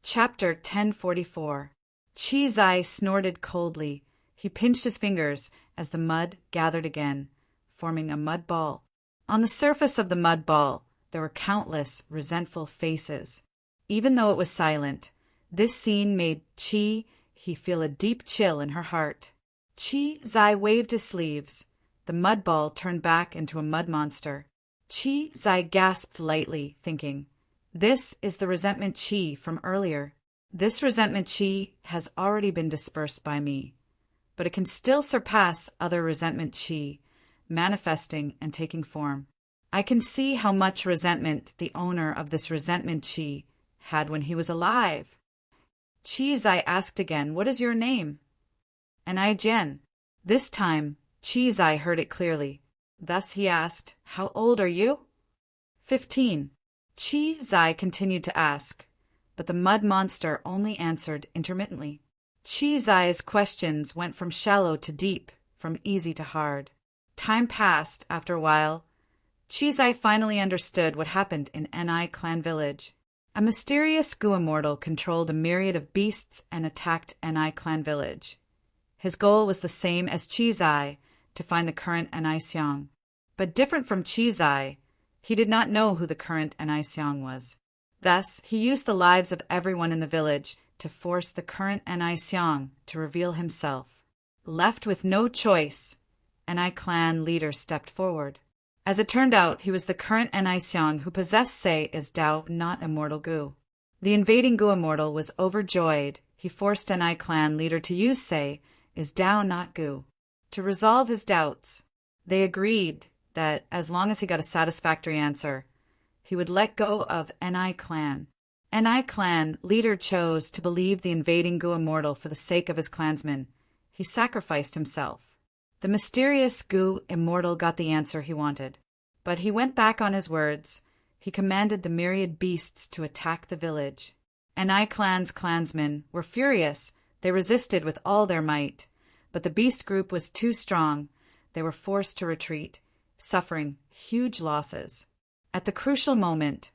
Chapter 1044. Chi Zai snorted coldly. He pinched his fingers as the mud gathered again, forming a mud ball. On the surface of the mud ball, there were countless resentful faces. Even though it was silent, this scene made Chi feel a deep chill in her heart. Chi Zai waved his sleeves. The mud ball turned back into a mud monster. Chi Zai gasped lightly, thinking, "This is the resentment chi from earlier. This resentment chi has already been dispersed by me, but it can still surpass other resentment chi, manifesting and taking form. I can see how much resentment the owner of this resentment chi had when he was alive." Chi Zai asked again, "What is your name?" "And I Jian." This time, Chi Zai heard it clearly. Thus he asked, "How old are you?" 15. Chi Zai continued to ask, but the mud monster only answered intermittently. Chi Zai's questions went from shallow to deep, from easy to hard. Time passed. After a while, Chi Zai finally understood what happened in Ni clan village. A mysterious Gu immortal controlled a myriad of beasts and attacked Ni clan village. His goal was the same as Chi Zai, to find the current Ni Xiang. But different from Chi Zai, he did not know who the current Ni Xiang was. Thus, he used the lives of everyone in the village to force the current Ni Xiang to reveal himself. Left with no choice, Ni clan leader stepped forward. As it turned out, he was the current Ni Xiang who possessed Sei as Dao, not immortal Gu. The invading Gu immortal was overjoyed. He forced Ni clan leader to use Sei as Dao, not Gu, to resolve his doubts. They agreed that as long as he got a satisfactory answer, he would let go of Ni clan. Ni clan leader chose to believe the invading Gu immortal for the sake of his clansmen. He sacrificed himself. The mysterious Gu immortal got the answer he wanted, but he went back on his words. He commanded the myriad beasts to attack the village. Ni clan's clansmen were furious. They resisted with all their might, but the beast group was too strong. They were forced to retreat, suffering huge losses. At the crucial moment,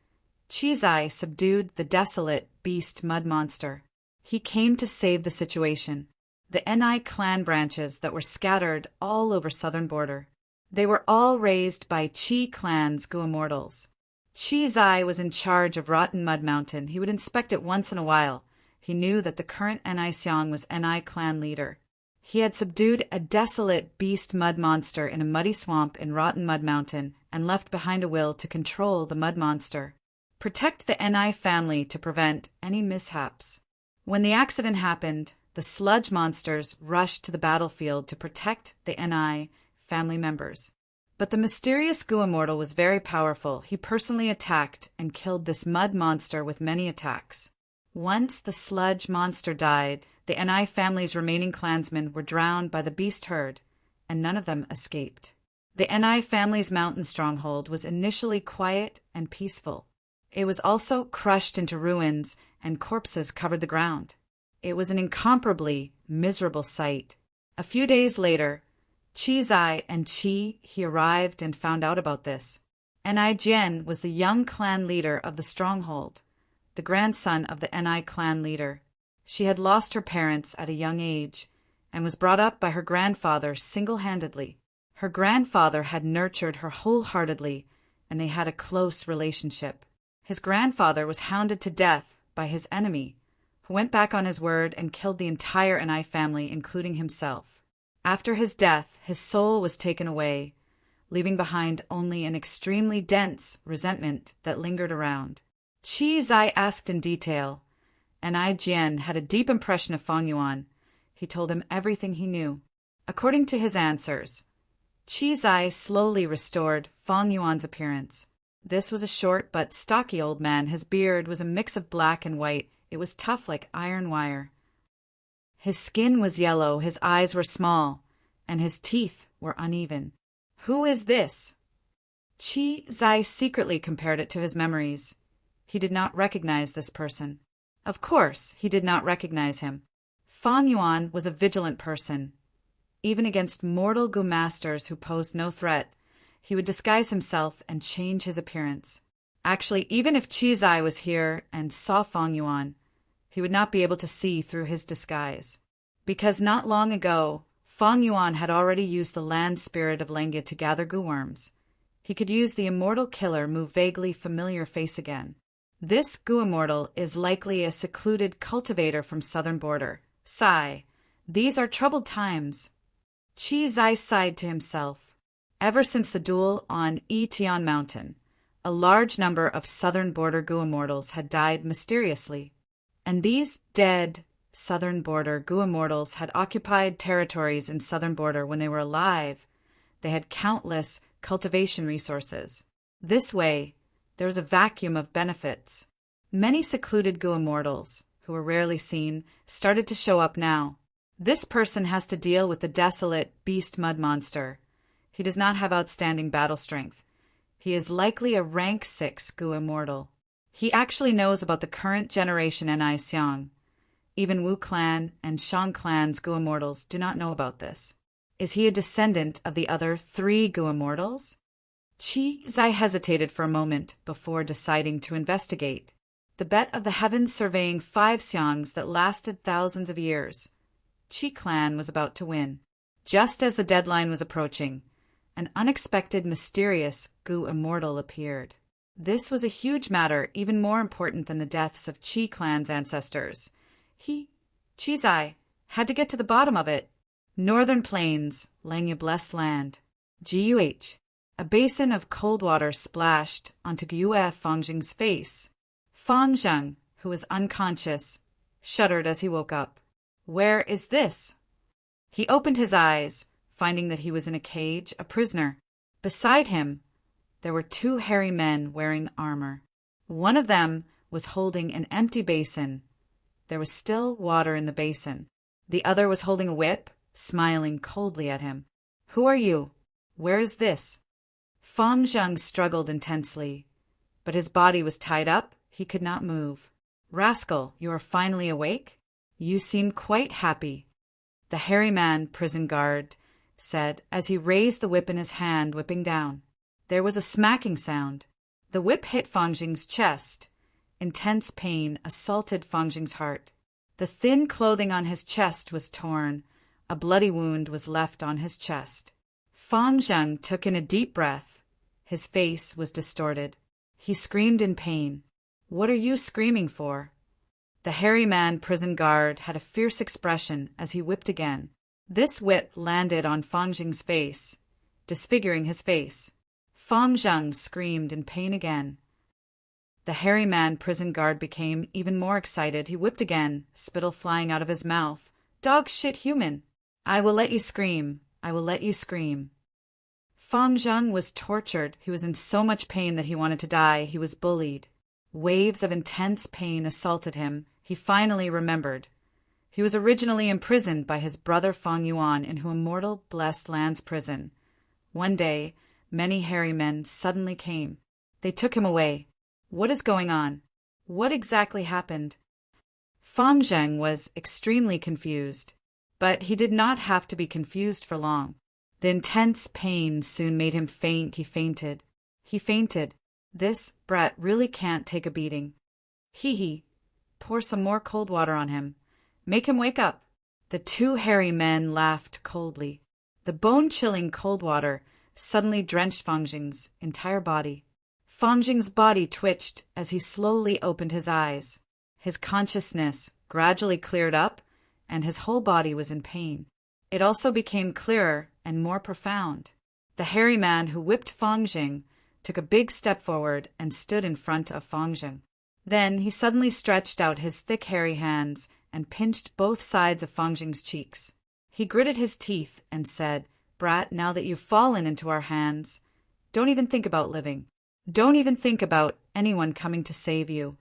Chi Zai subdued the desolate beast mud monster. He came to save the situation. The Ni clan branches that were scattered all over southern border. They were all raised by Chi clan's Gu immortals. Chi Zai was in charge of Rotten Mud Mountain. He would inspect it once in a while. He knew that the current Ni Xiang was Ni clan leader. He had subdued a desolate beast mud monster in a muddy swamp in Rotten Mud Mountain and left behind a will to control the mud monster. Protect the Ni family to prevent any mishaps. When the accident happened, the sludge monsters rushed to the battlefield to protect the Ni family members. But the mysterious Gu immortal was very powerful. He personally attacked and killed this mud monster with many attacks. Once the sludge monster died, the Ni family's remaining clansmen were drowned by the beast herd, and none of them escaped. The Ni family's mountain stronghold was initially quiet and peaceful. It was also crushed into ruins, and corpses covered the ground. It was an incomparably miserable sight. A few days later, Chi Zai and Chi he arrived and found out about this. Ni Jian was the young clan leader of the stronghold, the grandson of the Ni clan leader. She had lost her parents at a young age and was brought up by her grandfather single-handedly. Her grandfather had nurtured her wholeheartedly, and they had a close relationship. His grandfather was hounded to death by his enemy, who went back on his word and killed the entire Ni family, including himself. After his death, his soul was taken away, leaving behind only an extremely dense resentment that lingered around. Chi Zai asked in detail. Ni Jian had a deep impression of Fang Yuan. He told him everything he knew. According to his answers, Chi Zai slowly restored Fang Yuan's appearance. This was a short but stocky old man. His beard was a mix of black and white. It was tough like iron wire. His skin was yellow, his eyes were small, and his teeth were uneven. Who is this? Chi Zai secretly compared it to his memories. He did not recognize this person. Of course, he did not recognize him. Fang Yuan was a vigilant person. Even against mortal Gu masters who posed no threat, he would disguise himself and change his appearance. Actually, even if Chi Zai was here and saw Fang Yuan, He would not be able to see through his disguise. Because not long ago, Fang Yuan had already used the land spirit of Lengya to gather gu worms. He could use the immortal killer move vaguely familiar face again. This gu immortal is likely a secluded cultivator from southern border. Sigh. These are troubled times. Qi Zai sighed to himself. Ever since the duel on Yitian Mountain, a large number of southern border gu immortals had died mysteriously. And these dead southern border gu immortals had occupied territories in southern border when they were alive. They had countless cultivation resources. This way, there was a vacuum of benefits. Many secluded gu immortals, who were rarely seen, started to show up now. This person has to deal with the desolate beast mud monster. He does not have outstanding battle strength. He is likely a rank 6 gu immortal. He actually knows about the current generation Ni Xiang. Even Wu clan and Shang clan's gu immortals do not know about this. Is he a descendant of the other 3 gu immortals? Qi Zai hesitated for a moment before deciding to investigate. The bet of the heavens surveying 5 xiangs that lasted thousands of years. Qi clan was about to win. Just as the deadline was approaching, an unexpected, mysterious gu immortal appeared. This was a huge matter, even more important than the deaths of Qi clan's ancestors. Qi Zai, had to get to the bottom of it. Northern Plains, Lengya blessed land. GUH. A basin of cold water splashed onto Yue Fangjing's face. Fang Zheng, who was unconscious, shuddered as he woke up. Where is this? He opened his eyes, finding that he was in a cage, a prisoner. Beside him, there were 2 hairy men wearing armor. One of them was holding an empty basin. There was still water in the basin. The other was holding a whip, smiling coldly at him. Who are you? Where is this? Fang Zheng struggled intensely, but his body was tied up. He could not move. Rascal, you are finally awake? You seem quite happy. The hairy man, prison guard, said as he raised the whip in his hand, whipping down. There was a smacking sound. The whip hit Fang Jing's chest. Intense pain assaulted Fang Jing's heart. The thin clothing on his chest was torn. A bloody wound was left on his chest. Fang Zheng took in a deep breath. His face was distorted. He screamed in pain. What are you screaming for? The hairy man prison guard had a fierce expression as he whipped again. This whip landed on Fang Jing's face, disfiguring his face. Fang Zheng screamed in pain again. The hairy man prison guard became even more excited. He whipped again, spittle flying out of his mouth. Dog shit human. I will let you scream. I will let you scream. Fang Zheng was tortured. He was in so much pain that he wanted to die. He was bullied. Waves of intense pain assaulted him. He finally remembered. He was originally imprisoned by his brother Fang Yuan in immortal blessed land's prison. One day, many hairy men suddenly came. They took him away. What is going on? What exactly happened? Fang Zheng was extremely confused, but he did not have to be confused for long. The intense pain soon made him faint. He fainted. This brat really can't take a beating. Hee. Pour some more cold water on him. Make him wake up. The 2 hairy men laughed coldly. The bone-chilling cold water suddenly drenched Fang Jing's entire body. Fang Jing's body twitched as he slowly opened his eyes. His consciousness gradually cleared up, and his whole body was in pain. It also became clearer and more profound. The hairy man who whipped Fang Jing took a big step forward and stood in front of Fang Jing. Then he suddenly stretched out his thick hairy hands and pinched both sides of Fang Jing's cheeks. He gritted his teeth and said, Brat, now that you've fallen into our hands, don't even think about living. Don't even think about anyone coming to save you.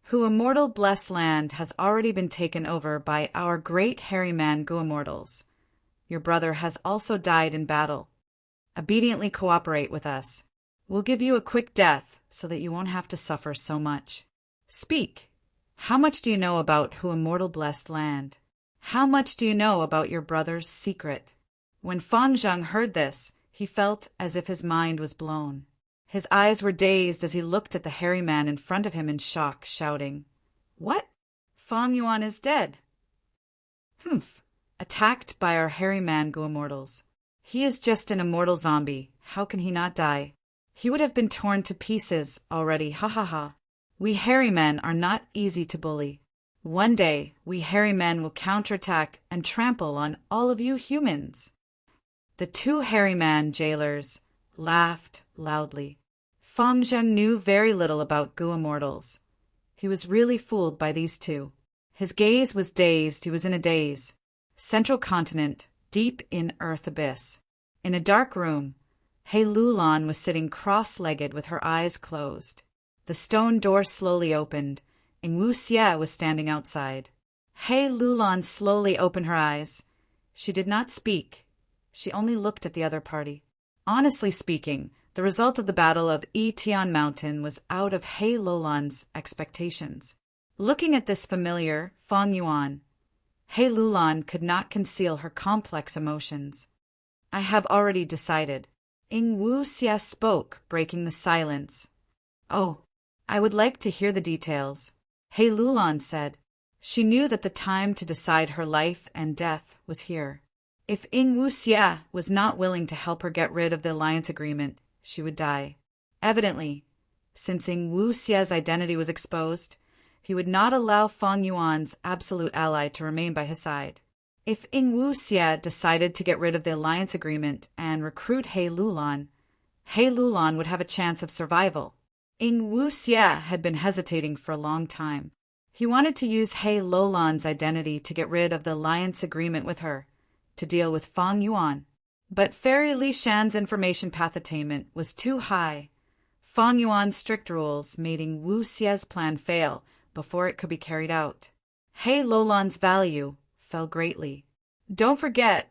Who immortal blessed land has already been taken over by our great hairy man gu immortals. Your brother has also died in battle. Obediently cooperate with us. We'll give you a quick death so that you won't have to suffer so much. Speak. How much do you know about who immortal blessed land? How much do you know about your brother's secret? When Fang Zheng heard this, he felt as if his mind was blown. His eyes were dazed as he looked at the hairy man in front of him in shock, shouting, What? Fang Yuan is dead. Humph. Attacked by our hairy man Gu-immortals. He is just an immortal zombie. How can he not die? He would have been torn to pieces already, ha ha ha. We hairy men are not easy to bully. One day, we hairy men will counterattack and trample on all of you humans. The two hairy man jailers laughed loudly. Fang Zheng knew very little about Gu-immortals. He was really fooled by these two. His gaze was dazed. He was in a daze. Central continent, deep in earth abyss. In a dark room, He Lulan was sitting cross-legged with her eyes closed. The stone door slowly opened, and Wu Xie was standing outside. He Lulan slowly opened her eyes. She did not speak. She only looked at the other party. Honestly speaking, the result of the Battle of Yitian Mountain was out of He Lulan's expectations. Looking at this familiar Fang Yuan, He Lulan could not conceal her complex emotions. I have already decided. Wu Xie spoke, breaking the silence. Oh, I would like to hear the details, He Lulan said. She knew that the time to decide her life and death was here. If Wu Xie was not willing to help her get rid of the alliance agreement, she would die. Evidently, since Wu Xie's identity was exposed, he would not allow Fang Yuan's absolute ally to remain by his side. If Wu Xie decided to get rid of the alliance agreement and recruit He Lulan would have a chance of survival. Wu Xie had been hesitating for a long time. He wanted to use He Lulan's identity to get rid of the alliance agreement with her, to deal with Fang Yuan. But Fairy Li Shan's information path attainment was too high. Fang Yuan's strict rules made Wu Xie's plan fail before it could be carried out. He Lulan's value fell greatly. Don't forget,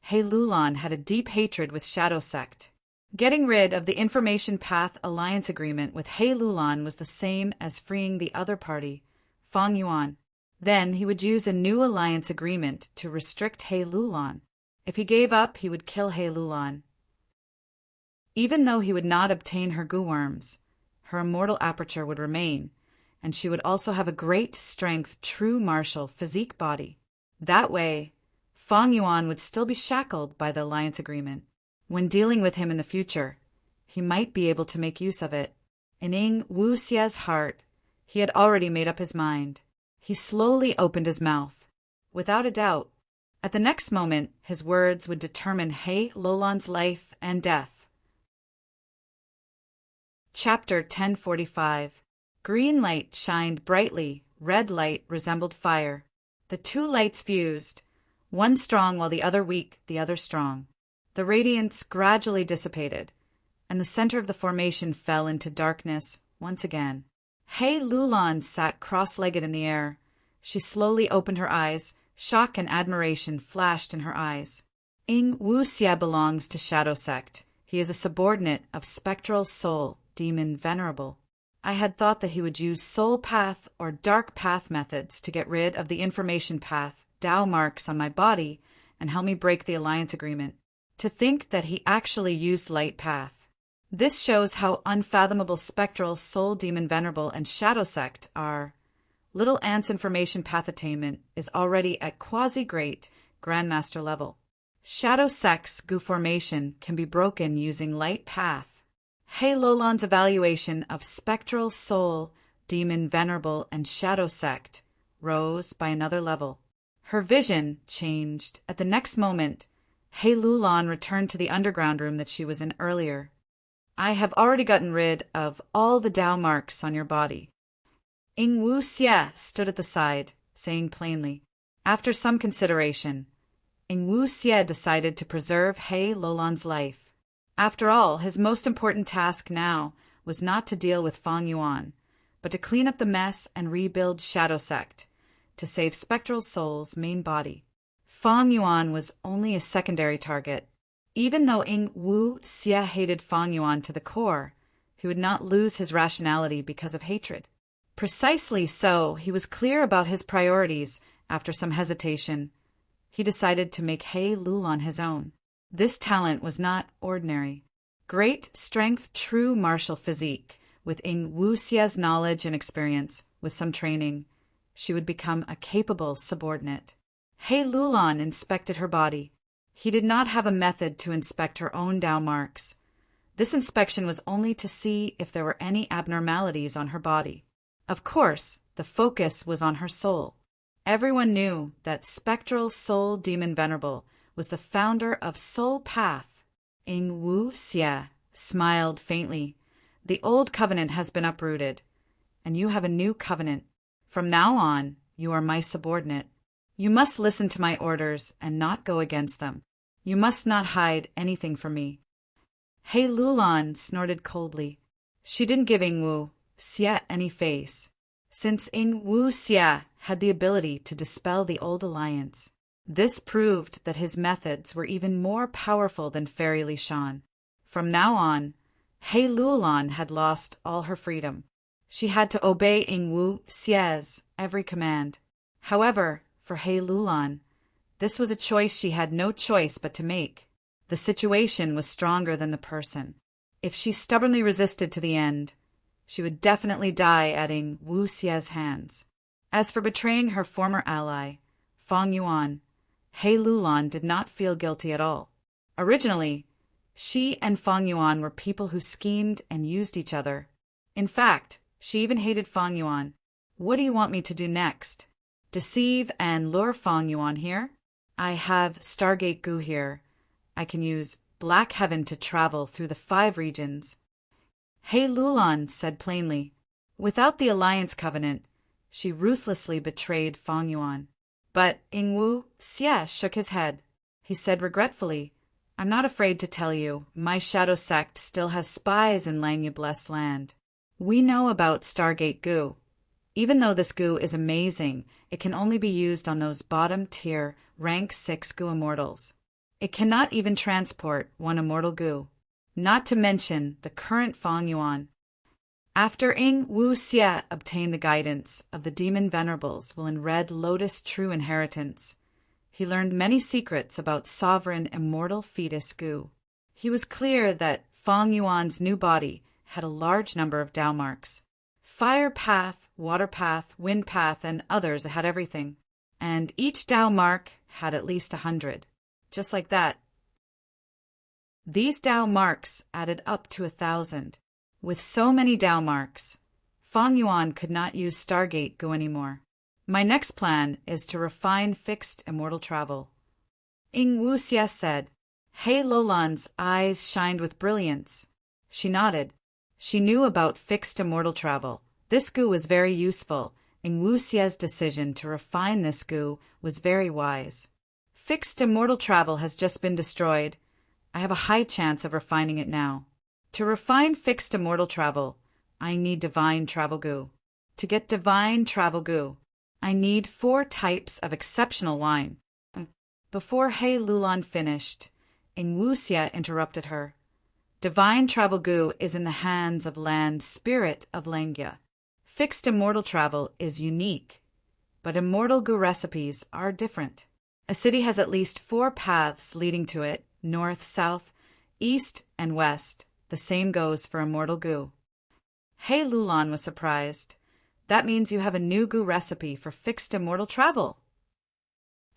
He Lulan had a deep hatred with Shadow Sect. Getting rid of the Information Path Alliance Agreement with He Lulan was the same as freeing the other party, Fang Yuan. Then he would use a new alliance agreement to restrict He Lulan. If he gave up, he would kill He Lulan. Even though he would not obtain her Gu worms, her immortal aperture would remain, and she would also have a great strength, true martial physique body. That way, Fang Yuan would still be shackled by the alliance agreement. When dealing with him in the future, he might be able to make use of it. In Wu Xie's heart, he had already made up his mind. He slowly opened his mouth. Without a doubt, at the next moment, his words would determine He Lulan's life and death. Chapter 1045. Green light shined brightly, red light resembled fire. The two lights fused, one strong while the other weak, the other strong. The radiance gradually dissipated, and the center of the formation fell into darkness once again. He Lulan sat cross-legged in the air. She slowly opened her eyes. Shock and admiration flashed in her eyes. Wu Xie belongs to Shadow Sect. He is a subordinate of Spectral Soul, Demon Venerable. I had thought that he would use Soul Path or Dark Path methods to get rid of the Information Path, Dao marks on my body, and help me break the alliance agreement. To think that he actually used Light Path. This shows how unfathomable Spectral Soul Demon Venerable and Shadow Sect are. Little Ant's Information Path attainment is already at quasi-great Grandmaster level. Shadow Sect's Gu formation can be broken using Light Path. He Lulan's evaluation of Spectral Soul, Demon Venerable, and Shadow Sect rose by another level. Her vision changed. At the next moment, He Lulan returned to the underground room that she was in earlier. I have already gotten rid of all the Dao marks on your body. Wu Xie stood at the side, saying plainly. After some consideration, Wu Xie decided to preserve He Lulan's life. After all, his most important task now was not to deal with Fang Yuan, but to clean up the mess and rebuild Shadow Sect, to save Spectral Soul's main body. Fang Yuan was only a secondary target. Even though Wu Xie hated Fang Yuan to the core, he would not lose his rationality because of hatred. Precisely so, he was clear about his priorities. After some hesitation, he decided to make He Lulan his own. This talent was not ordinary. Great strength, true martial physique, with Wu Xie's knowledge and experience, with some training, she would become a capable subordinate. He Lulan inspected her body. He did not have a method to inspect her own Tao marks. This inspection was only to see if there were any abnormalities on her body. Of course, the focus was on her soul. Everyone knew that spectral soul demon Venerable was the founder of Soul Path. Ing Wu Xie smiled faintly. The old covenant has been uprooted, and you have a new covenant. From now on, you are my subordinate. You must listen to my orders and not go against them. You must not hide anything from me. He Lulan snorted coldly. She didn't give Ing Wu Xie any face, since Ing Wu Xie had the ability to dispel the old alliance. This proved that his methods were even more powerful than Fairy Li Shan. From now on, He Lulan had lost all her freedom. She had to obey Ing Wu Xie's every command. However, for He Lulan, this was a choice she had no choice but to make. The situation was stronger than the person. If she stubbornly resisted to the end, she would definitely die at Ing Wu Xie's hands. As for betraying her former ally, Fang Yuan, He Lulan did not feel guilty at all. Originally, she and Fang Yuan were people who schemed and used each other. In fact, she even hated Fang Yuan. What do you want me to do next? Deceive and lure Fang Yuan here? I have Stargate Gu here. I can use Black Heaven to travel through the 5 regions. He Lulan said plainly. Without the alliance covenant, she ruthlessly betrayed Fang Yuan. But Ing Wu Xie shook his head. He said regretfully, I'm not afraid to tell you, my shadow sect still has spies in Langya Blessed Land. We know about Stargate Gu. Even though this Gu is amazing, it can only be used on those bottom-tier, rank 6 Gu immortals. It cannot even transport one immortal Gu, not to mention the current Fang Yuan. After Ing Wu Xie obtained the guidance of the demon venerables while in Red Lotus True Inheritance, he learned many secrets about sovereign immortal fetus Gu. He was clear that Fang Yuan's new body had a large number of Tao marks. Fire path, water path, wind path, and others had everything. And each Tao mark had at least 100. Just like that. These Tao marks added up to 1,000. With so many Tao marks, Fang Yuan could not use Stargate Gu anymore. My next plan is to refine fixed immortal travel. Ing Wu Xie said. He Lulan's eyes shined with brilliance. She nodded. She knew about fixed immortal travel. This Gu was very useful. Ing Wu Xie's decision to refine this Gu was very wise. Fixed immortal travel has just been destroyed. I have a high chance of refining it now. To refine fixed immortal travel, I need divine travel Gu. To get divine travel Gu, I need 4 types of exceptional wine. Before He Lulan finished, Ing Wu Xie interrupted her. Divine travel Gu is in the hands of land spirit of Langya. Fixed immortal travel is unique, but immortal Gu recipes are different. A city has at least 4 paths leading to it, north, south, east, and west. The same goes for immortal Gu. He Lulan was surprised. That means you have a new Gu recipe for fixed immortal travel.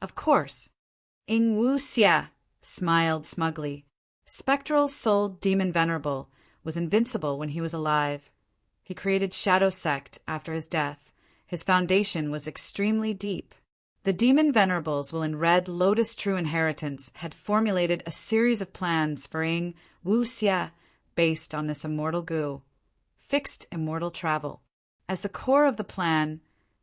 Of course. Ing Wu Xie smiled smugly. Spectral Soul Demon Venerable was invincible when he was alive. He created Shadow Sect after his death. His foundation was extremely deep. The demon venerables while in Red Lotus True Inheritance had formulated a series of plans for Ing Wu Xie based on this immortal Gu. Fixed immortal travel. As the core of the plan,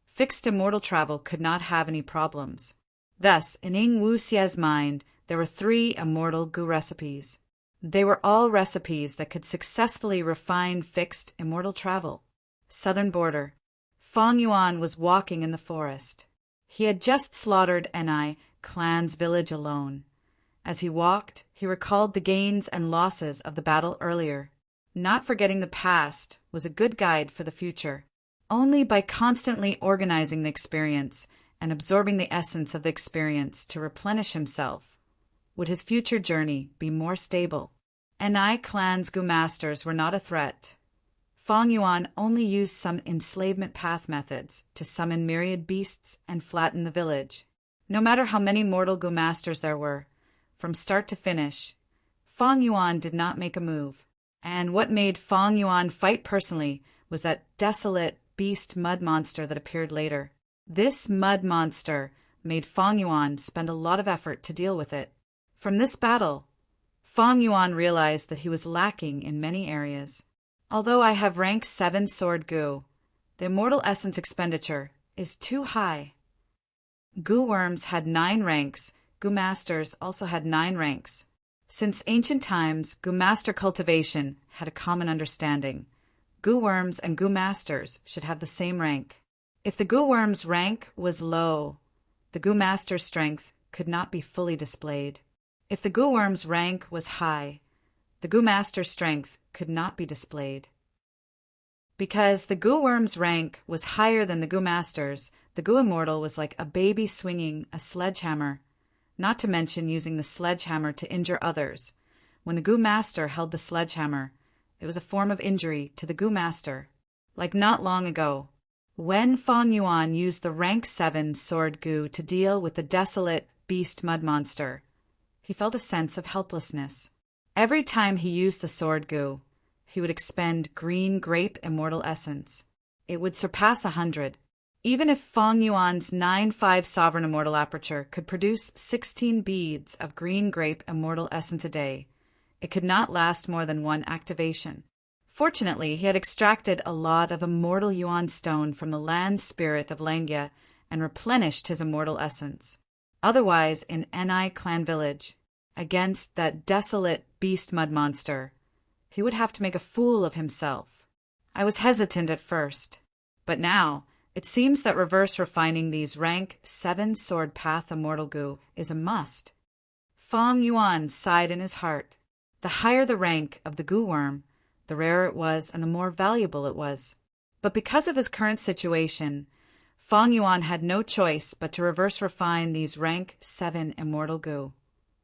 fixed immortal travel could not have any problems. Thus, in Ing Wu Xie's mind, there were 3 immortal Gu recipes. They were all recipes that could successfully refine fixed immortal travel. Southern border. Fang Yuan was walking in the forest. He had just slaughtered Ni clan's village alone. As he walked, he recalled the gains and losses of the battle earlier. Not forgetting the past was a good guide for the future. Only by constantly organizing the experience and absorbing the essence of the experience to replenish himself would his future journey be more stable. Ni clan's Gu masters were not a threat. Fang Yuan only used some enslavement path methods to summon myriad beasts and flatten the village. No matter how many mortal Gu masters there were, from start to finish, Fang Yuan did not make a move. And what made Fang Yuan fight personally was that desolate beast mud monster that appeared later. This mud monster made Fang Yuan spend a lot of effort to deal with it. From this battle, Fang Yuan realized that he was lacking in many areas. Although I have rank 7 Sword Gu, the immortal essence expenditure is too high. Gu worms had 9 ranks, Gu masters also had 9 ranks. Since ancient times, Gu master cultivation had a common understanding. Gu worms and Gu masters should have the same rank. If the Gu worm's rank was low, the Gu master's strength could not be fully displayed. If the Gu worm's rank was high, the Gu master's strength could not be displayed. Because the Gu worm's rank was higher than the Gu master's, the Gu immortal was like a baby swinging a sledgehammer, not to mention using the sledgehammer to injure others. When the Gu master held the sledgehammer, it was a form of injury to the Gu master. Like not long ago, when Fang Yuan used the rank 7 Sword Gu to deal with the desolate beast mud monster, he felt a sense of helplessness. Every time he used the Sword Gu, he would expend green grape immortal essence. It would surpass 100. Even if Fang Yuan's 9-5 sovereign immortal aperture could produce 16 beads of green grape immortal essence a day, it could not last more than 1 activation. Fortunately, he had extracted a lot of immortal Yuan stone from the land spirit of Langya and replenished his immortal essence. Otherwise, in Ni clan village, against that desolate beast mud monster, he would have to make a fool of himself. I was hesitant at first, but now it seems that reverse refining these rank 7 sword path immortal Gu is a must. Fang Yuan sighed in his heart. The higher the rank of the Gu worm, the rarer it was and the more valuable it was. But because of his current situation, Fang Yuan had no choice but to reverse refine these rank 7 immortal Gu,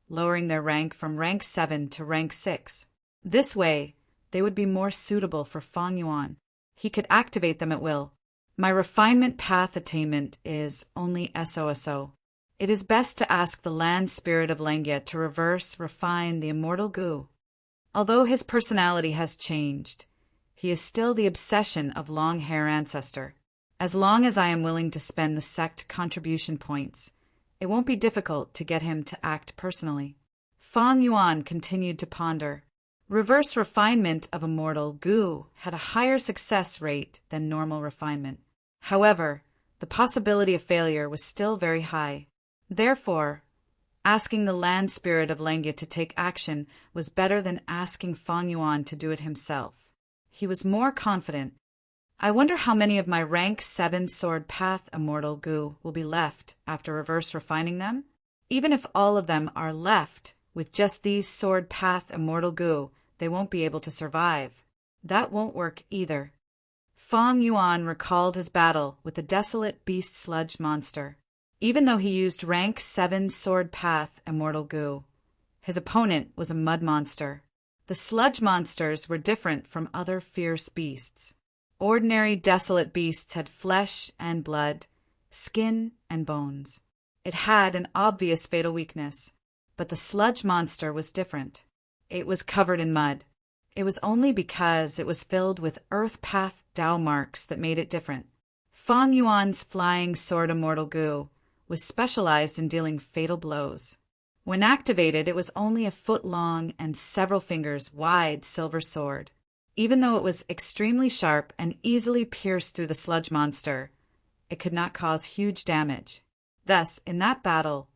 lowering their rank from rank 7 to rank 6. This way, they would be more suitable for Fang Yuan. He could activate them at will. My refinement path attainment is only SOSO. It is best to ask the land spirit of Langya to reverse refine the immortal Gu. Although his personality has changed, he is still the obsession of long hair ancestor. As long as I am willing to spend the sect contribution points, it won't be difficult to get him to act personally. Fang Yuan continued to ponder. Reverse refinement of immortal Gu had a higher success rate than normal refinement. However, the possibility of failure was still very high. Therefore, asking the land spirit of Langya to take action was better than asking Fang Yuan to do it himself. He was more confident. I wonder how many of my rank 7 sword path immortal Gu will be left after reverse refining them? Even if all of them are left with just these sword path immortal Gu, they won't be able to survive. That won't work either. Fang Yuan recalled his battle with the desolate beast sludge monster. Even though he used rank 7 sword path immortal Gu, his opponent was a mud monster. The sludge monsters were different from other fierce beasts. Ordinary desolate beasts had flesh and blood, skin and bones. It had an obvious fatal weakness, but the sludge monster was different. It was covered in mud. It was only because it was filled with earth path Dao marks that made it different. Fang Yuan's flying sword immortal Gu was specialized in dealing fatal blows. When activated, it was only a foot long and several fingers wide silver sword. Even though it was extremely sharp and easily pierced through the sludge monster, it could not cause huge damage. Thus, in that battle,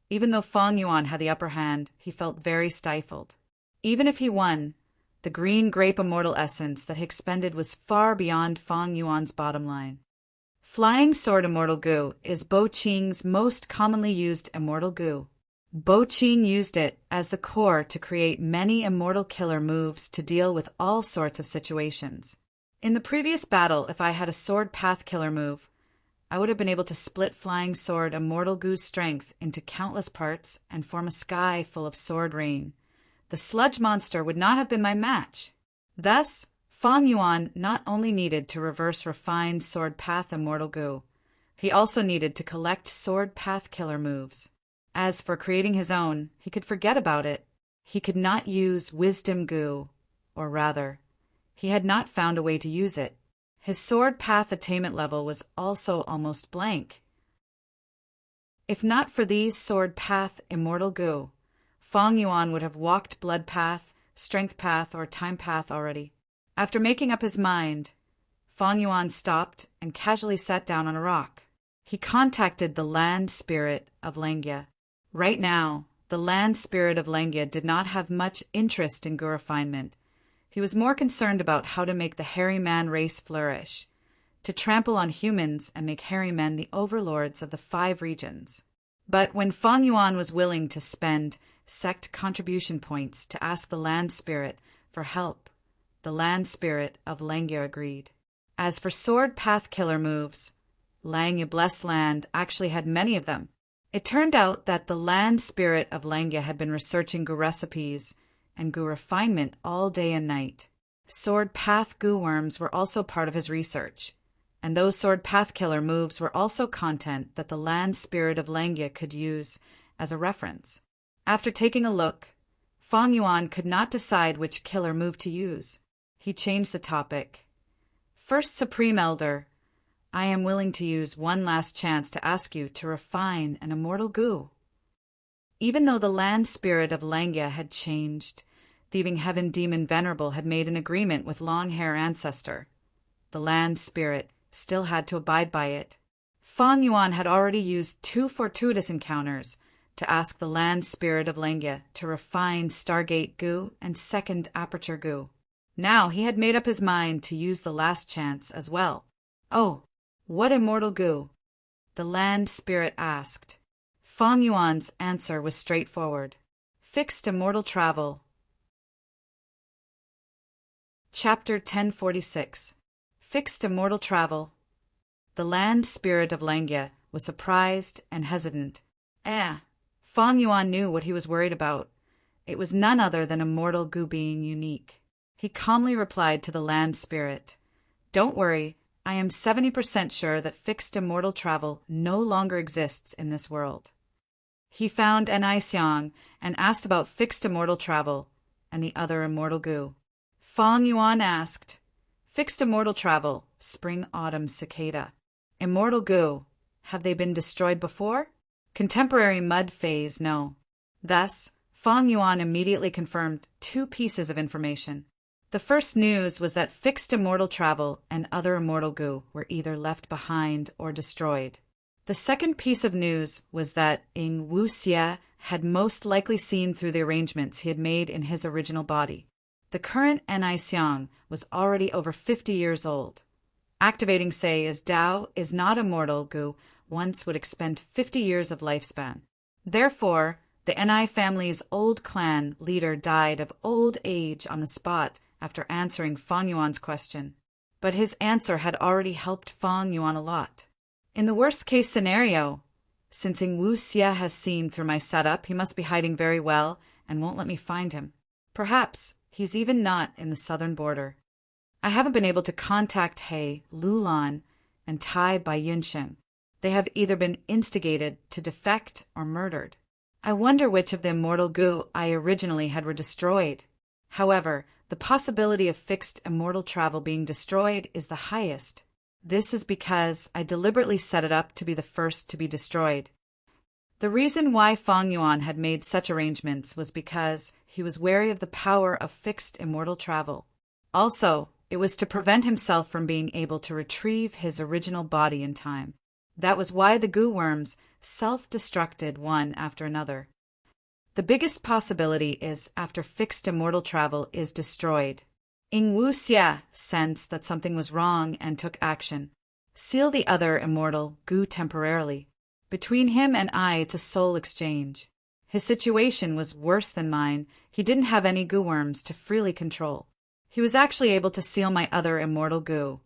even though Fang Yuan had the upper hand, he felt very stifled. Even if he won, the green grape immortal essence that he expended was far beyond Fang Yuan's bottom line. Flying sword immortal Gu is Bo Qing's most commonly used immortal Gu. Bo Qing used it as the core to create many immortal killer moves to deal with all sorts of situations. In the previous battle, if I had a sword path killer move, I would have been able to split flying sword immortal Gu's strength into countless parts and form a sky full of sword rain. The sludge monster would not have been my match. Thus, Fang Yuan not only needed to reverse refined sword path immortal goo, he also needed to collect sword path killer moves. As for creating his own, he could forget about it. He could not use wisdom goo, or rather, he had not found a way to use it. His sword path attainment level was also almost blank. If not for these sword path immortal goo, Fang Yuan would have walked blood path, strength path, or time path already. After making up his mind, Fang Yuan stopped and casually sat down on a rock. He contacted the land spirit of Langya. Right now, the land spirit of Langya did not have much interest in goo refinement. He was more concerned about how to make the hairy man race flourish, to trample on humans and make hairy men the overlords of the 5 regions. But when Fang Yuan was willing to spend sect contribution points to ask the land spirit for help, the land spirit of Langya agreed. As for sword path killer moves, Langya Blessed Land actually had many of them. It turned out that the land spirit of Langya had been researching goo recipes and goo refinement all day and night. Sword path goo worms were also part of his research, and those sword path killer moves were also content that the land spirit of Langya could use as a reference. After taking a look, Fang Yuan could not decide which killer move to use. He changed the topic. First Supreme Elder, I am willing to use one last chance to ask you to refine an immortal goo. Even though the land spirit of Langya had changed, thieving heaven demon Venerable had made an agreement with long hair ancestor. The land spirit still had to abide by it. Fang Yuan had already used 2 fortuitous encounters to ask the land spirit of Langya to refine Stargate goo and second aperture goo. Now he had made up his mind to use the last chance as well. Oh, what immortal goo? The land spirit asked. Fang Yuan's answer was straightforward. Fixed immortal travel. Chapter 1046. Fixed immortal travel. The land spirit of Langya was surprised and hesitant. Fang Yuan knew what he was worried about. It was none other than immortal goo being unique. He calmly replied to the land spirit, "Don't worry, I am 70% sure that fixed immortal travel no longer exists in this world." He found Ni Xiang and asked about fixed immortal travel and the other immortal goo. Fang Yuan asked, "Fixed immortal travel, spring-autumn cicada. Immortal goo, have they been destroyed before?" Contemporary mud phase, no. Thus, Fang Yuan immediately confirmed 2 pieces of information. The first news was that fixed immortal travel and other immortal goo were either left behind or destroyed. The second piece of news was that Ying Wuxia had most likely seen through the arrangements he had made in his original body. The current Ni Xiang was already over 50 years old. Activating Sei as Dao is not immortal goo once would expend 50 years of lifespan. Therefore, the Ni family's old clan leader died of old age on the spot after answering Fang Yuan's question. But his answer had already helped Fang Yuan a lot. In the worst-case scenario, since Ying Wuxia has seen through my setup, he must be hiding very well and won't let me find him. Perhaps he's even not in the southern border. I haven't been able to contact He, Lulan, and Tai by Yunsheng. They have either been instigated to defect or murdered. I wonder which of the immortal goo I originally had were destroyed. However, the possibility of fixed immortal travel being destroyed is the highest. This is because I deliberately set it up to be the first to be destroyed. The reason why Fang Yuan had made such arrangements was because he was wary of the power of fixed immortal travel. Also, it was to prevent himself from being able to retrieve his original body in time. That was why the goo worms self-destructed one after another. The biggest possibility is after fixed immortal travel is destroyed. Ying Wuxia sensed that something was wrong and took action. Seal the other immortal goo temporarily. Between him and I, it's a soul exchange. His situation was worse than mine. He didn't have any goo worms to freely control. He was actually able to seal my other immortal goo.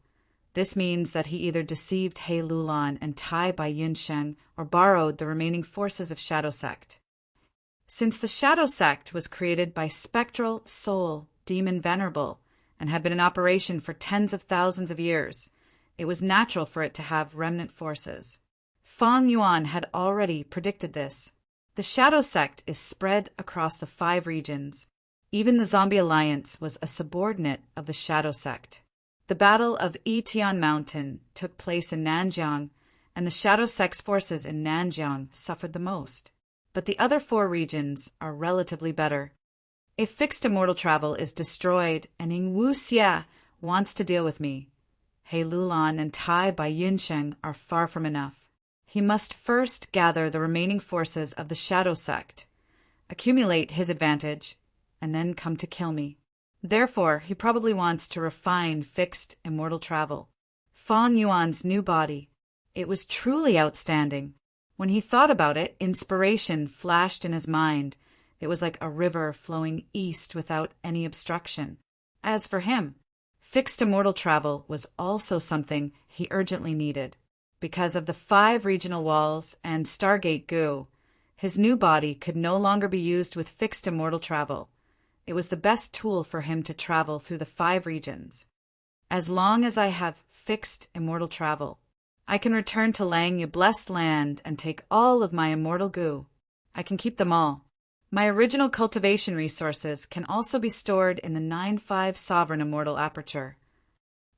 This means that he either deceived He Lulan and Tai by Yunsheng or borrowed the remaining forces of Shadow Sect. Since the Shadow Sect was created by Spectral Soul Demon Venerable and had been in operation for tens of thousands of years. It was natural for it to have remnant forces. Feng Yuan had already predicted this. The Shadow Sect is spread across the 5 regions. Even the Zombie Alliance was a subordinate of the Shadow Sect. The Battle of Yitian Mountain took place in Nanjiang, and the Shadow Sect's forces in Nanjiang suffered the most. But the other 4 regions are relatively better. If fixed immortal travel is destroyed and Ing Wuxia wants to deal with me, He Lulan and Tai Bai Yunsheng are far from enough. He must first gather the remaining forces of the Shadow Sect, accumulate his advantage, and then come to kill me. Therefore, he probably wants to refine fixed immortal travel. Feng Yuan's new body. It was truly outstanding. When he thought about it, inspiration flashed in his mind. It was like a river flowing east without any obstruction. As for him, fixed immortal travel was also something he urgently needed. Because of the 5 regional walls and Stargate goo, his new body could no longer be used with fixed immortal travel. It was the best tool for him to travel through the 5 regions. As long as I have fixed immortal travel, I can return to Langya blessed land and take all of my immortal goo. I can keep them all. My original cultivation resources can also be stored in the 9-5 Sovereign Immortal Aperture.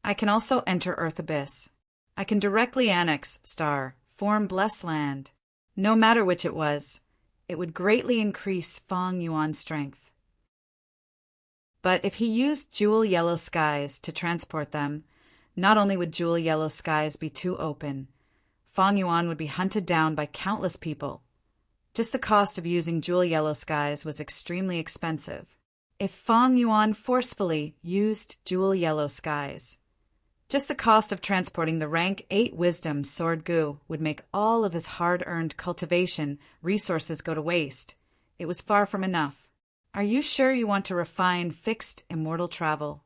I can also enter Earth Abyss. I can directly annex Star, form blessed land. No matter which it was, it would greatly increase Feng Yuan's strength. But if he used jewel yellow skies to transport them, not only would jewel yellow skies be too open, Feng Yuan would be hunted down by countless people. Just the cost of using jewel yellow skies was extremely expensive. If Feng Yuan forcefully used jewel yellow skies, just the cost of transporting the rank 8 wisdom sword goo would make all of his hard-earned cultivation resources go to waste. It was far from enough. Are you sure you want to refine fixed immortal travel?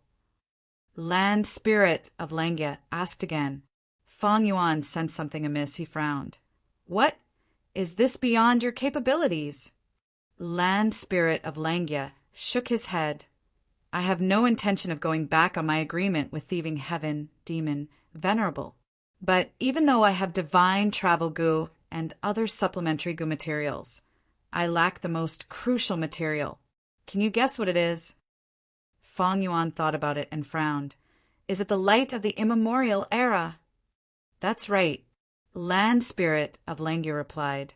Land Spirit of Langya asked again. Feng Yuan sensed something amiss. He frowned. What? Is this beyond your capabilities? Land Spirit of Langya shook his head. I have no intention of going back on my agreement with thieving heaven, demon, Venerable. But even though I have divine travel goo and other supplementary goo materials, I lack the most crucial material. Can you guess what it is? Feng Yuan thought about it and frowned. Is it the light of the immemorial era? That's right. Land Spirit of Langya replied.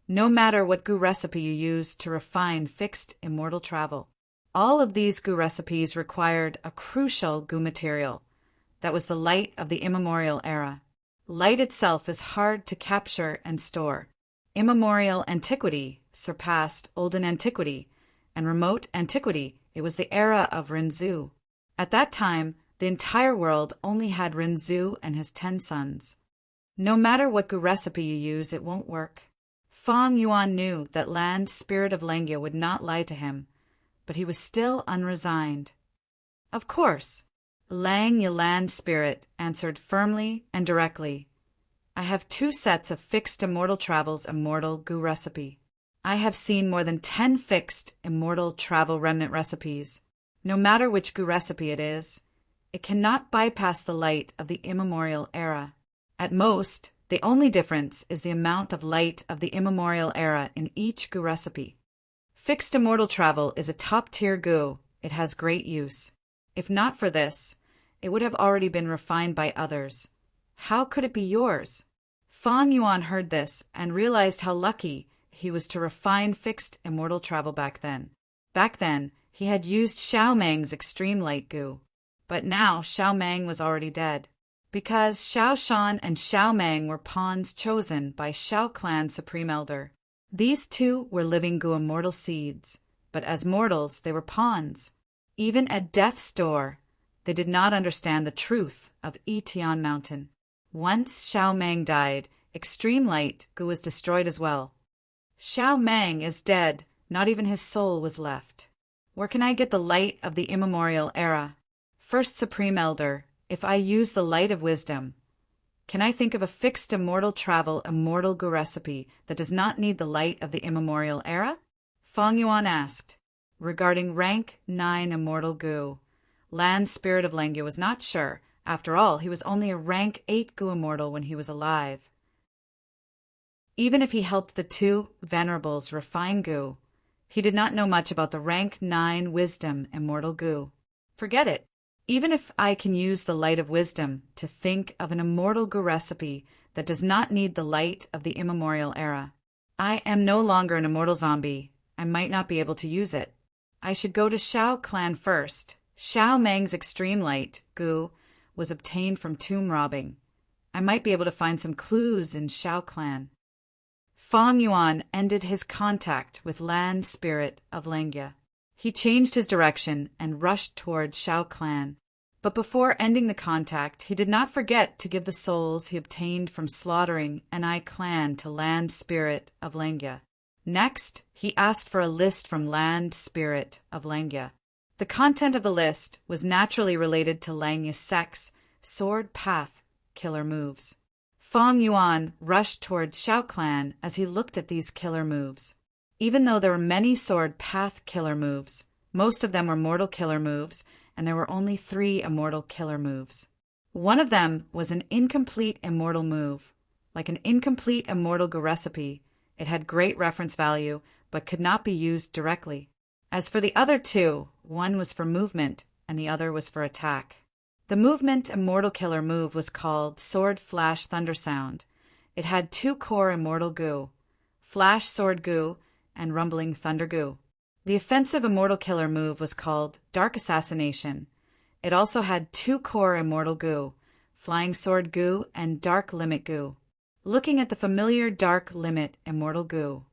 No matter what goo recipe you use to refine fixed immortal travel, all of these goo recipes required a crucial goo material. That was the light of the immemorial era. Light itself is hard to capture and store. Immemorial antiquity surpassed olden antiquity, and remote antiquity, it was the era of Rinzhu. At that time, the entire world only had Rinzhu and his 10 sons. No matter what goo recipe you use, it won't work. Feng Yuan knew that Land Spirit of Langya would not lie to him, but he was still unresigned. Of course, Langya Land Spirit answered firmly and directly. I have 2 sets of fixed immortal travel's immortal goo recipe. I have seen more than 10 fixed immortal travel remnant recipes. No matter which goo recipe it is, it cannot bypass the light of the immemorial era. At most, the only difference is the amount of light of the immemorial era in each goo recipe. Fixed immortal travel is a top-tier goo. It has great use. If not for this, it would have already been refined by others. How could it be yours? Feng Yuan heard this and realized how lucky he was to refine fixed immortal travel back then. Back then, he had used Xiao Mang's extreme light goo. But now Xiao Mang was already dead. Because Xiao Shan and Xiao Mang were pawns chosen by Xiao Clan Supreme Elder. These 2 were living goo immortal seeds, but as mortals they were pawns. Even at death's door, they did not understand the truth of Yitian Mountain. Once Xiao Mang died, extreme light goo was destroyed as well. Xiao Mang is dead, not even his soul was left. Where can I get the light of the immemorial era? First Supreme Elder, if I use the light of wisdom, can I think of a fixed immortal travel immortal goo recipe that does not need the light of the immemorial era? Feng Yuan asked. Regarding rank 9 immortal goo, Land Spirit of Lengya was not sure. After all, he was only a rank 8 Gu immortal when he was alive. Even if he helped the two Venerables refine Gu, he did not know much about the rank 9 Wisdom immortal Gu. Forget it. Even if I can use the light of wisdom to think of an immortal Gu recipe that does not need the light of the immemorial era, I am no longer an immortal zombie. I might not be able to use it. I should go to Shao clan first. Shao Meng's extreme light, Gu, was obtained from tomb robbing. I might be able to find some clues in Shao clan. Fang Yuan ended his contact with Land Spirit of Lengya. He changed his direction and rushed toward Shao clan. But before ending the contact, he did not forget to give the souls he obtained from slaughtering An clan to Land Spirit of Lengya. Next, he asked for a list from Land Spirit of Lengya. The content of the list was naturally related to Lengya's sex, sword path, killer moves. Fang Yuan rushed toward Shao clan as he looked at these killer moves. Even though there were many sword path killer moves, most of them were mortal killer moves, and there were only 3 immortal killer moves. One of them was an incomplete immortal move. Like an incomplete immortal Gu recipe, it had great reference value, but could not be used directly. As for the other 2, one was for movement, and the other was for attack. The movement immortal killer move was called Sword Flash Thunder Sound. It had 2 core immortal Gu, Flash Sword Gu and Rumbling Thunder Gu. The offensive immortal killer move was called Dark Assassination. It also had 2 core immortal Gu, Flying Sword Gu and Dark Limit Gu. Looking at the familiar Dark Limit immortal Gu,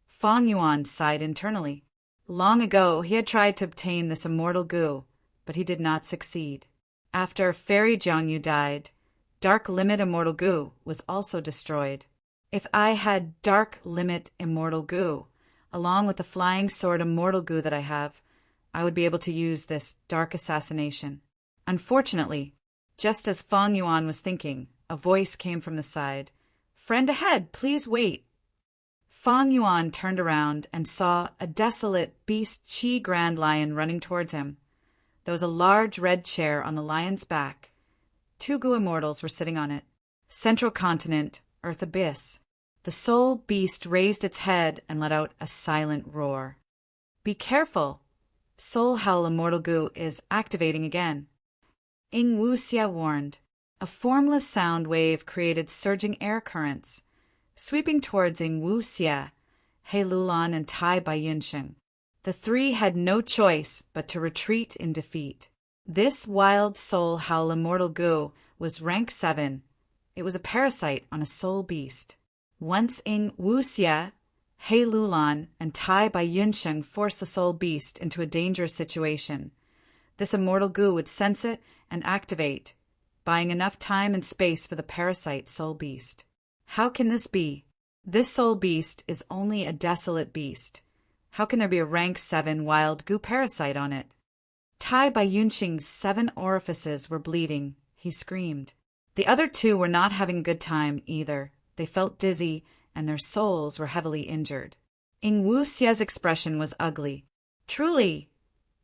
Fang Yuan sighed internally. Long ago, he had tried to obtain this immortal Gu, but he did not succeed. After Fairy Jiangyu died, Dark Limit immortal Gu was also destroyed. If I had Dark Limit immortal Gu, along with the Flying Sword immortal Gu that I have, I would be able to use this Dark Assassination. Unfortunately, just as Fang Yuan was thinking, a voice came from the side. "Friend ahead, please wait." Fang Yuan turned around and saw a desolate beast Qi Grand Lion running towards him. There was a large red chair on the lion's back. 2 Gu immortals were sitting on it. Central continent, Earth Abyss. The soul beast raised its head and let out a silent roar. "Be careful! Soul Howl Immortal Gu is activating again." Ing Wuxia warned. A formless sound wave created surging air currents. Sweeping towards Ing Wuxia, He Lulan and Tai Baiyunsheng. The 3 had no choice but to retreat in defeat. This wild soul howl immortal Gu was rank 7. It was a parasite on a soul beast. Once Ing Wuxia, He Lulan, and Tai Baiyunsheng forced the soul beast into a dangerous situation. This immortal Gu would sense it and activate, buying enough time and space for the parasite soul beast. How can this be? This soul beast is only a desolate beast. How can there be a rank 7 wild Gu parasite on it? Tai Baiyunsheng's 7 orifices were bleeding. He screamed. The other 2 were not having a good time either. They felt dizzy, and their souls were heavily injured. Ing Wuxia's expression was ugly. Truly,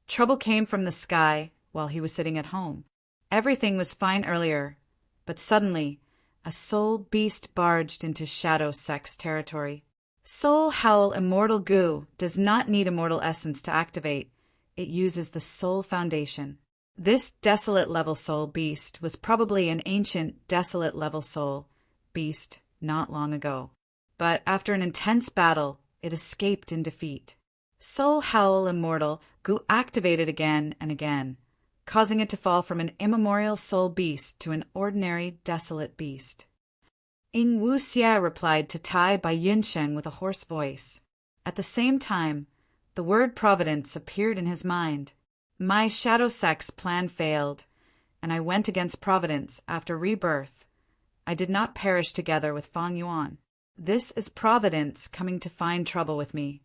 trouble came from the sky while he was sitting at home. Everything was fine earlier, but suddenly, a soul beast barged into Shadow Sex territory. Soul Howl Immortal Gu does not need immortal essence to activate. It uses the soul foundation. This desolate level soul beast was probably an ancient desolate level soul beast not long ago. But after an intense battle, it escaped in defeat. Soul Howl Immortal Gu activated again and again, causing it to fall from an immemorial soul beast to an ordinary desolate beast. Ing Wuxia replied to Tai Baiyunsheng with a hoarse voice. At the same time, the word providence appeared in his mind. My shadow sex plan failed, and I went against providence after rebirth. I did not perish together with Fang Yuan. This is providence coming to find trouble with me.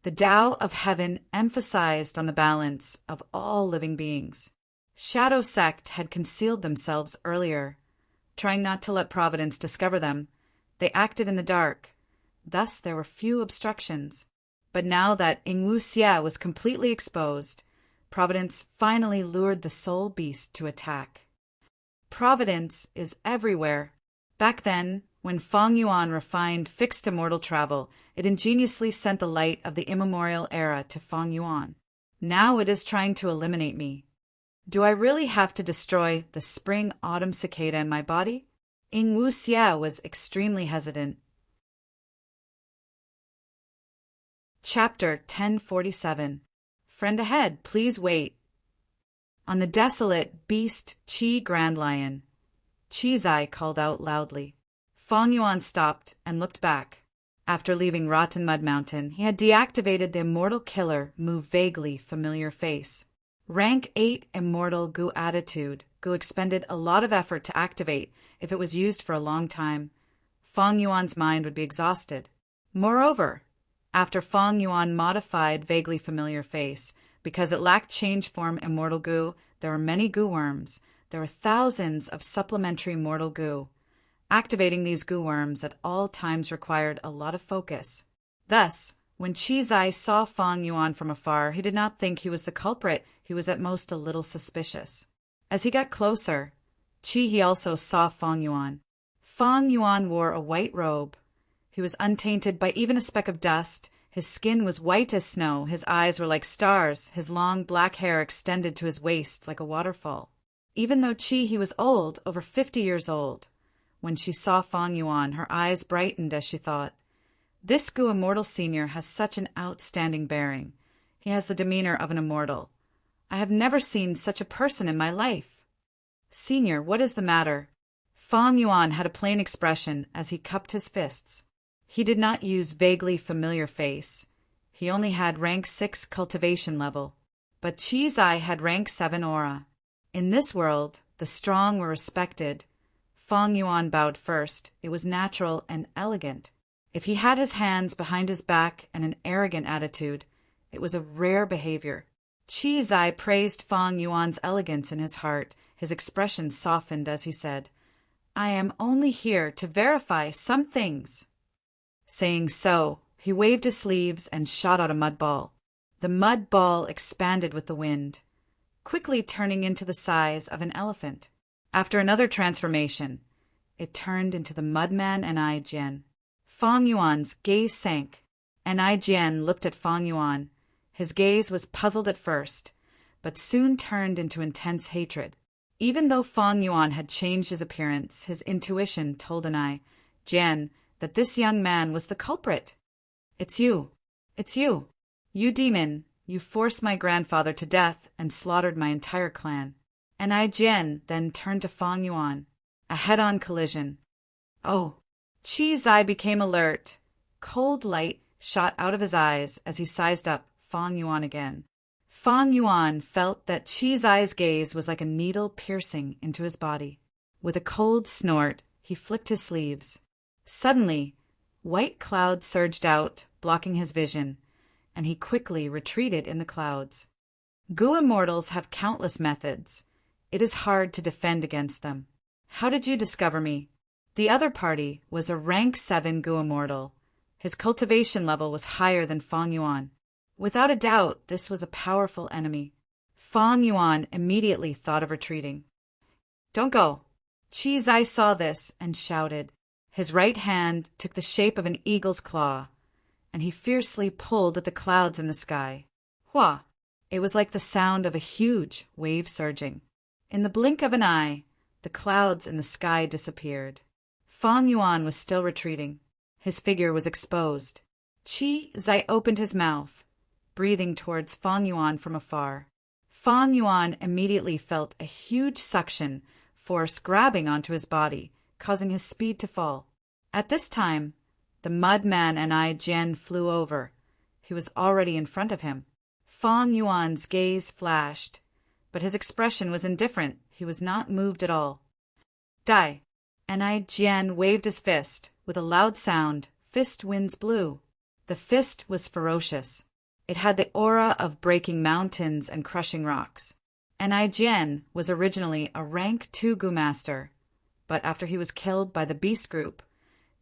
The Tao of Heaven emphasized on the balance of all living beings. Shadow Sect had concealed themselves earlier. Trying not to let providence discover them, they acted in the dark. Thus there were few obstructions. But now that Ing Wuxia was completely exposed, Providence finally lured the soul beast to attack. Providence is everywhere. Back then, when Feng Yuan refined fixed immortal travel, it ingeniously sent the light of the immemorial era to Feng Yuan. Now it is trying to eliminate me. Do I really have to destroy the spring-autumn cicada in my body? Ying Wuxia was extremely hesitant. Chapter 1047. Friend ahead, please wait. On the desolate beast Qi Grand Lion, Qizai called out loudly. Feng Yuan stopped and looked back. After leaving Rotten Mud Mountain, he had deactivated the immortal killer Mu vaguely familiar face. Rank 8 immortal Gu attitude. Gu expended a lot of effort to activate if it was used for a long time. Feng Yuan's mind would be exhausted. Moreover, after Feng Yuan modified vaguely familiar face, because it lacked change form immortal Gu, there were many Gu worms. There were thousands of supplementary mortal Gu. Activating these Gu worms at all times required a lot of focus. Thus, when Qizai saw Feng Yuan from afar, he did not think he was the culprit. He was at most a little suspicious. As he got closer, he also saw Feng Yuan. Feng Yuan wore a white robe. He was untainted by even a speck of dust. His skin was white as snow. His eyes were like stars. His long black hair extended to his waist like a waterfall. Even though he was old, over 50 years old. When she saw Feng Yuan, her eyes brightened as she thought, "This Gu Immortal Senior has such an outstanding bearing. He has the demeanor of an immortal. I have never seen such a person in my life." "Senior, what is the matter?" Feng Yuan had a plain expression as he cupped his fists. He did not use vaguely familiar face. He only had rank 6 cultivation level. But Qizai had rank 7 aura. In this world, the strong were respected. Feng Yuan bowed first. It was natural and elegant. If he had his hands behind his back and an arrogant attitude, it was a rare behavior. Qizai praised Feng Yuan's elegance in his heart. His expression softened as he said, "I am only here to verify some things." Saying so, he waved his sleeves and shot out a mud ball. The mud ball expanded with the wind, quickly turning into the size of an elephant. After another transformation, it turned into the Mudman and I Jian. Feng Yuan's gaze sank, and I Jian looked at Feng Yuan. His gaze was puzzled at first, but soon turned into intense hatred. Even though Feng Yuan had changed his appearance, his intuition told an I Jian that this young man was the culprit. "It's you. It's you. You demon. You forced my grandfather to death and slaughtered my entire clan." And I Jian then turned to Feng Yuan. A head-on collision. Oh! Qizai became alert. Cold light shot out of his eyes as he sized up Feng Yuan again. Feng Yuan felt that Qizai's gaze was like a needle piercing into his body. With a cold snort, he flicked his sleeves. Suddenly, white clouds surged out, blocking his vision, and he quickly retreated in the clouds. Gu immortals have countless methods. It is hard to defend against them. "How did you discover me?" The other party was a rank 7 Gu immortal. His cultivation level was higher than Feng Yuan. Without a doubt, this was a powerful enemy. Feng Yuan immediately thought of retreating. "Don't go." Qizai saw this and shouted. His right hand took the shape of an eagle's claw, and he fiercely pulled at the clouds in the sky. Hua! It was like the sound of a huge wave surging. In the blink of an eye, the clouds in the sky disappeared. Feng Yuan was still retreating. His figure was exposed. Qizai opened his mouth, breathing towards Feng Yuan from afar. Feng Yuan immediately felt a huge suction force grabbing onto his body, causing his speed to fall. At this time, the Mudman and I Jian flew over. He was already in front of him. Feng Yuan's gaze flashed, but his expression was indifferent. He was not moved at all. "Die!" And I Jian waved his fist. With a loud sound, fist winds blew. The fist was ferocious. It had the aura of breaking mountains and crushing rocks. And I Jian was originally a rank 2 Gu master, but after he was killed by the beast group,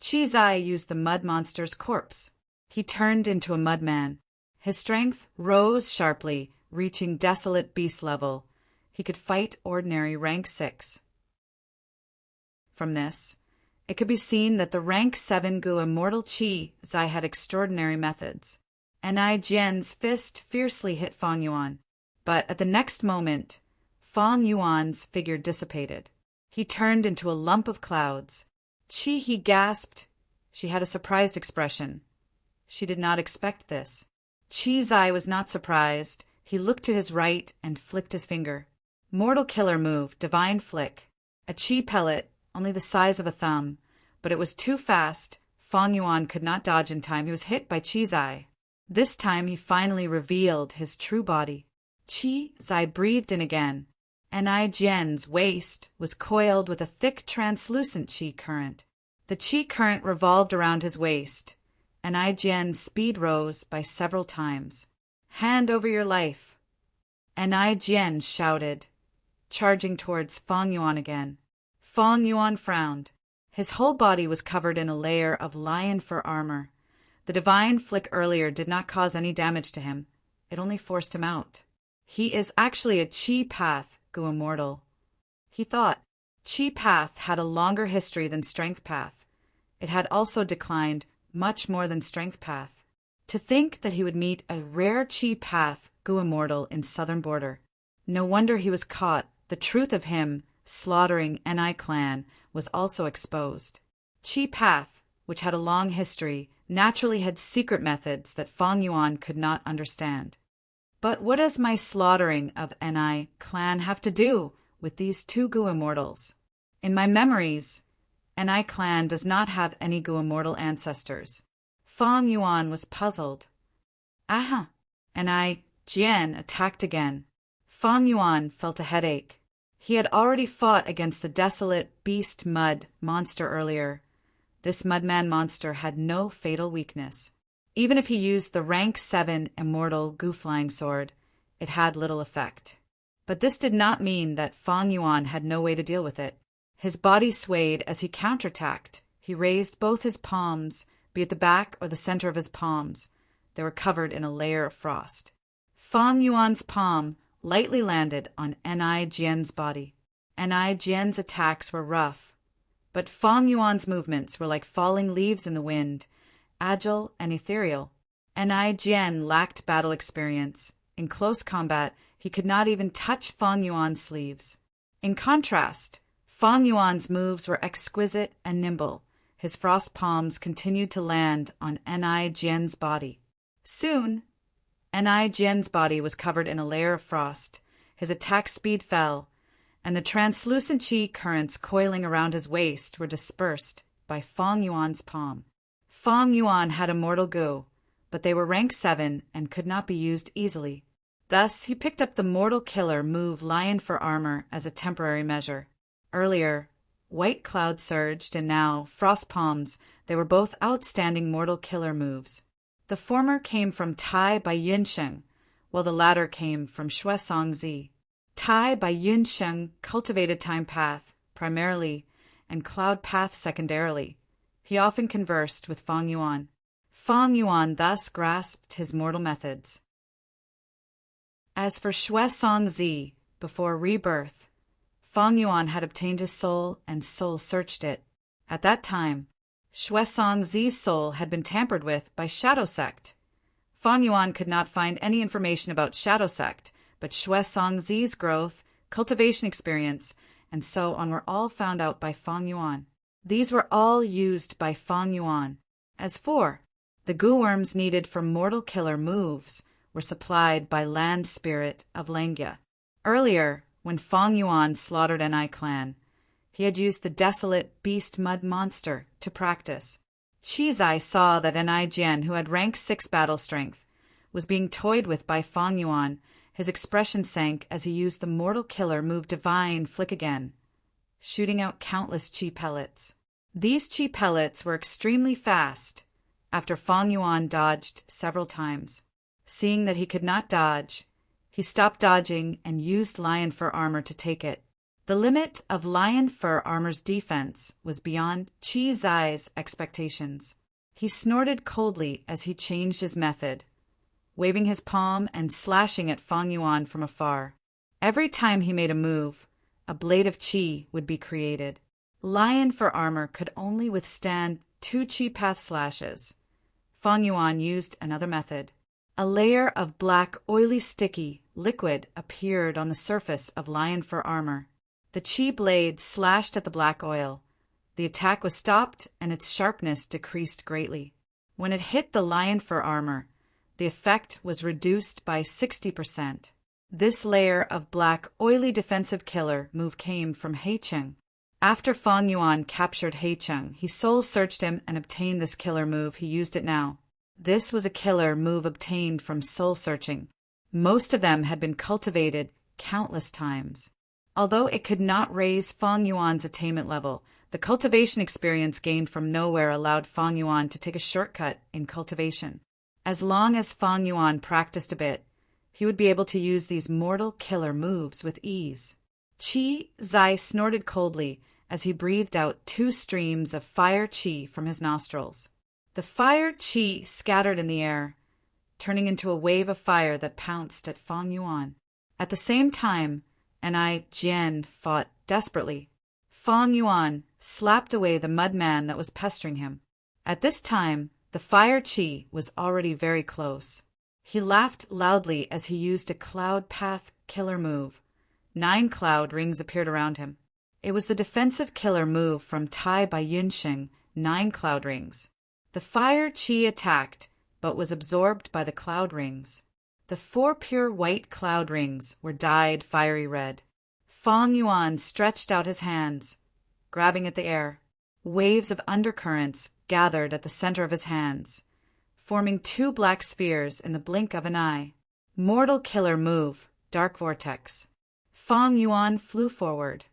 Qizai used the mud monster's corpse. He turned into a mudman. His strength rose sharply reaching desolate beast level. He could fight ordinary rank 6. From this, it could be seen that the rank 7 Gu immortal Qi Zai had extraordinary methods. Ni Jian's fist fiercely hit Fang Yuan, but at the next moment, Fang Yuan's figure dissipated. He turned into a lump of clouds. Qi, he gasped. She had a surprised expression. She did not expect this. Qi Zai was not surprised. He looked to his right and flicked his finger. Mortal killer move, divine flick. A Qi pellet, only the size of a thumb, but it was too fast. Fang Yuan could not dodge in time. He was hit by Qi Zai. This time he finally revealed his true body. Qi Zai breathed in again. Ni Jian's waist was coiled with a thick translucent Qi current. The Qi current revolved around his waist. Ni Jian's speed rose by several times. Hand over your life. Ni Jian shouted, charging towards Fang Yuan again. Fang Yuan frowned. His whole body was covered in a layer of lion fur armor. The divine flick earlier did not cause any damage to him. It only forced him out. He is actually a Qi path, Gu immortal. He thought. Qi path had a longer history than strength path. It had also declined much more than strength path. To think that he would meet a rare Qi path, Gu immortal, in southern border. No wonder he was caught. The truth of him slaughtering Ni clan was also exposed. Qi path, which had a long history, naturally had secret methods that Fang Yuan could not understand. But what does my slaughtering of Ni clan have to do with these two Gu immortals? In my memories, Ni clan does not have any Gu immortal ancestors. Fang Yuan was puzzled. Aha! Ni Jian attacked again. Fang Yuan felt a headache. He had already fought against the desolate beast mud monster earlier. This mudman monster had no fatal weakness. Even if he used the rank 7 immortal Gu flying sword, it had little effect. But this did not mean that Fang Yuan had no way to deal with it. His body swayed as he counterattacked. He raised both his palms, be it the back or the center of his palms. They were covered in a layer of frost. Fang Yuan's palm lightly landed on Ni Jian's body. Ni Jian's attacks were rough, but Fang Yuan's movements were like falling leaves in the wind, agile and ethereal. Ni Jian lacked battle experience. In close combat, he could not even touch Fang Yuan's sleeves. In contrast, Fang Yuan's moves were exquisite and nimble. His frost palms continued to land on Ni Jian's body. Soon, Ni Jian's body was covered in a layer of frost. His attack speed fell, and the translucent Qi currents coiling around his waist were dispersed by Fang Yuan's palm. Fang Yuan had immortal Gu, but they were rank 7 and could not be used easily. Thus, he picked up the mortal killer move lion for armor as a temporary measure. Earlier, white cloud surged, and now, frost palms, they were both outstanding mortal killer moves. The former came from Tai by Yunsheng, while the latter came from Shuesong Zi. Tai by Yunsheng cultivated time path, primarily, and cloud path secondarily. He often conversed with Fang Yuan. Fang Yuan thus grasped his mortal methods. As for Shuesong Zi, before rebirth, Fang Yuan had obtained his soul and soul searched it. At that time, Shuesong Zi's soul had been tampered with by Shadow Sect. Fang Yuan could not find any information about Shadow Sect, but Shuesong Zi's growth, cultivation experience, and so on were all found out by Fang Yuan. These were all used by Fang Yuan. As for the Gu worms needed for mortal killer moves were supplied by Land Spirit of Langya. Earlier, when Fang Yuan slaughtered Ni clan, he had used the desolate beast mud monster to practice. Qi Zai saw that Ni Jian, who had rank 6 battle strength, was being toyed with by Fang Yuan. His expression sank as he used the mortal killer move divine flick again, shooting out countless Qi pellets. These Qi pellets were extremely fast. After Fang Yuan dodged several times, seeing that he could not dodge, he stopped dodging and used lion fur armor to take it. The limit of lion fur armor's defense was beyond Qi Zai's expectations. He snorted coldly as he changed his method. waving his palm and slashing at Fang Yuan from afar. Every time he made a move, a blade of qi would be created. Lion for armor could only withstand 2 qi path slashes. Fang Yuan used another method. A layer of black, oily, sticky liquid appeared on the surface of Lion for armor. The qi blade slashed at the black oil. The attack was stopped and its sharpness decreased greatly. When it hit the Lion for armor, the effect was reduced by 60%. This layer of black, oily defensive killer move came from Heicheng. After Fang Yuan captured Heicheng, he soul-searched him and obtained this killer move. He used it now. This was a killer move obtained from soul-searching. Most of them had been cultivated countless times. Although it could not raise Fang Yuan's attainment level, the cultivation experience gained from nowhere allowed Fang Yuan to take a shortcut in cultivation. As long as Fang Yuan practiced a bit, he would be able to use these mortal killer moves with ease. Qi Zai snorted coldly as he breathed out 2 streams of fire qi from his nostrils. The fire qi scattered in the air, turning into a wave of fire that pounced at Fang Yuan. At the same time, Anai Jian fought desperately. Fang Yuan slapped away the mud man that was pestering him. At this time, the fire qi was already very close. He laughed loudly as he used a cloud path killer move. 9 cloud rings appeared around him. It was the defensive killer move from Tai by Yunsheng, 9 cloud rings. The fire qi attacked, but was absorbed by the cloud rings. The 4 pure white cloud rings were dyed fiery red. Fang Yuan stretched out his hands, grabbing at the air. Waves of undercurrents gathered at the center of his hands, forming 2 black spheres in the blink of an eye. Mortal killer move, dark vortex. Fang Yuan flew forward,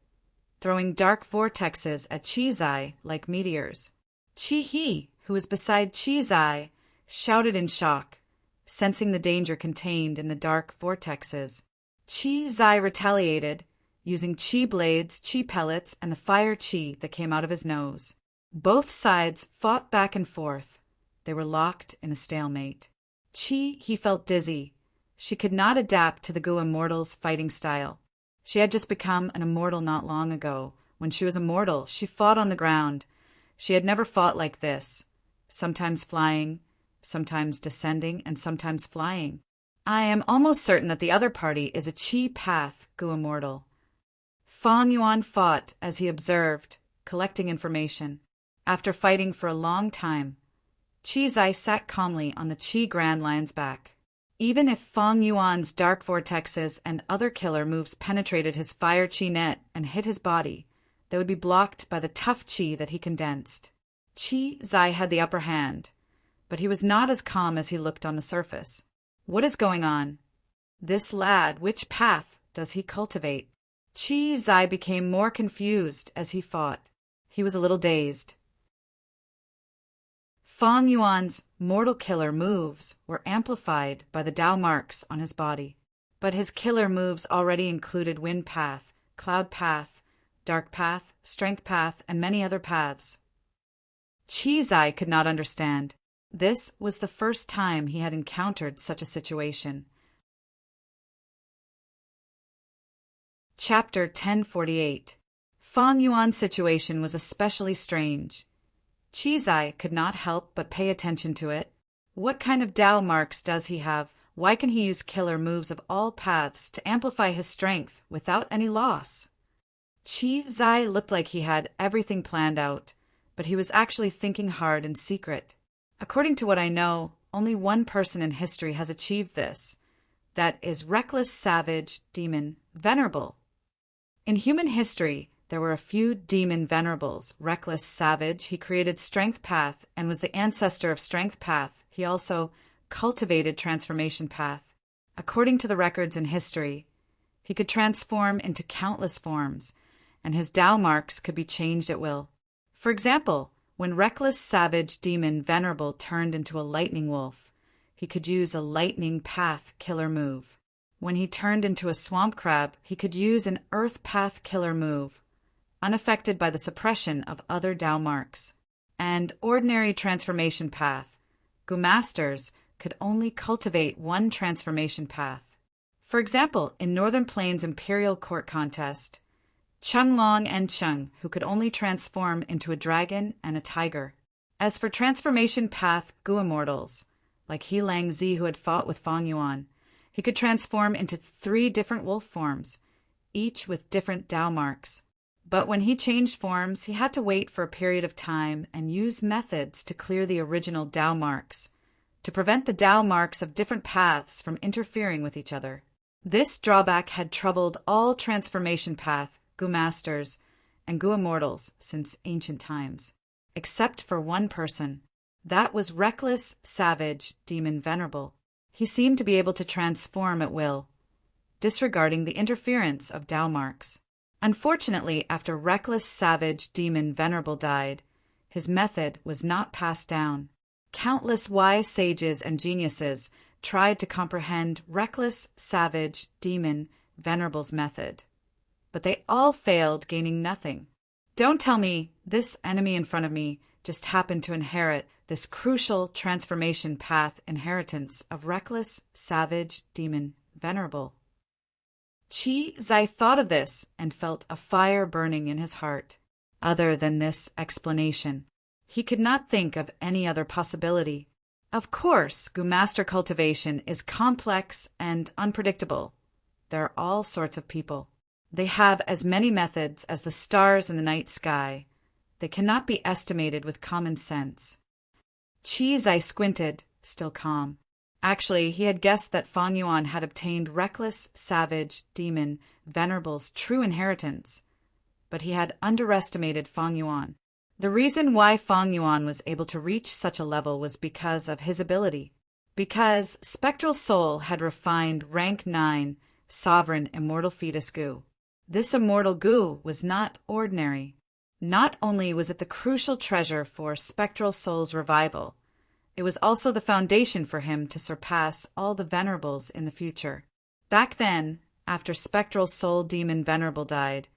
throwing dark vortexes at Qi Zai like meteors. Qi He, who was beside Qi Zai, shouted in shock, sensing the danger contained in the dark vortexes. Qi Zai retaliated, using qi blades, qi pellets, and the fire qi that came out of his nose. Both sides fought back and forth. They were locked in a stalemate. Qi He felt dizzy. She could not adapt to the Gu immortal's fighting style. She had just become an immortal not long ago. When she was immortal, she fought on the ground. She had never fought like this, sometimes flying, sometimes descending, and sometimes flying. I am almost certain that the other party is a Qi Path Gu immortal. Fang Yuan fought as he observed, collecting information. After fighting for a long time, Qi Zai sat calmly on the Qi Grand Lion's back. Even if Fang Yuan's dark vortexes and other killer moves penetrated his fire qi net and hit his body, they would be blocked by the tough qi that he condensed. Qi Zai had the upper hand, but he was not as calm as he looked on the surface. What is going on? This lad, which path does he cultivate? Qi Zai became more confused as he fought. He was a little dazed. Fang Yuan's mortal killer moves were amplified by the Dao marks on his body, but his killer moves already included wind path, cloud path, dark path, strength path, and many other paths. Qi Zai could not understand. This was the first time he had encountered such a situation. Chapter 1048. Fang Yuan's situation was especially strange. Qi Zai could not help but pay attention to it. What kind of Dao marks does he have? Why can he use killer moves of all paths to amplify his strength without any loss? Qi Zai looked like he had everything planned out, but he was actually thinking hard in secret. According to what I know, only one person in history has achieved this. That is reckless savage demon Venerable. In human history, there were a few demon venerables. Reckless savage, he created strength path and was the ancestor of strength path. He also cultivated transformation path. According to the records in history, he could transform into countless forms, and his Dao marks could be changed at will. For example, when reckless savage demon Venerable turned into a lightning wolf, he could use a lightning path killer move. When he turned into a swamp crab, he could use an earth path killer move, unaffected by the suppression of other Dao marks. And ordinary transformation path. Gu masters could only cultivate one transformation path. For example, in Northern Plains Imperial Court Contest, Chunglong and Chung, who could only transform into a dragon and a tiger. As for transformation path Gu immortals, like He Lang Zi, who had fought with Fang Yuan, he could transform into 3 different wolf forms, each with different Dao marks. But when he changed forms, he had to wait for a period of time and use methods to clear the original Dao marks, to prevent the Dao marks of different paths from interfering with each other. This drawback had troubled all transformation path Gu masters and Gu immortals since ancient times, except for one person. That was reckless, savage, demon Venerable. He seemed to be able to transform at will, disregarding the interference of Dao marks. Unfortunately, after reckless, savage, demon Venerable died, his method was not passed down. Countless wise sages and geniuses tried to comprehend reckless, savage, demon Venerable's method, but they all failed, gaining nothing. Don't tell me this enemy in front of me just happened to inherit this crucial transformation path inheritance of reckless, savage, demon Venerable. Qi Zai thought of this and felt a fire burning in his heart. Other than this explanation, he could not think of any other possibility. Of course, Gu master cultivation is complex and unpredictable. There are all sorts of people. They have as many methods as the stars in the night sky. They cannot be estimated with common sense. Qi Zai squinted, still calm. Actually, he had guessed that Fang Yuan had obtained reckless, savage, demon Venerable's true inheritance, but he had underestimated Fang Yuan. The reason why Fang Yuan was able to reach such a level was because of his ability. Because Spectral Soul had refined rank 9 Sovereign Immortal Fetus Gu. This immortal Gu was not ordinary. Not only was it the crucial treasure for Spectral Soul's revival, it was also the foundation for him to surpass all the Venerables in the future. Back then, after Spectral Soul Demon Venerable died,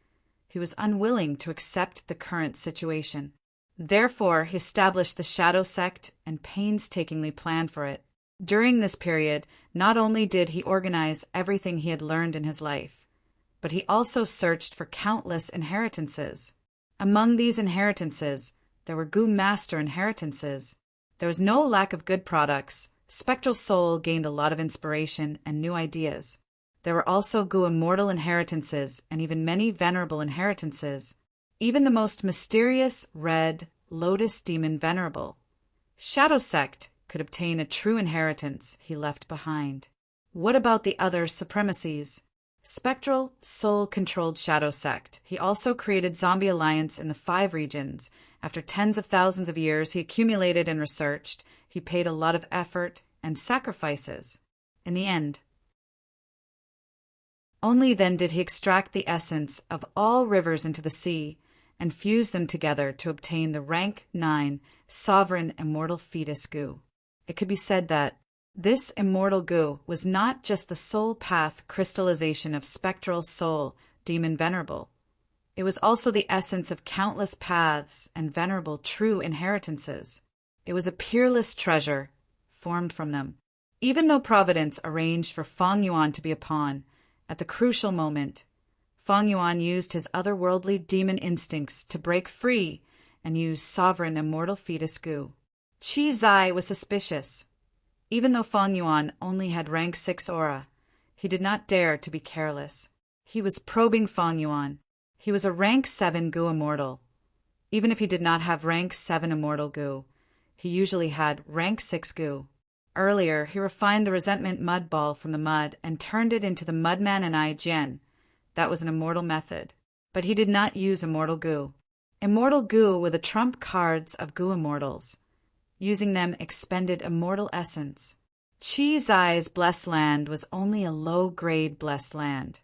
he was unwilling to accept the current situation. Therefore, he established the Shadow Sect and painstakingly planned for it. During this period, not only did he organize everything he had learned in his life, but he also searched for countless inheritances. Among these inheritances, there were Gu Master inheritances. There was no lack of good products. Spectral Soul gained a lot of inspiration and new ideas. There were also Gu Immortal inheritances and even many Venerable inheritances. Even the most mysterious red Lotus Demon Venerable, Shadow Sect, could obtain a true inheritance he left behind. What about the other supremacies? Spectral Soul controlled Shadow Sect. He also created Zombie Alliance in the 5 regions. After tens of thousands of years, he accumulated and researched. He paid a lot of effort and sacrifices. In the end, only then did he extract the essence of all rivers into the sea and fuse them together to obtain the rank 9 Sovereign Immortal Fetus Gu. It could be said that this immortal Gu was not just the soul path crystallization of Spectral Soul Demon Venerable. It was also the essence of countless paths and Venerable true inheritances. It was a peerless treasure formed from them. Even though Providence arranged for Fang Yuan to be a pawn, at the crucial moment, Fang Yuan used his otherworldly demon instincts to break free and use Sovereign Immortal Fetus Gu. Qi Zai was suspicious. Even though Fang Yuan only had rank 6 aura, he did not dare to be careless. He was probing Fang Yuan. He was a rank 7 Gu Immortal. Even if he did not have rank 7 Immortal Gu, he usually had rank 6 Gu. Earlier, he refined the resentment mud ball from the mud and turned it into the Mudman and I Jian. That was an immortal method. But he did not use Immortal Gu. Immortal Gu were the trump cards of Gu Immortals. Using them expended immortal essence. Qi Zai's blessed land was only a low-grade blessed land.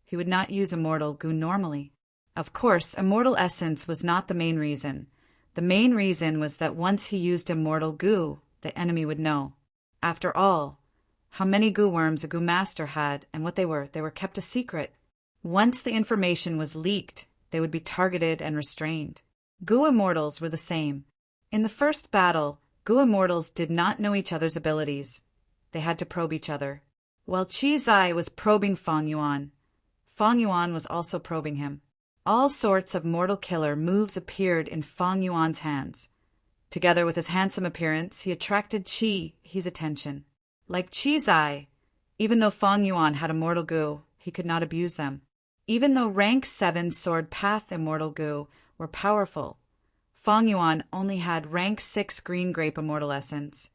He would not use Immortal Gu normally. Of course, immortal essence was not the main reason. The main reason was that once he used Immortal Gu, the enemy would know. After all, how many Gu worms a Gu master had and what they were kept a secret. Once the information was leaked, they would be targeted and restrained. Gu Immortals were the same. In the first battle, Goo immortals did not know each other's abilities. They had to probe each other. While Qi Zai was probing Fang Yuan was also probing him. All sorts of mortal killer moves appeared in Fang Yuan's hands. Together with his handsome appearance, he attracted His attention. Like Qi Zai, even though Fang Yuan had immortal goo, he could not abuse them. Even though rank 7 sword path immortal goo were powerful, Fang Yuan only had rank 6 green grape immortal essence.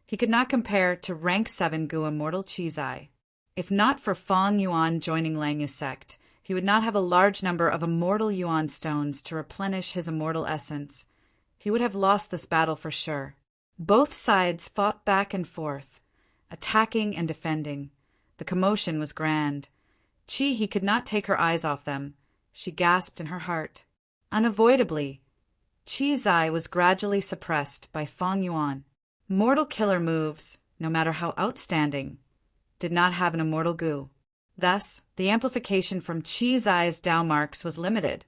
He could not compare to rank 7 goo immortal Qi Zai. If not for Fang Yuan joining Langya's sect, he would not have a large number of immortal Yuan stones to replenish his immortal essence. He would have lost this battle for sure. Both sides fought back and forth, attacking and defending. The commotion was grand. He could not take her eyes off them. She gasped in her heart. Unavoidably, Qi Zai was gradually suppressed by Fang Yuan. Mortal killer moves, no matter how outstanding, did not have an immortal goo. Thus, the amplification from Qi Zai's Dao marks was limited.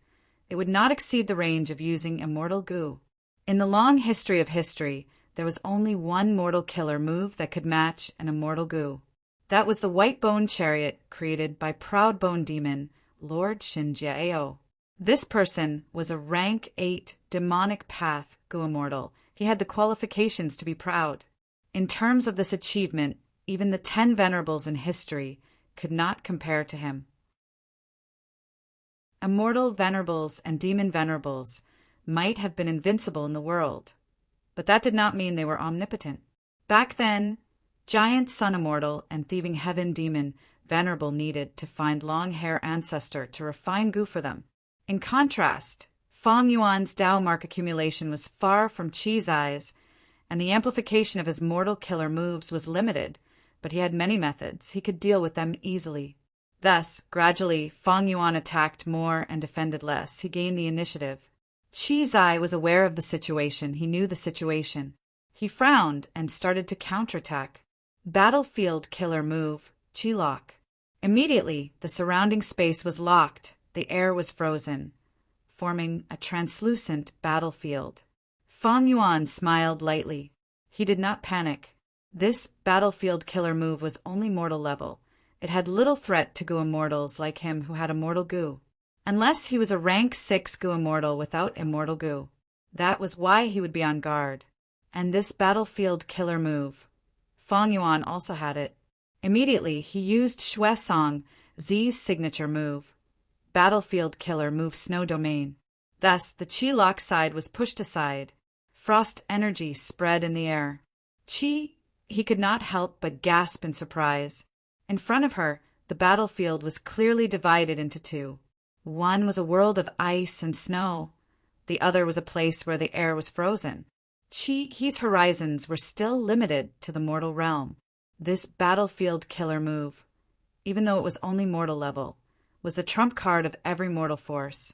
It would not exceed the range of using immortal goo. In the long history of history, there was only one mortal killer move that could match an immortal goo. That was the white bone chariot created by proud bone demon Lord Shinjiao. This person was a rank 8 demonic path goo immortal. He had the qualifications to be proud. In terms of this achievement, even the 10 venerables in history could not compare to him. Immortal venerables and demon venerables might have been invincible in the world, but that did not mean they were omnipotent. Back then, giant sun immortal and thieving heaven demon venerable needed to find long hair ancestor to refine goo for them. In contrast, Fang Yuan's Dao mark accumulation was far from Qi Zai's, and the amplification of his mortal killer moves was limited, but he had many methods. He could deal with them easily. Thus, gradually, Fang Yuan attacked more and defended less. He gained the initiative. Qi Zai was aware of the situation. He knew the situation. He frowned and started to counterattack. Battlefield killer move, Qi Lock. Immediately, the surrounding space was locked. The air was frozen, forming a translucent battlefield. Fang Yuan smiled lightly. He did not panic. This battlefield killer move was only mortal level. It had little threat to goo immortals like him who had immortal goo. Unless he was a rank 6 goo immortal without immortal goo. That was why he would be on guard. And this battlefield killer move, Fang Yuan also had it. Immediately, he used Shui Song Zi's signature move, battlefield killer move Snow Domain. Thus, the Qi Lock side was pushed aside. Frost energy spread in the air. He could not help but gasp in surprise. In front of her, the battlefield was clearly divided into two. One was a world of ice and snow. The other was a place where the air was frozen. He's horizons were still limited to the mortal realm. This battlefield killer move, even though it was only mortal level, was the trump card of every mortal force.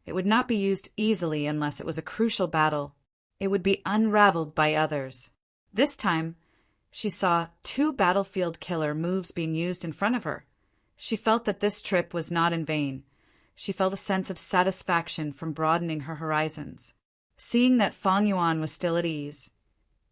It would not be used easily unless it was a crucial battle. It would be unraveled by others. This time, she saw 2 battlefield killer moves being used in front of her. She felt that this trip was not in vain. She felt a sense of satisfaction from broadening her horizons. Seeing that Fang Yuan was still at ease,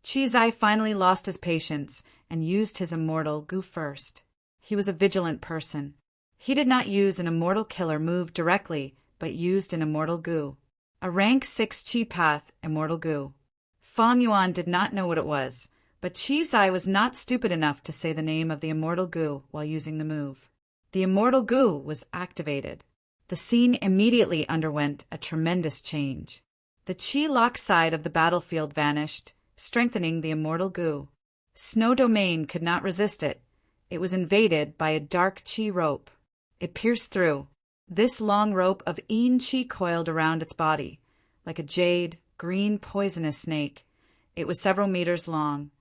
Qi Zai finally lost his patience and used his immortal goo first. He was a vigilant person. He did not use an immortal killer move directly, but used an immortal goo. A rank 6 Qi path immortal goo. Fang Yuan did not know what it was, but Qi Zai was not stupid enough to say the name of the immortal goo while using the move. The immortal goo was activated. The scene immediately underwent a tremendous change. The Qi Lock side of the battlefield vanished, strengthening the immortal goo. Snow Domain could not resist it. It was invaded by a dark Qi rope. It pierced through. This long rope of Yin Qi coiled around its body, like a jade, green, poisonous snake. It was several meters long,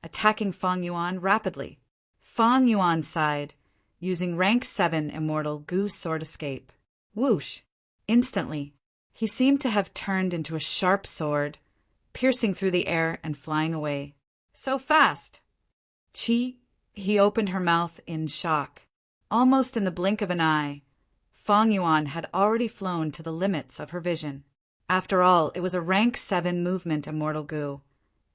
attacking Fang Yuan rapidly. Fang Yuan sighed, using rank 7 immortal goo sword escape. Whoosh! Instantly, he seemed to have turned into a sharp sword, piercing through the air and flying away. So fast! He opened her mouth in shock. Almost in the blink of an eye, Fang Yuan had already flown to the limits of her vision. After all, it was a rank 7 movement immortal goo.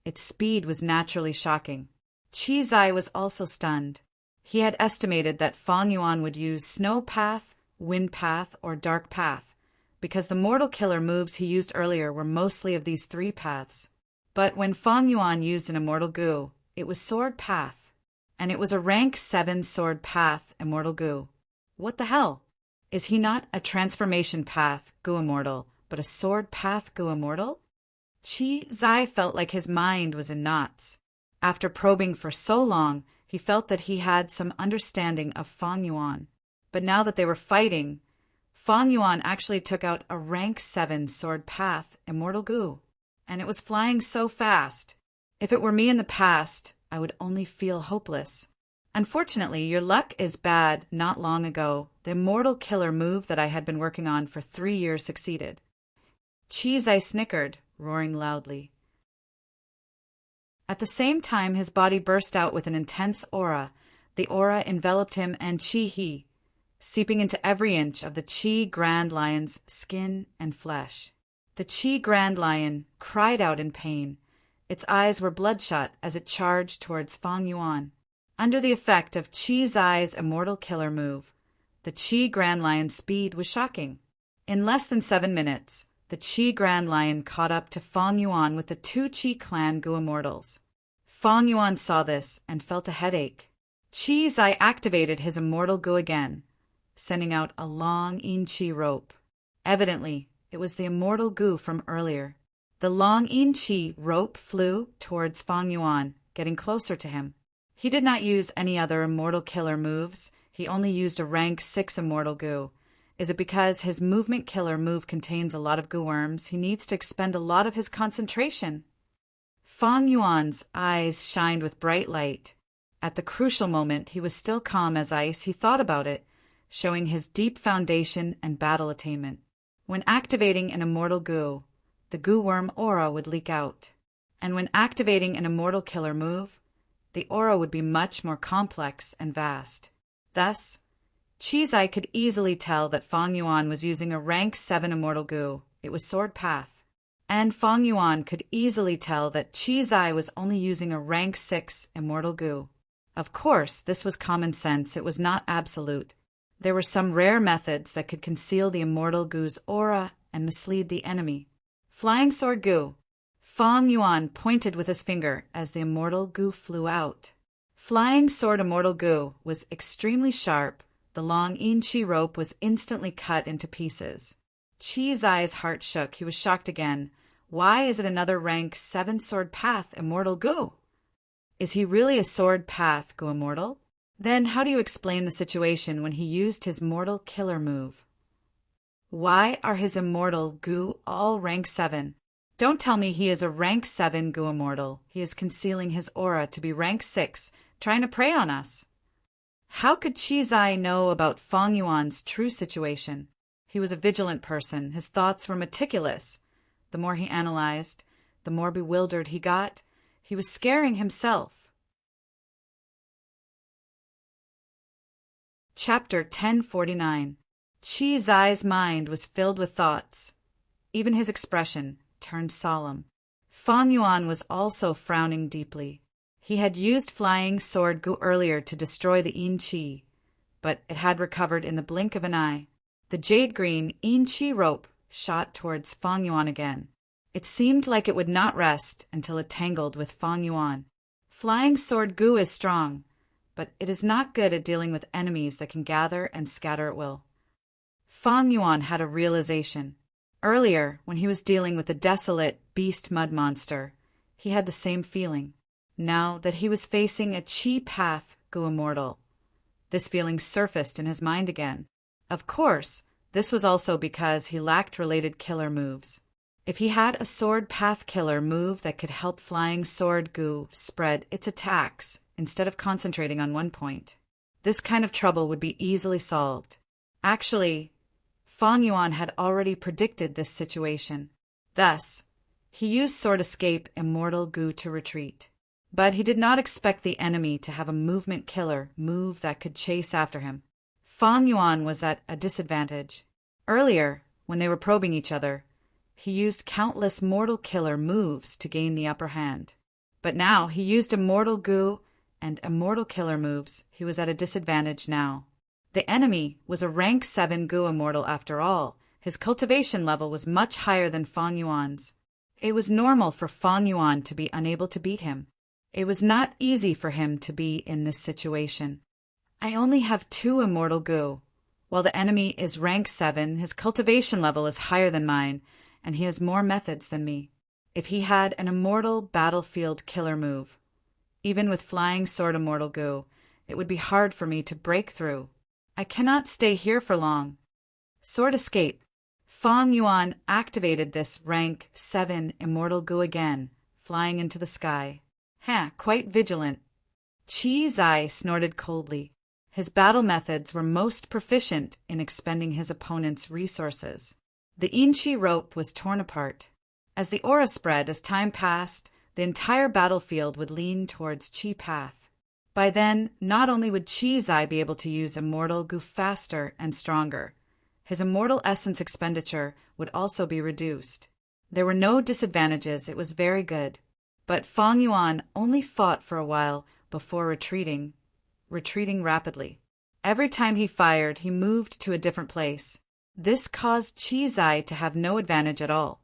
Its speed was naturally shocking. Qi Zai was also stunned. He had estimated that Fang Yuan would use Snow Path, Wind Path, or Dark Path, because the mortal killer moves he used earlier were mostly of these three paths. But when Fang Yuan used an Immortal Gu, it was Sword Path, and it was a rank 7 Sword Path Immortal Gu. What the hell? Is he not a Transformation Path Gu Immortal, but a Sword Path Gu Immortal? Qi Zai felt like his mind was in knots. After probing for so long, he felt that he had some understanding of Fang Yuan. But now that they were fighting, Fang Yuan actually took out a rank 7 Sword Path Immortal Gu, and it was flying so fast. If it were me in the past, I would only feel hopeless. Unfortunately, your luck is bad. Not long ago, the Immortal Killer move that I had been working on for 3 years succeeded. Qi Zai snickered, roaring loudly. At the same time, his body burst out with an intense aura. The aura enveloped him and Qi He, seeping into every inch of the Qi Grand Lion's skin and flesh. The Qi Grand Lion cried out in pain. Its eyes were bloodshot as it charged towards Fang Yuan. Under the effect of Qi Zai's Immortal Killer move, the Qi Grand Lion's speed was shocking. In less than 7 minutes, the Qi Grand Lion caught up to Fang Yuan with the 2 Qi Clan Gu Immortals. Fang Yuan saw this and felt a headache. Qi Zai activated his Immortal Gu again, sending out a long Yin Qi rope. Evidently, it was the Immortal Gu from earlier. The long Yin Qi rope flew towards Fang Yuan, getting closer to him. He did not use any other Immortal Killer moves. He only used a rank 6 Immortal Gu. Is it because his Movement Killer move contains a lot of Gu worms? He needs to expend a lot of his concentration. Fang Yuan's eyes shined with bright light. At the crucial moment, he was still calm as ice. He thought about it, showing his deep foundation and battle attainment. When activating an Immortal Gu, the Gu worm aura would leak out. And when activating an Immortal Killer move, the aura would be much more complex and vast. Thus, Qi Zai could easily tell that Fang Yuan was using a rank 7 Immortal Gu. It was Sword Path. And Fang Yuan could easily tell that Qi Zai was only using a rank 6 Immortal Gu. Of course, this was common sense. It was not absolute. There were some rare methods that could conceal the Immortal Gu's aura and mislead the enemy. Flying Sword Gu. Fang Yuan pointed with his finger as the Immortal Gu flew out. Flying Sword Immortal Gu was extremely sharp. The long Yin Qi rope was instantly cut into pieces. Qi Zai's heart shook. He was shocked again. Why is it another rank 7 Sword Path Immortal Gu? Is he really a Sword Path Gu Immortal? Then how do you explain the situation when he used his Mortal Killer move? Why are his Immortal Gu all rank 7? Don't tell me he is a rank 7 Gu Immortal. He is concealing his aura to be rank 6, trying to prey on us. How could Qi Zai know about Fang Yuan's true situation? He was a vigilant person. His thoughts were meticulous. The more he analyzed, the more bewildered he got. He was scaring himself. Chapter 1049. Qi Zai's mind was filled with thoughts. Even his expression turned solemn. Fang Yuan was also frowning deeply. He had used Flying Sword Gu earlier to destroy the Yin Qi, but it had recovered in the blink of an eye. The jade-green Yin Qi rope shot towards Fang Yuan again. It seemed like it would not rest until it tangled with Fang Yuan. Flying Sword Gu is strong, but it is not good at dealing with enemies that can gather and scatter at will. Fang Yuan had a realization. Earlier, when he was dealing with the desolate beast mud monster, he had the same feeling. Now that he was facing a Qi Path Gu Immortal, this feeling surfaced in his mind again. Of course, this was also because he lacked related killer moves. If he had a Sword Path Killer move that could help Flying Sword Gu spread its attacks instead of concentrating on one point, this kind of trouble would be easily solved. Actually, Fang Yuan had already predicted this situation. Thus, he used Sword Escape Immortal Gu to retreat. But he did not expect the enemy to have a movement killer move that could chase after him. Fang Yuan was at a disadvantage. Earlier, when they were probing each other, he used countless mortal killer moves to gain the upper hand. But now he used immortal goo and immortal killer moves. He was at a disadvantage now. The enemy was a rank 7 goo immortal after all. His cultivation level was much higher than Fang Yuan's. It was normal for Fang Yuan to be unable to beat him. It was not easy for him to be in this situation. I only have 2 immortal goo. While the enemy is rank 7, his cultivation level is higher than mine, and he has more methods than me. If he had an immortal battlefield killer move, even with flying sword immortal goo, it would be hard for me to break through. I cannot stay here for long. Sword escape. Fang Yuan activated this rank 7 immortal goo again, flying into the sky. Quite vigilant. Qi Zai snorted coldly. His battle methods were most proficient in expending his opponent's resources. The Inchi rope was torn apart. As the aura spread, as time passed, the entire battlefield would lean towards Qi path. By then, not only would Qi Zai be able to use immortal goo faster and stronger, his immortal essence expenditure would also be reduced. There were no disadvantages, it was very good. But Fang Yuan only fought for a while before retreating rapidly. Every time he fired, he moved to a different place. This caused Qi Zai to have no advantage at all.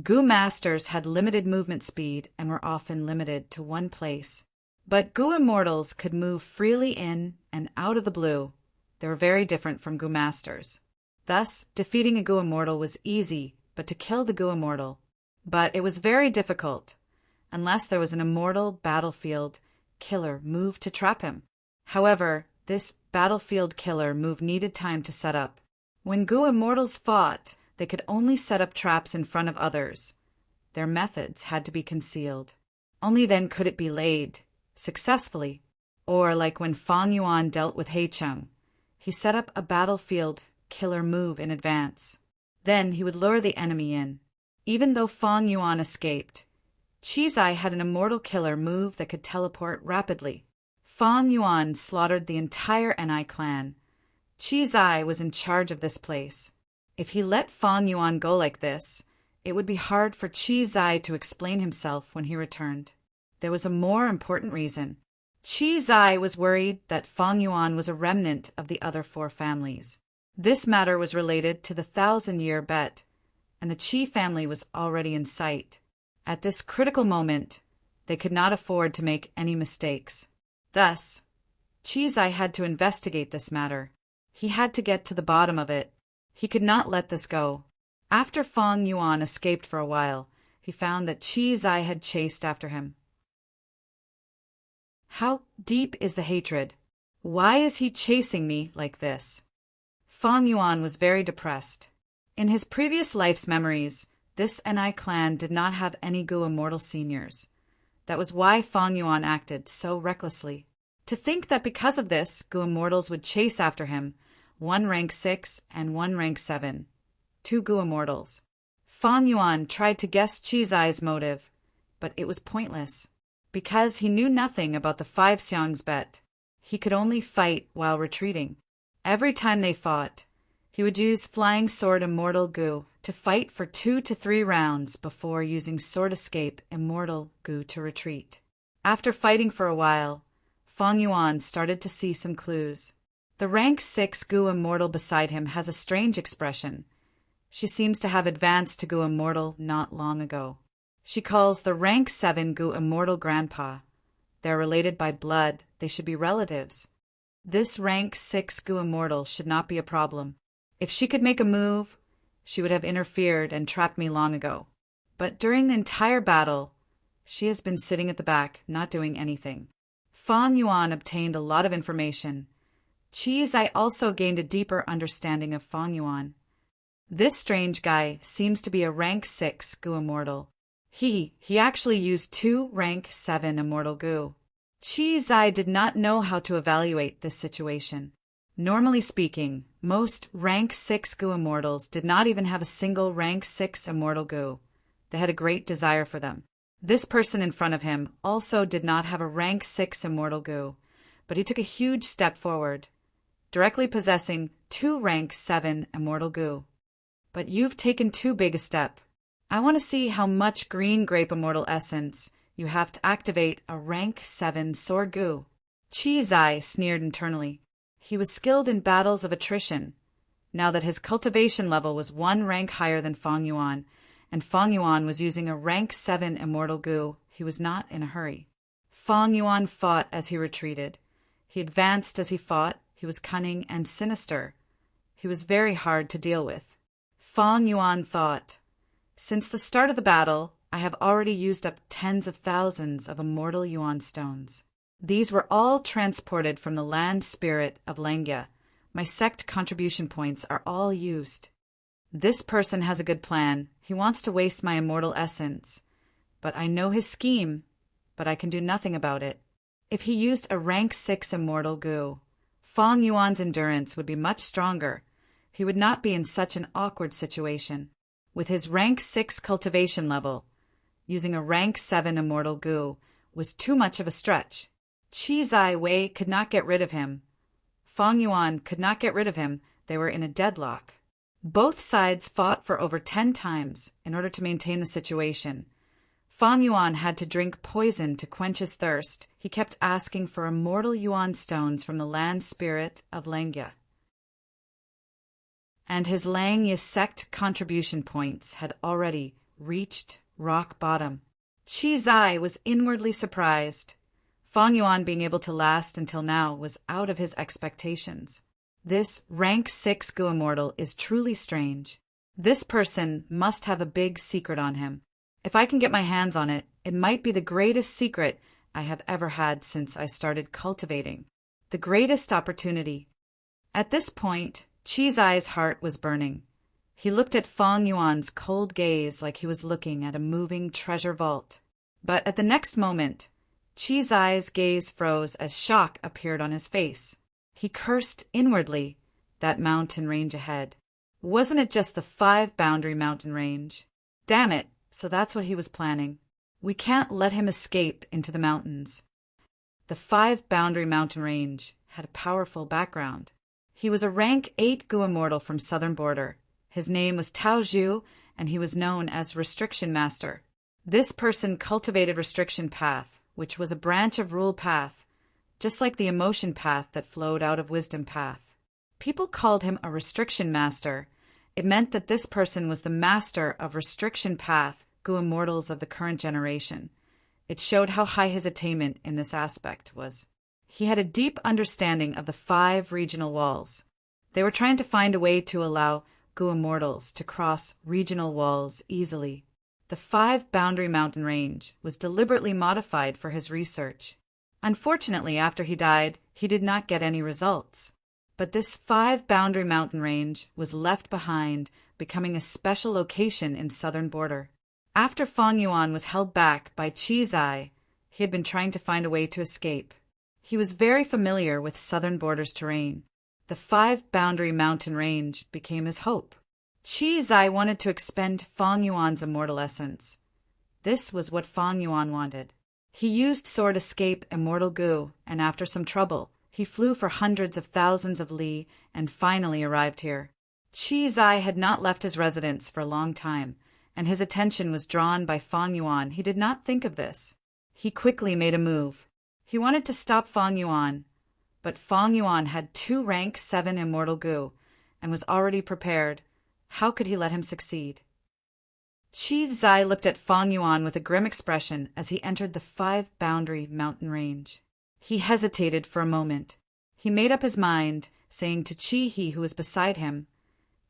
Goo masters had limited movement speed and were often limited to one place. But Goo immortals could move freely in and out of the blue. They were very different from Goo masters. Thus, defeating a Goo immortal was easy, but to kill the Goo immortal. But it was very difficult, unless there was an immortal battlefield killer move to trap him. However, this battlefield killer move needed time to set up. When Goo immortals fought, they could only set up traps in front of others. Their methods had to be concealed. Only then could it be laid, successfully. Or like when Fang Yuan dealt with Heicheng, he set up a battlefield killer move in advance. Then he would lure the enemy in. Even though Fang Yuan escaped, Qi Zai had an immortal killer move that could teleport rapidly. Fang Yuan slaughtered the entire Ni clan. Qi Zai was in charge of this place. If he let Fang Yuan go like this, it would be hard for Qi Zai to explain himself when he returned. There was a more important reason. Qi Zai was worried that Fang Yuan was a remnant of the other 4 families. This matter was related to the 1,000-year bet, and the Qi family was already in sight. At this critical moment, they could not afford to make any mistakes. Thus, Qi Zai had to investigate this matter. He had to get to the bottom of it. He could not let this go. After Fang Yuan escaped for a while, he found that Qi Zai had chased after him. How deep is the hatred? Why is he chasing me like this? Fang Yuan was very depressed. In his previous life's memories, this Ni clan did not have any Goo immortal seniors. That was why Fang Yuan acted so recklessly. To think that because of this, Goo immortals would chase after him, 1 rank 6 and 1 rank 7, 2 Goo immortals. Fang Yuan tried to guess Qi Zai's motive, but it was pointless. Because he knew nothing about the 5 xiangs bet, he could only fight while retreating. Every time they fought, he would use flying sword immortal goo to fight for 2 to 3 rounds before using sword escape immortal goo to retreat. After fighting for a while, Fang Yuan started to see some clues. The rank 6 Goo immortal beside him has a strange expression. She seems to have advanced to Goo immortal not long ago. She calls the rank 7 Goo immortal grandpa. They're related by blood. They should be relatives. This rank 6 Goo immortal should not be a problem. If she could make a move, she would have interfered and trapped me long ago. But during the entire battle, she has been sitting at the back, not doing anything. Fang Yuan obtained a lot of information. Qi Zai also gained a deeper understanding of Fang Yuan. This strange guy seems to be a rank 6 Goo immortal. He actually used 2 rank 7 immortal goo. Qi Zai did not know how to evaluate this situation. Normally speaking, most rank 6 Goo immortals did not even have a single rank 6 immortal goo. They had a great desire for them. This person in front of him also did not have a rank 6 immortal goo, but he took a huge step forward, directly possessing 2 rank 7 immortal goo. But you've taken too big a step. I want to see how much green grape immortal essence You have to activate a rank 7 sword gu. Qi Zai sneered internally. He was skilled in battles of attrition. Now that his cultivation level was 1 rank higher than Fang Yuan, and Fang Yuan was using a rank 7 immortal gu, he was not in a hurry. Fang Yuan fought as he retreated. He advanced as he fought. He was cunning and sinister. He was very hard to deal with. Fang Yuan thought, "Since the start of the battle, I have already used up tens of thousands of immortal Yuan stones. These were all transported from the land spirit of Lengya. My sect contribution points are all used. This person has a good plan. He wants to waste my immortal essence. But I know his scheme, but I can do nothing about it. If he used a rank 6 immortal gu, Fang Yuan's endurance would be much stronger. He would not be in such an awkward situation. With his rank 6 cultivation level, using a rank 7 immortal gu was too much of a stretch. Qi Zai Wei could not get rid of him. Fang Yuan could not get rid of him. They were in a deadlock. Both sides fought for over 10 times in order to maintain the situation. Fang Yuan had to drink poison to quench his thirst. He kept asking for immortal Yuan stones from the land spirit of Lengya. And his Lengya sect contribution points had already reached rock bottom. Qi Zai was inwardly surprised. Fang Yuan being able to last until now was out of his expectations. This rank 6 gu immortal is truly strange. This person must have a big secret on him. If I can get my hands on it, it might be the greatest secret I have ever had since I started cultivating. The greatest opportunity. At this point, Qi Zai's heart was burning. He looked at Fang Yuan's cold gaze like he was looking at a moving treasure vault. But at the next moment, Qi Zai's gaze froze as shock appeared on his face. He cursed inwardly that mountain range ahead. Wasn't it just the 5-boundary mountain range? Damn it, so that's what he was planning. We can't let him escape into the mountains. The 5-boundary mountain range had a powerful background. He was a rank 8 gu immortal from southern border. His name was Tao Zhu, and he was known as Restriction Master. This person cultivated Restriction Path, which was a branch of Rule Path, just like the Emotion Path that flowed out of Wisdom Path. People called him a Restriction Master. It meant that this person was the master of Restriction Path gu immortals of the current generation. It showed how high his attainment in this aspect was. He had a deep understanding of the 5 regional walls. They were trying to find a way to allow gu immortals to cross regional walls easily. The 5-boundary mountain range was deliberately modified for his research. Unfortunately, after he died, he did not get any results. But this 5-boundary mountain range was left behind, becoming a special location in southern border. After Fang Yuan was held back by Qi Zai, he had been trying to find a way to escape. He was very familiar with southern border's terrain. The 5-boundary mountain range became his hope. Qi Zai wanted to expend Fang Yuan's immortal essence. This was what Fang Yuan wanted. He used sword escape immortal gu, and after some trouble, he flew for hundreds of thousands of li and finally arrived here. Qi Zai had not left his residence for a long time, and his attention was drawn by Fang Yuan. He did not think of this. He quickly made a move. He wanted to stop Fang Yuan, but Fang Yuan had 2 rank 7 immortal gu and was already prepared. How could he let him succeed? Qi Zai looked at Fang Yuan with a grim expression as he entered the 5-boundary mountain range. He hesitated for a moment. He made up his mind, saying to Qi He, who was beside him,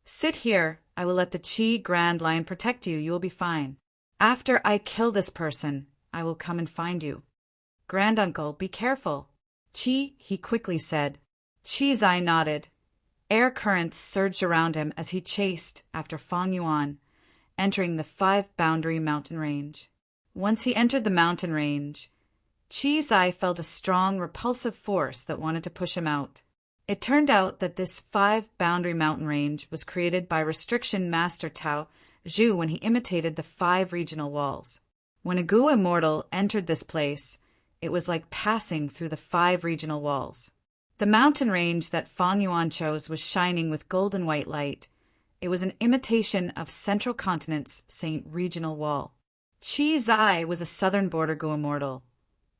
"Sit here. I will let the Qi Grand Lion protect you. You will be fine. After I kill this person, I will come and find you. Granduncle, be careful." Qi He quickly said. Qi Zai nodded. Air currents surged around him as he chased after Fang Yuan, entering the 5-boundary mountain range. Once he entered the mountain range, Qi Zai felt a strong, repulsive force that wanted to push him out. It turned out that this 5-boundary mountain range was created by Restriction Master Tao Zhu when he imitated the 5 regional walls. When a gu immortal entered this place, it was like passing through the 5 regional walls. The mountain range that Fang Yuan chose was shining with golden white light. It was an imitation of Central Continent's Saint Regional Wall. Chi Zai was a southern border Gu immortal.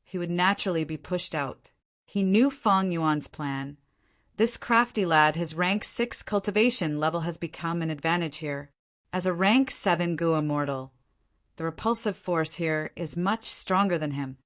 He would naturally be pushed out. He knew Fang Yuan's plan. This crafty lad, his rank 6 cultivation level has become an advantage here. As a rank 7 Gu immortal, the repulsive force here is much stronger than him.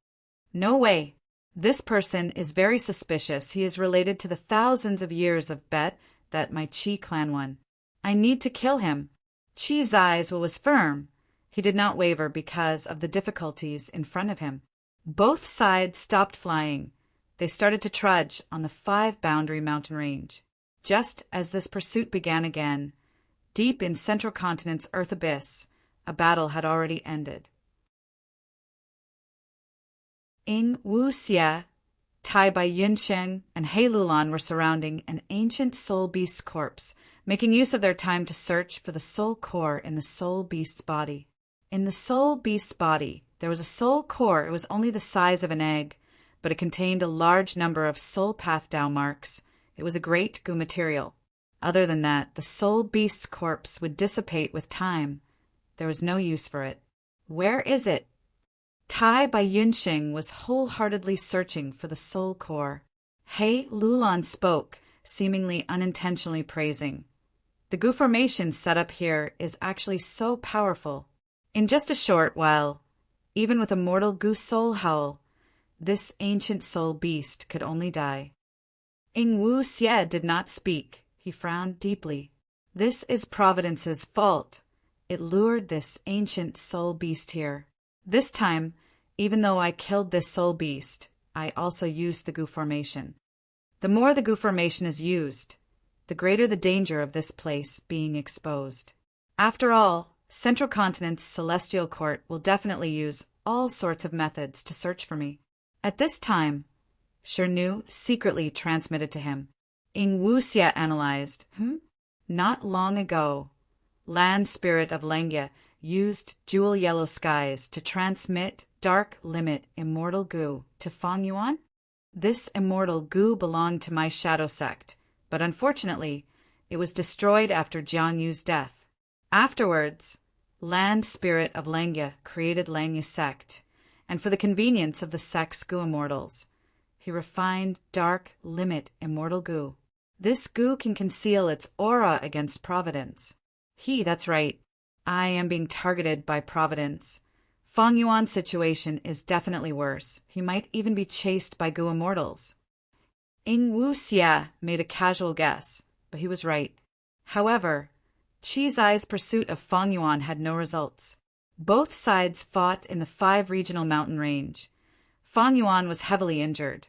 No way. This person is very suspicious. He is related to the thousands of years of bet that my Qi clan won. I need to kill him. Chi Zai's will was firm. He did not waver because of the difficulties in front of him. Both sides stopped flying. They started to trudge on the 5-boundary mountain range. Just as this pursuit began again, deep in Central Continent's Earth abyss, a battle had already ended. Ing Wu Xie, Tai Bai Yunsheng, and He Lulan were surrounding an ancient soul beast's corpse, making use of their time to search for the soul core in the soul beast's body. In the soul beast's body, there was a soul core. It was only the size of an egg, but it contained a large number of soul path Dao marks. It was a great Gu material. Other than that, the soul beast's corpse would dissipate with time. There was no use for it. Where is it? Tai Bai Yunsheng was wholeheartedly searching for the soul core. He Lulan spoke, seemingly unintentionally praising. The Gu formation set up here is actually so powerful. In just a short while, even with a mortal Gu soul howl, this ancient soul beast could only die. Ing Wu Xie did not speak. He frowned deeply. This is Providence's fault. It lured this ancient soul beast here. This time, even though I killed this soul beast, I also used the Gu formation. The more the Gu formation is used, the greater the danger of this place being exposed. After all, Central Continent's Celestial Court will definitely use all sorts of methods to search for me. At this time, Shernu secretly transmitted to him. Ing Wu Xie analyzed. Not long ago, Land Spirit of Lengya used Jewel Yellow Skies to transmit Dark Limit Immortal Gu to Fang Yuan? This immortal Gu belonged to my shadow sect, but unfortunately, it was destroyed after Jiang Yu's death. Afterwards, Land Spirit of Lengya created Lengya's sect, and for the convenience of the sect's Gu immortals, he refined Dark Limit Immortal Gu. This Gu can conceal its aura against Providence. That's right. I am being targeted by Providence. Fang Yuan's situation is definitely worse. He might even be chased by Gu immortals. Ing Wu Xie made a casual guess, but he was right. However, Chi Zai's pursuit of Fang Yuan had no results. Both sides fought in the 5 regional mountain range. Fang Yuan was heavily injured,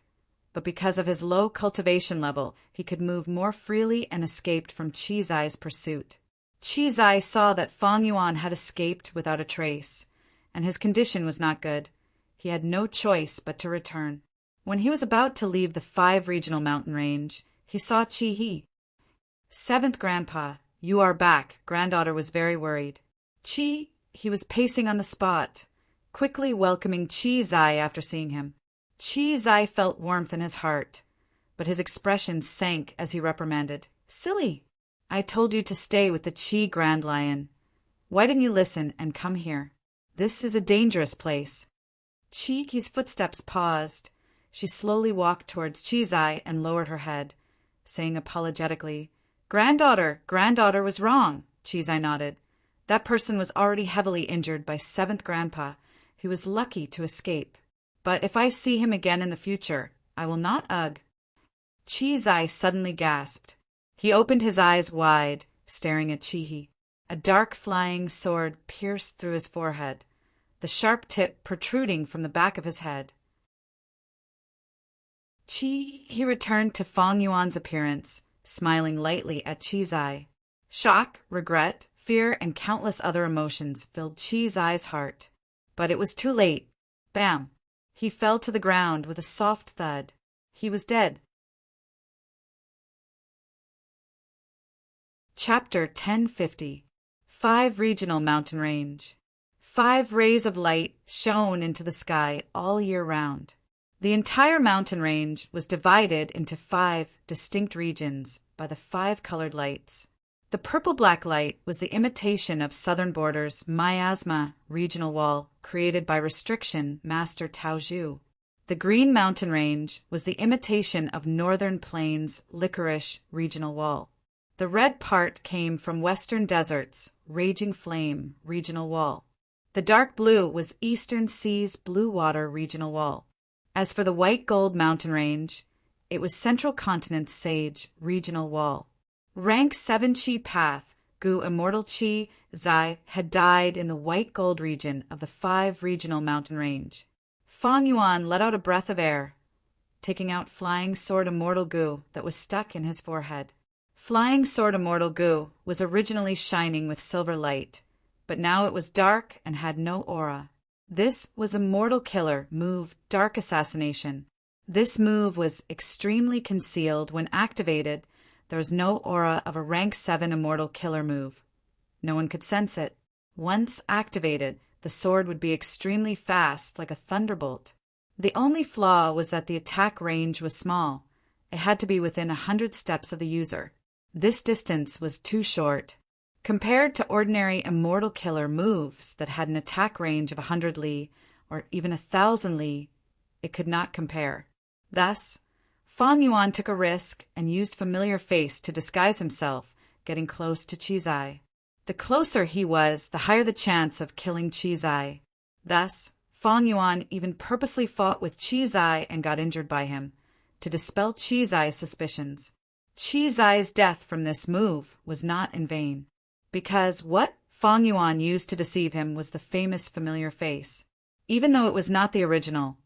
but because of his low cultivation level, he could move more freely and escaped from Chi Zai's pursuit. Chi Zai saw that Fang Yuan had escaped without a trace, and his condition was not good. He had no choice but to return. When he was about to leave the 5 regional mountain range, he saw Chi He. 7th Grandpa, you are back. Granddaughter was very worried. Chi, he was pacing on the spot, quickly welcoming Chi Zai after seeing him. Chi Zai felt warmth in his heart, but his expression sank as he reprimanded. Silly! I told you to stay with the Qi Grand Lion. Why didn't you listen and come here? This is a dangerous place. Chi's footsteps paused. She slowly walked towards Chi Zai and lowered her head, saying apologetically, Granddaughter was wrong. Chi Zai nodded. That person was already heavily injured by 7th Grandpa. He was lucky to escape. But if I see him again in the future, I will not ugh. Chi Zai suddenly gasped. He opened his eyes wide, staring at Chi. A dark flying sword pierced through his forehead, the sharp tip protruding from the back of his head. He returned to Fang Yuan's appearance, smiling lightly at Chi Zai. Shock, regret, fear, and countless other emotions filled Chi Zai's heart. But it was too late. Bam! He fell to the ground with a soft thud. He was dead. Chapter 1050. 5 Regional Mountain Range. 5 rays of light shone into the sky all year round. The entire mountain range was divided into 5 distinct regions by the 5 colored lights. The purple-black light was the imitation of Southern Border's miasma regional wall created by restriction Master Tao Zhu. The green mountain range was the imitation of Northern Plains licorice regional wall. The red part came from Western Desert's raging flame regional wall. The dark blue was Eastern Sea's blue water regional wall. As for the white gold mountain range, it was Central Continent's sage regional wall. Rank 7 Qi Path, Gu Immortal Qi Zai had died in the white gold region of the 5 regional mountain range. Fang Yuan let out a breath of air, taking out Flying Sword Immortal Gu that was stuck in his forehead. Flying Sword Immortal Gu was originally shining with silver light, but now it was dark and had no aura. This was Immortal Killer move Dark Assassination. This move was extremely concealed. When activated, there was no aura of a rank 7 Immortal Killer move. No one could sense it. Once activated, the sword would be extremely fast, like a thunderbolt. The only flaw was that the attack range was small. It had to be within 100 steps of the user. This distance was too short. Compared to ordinary Immortal Killer moves that had an attack range of 100 li or even 1,000 li, it could not compare. Thus, Fang Yuan took a risk and used Familiar Face to disguise himself, getting close to Qi Zai. The closer he was, the higher the chance of killing Qi Zai. Thus, Fang Yuan even purposely fought with Qi Zai and got injured by him, to dispel Qi Zai's suspicions. Qi Zai's death from this move was not in vain, because what Fang Yuan used to deceive him was the famous Familiar Face. Even though it was not the original,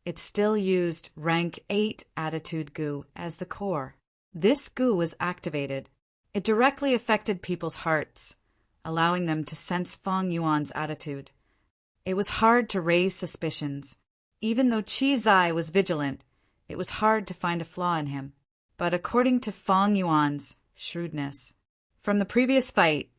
it still used rank 8 attitude Gu as the core. This Gu was activated. It directly affected people's hearts, allowing them to sense Fang Yuan's attitude. It was hard to raise suspicions. Even though Qi Zai was vigilant, it was hard to find a flaw in him. But according to Fang Yuan's shrewdness, from the previous fight,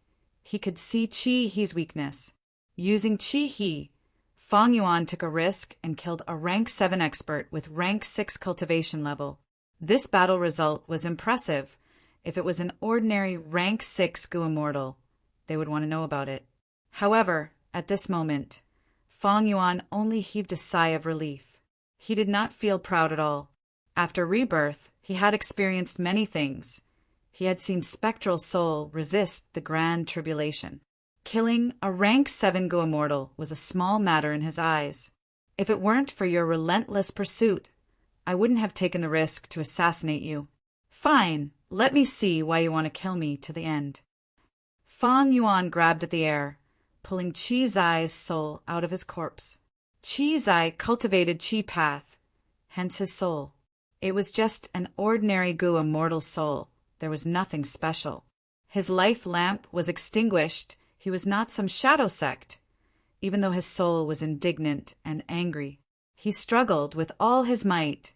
he could see Qi He's weakness. Using Qi He, Fang Yuan took a risk and killed a rank 7 expert with rank 6 cultivation level. This battle result was impressive. If it was an ordinary rank 6 Gu Immortal, they would want to know about it. However, at this moment, Fang Yuan only heaved a sigh of relief. He did not feel proud at all. After rebirth, he had experienced many things. He had seen spectral soul resist the grand tribulation. Killing a rank 7 Gu Immortal was a small matter in his eyes. If it weren't for your relentless pursuit, I wouldn't have taken the risk to assassinate you. Fine, let me see why you want to kill me to the end. Fang Yuan grabbed at the air, pulling Qi Zai's soul out of his corpse. Qi Zai cultivated Qi Path, hence his soul. It was just an ordinary Gu Immortal soul. There was nothing special. His life lamp was extinguished. He was not some shadow sect. Even though his soul was indignant and angry, he struggled with all his might,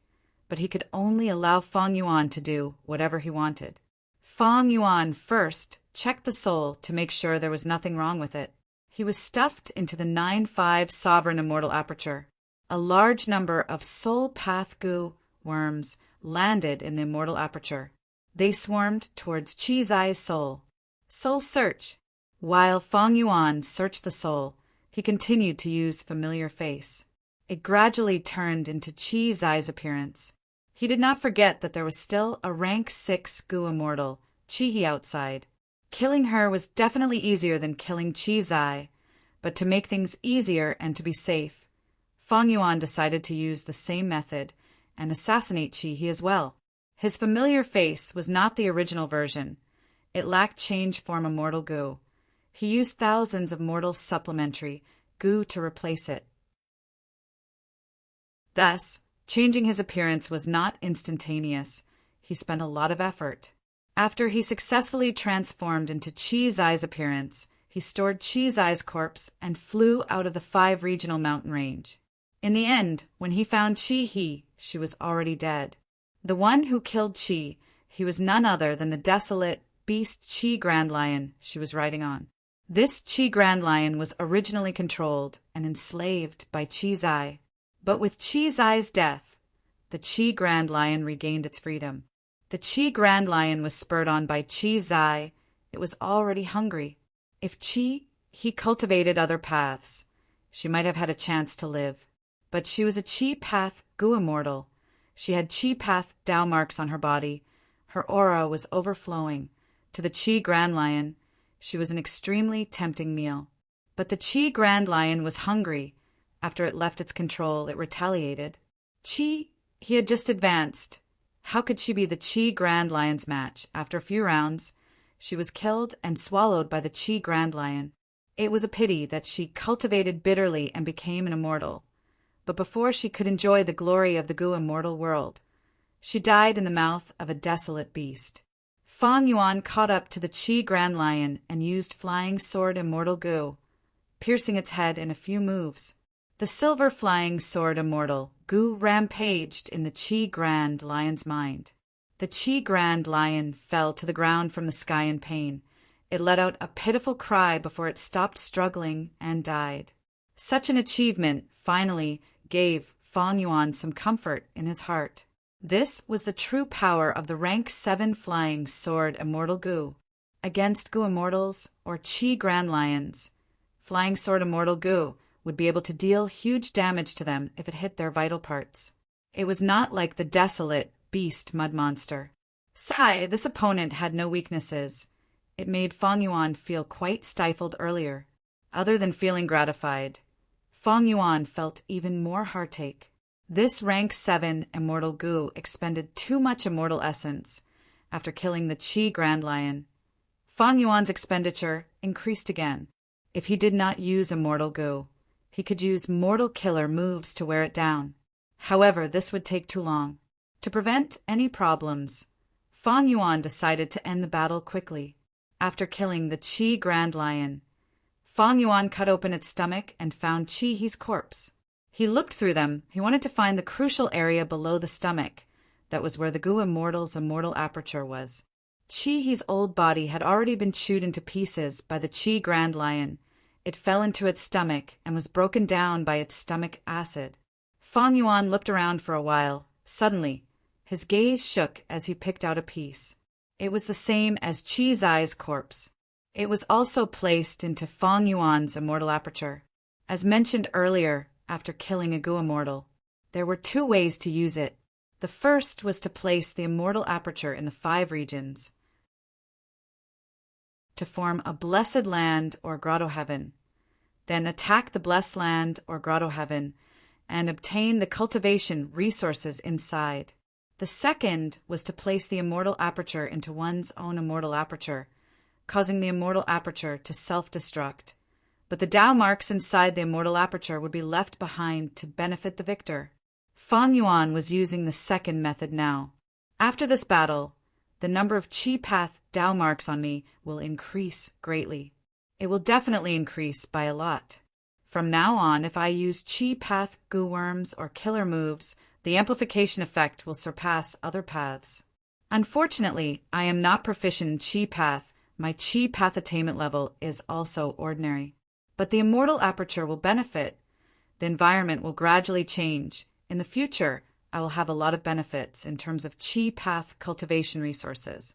but he could only allow Fang Yuan to do whatever he wanted. Fang Yuan first checked the soul to make sure there was nothing wrong with it. He was stuffed into the 9-5 Sovereign Immortal Aperture. A large number of Soul Path Gu worms landed in the Immortal Aperture. They swarmed towards Qi Zai's soul. Soul search. While Fang Yuan searched the soul, he continued to use Familiar Face. It gradually turned into Qi Zai's appearance. He did not forget that there was still a rank 6 Gu Immortal, Qi He, outside. Killing her was definitely easier than killing Qi Zai, but to make things easier and to be safe, Fang Yuan decided to use the same method and assassinate Qi He as well. His Familiar Face was not the original version. It lacked change form Immortal Gu. He used thousands of mortal supplementary Gu to replace it. Thus, changing his appearance was not instantaneous. He spent a lot of effort. After he successfully transformed into Qi Zai's appearance, he stored Qi Zai's corpse and flew out of the 5 regional mountain range. In the end, when he found Qi He, she was already dead. The one who killed Qi, he was none other than the desolate beast Qi Grand Lion she was riding on. This Qi Grand Lion was originally controlled and enslaved by Qi Zai. But with Qi Zai's death, the Qi Grand Lion regained its freedom. The Qi Grand Lion was spurred on by Qi Zai It was already hungry. If he cultivated other paths, she might have had a chance to live. But she was a chi path gu immortal. She had chi path Tao marks on her body. Her aura was overflowing. To the chi Grand Lion, she was an extremely tempting meal. But the chi Grand Lion was hungry. After it left its control, it retaliated. He had just advanced. How could she be the Chi Grand Lion's match? After a few rounds, she was killed and swallowed by the Chi Grand Lion. It was a pity that she cultivated bitterly and became an immortal. But before she could enjoy the glory of the Gu immortal world, she died in the mouth of a desolate beast. Fang Yuan caught up to the Chi Grand Lion and used Flying Sword Immortal Gu, piercing its head in a few moves. The silver Flying Sword Immortal Gu rampaged in the Chi Grand Lion's mind. The Chi Grand Lion fell to the ground from the sky in pain. It let out a pitiful cry before it stopped struggling and died. Such an achievement finally gave Fang Yuan some comfort in his heart. This was the true power of the rank 7 Flying Sword Immortal Gu. Against Gu Immortals or Chi Grand Lions, Flying Sword Immortal Gu would be able to deal huge damage to them if it hit their vital parts. It was not like the desolate beast mud monster. This opponent had no weaknesses. It made Fang Yuan feel quite stifled earlier. Other than feeling gratified, Fang Yuan felt even more heartache. This rank 7 Immortal Gu expended too much immortal essence. After killing the Chi Grand Lion, Fang Yuan's expenditure increased again. If he did not use Immortal Gu, he could use Mortal Killer moves to wear it down. However, this would take too long. To prevent any problems, Fang Yuan decided to end the battle quickly. After killing the Chi Grand Lion, Fang Yuan cut open its stomach and found Chi-He's corpse. He looked through them. He wanted to find the crucial area below the stomach. That was where the Gu Immortal's immortal aperture was. Chi-He's old body had already been chewed into pieces by the Chi Grand Lion. It fell into its stomach and was broken down by its stomach acid. Fang Yuan looked around for a while. Suddenly, his gaze shook as he picked out a piece. It was the same as Chi Zai's corpse. It was also placed into Fang Yuan's immortal aperture. As mentioned earlier, after killing a Gu Immortal, there were 2 ways to use it. The first was to place the immortal aperture in the 5 regions to form a blessed land or grotto heaven. Then attack the blessed land or grotto heaven and obtain the cultivation resources inside. The second was to place the immortal aperture into one's own immortal aperture, causing the immortal aperture to self-destruct. But the Tao marks inside the immortal aperture would be left behind to benefit the victor. Fang Yuan was using the second method now. After this battle, the number of Chi Path Tao marks on me will increase greatly. It will definitely increase by a lot. From now on, if I use Chi Path Gu Worms or killer moves, the amplification effect will surpass other paths. Unfortunately, I am not proficient in Chi Path. My Chi Path attainment level is also ordinary. But the immortal aperture will benefit. The environment will gradually change. In the future, I will have a lot of benefits in terms of Chi Path cultivation resources.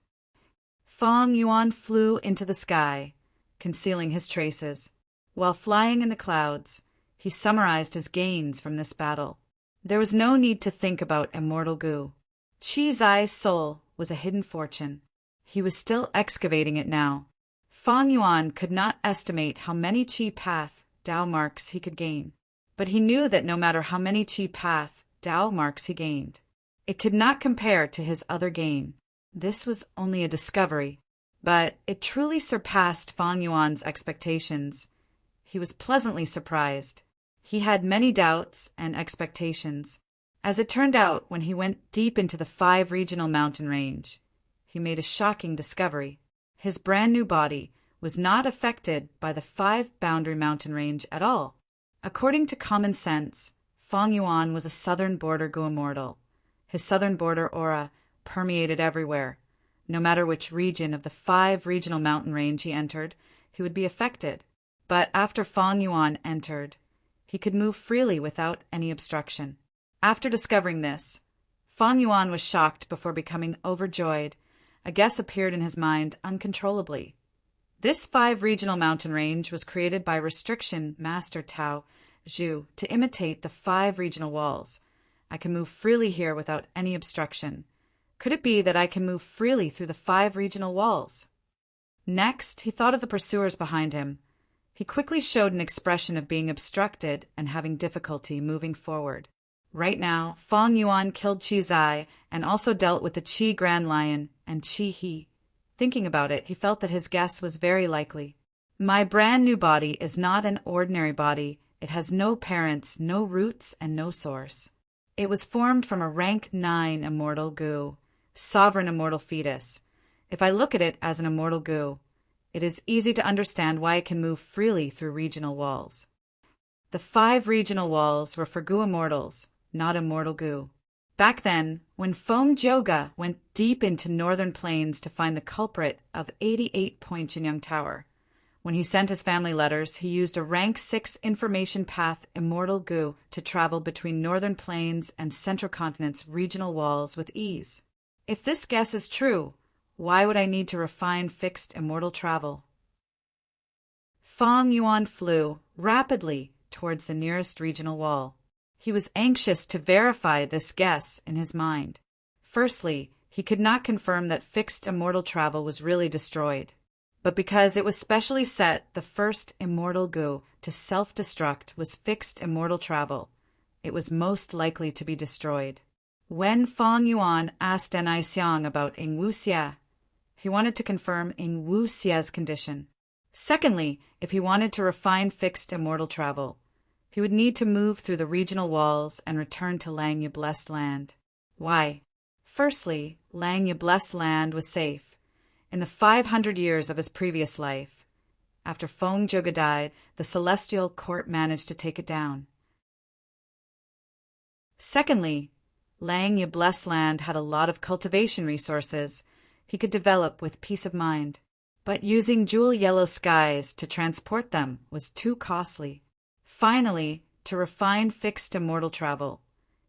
Fang Yuan flew into the sky, concealing his traces. While flying in the clouds, he summarized his gains from this battle. There was no need to think about Immortal Gu. Chi Zai's soul was a hidden fortune. He was still excavating it now. Fang Yuan could not estimate how many Chi Path Tao marks he could gain, but he knew that no matter how many Chi Path Tao marks he gained, it could not compare to his other gain. This was only a discovery, but it truly surpassed Fang Yuan's expectations. He was pleasantly surprised. He had many doubts and expectations. As it turned out, when he went deep into the 5 regional mountain range, he made a shocking discovery. His brand new body was not affected by the 5 boundary mountain range at all. According to common sense, Fang Yuan was a southern border Gu Immortal. His southern border aura permeated everywhere. No matter which region of the 5 regional mountain range he entered, he would be affected. But after Fang Yuan entered, he could move freely without any obstruction. After discovering this, Fang Yuan was shocked before becoming overjoyed. A guess appeared in his mind uncontrollably. This 5 regional mountain range was created by restriction Master Tao Zhu to imitate the 5 regional walls. I can move freely here without any obstruction. Could it be that I can move freely through the 5 regional walls? Next, he thought of the pursuers behind him. He quickly showed an expression of being obstructed and having difficulty moving forward. Right now, Feng Yuan killed Qi Zai and also dealt with the Qi Grand Lion and Qi He. Thinking about it, he felt that his guess was very likely. My brand new body is not an ordinary body. It has no parents, no roots, and no source. It was formed from a rank 9 immortal gu, sovereign immortal fetus. If I look at it as an immortal gu, it is easy to understand why it can move freely through regional walls. The 5 regional walls were for gu immortals, not immortal gu. Back then, when Feng Zhouge went deep into northern plains to find the culprit of 88 Point Jinyang Tower, when he sent his family letters, he used a rank 6 information path immortal gu to travel between northern plains and central continent's regional walls with ease. If this guess is true, why would I need to refine fixed immortal travel? Feng Yuan flew rapidly towards the nearest regional wall. He was anxious to verify this guess in his mind. Firstly, he could not confirm that fixed immortal travel was really destroyed. But because it was specially set, the first immortal gu to self-destruct was fixed immortal travel. It was most likely to be destroyed. When Feng Yuan asked Denai Xiang about Ying Wuxia, he wanted to confirm Ying Wuxia's condition. Secondly, if he wanted to refine fixed immortal travel, he would need to move through the regional walls and return to Langye Blessed Land. Why? Firstly, Langye Blessed Land was safe. In the 500 years of his previous life, after Feng Zhouge died, the celestial court managed to take it down. Secondly, Langye Blessed Land had a lot of cultivation resources he could develop with peace of mind, but using jewel yellow skies to transport them was too costly. Finally, to refine fixed immortal travel,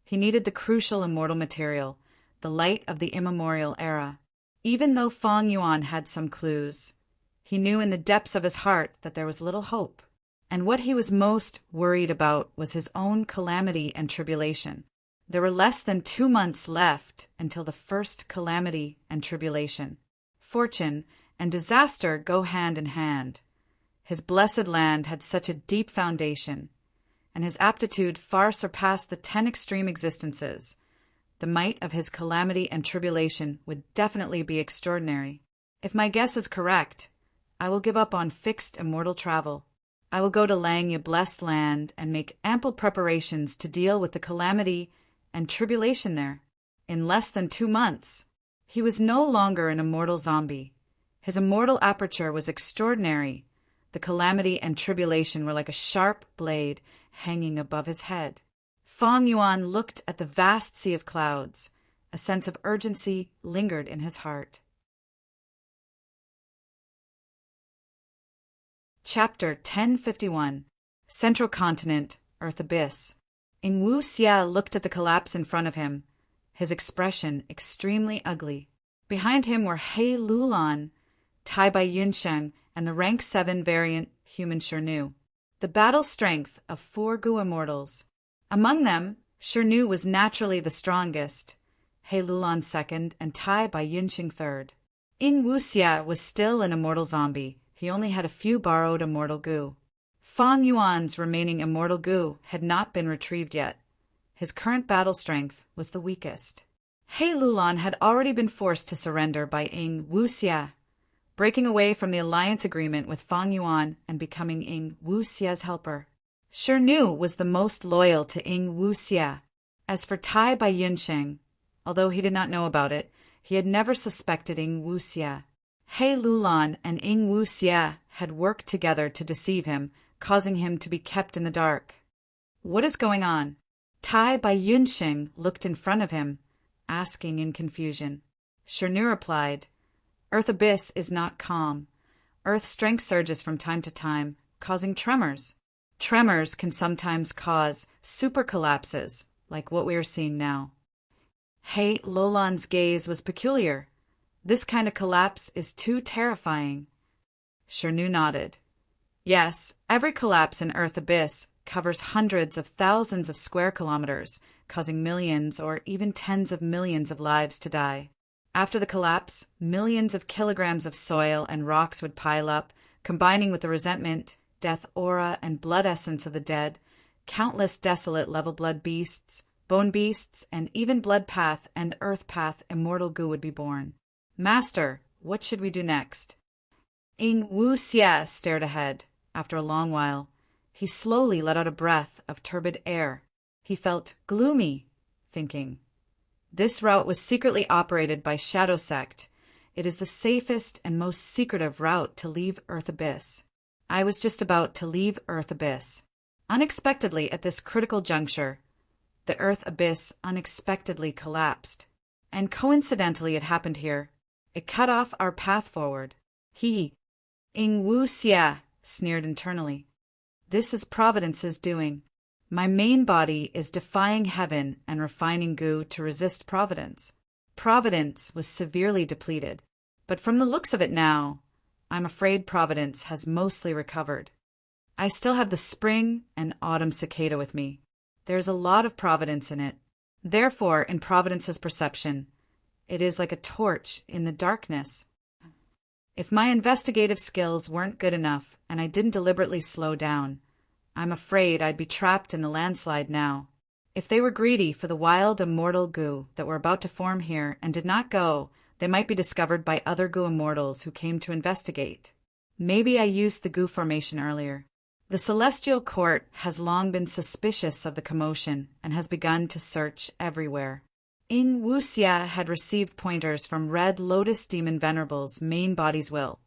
he needed the crucial immortal material, the light of the immemorial era. Even though Feng Yuan had some clues, he knew in the depths of his heart that there was little hope, and what he was most worried about was his own calamity and tribulation. There were less than 2 months left until the first calamity and tribulation. Fortune and disaster go hand in hand. His blessed land had such a deep foundation, and his aptitude far surpassed the 10 extreme existences. The might of his calamity and tribulation would definitely be extraordinary. If my guess is correct, I will give up on fixed immortal travel. I will go to Langye Blessed Land and make ample preparations to deal with the calamity and tribulation there. In less than 2 months, he was no longer an immortal zombie. His immortal aperture was extraordinary. The calamity and tribulation were like a sharp blade hanging above his head. Feng Yuan looked at the vast sea of clouds. A sense of urgency lingered in his heart. Chapter 1051. Central Continent, Earth Abyss. Ying Wuxia looked at the collapse in front of him, his expression extremely ugly. Behind him were He Lulan, Tai Bai Yunsheng, and the rank 7 variant human Shirnu, the battle strength of 4 gu immortals. Among them, Shirnu was naturally the strongest, He Lulan second, and Tai Bai Yunsheng third. Ying Wuxia was still an immortal zombie. He only had a few borrowed immortal gu. Feng Yuan's remaining immortal gu had not been retrieved yet. His current battle strength was the weakest. He Lulan had already been forced to surrender by Ying Wuxia, breaking away from the alliance agreement with Feng Yuan and becoming Ying Wuxia's helper. Shirnu was the most loyal to Ying Wuxia. As for Tai Bai Yunsheng, although he did not know about it, he had never suspected Ying Wuxia. He Lulan and Ying Wuxia had worked together to deceive him, causing him to be kept in the dark. What is going on? Tai Bai Yunsheng looked in front of him, asking in confusion. Shirnu replied, Earth Abyss is not calm. Earth strength surges from time to time, causing tremors. Tremors can sometimes cause super collapses, like what we are seeing now. He Lulan's gaze was peculiar. This kind of collapse is too terrifying. Shernu nodded. Yes, every collapse in Earth abyss covers hundreds of thousands of square kilometers, causing millions or even tens of millions of lives to die. After the collapse, millions of kilograms of soil and rocks would pile up, combining with the resentment, death aura, and blood essence of the dead. Countless desolate level blood beasts, bone beasts, and even blood path and earth path immortal goo would be born. Master, what should we do next? Ing Wu Xie stared ahead. After a long while, he slowly let out a breath of turbid air. He felt gloomy, thinking, this route was secretly operated by Shadow Sect. It is the safest and most secretive route to leave Earth Abyss. I was just about to leave Earth Abyss. Unexpectedly, at this critical juncture, the Earth Abyss unexpectedly collapsed. And coincidentally it happened here. It cut off our path forward. Ing Wu Xie sneered internally. This is Providence's doing. My main body is defying heaven and refining goo to resist Providence. Providence was severely depleted, but from the looks of it now, I'm afraid Providence has mostly recovered. I still have the spring and autumn cicada with me. There's a lot of Providence in it. Therefore, in Providence's perception, it is like a torch in the darkness. If my investigative skills weren't good enough and I didn't deliberately slow down, I'm afraid I'd be trapped in the landslide now. If they were greedy for the wild immortal goo that were about to form here and did not go, they might be discovered by other goo immortals who came to investigate. Maybe I used the goo formation earlier. The Celestial Court has long been suspicious of the commotion and has begun to search everywhere. Ing Wu Xie had received pointers from Red Lotus Demon Venerable's main body's will,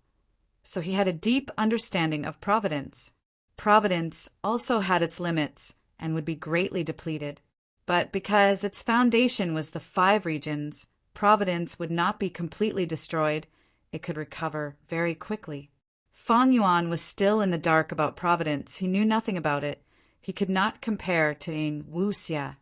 so he had a deep understanding of Providence. Providence also had its limits and would be greatly depleted. But because its foundation was the 5 regions, Providence would not be completely destroyed. It could recover very quickly. Fang Yuan was still in the dark about Providence. He knew nothing about it. He could not compare to Ing Wu Xie.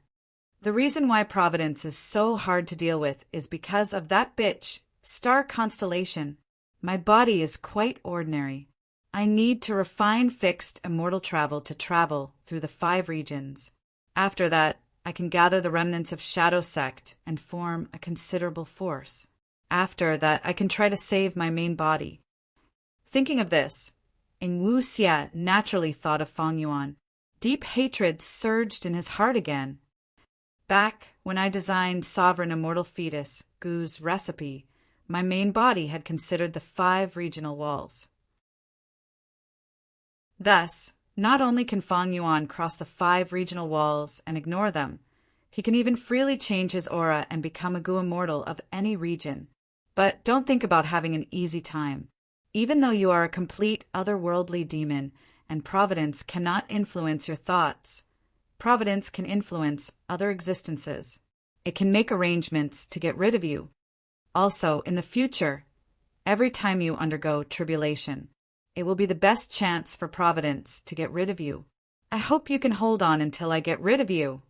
The reason why Providence is so hard to deal with is because of that bitch, star constellation. My body is quite ordinary. I need to refine fixed immortal travel to travel through the 5 regions. After that, I can gather the remnants of Shadow Sect and form a considerable force. After that, I can try to save my main body. Thinking of this, Ing Wu Xie naturally thought of Fang Yuan. Deep hatred surged in his heart again. Back when I designed Sovereign Immortal Fetus, Goo's recipe, my main body had considered the 5 regional walls. Thus, not only can Fang Yuan cross the 5 regional walls and ignore them, he can even freely change his aura and become a goo immortal of any region. But don't think about having an easy time. Even though you are a complete otherworldly demon and Providence cannot influence your thoughts, Providence can influence other existences. It can make arrangements to get rid of you. Also, in the future, every time you undergo tribulation, it will be the best chance for Providence to get rid of you. I hope you can hold on until I get rid of you.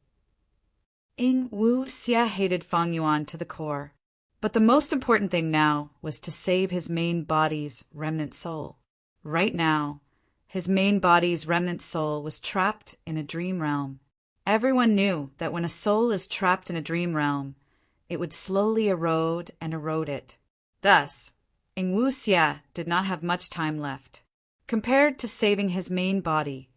Ing Wu Xie hated Fang Yuan to the core, but the most important thing now was to save his main body's remnant soul. Right now, his main body's remnant soul was trapped in a dream realm. Everyone knew that when a soul is trapped in a dream realm, it would slowly erode and erode it. Thus, Ing Wu Xie did not have much time left. Compared to saving his main body,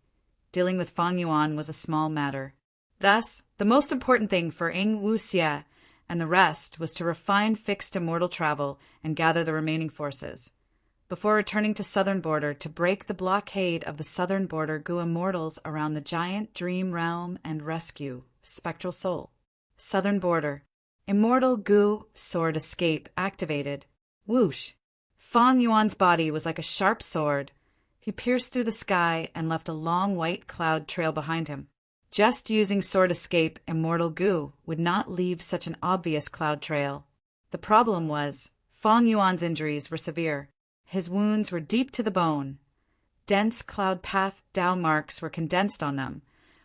dealing with Fang Yuan was a small matter. Thus, the most important thing for Ing Wu Xie and the rest was to refine fixed immortal travel and gather the remaining forces, before returning to Southern Border to break the blockade of the Southern Border goo immortals around the giant dream realm and rescue Spectral Soul. Southern Border. Immortal goo sword escape activated. Whoosh! Fang Yuan's body was like a sharp sword. He pierced through the sky and left a long white cloud trail behind him. Just using sword escape immortal goo would not leave such an obvious cloud trail. The problem was, Fang Yuan's injuries were severe. His wounds were deep to the bone. Dense cloud path Dao marks were condensed on them.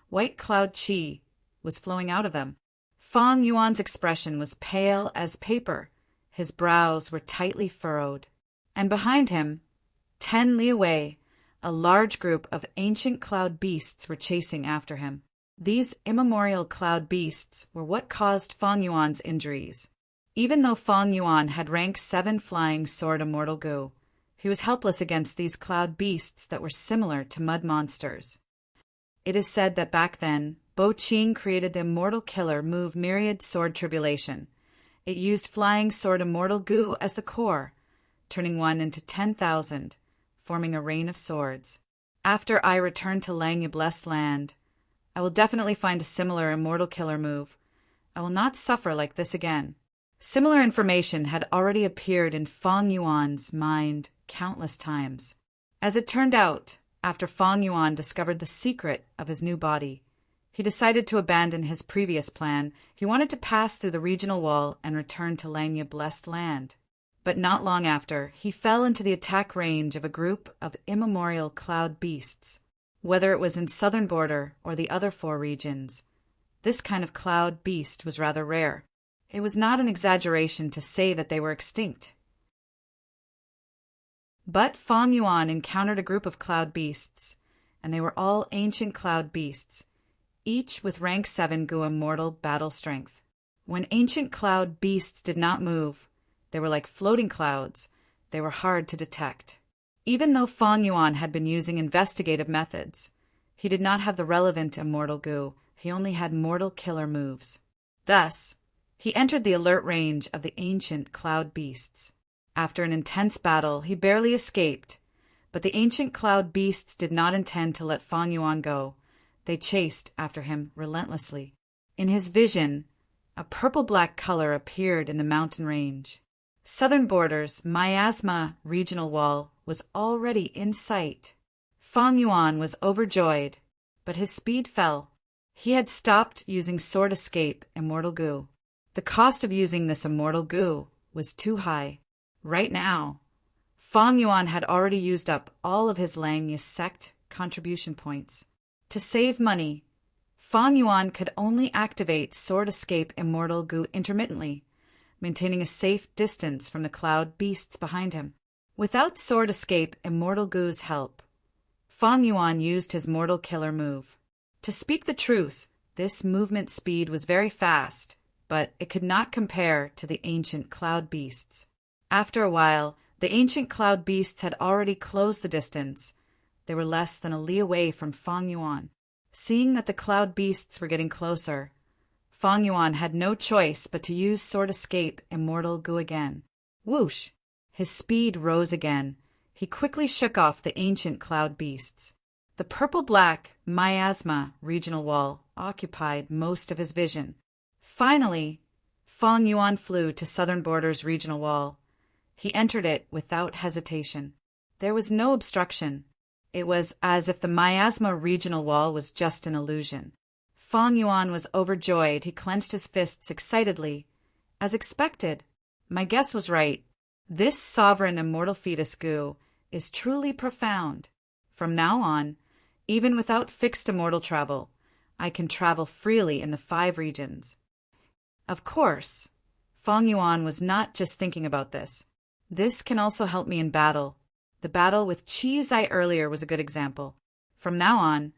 White cloud chi was flowing out of them. Fang Yuan's expression was pale as paper. His brows were tightly furrowed. And behind him, 10 li away, a large group of ancient cloud beasts were chasing after him. These immemorial cloud beasts were what caused Fang Yuan's injuries. Even though Fang Yuan had rank 7 flying sword immortal gu, he was helpless against these cloud beasts that were similar to mud monsters. It is said that back then, Bo Qing created the immortal killer move Myriad Sword Tribulation. It used flying sword immortal gu as the core, turning one into 10,000, forming a rain of swords. After I return to Langya Blessed Land, I will definitely find a similar immortal killer move. I will not suffer like this again. Similar information had already appeared in Fang Yuan's mind countless times. As it turned out, after Fang Yuan discovered the secret of his new body, he decided to abandon his previous plan. He wanted to pass through the regional wall and return to Langya Blessed Land. But not long after, he fell into the attack range of a group of immemorial cloud beasts. Whether it was in southern border or the other 4 regions, this kind of cloud beast was rather rare. It was not an exaggeration to say that they were extinct. But Fang Yuan encountered a group of cloud beasts, and they were all ancient cloud beasts, each with rank 7 gu immortal battle strength. When ancient cloud beasts did not move, they were like floating clouds. They were hard to detect. Even though Fang Yuan had been using investigative methods, he did not have the relevant immortal gu. He only had mortal killer moves. Thus, he entered the alert range of the ancient cloud beasts. After an intense battle, he barely escaped, but the ancient cloud beasts did not intend to let Fang Yuan go. They chased after him relentlessly. In his vision, a purple-black color appeared in the mountain range. Southern border's Miasma regional wall was already in sight. Fang Yuan was overjoyed, but his speed fell. He had stopped using Sword Escape Immortal Gu. The cost of using this Immortal Gu was too high. Right now, Fang Yuan had already used up all of his Langya sect contribution points. To save money, Fang Yuan could only activate Sword Escape Immortal Gu intermittently, maintaining a safe distance from the cloud beasts behind him. Without Sword Escape Immortal Gu's help, Fang Yuan used his Mortal Killer move. To speak the truth, this movement speed was very fast, but it could not compare to the ancient cloud beasts. After a while, the ancient cloud beasts had already closed the distance. They were less than a li away from Fang Yuan. Seeing that the cloud beasts were getting closer, Fang Yuan had no choice but to use Sword Escape Immortal Gu again. Whoosh! His speed rose again. He quickly shook off the ancient cloud beasts. The purple-black Miasma regional wall occupied most of his vision. Finally, Fang Yuan flew to southern border's regional wall. He entered it without hesitation. There was no obstruction. It was as if the Miasma regional wall was just an illusion. Fang Yuan was overjoyed. He clenched his fists excitedly. As expected, my guess was right. This sovereign immortal fetus Gu is truly profound. From now on, even without fixed immortal travel, I can travel freely in the 5 regions. Of course, Fang Yuan was not just thinking about this. This can also help me in battle. The battle with Qizai earlier was a good example. From now on,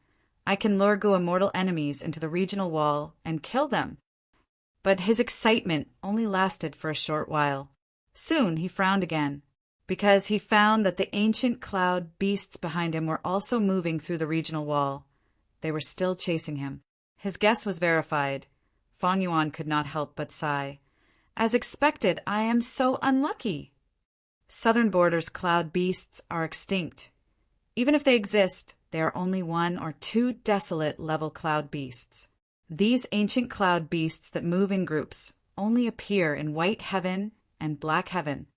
I can lure Gu immortal enemies into the regional wall and kill them. But his excitement only lasted for a short while. Soon he frowned again, because he found that the ancient cloud beasts behind him were also moving through the regional wall. They were still chasing him. His guess was verified. Fang Yuan could not help but sigh. As expected, I am so unlucky. Southern border's cloud beasts are extinct. Even if they exist, they are only 1 or 2 desolate level cloud beasts. These ancient cloud beasts that move in groups only appear in white heaven and black heaven.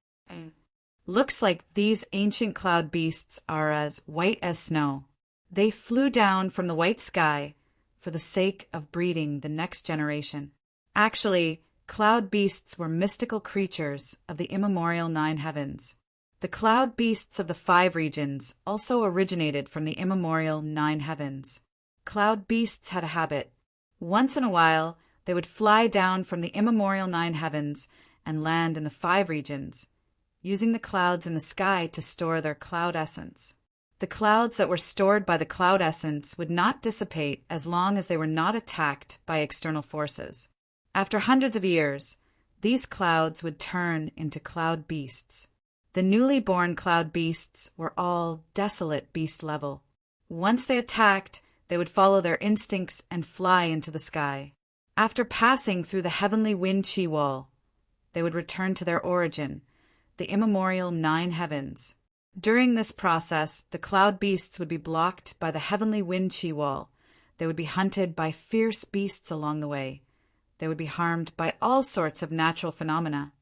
Looks like these ancient cloud beasts are as white as snow. They flew down from the white sky for the sake of breeding the next generation. Actually, cloud beasts were mystical creatures of the immemorial 9 heavens. The cloud beasts of the 5 regions also originated from the immemorial 9 heavens. Cloud beasts had a habit. Once in a while, they would fly down from the immemorial 9 heavens and land in the 5 regions. using the clouds in the sky to store their cloud essence. The clouds that were stored by the cloud essence would not dissipate as long as they were not attacked by external forces. After hundreds of years, these clouds would turn into cloud beasts. The newly born cloud beasts were all desolate beast level. Once they attacked, they would follow their instincts and fly into the sky. After passing through the heavenly wind chi wall, they would return to their origin, the immemorial 9 heavens. During this process, the cloud beasts would be blocked by the heavenly wind chi wall. They would be hunted by fierce beasts along the way. They would be harmed by all sorts of natural phenomena.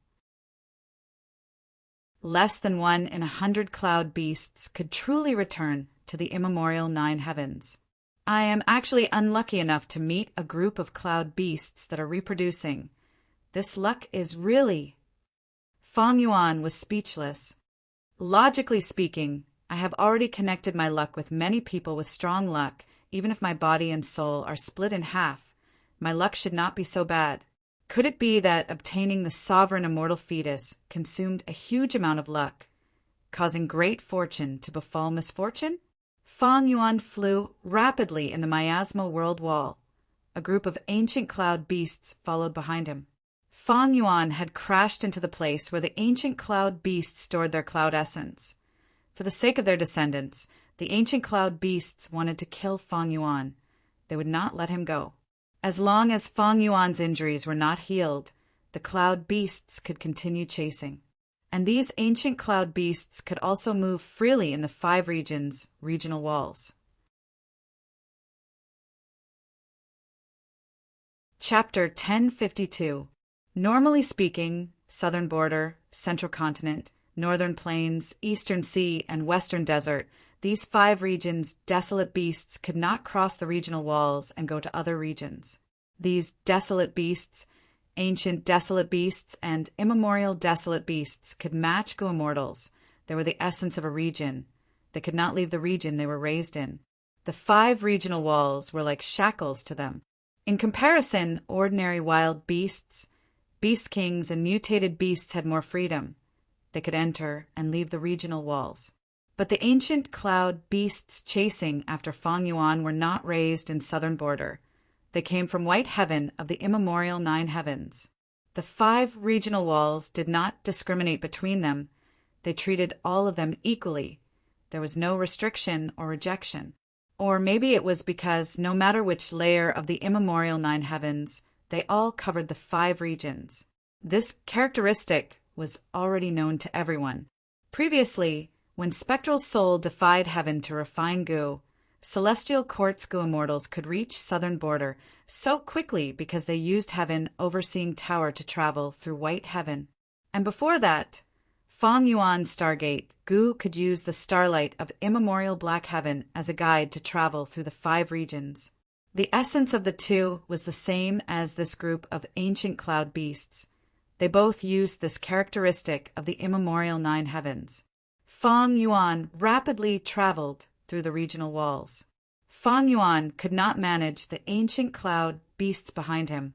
Less than 1 in 100 cloud beasts could truly return to the immemorial 9 heavens. I am actually unlucky enough to meet a group of cloud beasts that are reproducing. This luck is really... Feng Yuan was speechless. Logically speaking, I have already connected my luck with many people with strong luck. Even if my body and soul are split in half, my luck should not be so bad. Could it be that obtaining the sovereign immortal fetus consumed a huge amount of luck, causing great fortune to befall misfortune? Feng Yuan flew rapidly in the miasma world wall. A group of ancient cloud beasts followed behind him. Feng Yuan had crashed into the place where the ancient cloud beasts stored their cloud essence. For the sake of their descendants, the ancient cloud beasts wanted to kill Feng Yuan. They would not let him go. As long as Feng Yuan's injuries were not healed, the cloud beasts could continue chasing. And these ancient cloud beasts could also move freely in the 5 regions' regional walls. Chapter 1052. Normally speaking, southern border, central continent, northern plains, eastern sea, and western desert, these 5 regions' desolate beasts could not cross the regional walls and go to other regions. These desolate beasts, ancient desolate beasts, and immemorial desolate beasts could match go immortals. They were the essence of a region. They could not leave the region they were raised in. The 5 regional walls were like shackles to them. In comparison, ordinary wild beasts, beast kings, and mutated beasts had more freedom. They could enter and leave the regional walls. But the ancient cloud beasts chasing after Feng Yuan were not raised in southern border. They came from white heaven of the immemorial 9 heavens. The 5 regional walls did not discriminate between them. They treated all of them equally. There was no restriction or rejection. Or maybe it was because no matter which layer of the immemorial 9 heavens, they all covered the 5 regions. This characteristic was already known to everyone. Previously, when spectral soul defied heaven to refine Gu, celestial quartz Gu immortals could reach southern border so quickly because they used heaven overseeing tower to travel through white heaven. And before that, Feng Yuan Stargate, Gu could use the starlight of immemorial black heaven as a guide to travel through the 5 regions. The essence of the 2 was the same as this group of ancient cloud beasts. They both used this characteristic of the immemorial 9 heavens. Feng Yuan rapidly traveled through the regional walls. Feng Yuan could not manage the ancient cloud beasts behind him.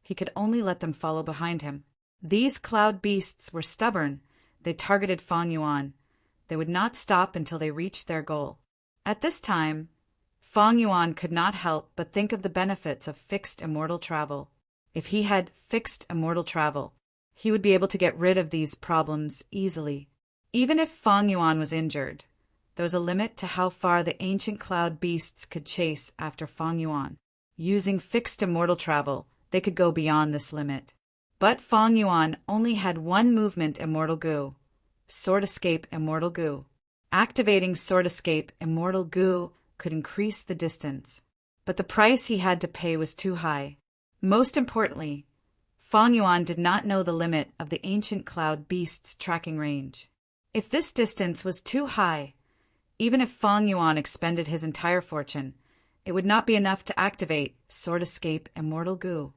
He could only let them follow behind him. These cloud beasts were stubborn. They targeted Feng Yuan. They would not stop until they reached their goal. At this time, Feng Yuan could not help but think of the benefits of fixed immortal travel. If he had fixed immortal travel, he would be able to get rid of these problems easily. Even if Feng Yuan was injured, there was a limit to how far the ancient cloud beasts could chase after Feng Yuan. Using fixed immortal travel, they could go beyond this limit. But Feng Yuan only had 1 movement immortal Gu, Sword Escape immortal Gu. Activating Sword Escape immortal Gu could increase the distance, but the price he had to pay was too high. Most importantly, Feng Yuan did not know the limit of the ancient cloud beast's tracking range. If this distance was too high, even if Feng Yuan expended his entire fortune, it would not be enough to activate Sword Escape immortal Gu.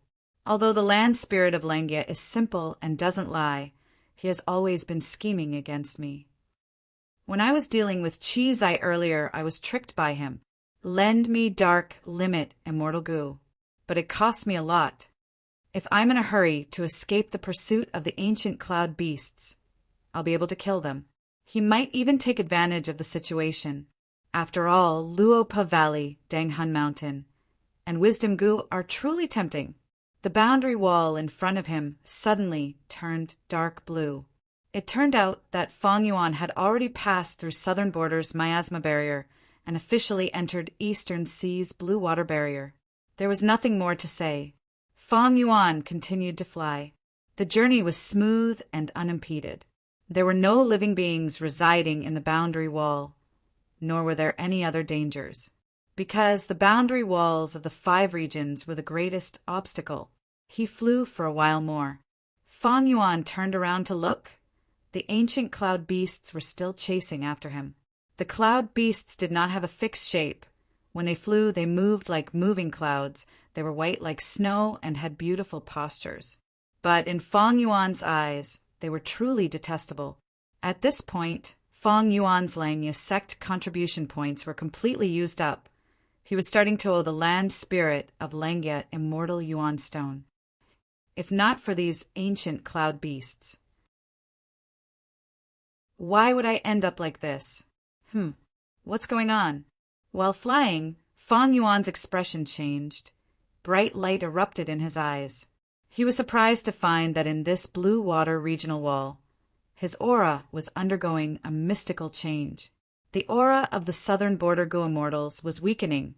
Although the land spirit of Lengia is simple and doesn't lie, he has always been scheming against me. When I was dealing with Chi Zai earlier, I was tricked by him. Lend me dark limit immortal Gu. But it cost me a lot. If I'm in a hurry to escape the pursuit of the ancient cloud beasts, I'll be able to kill them. He might even take advantage of the situation. After all, Luopa Valley, Danghun Mountain, and Wisdom Gu are truly tempting. The boundary wall in front of him suddenly turned dark blue. It turned out that Fang Yuan had already passed through southern border's miasma barrier and officially entered Eastern Sea's blue water barrier. There was nothing more to say. Fang Yuan continued to fly. The journey was smooth and unimpeded. There were no living beings residing in the boundary wall, nor were there any other dangers. Because the boundary walls of the 5 regions were the greatest obstacle, he flew for a while more. Fang Yuan turned around to look. The ancient cloud beasts were still chasing after him. The cloud beasts did not have a fixed shape. When they flew, they moved like moving clouds. They were white like snow and had beautiful postures. But in Fang Yuan's eyes, they were truly detestable. At this point, Fang Yuan's Langya sect contribution points were completely used up. He was starting to owe the land spirit of Langya immortal Yuan stone. If not for these ancient cloud beasts. Why would I end up like this? What's going on? While flying, Fang Yuan's expression changed. Bright light erupted in his eyes. He was surprised to find that in this blue water regional wall, his aura was undergoing a mystical change. The aura of the southern border Gu immortals was weakening,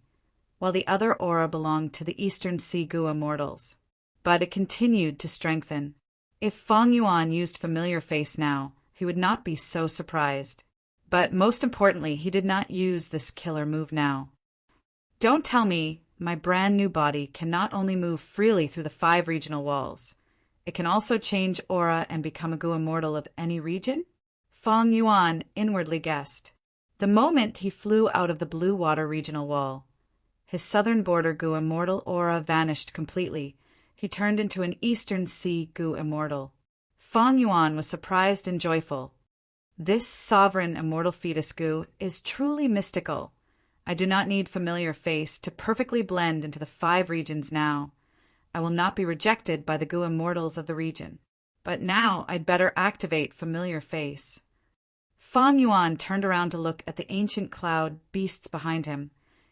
while the other aura belonged to the eastern sea Gu immortals. But it continued to strengthen. If Fang Yuan used familiar face now, he would not be so surprised. But most importantly, he did not use this killer move now. Don't tell me my brand new body can not only move freely through the 5 regional walls, it can also change aura and become a Gu immortal of any region? Fang Yuan inwardly guessed. The moment he flew out of the blue water regional wall, his southern border Gu immortal aura vanished completely. He turned into an eastern sea Gu immortal. Fang Yuan was surprised and joyful. This sovereign immortal fetus Gu is truly mystical. I do not need familiar face to perfectly blend into the 5 regions now. I will not be rejected by the Gu immortals of the region. But now I'd better activate familiar face. Fang Yuan turned around to look at the ancient cloud beasts behind him.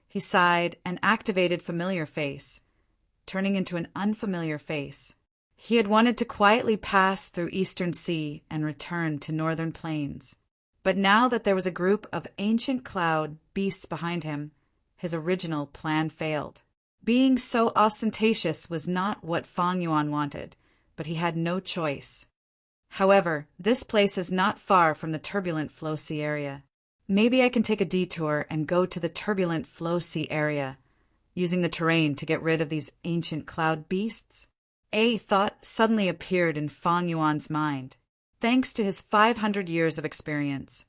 He sighed and activated familiar face, turning into an unfamiliar face. He had wanted to quietly pass through Eastern Sea and return to Northern Plains. But now that there was a group of ancient cloud beasts behind him, his original plan failed. Being so ostentatious was not what Fang Yuan wanted, but he had no choice. However, this place is not far from the turbulent Flow Sea area. Maybe I can take a detour and go to the turbulent Flow Sea area, using the terrain to get rid of these ancient cloud beasts? A thought suddenly appeared in Fang Yuan's mind. Thanks to his 500 years of experience,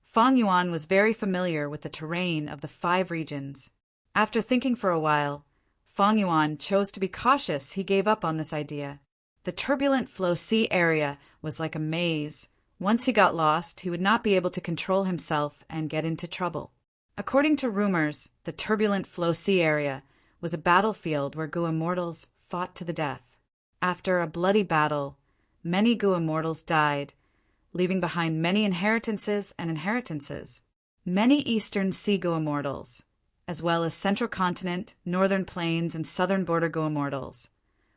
Fang Yuan was very familiar with the terrain of the 5 regions. After thinking for a while, Fang Yuan chose to be cautious. He gave up on this idea. The turbulent Flow Sea area was like a maze. Once he got lost, he would not be able to control himself and get into trouble. According to rumors, the turbulent Flow Sea area was a battlefield where Gu immortals fought to the death. After a bloody battle, many Gu immortals died, leaving behind many inheritances and inheritances. Many Eastern Sea Gu immortals, as well as Central Continent, Northern Plains, and Southern Border Gu immortals,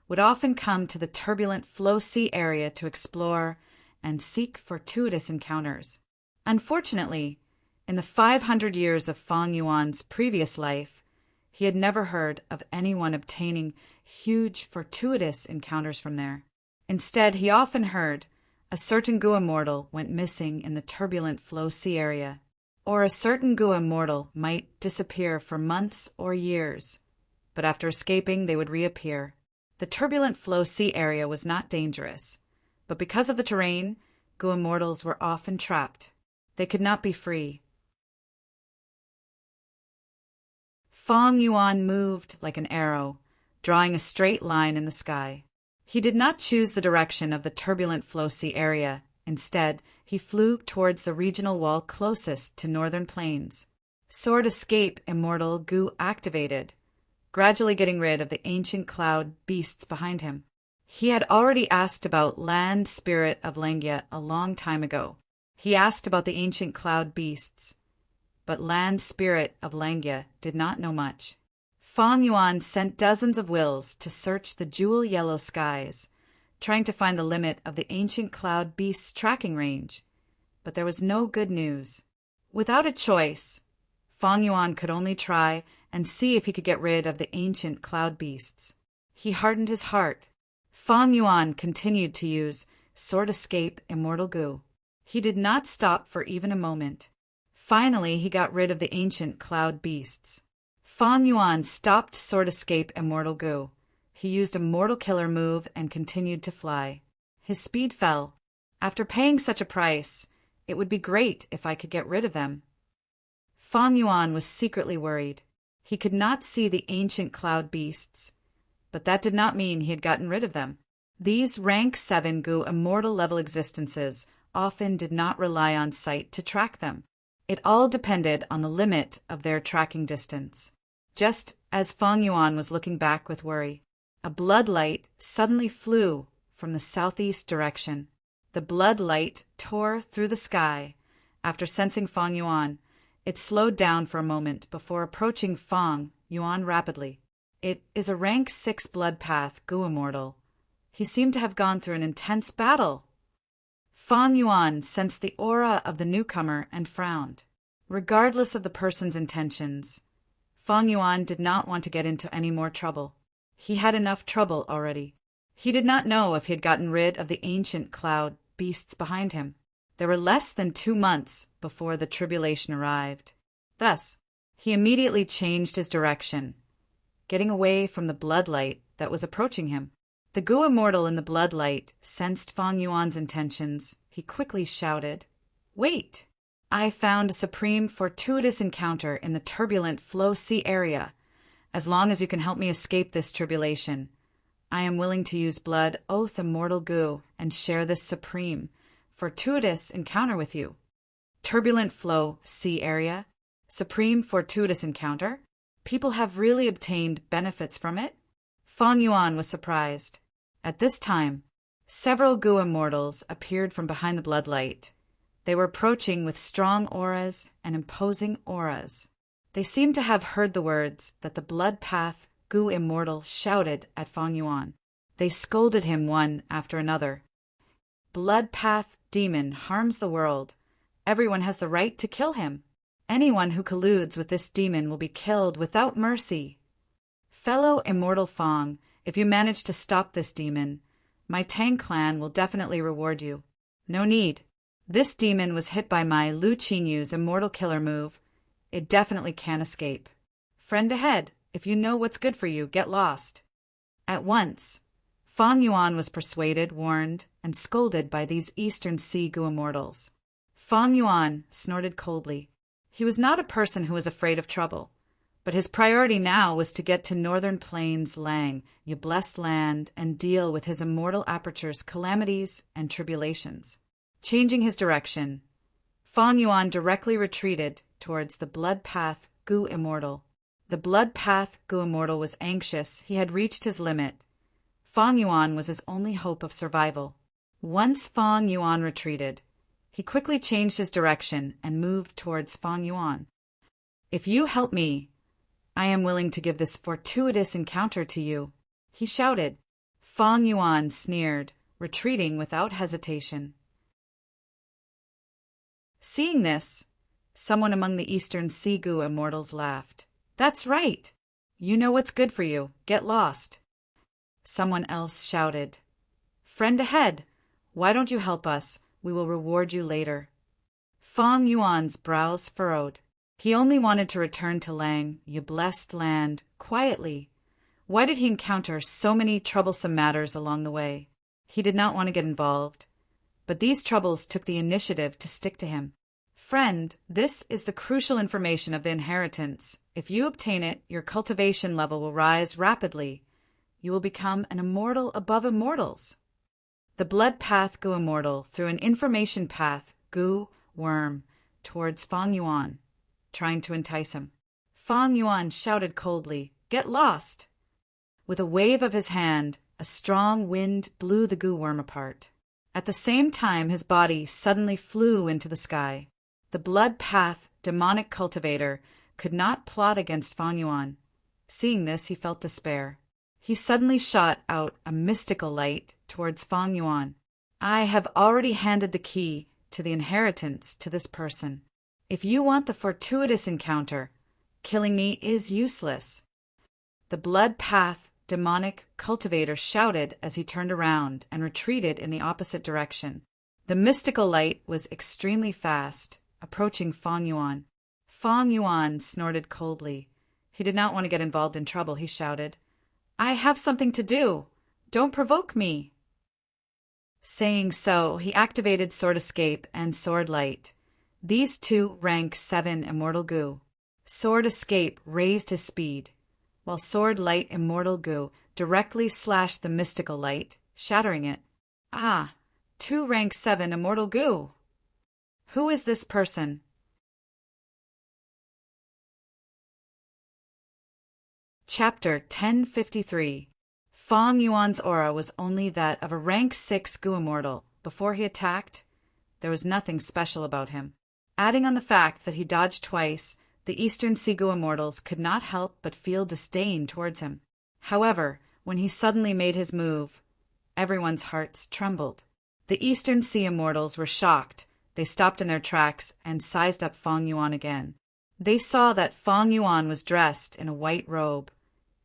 would often come to the turbulent Flow Sea area to explore and seek fortuitous encounters. Unfortunately, in the 500 years of Fang Yuan's previous life, he had never heard of anyone obtaining huge fortuitous encounters from there. Instead, he often heard a certain Gu immortal went missing in the turbulent Flow Sea area, or a certain Gu immortal might disappear for months or years, but after escaping they would reappear. The turbulent Flow Sea area was not dangerous, but because of the terrain, Gu immortals were often trapped. They could not be free. Fang Yuan moved like an arrow, drawing a straight line in the sky. He did not choose the direction of the turbulent Flow Sea area. Instead, he flew towards the regional wall closest to Northern Plains. Sword Escape Immortal Gu activated, gradually getting rid of the ancient cloud beasts behind him. He had already asked about Land Spirit of Langia a long time ago. He asked about the ancient cloud beasts, but Land Spirit of Langia did not know much. Fang Yuan sent dozens of wills to search the jewel-yellow skies, trying to find the limit of the ancient cloud beast's tracking range, but there was no good news. Without a choice, Fang Yuan could only try and see if he could get rid of the ancient cloud beasts. He hardened his heart. Fang Yuan continued to use Sword Escape Immortal Goo. He did not stop for even a moment. Finally, he got rid of the ancient cloud beasts. Fang Yuan stopped Sword Escape Immortal Goo. He used a Mortal Killer move and continued to fly. His speed fell. After paying such a price, it would be great if I could get rid of them. Fang Yuan was secretly worried. He could not see the ancient cloud beasts, but that did not mean he had gotten rid of them. These rank 7 Goo immortal level existences often did not rely on sight to track them. It all depended on the limit of their tracking distance. Just as Fang Yuan was looking back with worry, a blood light suddenly flew from the southeast direction. The blood light tore through the sky. After sensing Fang Yuan, it slowed down for a moment before approaching Fang Yuan rapidly. It is a rank 6 blood path Goo immortal. He seemed to have gone through an intense battle. Fang Yuan sensed the aura of the newcomer and frowned. Regardless of the person's intentions, Fang Yuan did not want to get into any more trouble. He had enough trouble already. He did not know if he had gotten rid of the ancient cloud beasts behind him. There were less than 2 months before the tribulation arrived. Thus, he immediately changed his direction, getting away from the bloodlight that was approaching him. The Goo immortal in the bloodlight sensed Fang Yuan's intentions. He quickly shouted, "Wait! I found a supreme fortuitous encounter in the turbulent Flow Sea area. As long as you can help me escape this tribulation, I am willing to use Blood Oath Immortal Goo and share this supreme, fortuitous encounter with you." Turbulent Flow Sea area? Supreme fortuitous encounter? People have really obtained benefits from it? Fang Yuan was surprised. At this time, several Goo immortals appeared from behind the bloodlight. They were approaching with strong auras and imposing auras. They seemed to have heard the words that the blood path Goo immortal shouted at Fang Yuan. They scolded him one after another. "Blood path demon harms the world. Everyone has the right to kill him. Anyone who colludes with this demon will be killed without mercy. Fellow immortal Fang, if you manage to stop this demon, my Tang clan will definitely reward you. No need. This demon was hit by my Lu Qinyu's immortal killer move. It definitely can't escape. Friend ahead, if you know what's good for you, get lost." At once, Fang Yuan was persuaded, warned, and scolded by these Eastern Sea Goo immortals. Fang Yuan snorted coldly. He was not a person who was afraid of trouble, but his priority now was to get to Northern Plains Lang, your blessed land, and deal with his immortal aperture's calamities and tribulations. Changing his direction, Fang Yuan directly retreated towards the Blood Path Goo immortal. The Blood Path Goo immortal was anxious. He had reached his limit. Fang Yuan was his only hope of survival. Once Fang Yuan retreated, he quickly changed his direction and moved towards Fang Yuan. "If you help me, I am willing to give this fortuitous encounter to you," he shouted. Fang Yuan sneered, retreating without hesitation. Seeing this, someone among the Eastern Sea Goo immortals laughed. "That's right. You know what's good for you. Get lost." Someone else shouted, "Friend ahead, why don't you help us? We will reward you later." Fang Yuan's brows furrowed. He only wanted to return to Lang, your blessed land, quietly. Why did he encounter so many troublesome matters along the way? He did not want to get involved, but these troubles took the initiative to stick to him. "Friend, this is the crucial information of the inheritance. If you obtain it, your cultivation level will rise rapidly. You will become an immortal above immortals." The Blood Path Goo immortal threw an information path Goo worm towards Fang Yuan, trying to entice him. Fang Yuan shouted coldly, "Get lost!" With a wave of his hand, A strong wind blew the goo worm apart. At the same time, his body suddenly flew into the sky. The blood path demonic cultivator could not plot against Fang Yuan. Seeing this, he felt despair. He suddenly shot out a mystical light towards Fang Yuan. I have already handed the key to the inheritance to this person. If you want the fortuitous encounter, killing me is useless. The blood path demonic cultivator shouted as he turned around and retreated in the opposite direction. The mystical light was extremely fast, approaching Fang Yuan. Fang Yuan snorted coldly. He did not want to get involved in trouble. He shouted, I have something to do. Don't provoke me. Saying so, he activated Sword Escape and Sword Light. These two rank 7 Immortal Goo. Sword Escape raised his speed, while Sword Light Immortal Goo directly slashed the mystical light, shattering it. Ah, 2 rank 7 Immortal Goo. Who is this person? Chapter 1053. Fang Yuan's aura was only that of a rank 6 Goo Immortal. Before he attacked, there was nothing special about him. Adding on the fact that he dodged twice, the Eastern Sea Goo Immortals could not help but feel disdain towards him. However, when he suddenly made his move, everyone's hearts trembled. The Eastern Sea Immortals were shocked. They stopped in their tracks and sized up Fang Yuan again. They saw that Fang Yuan was dressed in a white robe,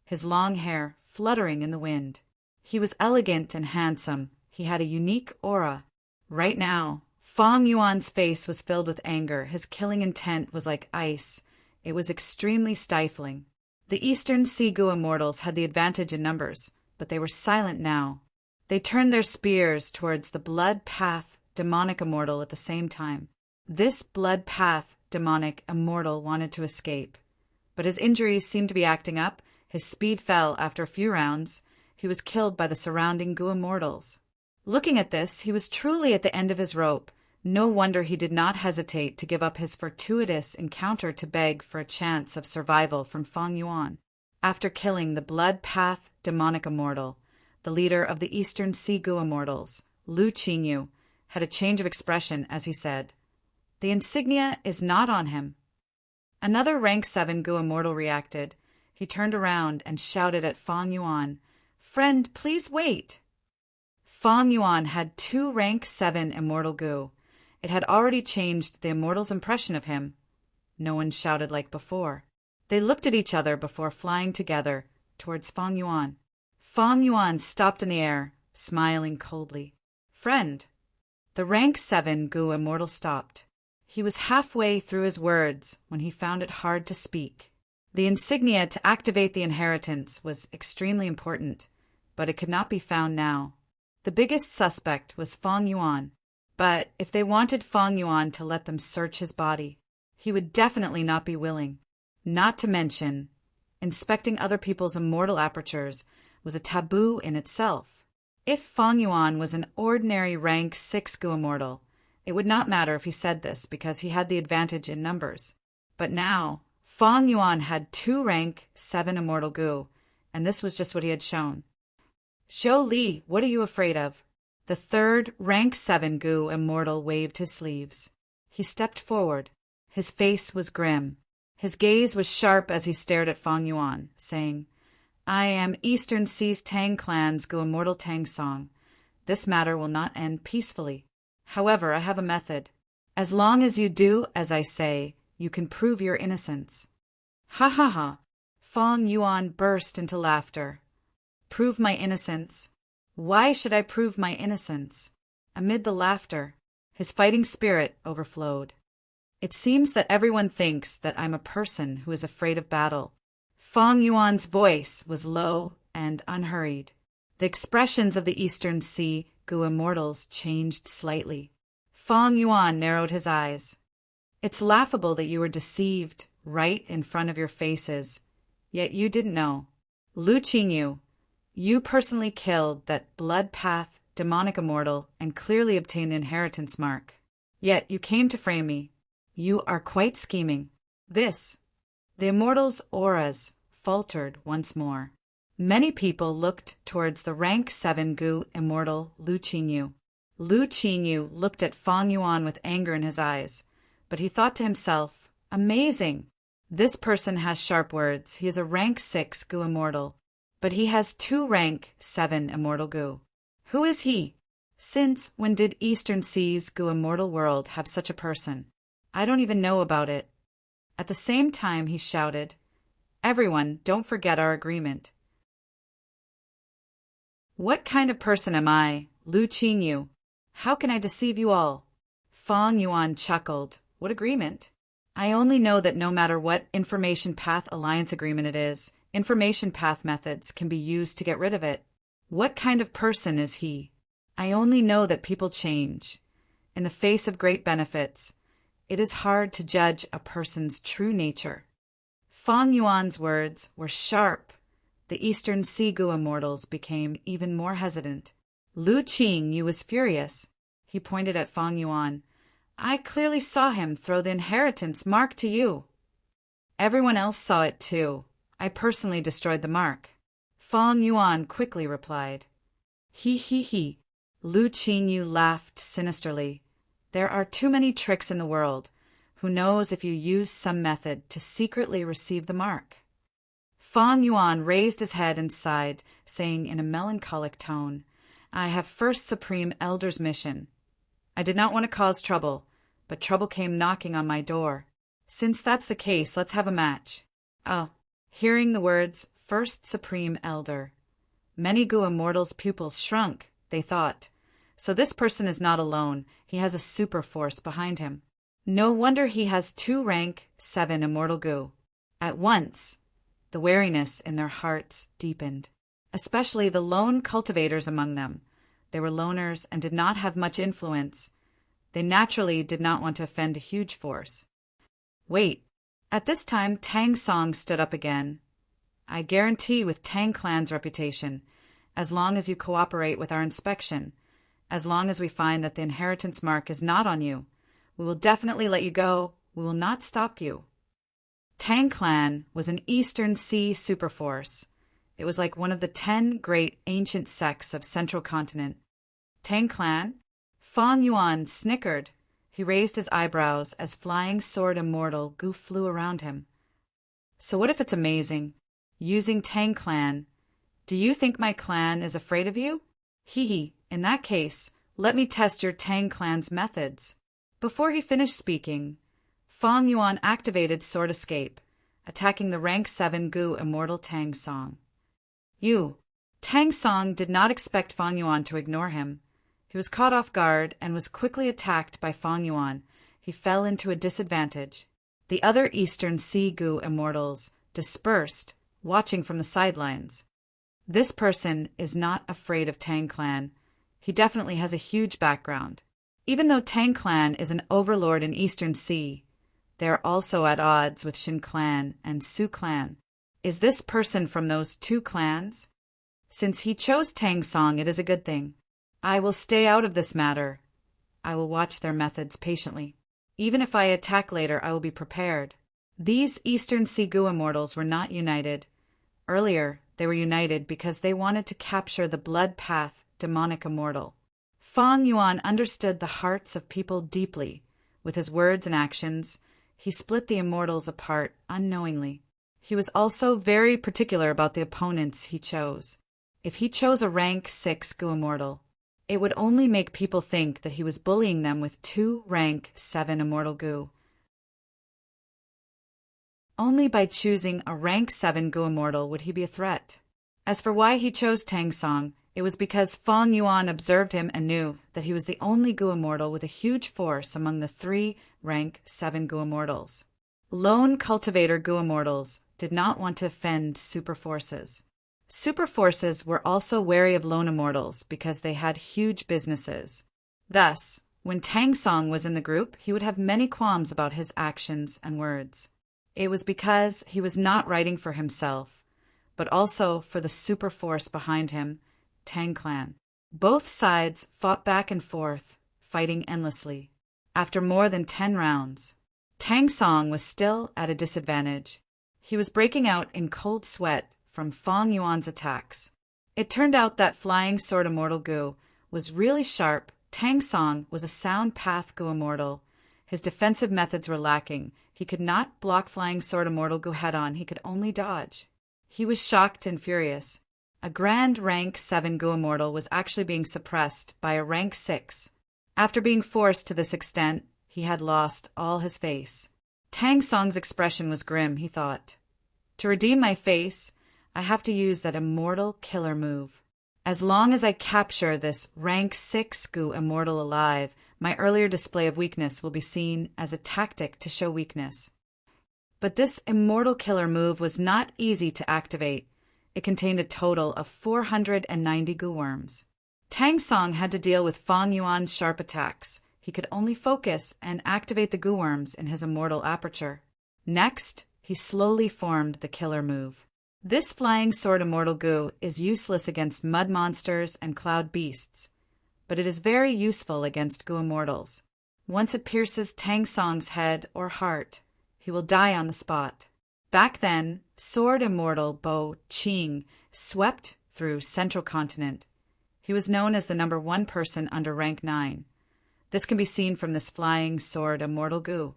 his long hair fluttering in the wind. He was elegant and handsome. He had a unique aura. Right now, Fang Yuan's face was filled with anger. His killing intent was like ice. It was extremely stifling. The Eastern Sea Goo Immortals had the advantage in numbers, but they were silent now. They turned their spears towards the Blood Path demonic immortal at the same time. This Blood Path demonic immortal wanted to escape, but his injuries seemed to be acting up. His speed fell after a few rounds. He was killed by the surrounding Goo Immortals. Looking at this, he was truly at the end of his rope. No wonder he did not hesitate to give up his fortuitous encounter to beg for a chance of survival from Fang Yuan. After killing the Blood Path demonic immortal, the leader of the Eastern Sea Goo Immortals, Lu Qingyu, had a change of expression as he said, The insignia is not on him. Another rank 7 Goo Immortal reacted. He turned around and shouted at Fang Yuan, Friend, please wait. Fang Yuan had 2 rank 7 Immortal Goo. It had already changed the Immortal's impression of him. No one shouted like before. They looked at each other before flying together towards Fang Yuan. Fang Yuan stopped in the air, smiling coldly. Friend. The rank 7 Goo Immortal stopped. He was halfway through his words when he found it hard to speak. The insignia to activate the inheritance was extremely important, but it could not be found now. The biggest suspect was Fang Yuan, but if they wanted Fang Yuan to let them search his body, he would definitely not be willing. Not to mention, inspecting other people's immortal apertures was a taboo in itself. If Fang Yuan was an ordinary rank 6 Goo Immortal, it would not matter if he said this because he had the advantage in numbers. But now, Fang Yuan had 2 rank 7 Immortal Goo, and this was just what he had shown. Zhou Li, what are you afraid of? The 3rd rank 7 Goo Immortal waved his sleeves. He stepped forward. His face was grim. His gaze was sharp as he stared at Fang Yuan, saying, I am Eastern Sea's Tang Clan's Goo Immortal Tang Song. This matter will not end peacefully. However, I have a method. As long as you do as I say, you can prove your innocence. Ha ha ha. Fang Yuan burst into laughter. Prove my innocence? Why should I prove my innocence? Amid the laughter, his fighting spirit overflowed. It seems that everyone thinks that I'm a person who is afraid of battle. Fang Yuan's voice was low and unhurried. The expressions of the Eastern Sea Goo Immortals changed slightly. Fang Yuan narrowed his eyes. It's laughable that you were deceived right in front of your faces, yet you didn't know. Lu Qingyu, you personally killed that Blood Path demonic immortal and clearly obtained the inheritance mark. Yet you came to frame me. You are quite scheming. The immortal's auras faltered once more. Many people looked towards the rank 7 Gu immortal Lu Qingyu. Lu Qingyu looked at Fang Yuan with anger in his eyes, but he thought to himself, amazing! This person has sharp words. He is a rank 6 Gu immortal, but he has 2 rank 7 immortal Gu. Who is he? Since when did Eastern Sea's Gu immortal world have such a person? I don't even know about it. At the same time he shouted, everyone, don't forget our agreement. What kind of person am I, Lu Qingyu? How can I deceive you all? Fang Yuan chuckled. What agreement? I only know that no matter what information path alliance agreement it is, information path methods can be used to get rid of it. What kind of person is he? I only know that people change. In the face of great benefits, it is hard to judge a person's true nature. Fang Yuan's words were sharp. The Eastern Sea Gu immortals became even more hesitant. Lu Qingyu was furious. He pointed at Fang Yuan. I clearly saw him throw the inheritance mark to you. Everyone else saw it too. I personally destroyed the mark. Fang Yuan quickly replied. He. Lu Qingyu laughed sinisterly. There are too many tricks in the world. Who knows if you use some method to secretly receive the mark? Fang Yuan raised his head and sighed, saying in a melancholic tone, I have First Supreme Elder's mission. I did not want to cause trouble, but trouble came knocking on my door. Since that's the case, let's have a match. Oh, hearing the words, First Supreme Elder. Many Gu immortals' pupils shrunk, they thought. So this person is not alone, he has a super force behind him. No wonder he has 2 rank 7 immortal Gu. At once, the wariness in their hearts deepened, especially the lone cultivators among them. They were loners and did not have much influence. They naturally did not want to offend a huge force. Wait. At this time, Tang Song stood up again. I guarantee with Tang Clan's reputation, as long as you cooperate with our inspection, as long as we find that the inheritance mark is not on you, we will definitely let you go. We will not stop you. Tang Clan was an Eastern Sea superforce. It was like one of the 10 great ancient sects of Central Continent. Tang Clan? Fang Yuan snickered. He raised his eyebrows as Flying Sword Immortal Gu flew around him. So what if it's amazing? Using Tang Clan. Do you think my clan is afraid of you? Hee. In that case, let me test your Tang Clan's methods. Before he finished speaking, Fang Yuan activated Sword Escape, attacking the rank 7 Gu immortal Tang Song. Tang Song did not expect Fang Yuan to ignore him. He was caught off guard and was quickly attacked by Fang Yuan. He fell into a disadvantage. The other Eastern Sea Gu immortals dispersed, watching from the sidelines. This person is not afraid of Tang Clan. He definitely has a huge background. Even though Tang Clan is an overlord in Eastern Sea, they are also at odds with Shin Clan and Su Clan. Is this person from those 2 clans? Since he chose Tang Song, it is a good thing. I will stay out of this matter. I will watch their methods patiently. Even if I attack later, I will be prepared. These Eastern Sea Gu immortals were not united. Earlier, they were united because they wanted to capture the Blood Path demonic immortal. Fang Yuan understood the hearts of people deeply. With his words and actions, he split the immortals apart unknowingly. He was also very particular about the opponents he chose. If he chose a rank 6 Gu immortal, it would only make people think that he was bullying them with 2 rank 7 immortal Gu. Only by choosing a rank 7 Gu immortal would he be a threat. As for why he chose Tang Song, it was because Fang Yuan observed him and knew that he was the only Gu immortal with a huge force among the 3 rank 7 Gu immortals. Lone cultivator Gu immortals did not want to offend super forces. Super forces were also wary of lone immortals because they had huge businesses. Thus, when Tang Song was in the group, he would have many qualms about his actions and words. It was because he was not writing for himself, but also for the super force behind him, Tang Clan. Both sides fought back and forth, fighting endlessly. After more than 10 rounds, Tang Song was still at a disadvantage. He was breaking out in cold sweat from Fang Yuan's attacks. It turned out that Flying Sword Immortal Gu was really sharp. Tang Song was a sound path Gu Immortal. His defensive methods were lacking. He could not block Flying Sword Immortal Gu head-on, he could only dodge. He was shocked and furious. A grand rank 7 Gu Immortal was actually being suppressed by a rank 6. After being forced to this extent, he had lost all his face. Tang Song's expression was grim, he thought. To redeem my face, I have to use that immortal killer move. As long as I capture this rank 6 Gu Immortal alive, my earlier display of weakness will be seen as a tactic to show weakness. But this immortal killer move was not easy to activate. It contained a total of 490 Gu worms. Tang Song had to deal with Fang Yuan's sharp attacks. He could only focus and activate the Gu worms in his immortal aperture. Next, he slowly formed the killer move. This Flying Sword Immortal Gu is useless against mud monsters and cloud beasts, but it is very useful against Gu Immortals. Once it pierces Tang Song's head or heart, he will die on the spot. Back then, Sword Immortal Bo Qing swept through Central Continent. He was known as the number 1 person under rank 9. This can be seen from this Flying Sword Immortal Gu.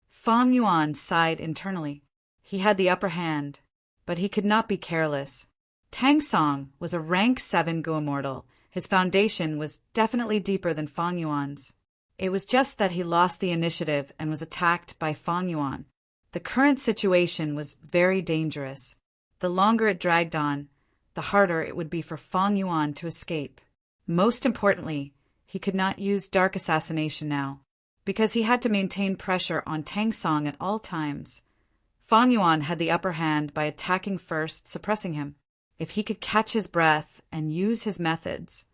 Fang Yuan sighed internally. He had the upper hand, but he could not be careless. Tang Song was a rank 7 Gu Immortal. His foundation was definitely deeper than Fang Yuan's. It was just that he lost the initiative and was attacked by Fang Yuan. The current situation was very dangerous. The longer it dragged on, the harder it would be for Fang Yuan to escape. Most importantly, he could not use Dark Assassination now, because he had to maintain pressure on Tang Song at all times. Fang Yuan had the upper hand by attacking first, suppressing him. If he could catch his breath and use his methods,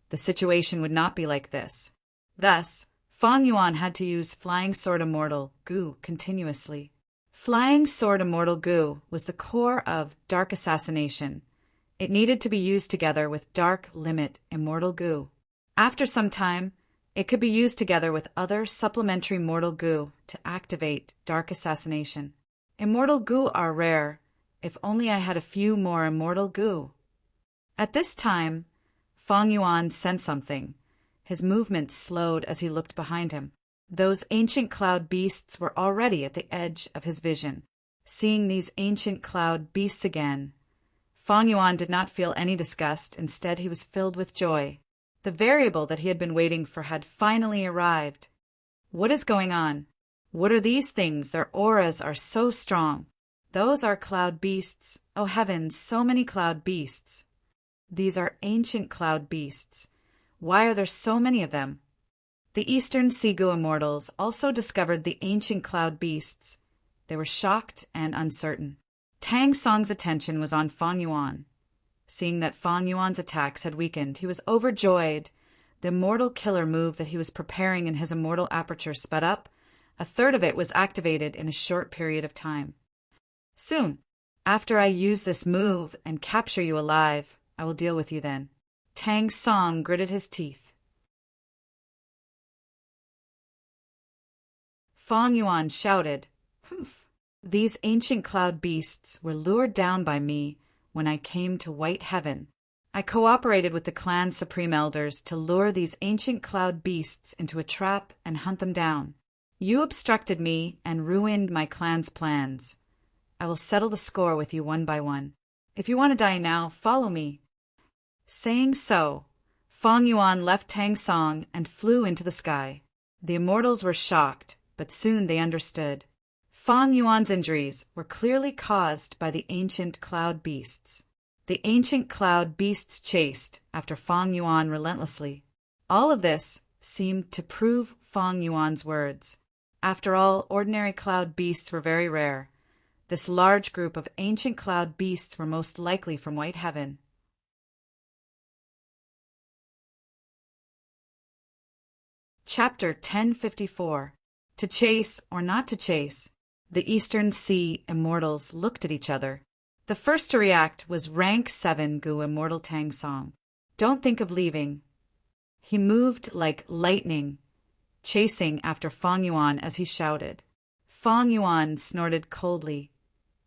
the situation would not be like this. Thus, Fang Yuan had to use Flying Sword Immortal Gu continuously. Flying Sword Immortal Gu was the core of Dark Assassination. It needed to be used together with Dark Limit Immortal Gu. After some time, it could be used together with other supplementary Mortal Gu to activate Dark Assassination. Immortal Gu are rare. If only I had a few more Immortal Gu. At this time, Fang Yuan sensed something. His movements slowed as he looked behind him. Those ancient cloud beasts were already at the edge of his vision. Seeing these ancient cloud beasts again, Fang Yuan did not feel any disgust. Instead, he was filled with joy. The variable that he had been waiting for had finally arrived. What is going on? What are these things? Their auras are so strong. Those are cloud beasts. Oh heavens, so many cloud beasts. These are ancient cloud beasts. Why are there so many of them? The Eastern Sea Gu Immortals also discovered the ancient cloud beasts. They were shocked and uncertain. Tang Song's attention was on Fang Yuan. Seeing that Fang Yuan's attacks had weakened, he was overjoyed. The immortal killer move that he was preparing in his immortal aperture sped up. A third of it was activated in a short period of time. Soon, after I use this move and capture you alive, I will deal with you then. Tang Song gritted his teeth. Fang Yuan shouted, "Humph! These ancient cloud beasts were lured down by me when I came to White Heaven. I cooperated with the clan supreme elders to lure these ancient cloud beasts into a trap and hunt them down. You obstructed me and ruined my clan's plans. I will settle the score with you one by one. If you want to die now, follow me." Saying so, Fang Yuan left Tang Song and flew into the sky. The immortals were shocked, but soon they understood. Fang Yuan's injuries were clearly caused by the ancient cloud beasts. The ancient cloud beasts chased after Fang Yuan relentlessly. All of this seemed to prove Fang Yuan's words. After all, ordinary cloud beasts were very rare. This large group of ancient cloud beasts were most likely from White Heaven. Chapter 1054. To chase or not to chase? The Eastern Sea Immortals looked at each other. The first to react was rank 7 Gu Immortal Tang Song. Don't think of leaving. He moved like lightning, chasing after Fang Yuan as he shouted. Fang Yuan snorted coldly.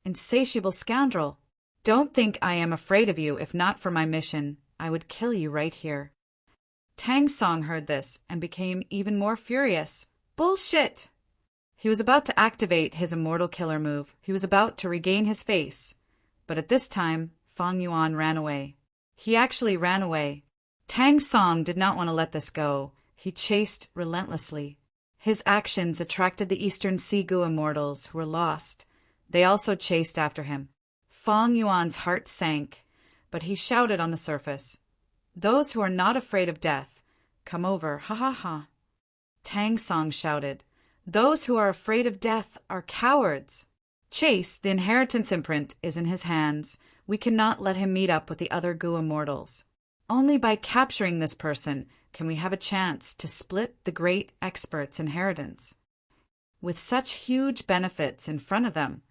Insatiable scoundrel! Don't think I am afraid of you. If not for my mission, I would kill you right here." Tang Song heard this and became even more furious. Bullshit! He was about to activate his immortal killer move. He was about to regain his face. But at this time, Fang Yuan ran away. He actually ran away. Tang Song did not want to let this go. He chased relentlessly. His actions attracted the Eastern Sea Gu immortals who were lost. They also chased after him. Fang Yuan's heart sank, but he shouted on the surface, "Those who are not afraid of death, come over, ha ha ha." Tang Song shouted, "Those who are afraid of death are cowards." Chase, the inheritance imprint, is in his hands. We cannot let him meet up with the other Gu immortals. Only by capturing this person can we have a chance to split the great expert's inheritance. With such huge benefits in front of them,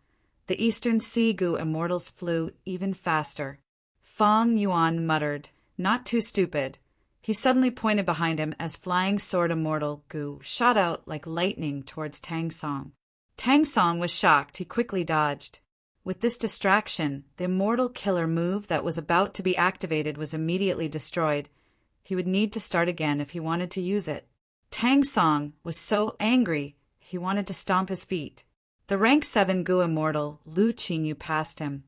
the Eastern Sea Gu immortals flew even faster. Fang Yuan muttered, "Not too stupid." He suddenly pointed behind him as flying sword immortal Gu shot out like lightning towards Tang Song. Tang Song was shocked. He quickly dodged. With this distraction, the immortal killer move that was about to be activated was immediately destroyed. He would need to start again if he wanted to use it. Tang Song was so angry, he wanted to stomp his feet. The rank 7 Gu immortal Lu Qingyu passed him,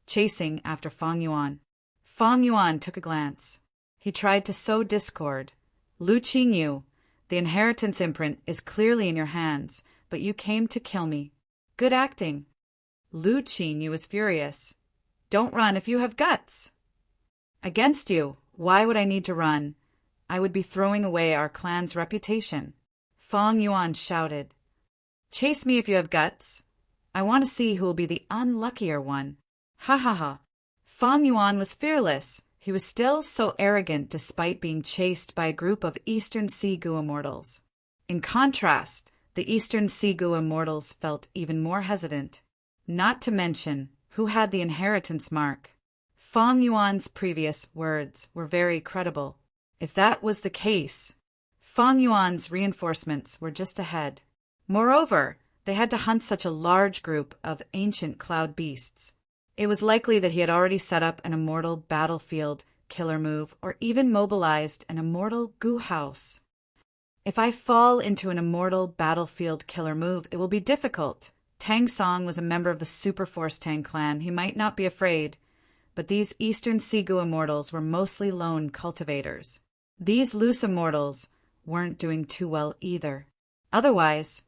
chasing after Fang Yuan. Fang Yuan took a glance. He tried to sow discord. "Lu Qingyu, the inheritance imprint is clearly in your hands, but you came to kill me. Good acting." Lu Qingyu was furious. "Don't run if you have guts." "Against you, why would I need to run? I would be throwing away our clan's reputation." Fang Yuan shouted. "Chase me if you have guts. I want to see who will be the unluckier one." Ha ha ha. Fang Yuan was fearless. He was still so arrogant despite being chased by a group of Eastern Sea Gu immortals. In contrast, the Eastern Sea Gu immortals felt even more hesitant. Not to mention, who had the inheritance mark? Fang Yuan's previous words were very credible. If that was the case, Fang Yuan's reinforcements were just ahead. Moreover, they had to hunt such a large group of ancient cloud beasts. It was likely that he had already set up an immortal battlefield killer move or even mobilized an immortal Gu house. If I fall into an immortal battlefield killer move, it will be difficult. Tang Song was a member of the Super Force Tang clan. He might not be afraid, but these Eastern Sea Gu immortals were mostly lone cultivators. These loose immortals weren't doing too well either. Otherwise,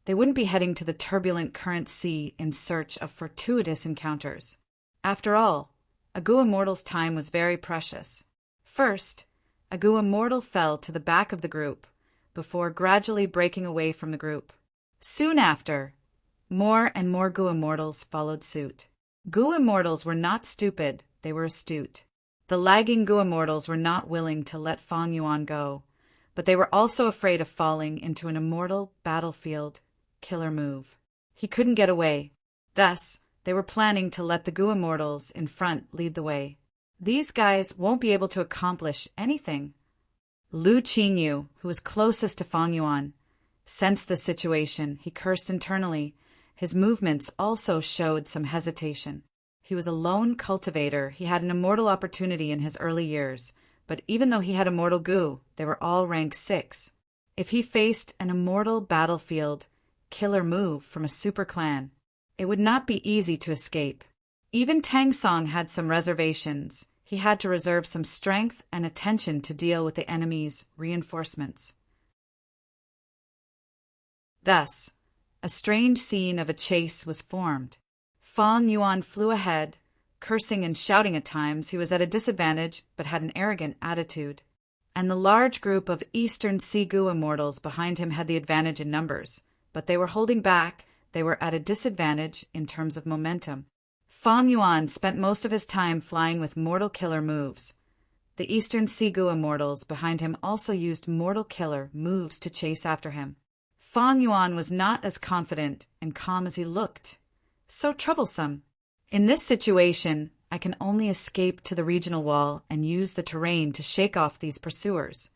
they wouldn't be heading to the turbulent current sea in search of fortuitous encounters. After all, a Gu immortal's time was very precious. First, a Gu immortal fell to the back of the group, before gradually breaking away from the group. Soon after, more and more Gu immortals followed suit. Gu immortals were not stupid, they were astute. The lagging Gu immortals were not willing to let Fang Yuan go, but they were also afraid of falling into an immortal battlefield killer move. He couldn't get away. Thus, they were planning to let the Gu immortals in front lead the way. These guys won't be able to accomplish anything. Lu Qingyu, who was closest to Fang Yuan, sensed the situation. He cursed internally. His movements also showed some hesitation. He was a lone cultivator. He had an immortal opportunity in his early years, but even though he had immortal Gu, they were all rank 6. If he faced an immortal battlefield killer move from a super clan, it would not be easy to escape. Even Tang Song had some reservations. He had to reserve some strength and attention to deal with the enemy's reinforcements. Thus, a strange scene of a chase was formed. Fang Yuan flew ahead, cursing and shouting at times. He was at a disadvantage but had an arrogant attitude. And the large group of Eastern Sea Gu immortals behind him had the advantage in numbers, but they were holding back. They were at a disadvantage in terms of momentum. Fang Yuan spent most of his time flying with mortal killer moves. The Eastern Sea Gu immortals behind him also used mortal killer moves to chase after him. Fang Yuan was not as confident and calm as he looked. So troublesome. In this situation, I can only escape to the regional wall and use the terrain to shake off these pursuers.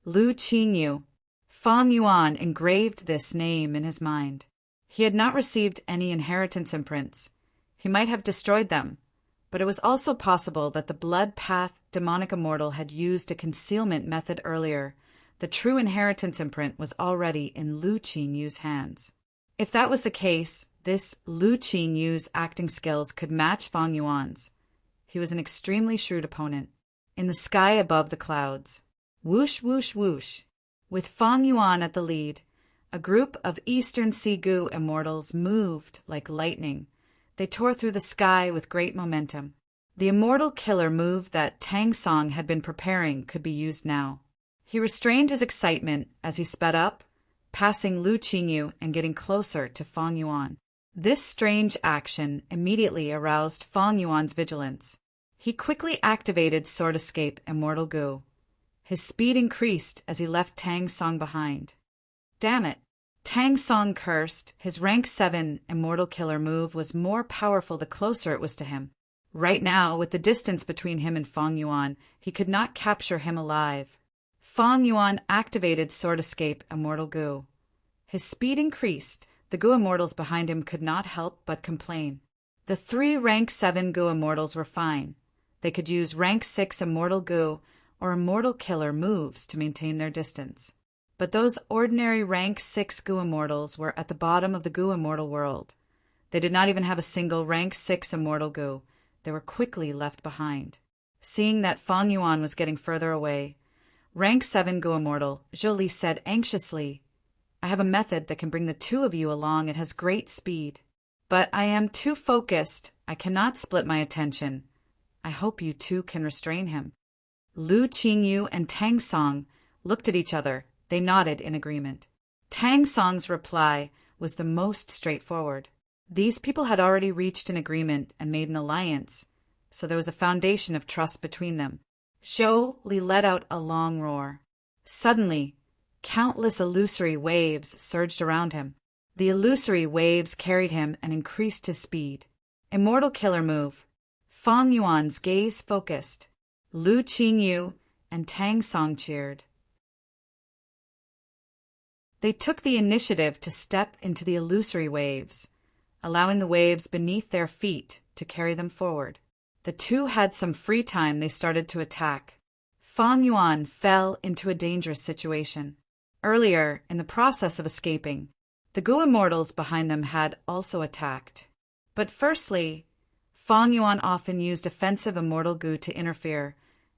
Lu Qingyu. Fang Yuan engraved this name in his mind. He had not received any inheritance imprints. He might have destroyed them, But it was also possible that the blood path demonic immortal had used a concealment method earlier. The true inheritance imprint was already in Lu Qingyu's hands. If that was the case, this Lu Qingyu's acting skills could match Fang Yuan's. He was an extremely shrewd opponent. In the sky above the clouds, whoosh, whoosh, whoosh, with Fang Yuan at the lead, a group of Eastern Sea Gu immortals moved like lightning. They tore through the sky with great momentum. The immortal killer move that Tang Song had been preparing could be used now. He restrained his excitement as he sped up, passing Lu Qingyu and getting closer to Fang Yuan. This strange action immediately aroused Fang Yuan's vigilance. He quickly activated Sword Escape Immortal Gu. His speed increased as he left Tang Song behind. Damn it! Tang Song cursed. His rank 7 Immortal Killer move was more powerful the closer it was to him. Right now, with the distance between him and Fang Yuan, he could not capture him alive. Fang Yuan activated Sword Escape Immortal Gu. His speed increased. The Gu Immortals behind him could not help but complain. The 3 rank 7 Gu Immortals were fine. They could use rank 6 Immortal Gu or Immortal Killer moves to maintain their distance. But those ordinary rank 6 Gu Immortals were at the bottom of the Gu Immortal world. They did not even have a single rank 6 Immortal Gu. They were quickly left behind. Seeing that Fang Yuan was getting further away, rank 7 Gu Immortal, Zhou said anxiously, "I have a method that can bring the 2 of you along. It has great speed. But I am too focused. I cannot split my attention. I hope you 2 can restrain him." Lu Qingyu and Tang Song looked at each other. They nodded in agreement. Tang Song's reply was the most straightforward. These people had already reached an agreement and made an alliance, so there was a foundation of trust between them. Zhou Li let out a long roar. Suddenly, countless illusory waves surged around him. The illusory waves carried him and increased his speed. Immortal Killer move. Fang Yuan's gaze focused. Lu Qingyu and Tang Song cheered. They took the initiative to step into the illusory waves, allowing the waves beneath their feet to carry them forward. The 2 had some free time. They started to attack. Fang Yuan fell into a dangerous situation. Earlier, in the process of escaping, the Gu Immortals behind them had also attacked. But firstly, Fang Yuan often used offensive Immortal Gu to interfere,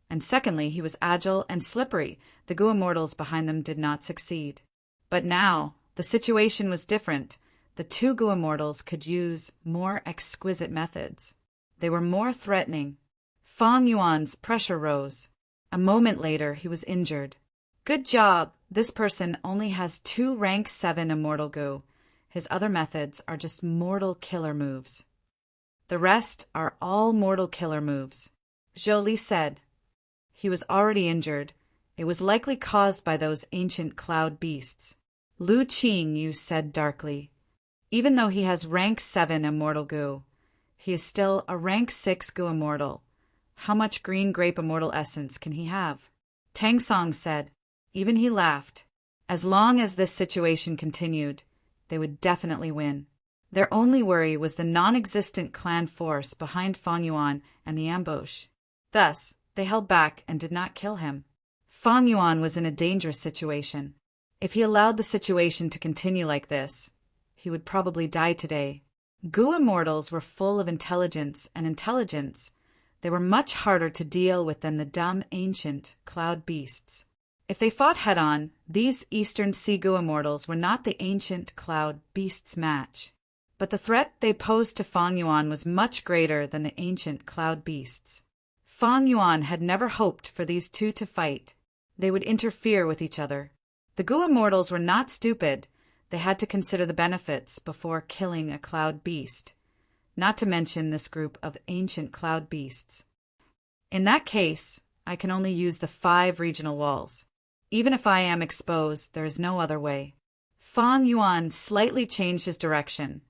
and secondly, he was agile and slippery. The Gu Immortals behind them did not succeed. But now, the situation was different. The 2 Gu Immortals could use more exquisite methods. They were more threatening. Fang Yuan's pressure rose. A moment later, he was injured. Good job! This person only has 2 rank 7 Immortal Gu. His other methods are just mortal killer moves. The rest are all mortal killer moves, Zhou Li said. He was already injured. It was likely caused by those ancient cloud beasts. Lu Qingyu said darkly. Even though he has rank 7 Immortal Gu, he is still a rank 6 Gu Immortal. How much green grape immortal essence can he have? Tang Song said. Even he laughed. As long as this situation continued, they would definitely win. Their only worry was the non-existent clan force behind Fang Yuan and the ambush. Thus, they held back and did not kill him. Fang Yuan was in a dangerous situation. If he allowed the situation to continue like this, he would probably die today. Gu Immortals were full of intelligence, and intelligence. They were much harder to deal with than the dumb ancient cloud beasts. If they fought head-on, these Eastern Sea Gu Immortals were not the ancient cloud beasts' match. But the threat they posed to Fang Yuan was much greater than the ancient cloud beasts. Fang Yuan had never hoped for these 2 to fight. They would interfere with each other. The Gu Immortals were not stupid. They had to consider the benefits before killing a cloud beast, not to mention this group of ancient cloud beasts. In that case, I can only use the 5 regional walls. Even if I am exposed, there is no other way. Fang Yuan slightly changed his direction,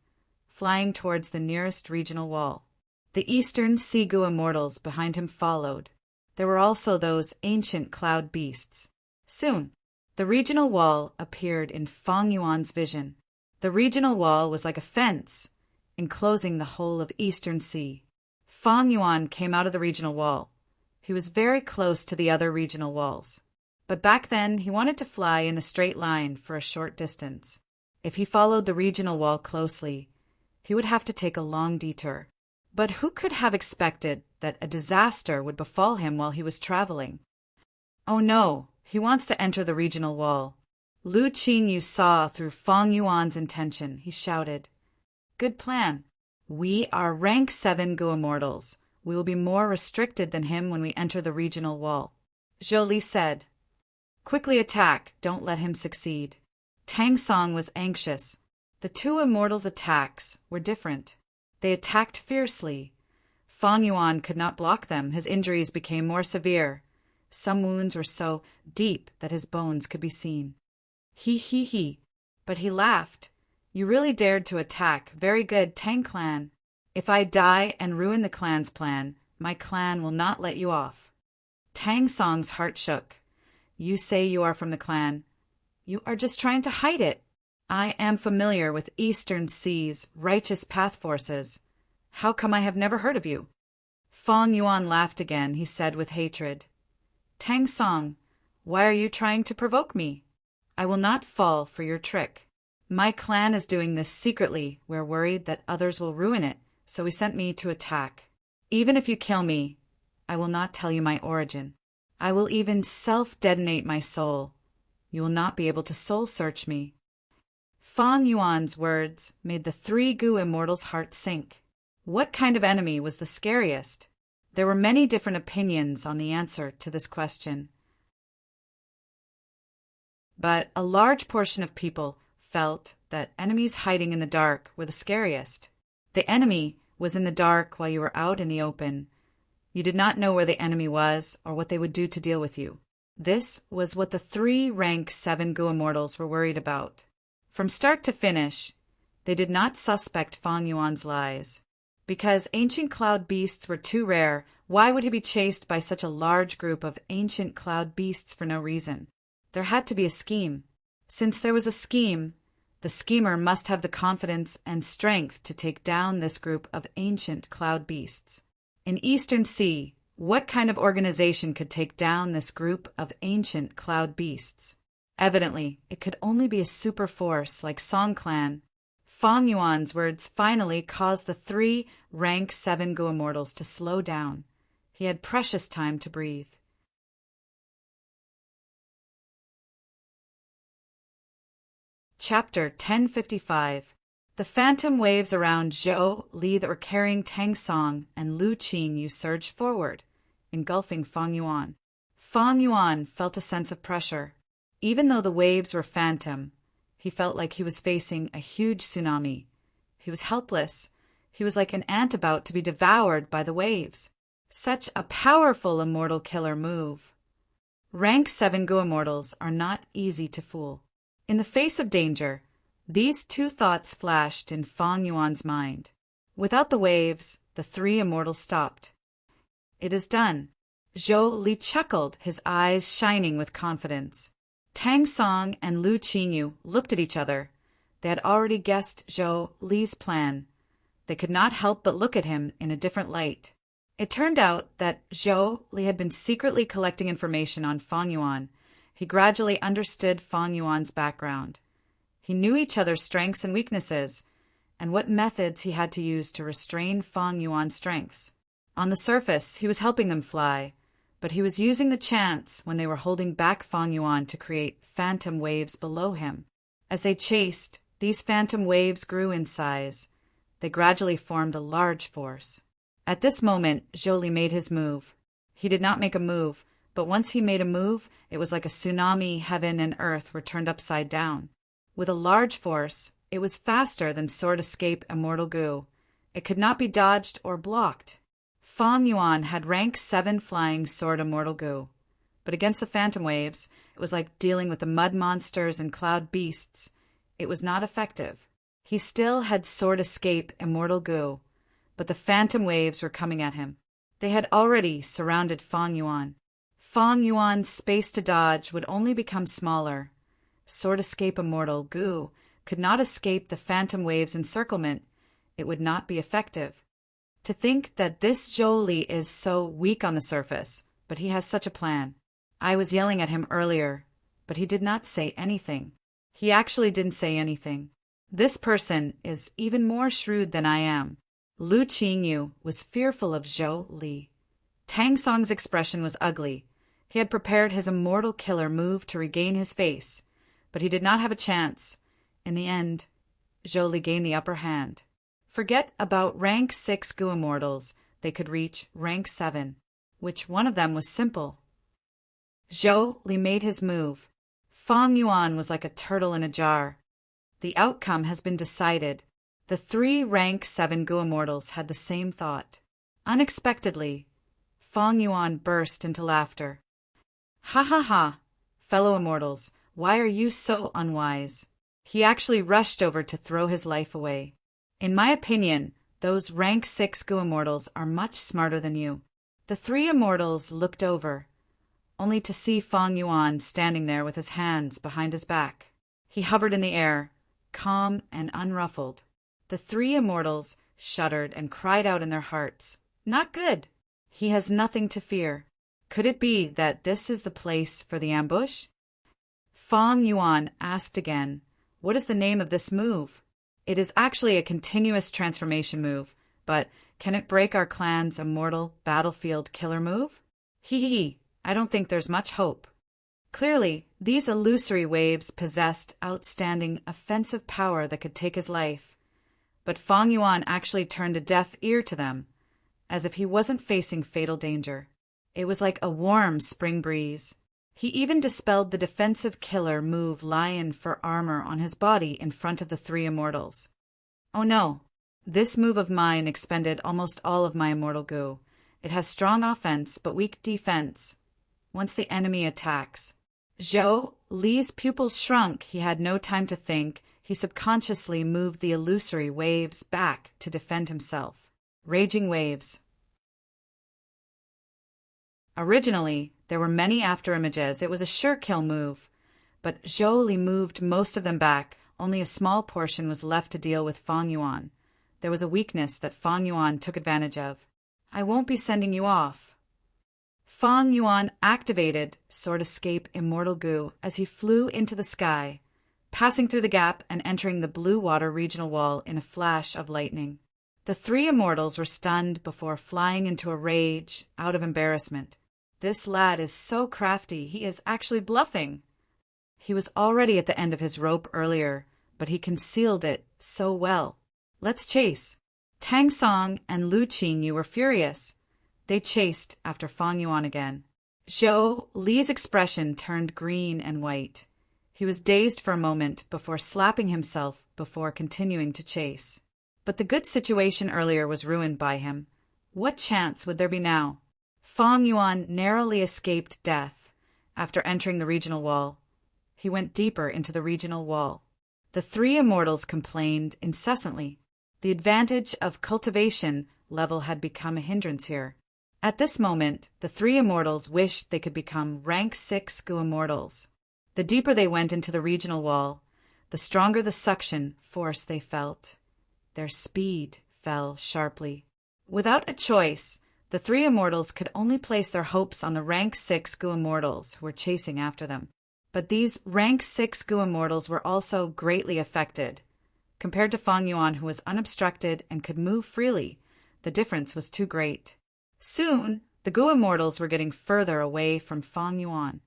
flying towards the nearest regional wall. The Eastern Sea Gu Immortals behind him followed. There were also those ancient cloud beasts. Soon, the regional wall appeared in Fang Yuan's vision. The regional wall was like a fence, enclosing the whole of Eastern Sea. Fang Yuan came out of the regional wall. He was very close to the other regional walls. But back then, he wanted to fly in a straight line for a short distance. If he followed the regional wall closely, he would have to take a long detour. But who could have expected that a disaster would befall him while he was traveling? Oh no, he wants to enter the regional wall. Lu Qingyu saw through Fang Yuan's intention. He shouted, "Good plan. We are rank 7 Gu immortals. We will be more restricted than him when we enter the regional wall." Zhou Li said, "Quickly attack, don't let him succeed." Tang Song was anxious. The two immortals' attacks were different. They attacked fiercely. Fang Yuan could not block them. His injuries became more severe. Some wounds were so deep that his bones could be seen. He. But he laughed. "You really dared to attack. Very good, Tang clan. If I die and ruin the clan's plan, my clan will not let you off." Tang Song's heart shook. "You say you are from the clan. You are just trying to hide it. I am familiar with Eastern Sea's righteous path forces. How come I have never heard of you?" Fang Yuan laughed again. He said with hatred, "Tang Song, why are you trying to provoke me? I will not fall for your trick. My clan is doing this secretly. We're worried that others will ruin it, so he sent me to attack. Even if you kill me, I will not tell you my origin. I will even self-detonate my soul. You will not be able to soul-search me." Fang Yuan's words made the 3 Gu immortals' hearts sink. What kind of enemy was the scariest? There were many different opinions on the answer to this question. But a large portion of people felt that enemies hiding in the dark were the scariest. The enemy was in the dark while you were out in the open. You did not know where the enemy was or what they would do to deal with you. This was what the 3 rank 7 Gu immortals were worried about. From start to finish, they did not suspect Fang Yuan's lies. Because ancient cloud beasts were too rare, why would he be chased by such a large group of ancient cloud beasts for no reason? There had to be a scheme. Since there was a scheme, the schemer must have the confidence and strength to take down this group of ancient cloud beasts. In Eastern Sea, what kind of organization could take down this group of ancient cloud beasts? Evidently, it could only be a super force like Song Clan. Fang Yuan's words finally caused the 3 rank 7 Gu immortals to slow down. He had precious time to breathe. Chapter 1055. The phantom waves around Zhou Li that were carrying Tang Song and Lu Qingyu surged forward, engulfing Fang Yuan. Fang Yuan felt a sense of pressure. Even though the waves were phantom, he felt like he was facing a huge tsunami. He was helpless. He was like an ant about to be devoured by the waves. Such a powerful immortal killer move. Rank 7 Gu immortals are not easy to fool. In the face of danger, these 2 thoughts flashed in Fang Yuan's mind. Without the waves, the 3 immortals stopped. "It is done." Zhou Li chuckled, his eyes shining with confidence. Tang Song and Lu Qingyu looked at each other. They had already guessed Zhou Li's plan. They could not help but look at him in a different light. It turned out that Zhou Li had been secretly collecting information on Fang Yuan. He gradually understood Fang Yuan's background. He knew each other's strengths and weaknesses, and what methods he had to use to restrain Fang Yuan's strengths. On the surface, he was helping them fly, but he was using the chance when they were holding back Fang Yuan to create phantom waves below him. As they chased, these phantom waves grew in size. They gradually formed a large force. At this moment, Zhou Li made his move. He did not make a move, but once he made a move, it was like a tsunami. Heaven and earth were turned upside down. With a large force, it was faster than Sword Escape Immortal Gu. It could not be dodged or blocked. Fang Yuan had rank 7 flying Sword Immortal Gu. But against the phantom waves, it was like dealing with the mud monsters and cloud beasts. It was not effective. He still had Sword Escape Immortal Gu, but the phantom waves were coming at him. They had already surrounded Fang Yuan. Fang Yuan's space to dodge would only become smaller. Sword Escape Immortal Gu could not escape the phantom waves' encirclement. It would not be effective. To think that this Zhou Li is so weak on the surface, but he has such a plan. I was yelling at him earlier, but he did not say anything. He actually didn't say anything. This person is even more shrewd than I am. Lu Qingyu was fearful of Zhou Li. Tang Song's expression was ugly. He had prepared his immortal killer move to regain his face, but he did not have a chance. In the end, Zhou Li gained the upper hand. Forget about rank 6 Gu Immortals. They could reach rank 7. Which one of them was simple? Zhou Li made his move. Fang Yuan was like a turtle in a jar. The outcome has been decided. The 3 rank 7 Gu Immortals had the same thought. Unexpectedly, Fang Yuan burst into laughter. Ha ha ha! Fellow immortals, why are you so unwise? He actually rushed over to throw his life away. In my opinion, those rank 6 Gu Immortals are much smarter than you. The 3 immortals looked over, only to see Fang Yuan standing there with his hands behind his back. He hovered in the air, calm and unruffled. The 3 immortals shuddered and cried out in their hearts, "Not good! He has nothing to fear." Could it be that this is the place for the ambush? Fang Yuan asked again, "What is the name of this move?" It is actually a continuous transformation move, but can it break our clan's immortal battlefield killer move? Hee, I don't think there's much hope. Clearly, these illusory waves possessed outstanding offensive power that could take his life. But Fang Yuan actually turned a deaf ear to them, as if he wasn't facing fatal danger. It was like a warm spring breeze. He even dispelled the defensive killer move lion for armor on his body in front of the 3 immortals. Oh no, this move of mine expended almost all of my immortal goo. It has strong offense but weak defense once the enemy attacks. Zhou Li's pupils shrunk. He had no time to think. He subconsciously moved the illusory waves back to defend himself. Raging waves. Originally, there were many afterimages. It was a sure kill move. But Zhou Li moved most of them back. Only a small portion was left to deal with Fang Yuan. There was a weakness that Fang Yuan took advantage of. I won't be sending you off. Fang Yuan activated Sword Escape Immortal Goo as he flew into the sky, passing through the gap and entering the Blue Water regional wall in a flash of lightning. The 3 immortals were stunned before flying into a rage out of embarrassment. This lad is so crafty, he is actually bluffing. He was already at the end of his rope earlier, but he concealed it so well. Let's chase. Tang Song and Lu Qingyu were furious. They chased after Fang Yuan again. Zhou Li's expression turned green and white. He was dazed for a moment before slapping himself before continuing to chase. But the good situation earlier was ruined by him. What chance would there be now? Fang Yuan narrowly escaped death after entering the regional wall. He went deeper into the regional wall. The 3 immortals complained incessantly. The advantage of cultivation level had become a hindrance here. At this moment, the 3 immortals wished they could become rank 6 Gu Immortals. The deeper they went into the regional wall, the stronger the suction force they felt. Their speed fell sharply. Without a choice, the 3 immortals could only place their hopes on the rank 6 Gu Immortals who were chasing after them. But these rank 6 Gu Immortals were also greatly affected. Compared to Fang Yuan, who was unobstructed and could move freely, the difference was too great. Soon, the Gu Immortals were getting further away from Fang Yuan.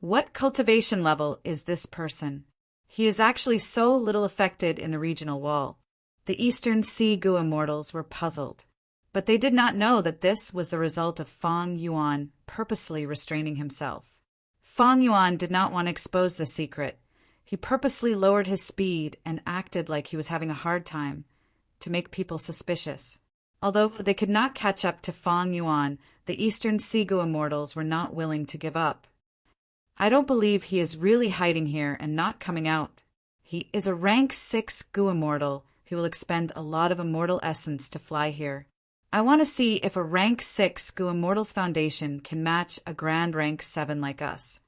What cultivation level is this person? He is actually so little affected in the regional wall. The Eastern Sea Gu Immortals were puzzled. But they did not know that this was the result of Fang Yuan purposely restraining himself. Fang Yuan did not want to expose the secret. He purposely lowered his speed and acted like he was having a hard time to make people suspicious. Although they could not catch up to Fang Yuan, the Eastern Sea Gu Immortals were not willing to give up. I don't believe he is really hiding here and not coming out. He is a rank 6 Gu Immortal who will expend a lot of immortal essence to fly here. I want to see if a rank 6 Gu Immortals Foundation can match a grand rank 7 like us.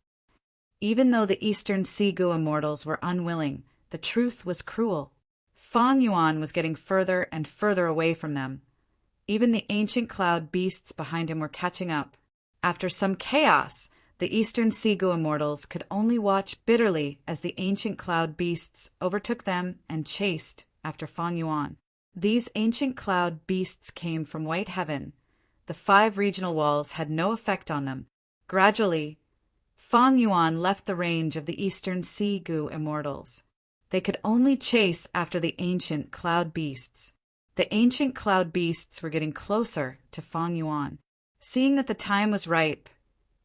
Even though the Eastern Sea Gu Immortals were unwilling, the truth was cruel. Fang Yuan was getting further and further away from them. Even the ancient cloud beasts behind him were catching up. After some chaos, the Eastern Sigu immortals could only watch bitterly as the ancient cloud beasts overtook them and chased after Fang Yuan. These ancient cloud beasts came from White Heaven. The 5 regional walls had no effect on them. Gradually, Fang Yuan left the range of the Eastern Sigu immortals. They could only chase after the ancient cloud beasts. The ancient cloud beasts were getting closer to Fang Yuan. Seeing that the time was ripe,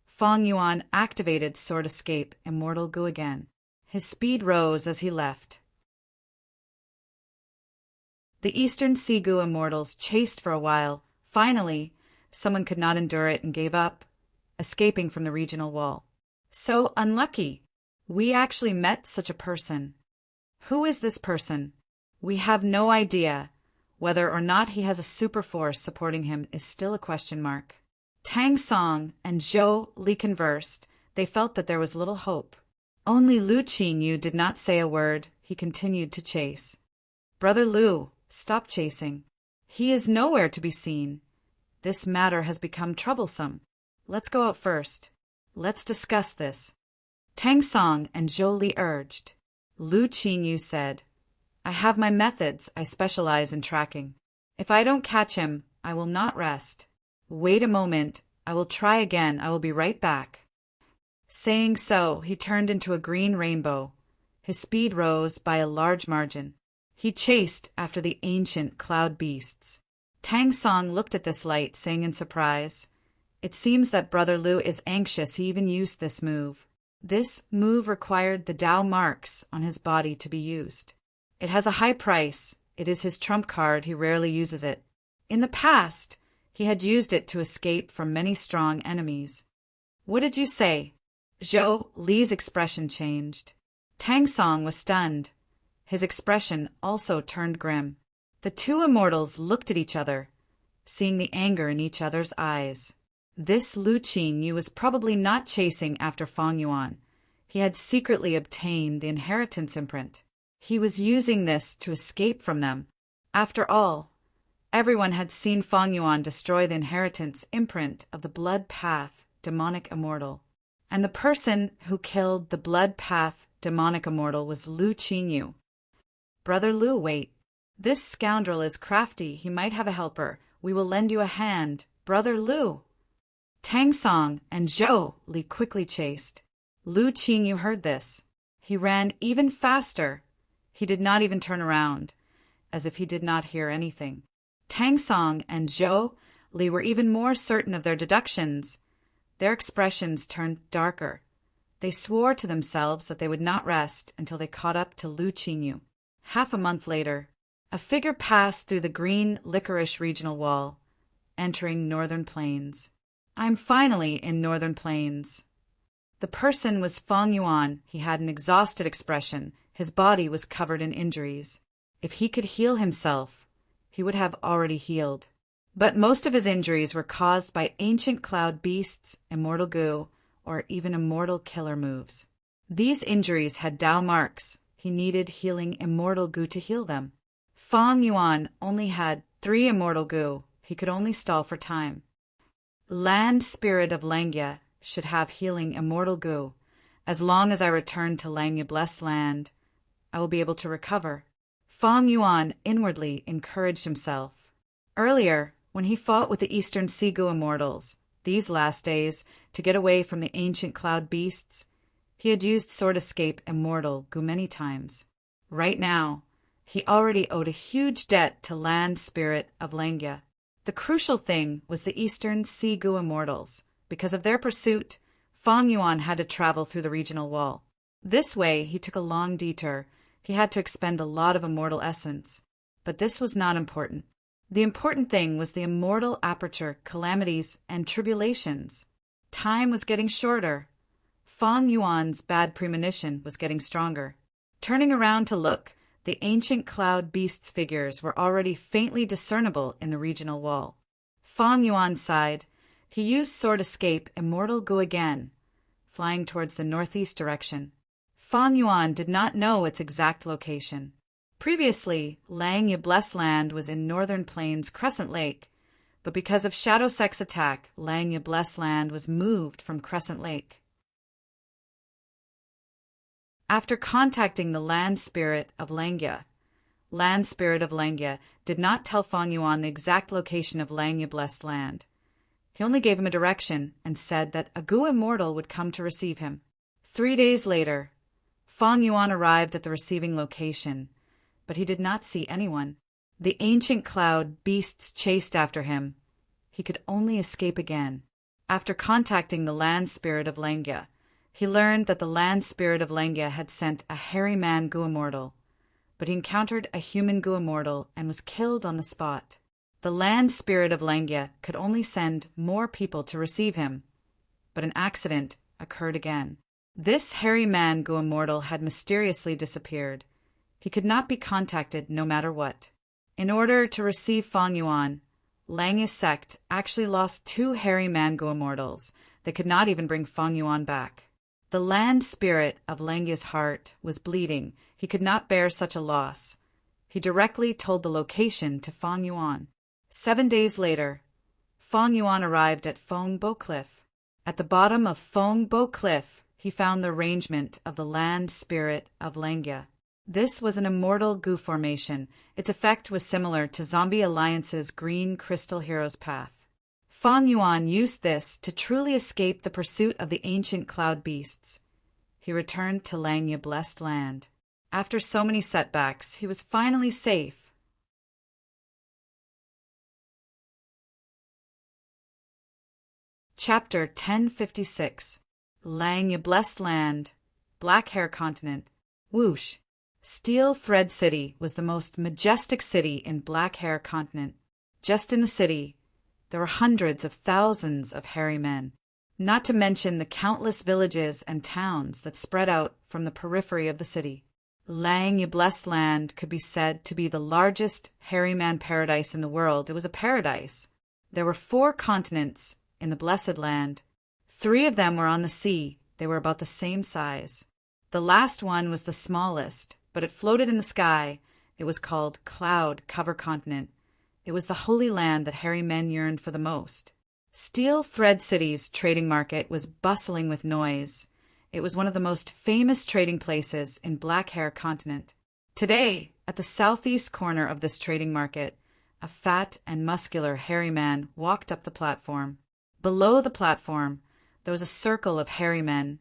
Fang Yuan activated Sword Escape Immortal Gu again. His speed rose as he left. The Eastern Sigu immortals chased for a while. Finally, someone could not endure it and gave up, escaping from the regional wall. So unlucky. We actually met such a person. Who is this person? We have no idea. Whether or not he has a super force supporting him is still a question mark. Tang Song and Zhou Li conversed. They felt that there was little hope. Only Lu Qingyu did not say a word. He continued to chase. Brother Lu, stop chasing. He is nowhere to be seen. This matter has become troublesome. Let's go out first. Let's discuss this. Tang Song and Zhou Li urged. Lu Qingyu said, I have my methods. I specialize in tracking. If I don't catch him, I will not rest. Wait a moment. I will try again. I will be right back. Saying so, he turned into a green rainbow. His speed rose by a large margin. He chased after the ancient cloud beasts. Tang Song looked at this light, saying in surprise, It seems that Brother Lu is anxious. He even used this move. This move required the Tao marks on his body to be used. It has a high price. It is his trump card. He rarely uses it. In the past, he had used it to escape from many strong enemies. What did you say? Zhou Li's expression changed. Tang Song was stunned. His expression also turned grim. The 2 immortals looked at each other, seeing the anger in each other's eyes. This Lu Qingyu was probably not chasing after Fang Yuan. He had secretly obtained the inheritance imprint. He was using this to escape from them. After all, everyone had seen Fang Yuan destroy the inheritance imprint of the Blood Path demonic immortal. And the person who killed the Blood Path demonic immortal was Lu Qingyu. Brother Lu, wait. This scoundrel is crafty. He might have a helper. We will lend you a hand. Brother Lu. Tang Song and Zhou Li quickly chased. Lu Qingyu heard this. He ran even faster. He did not even turn around, as if he did not hear anything. Tang Song and Zhou Li were even more certain of their deductions. Their expressions turned darker. They swore to themselves that they would not rest until they caught up to Lu Qingyu. Half a month later, a figure passed through the green licorice regional wall, entering Northern Plains. I'm finally in Northern Plains. The person was Fang Yuan. He had an exhausted expression. His body was covered in injuries. If he could heal himself, he would have already healed. But most of his injuries were caused by ancient cloud beasts, immortal goo, or even immortal killer moves. These injuries had Tao marks. He needed healing immortal goo to heal them. Fang Yuan only had 3 immortal goo. He could only stall for time. Land Spirit of Langya should have healing immortal goo. As long as I return to Langya Blessed Land, I will be able to recover. Fang Yuan inwardly encouraged himself. Earlier, when he fought with the Eastern Sigu immortals, these last days, to get away from the ancient cloud beasts, he had used Sword Escape Immortal Gu many times. Right now, he already owed a huge debt to Land Spirit of Langya. The crucial thing was the Eastern Sigu immortals. Because of their pursuit, Fang Yuan had to travel through the regional wall. This way, he took a long detour. He had to expend a lot of immortal essence. But this was not important. The important thing was the immortal aperture, calamities, and tribulations. Time was getting shorter. Fang Yuan's bad premonition was getting stronger. Turning around to look, the ancient cloud beasts' figures were already faintly discernible in the regional wall. Fang Yuan sighed. He used Sword Escape Immortal Gu again, flying towards the northeast direction. Fang Yuan did not know its exact location. Previously, Langya Blessed Land was in Northern Plains Crescent Lake. but because of Shadow Sec's attack, Langya Blessed Land was moved from Crescent Lake. After contacting the Land Spirit of Langya did not tell Feng Yuan the exact location of Langya Blessed Land. He only gave him a direction and said that a Gu immortal would come to receive him. 3 days later, Feng Yuan arrived at the receiving location, but he did not see anyone. The ancient cloud beasts chased after him. He could only escape again. After contacting the Land Spirit of Langya, he learned that the Land Spirit of Langya had sent a hairy man Gu immortal, but he encountered a human Gu immortal and was killed on the spot. The Land Spirit of Langya could only send more people to receive him, but an accident occurred again. This hairy man Gu immortal had mysteriously disappeared. He could not be contacted no matter what. In order to receive Feng Yuan, Langya's sect actually lost 2 hairy man Gu immortals. They could not even bring Feng Yuan back. The Land Spirit of Langya's heart was bleeding. He could not bear such a loss. He directly told the location to Feng Yuan. 7 days later, Feng Yuan arrived at Feng Bo Cliff. At the bottom of Feng Bo Cliff, he found the arrangement of the Land Spirit of Langya. This was an immortal Gu formation. Its effect was similar to Zombie Alliance's Green Crystal Heroes Path. Feng Yuan used this to truly escape the pursuit of the ancient cloud beasts. He returned to Langya Blessed Land. After so many setbacks, he was finally safe. Chapter 1056. Langya Blessed Land, Black Hair Continent. Whoosh! Steel Thread City was the most majestic city in Black Hair Continent. Just in the city, there were hundreds of thousands of hairy men, not to mention the countless villages and towns that spread out from the periphery of the city. Langya Blessed Land could be said to be the largest hairy man paradise in the world. It was a paradise. There were 4 continents in the Blessed Land. 3 of them were on the sea. They were about the same size. The last one was the smallest, but it floated in the sky. It was called Cloud Cover Continent. It was the holy land that hairy men yearned for the most. Steel Thread City's trading market was bustling with noise. It was one of the most famous trading places in Black Hair Continent. Today, at the southeast corner of this trading market, a fat and muscular hairy man walked up the platform. Below the platform, there was a circle of hairy men.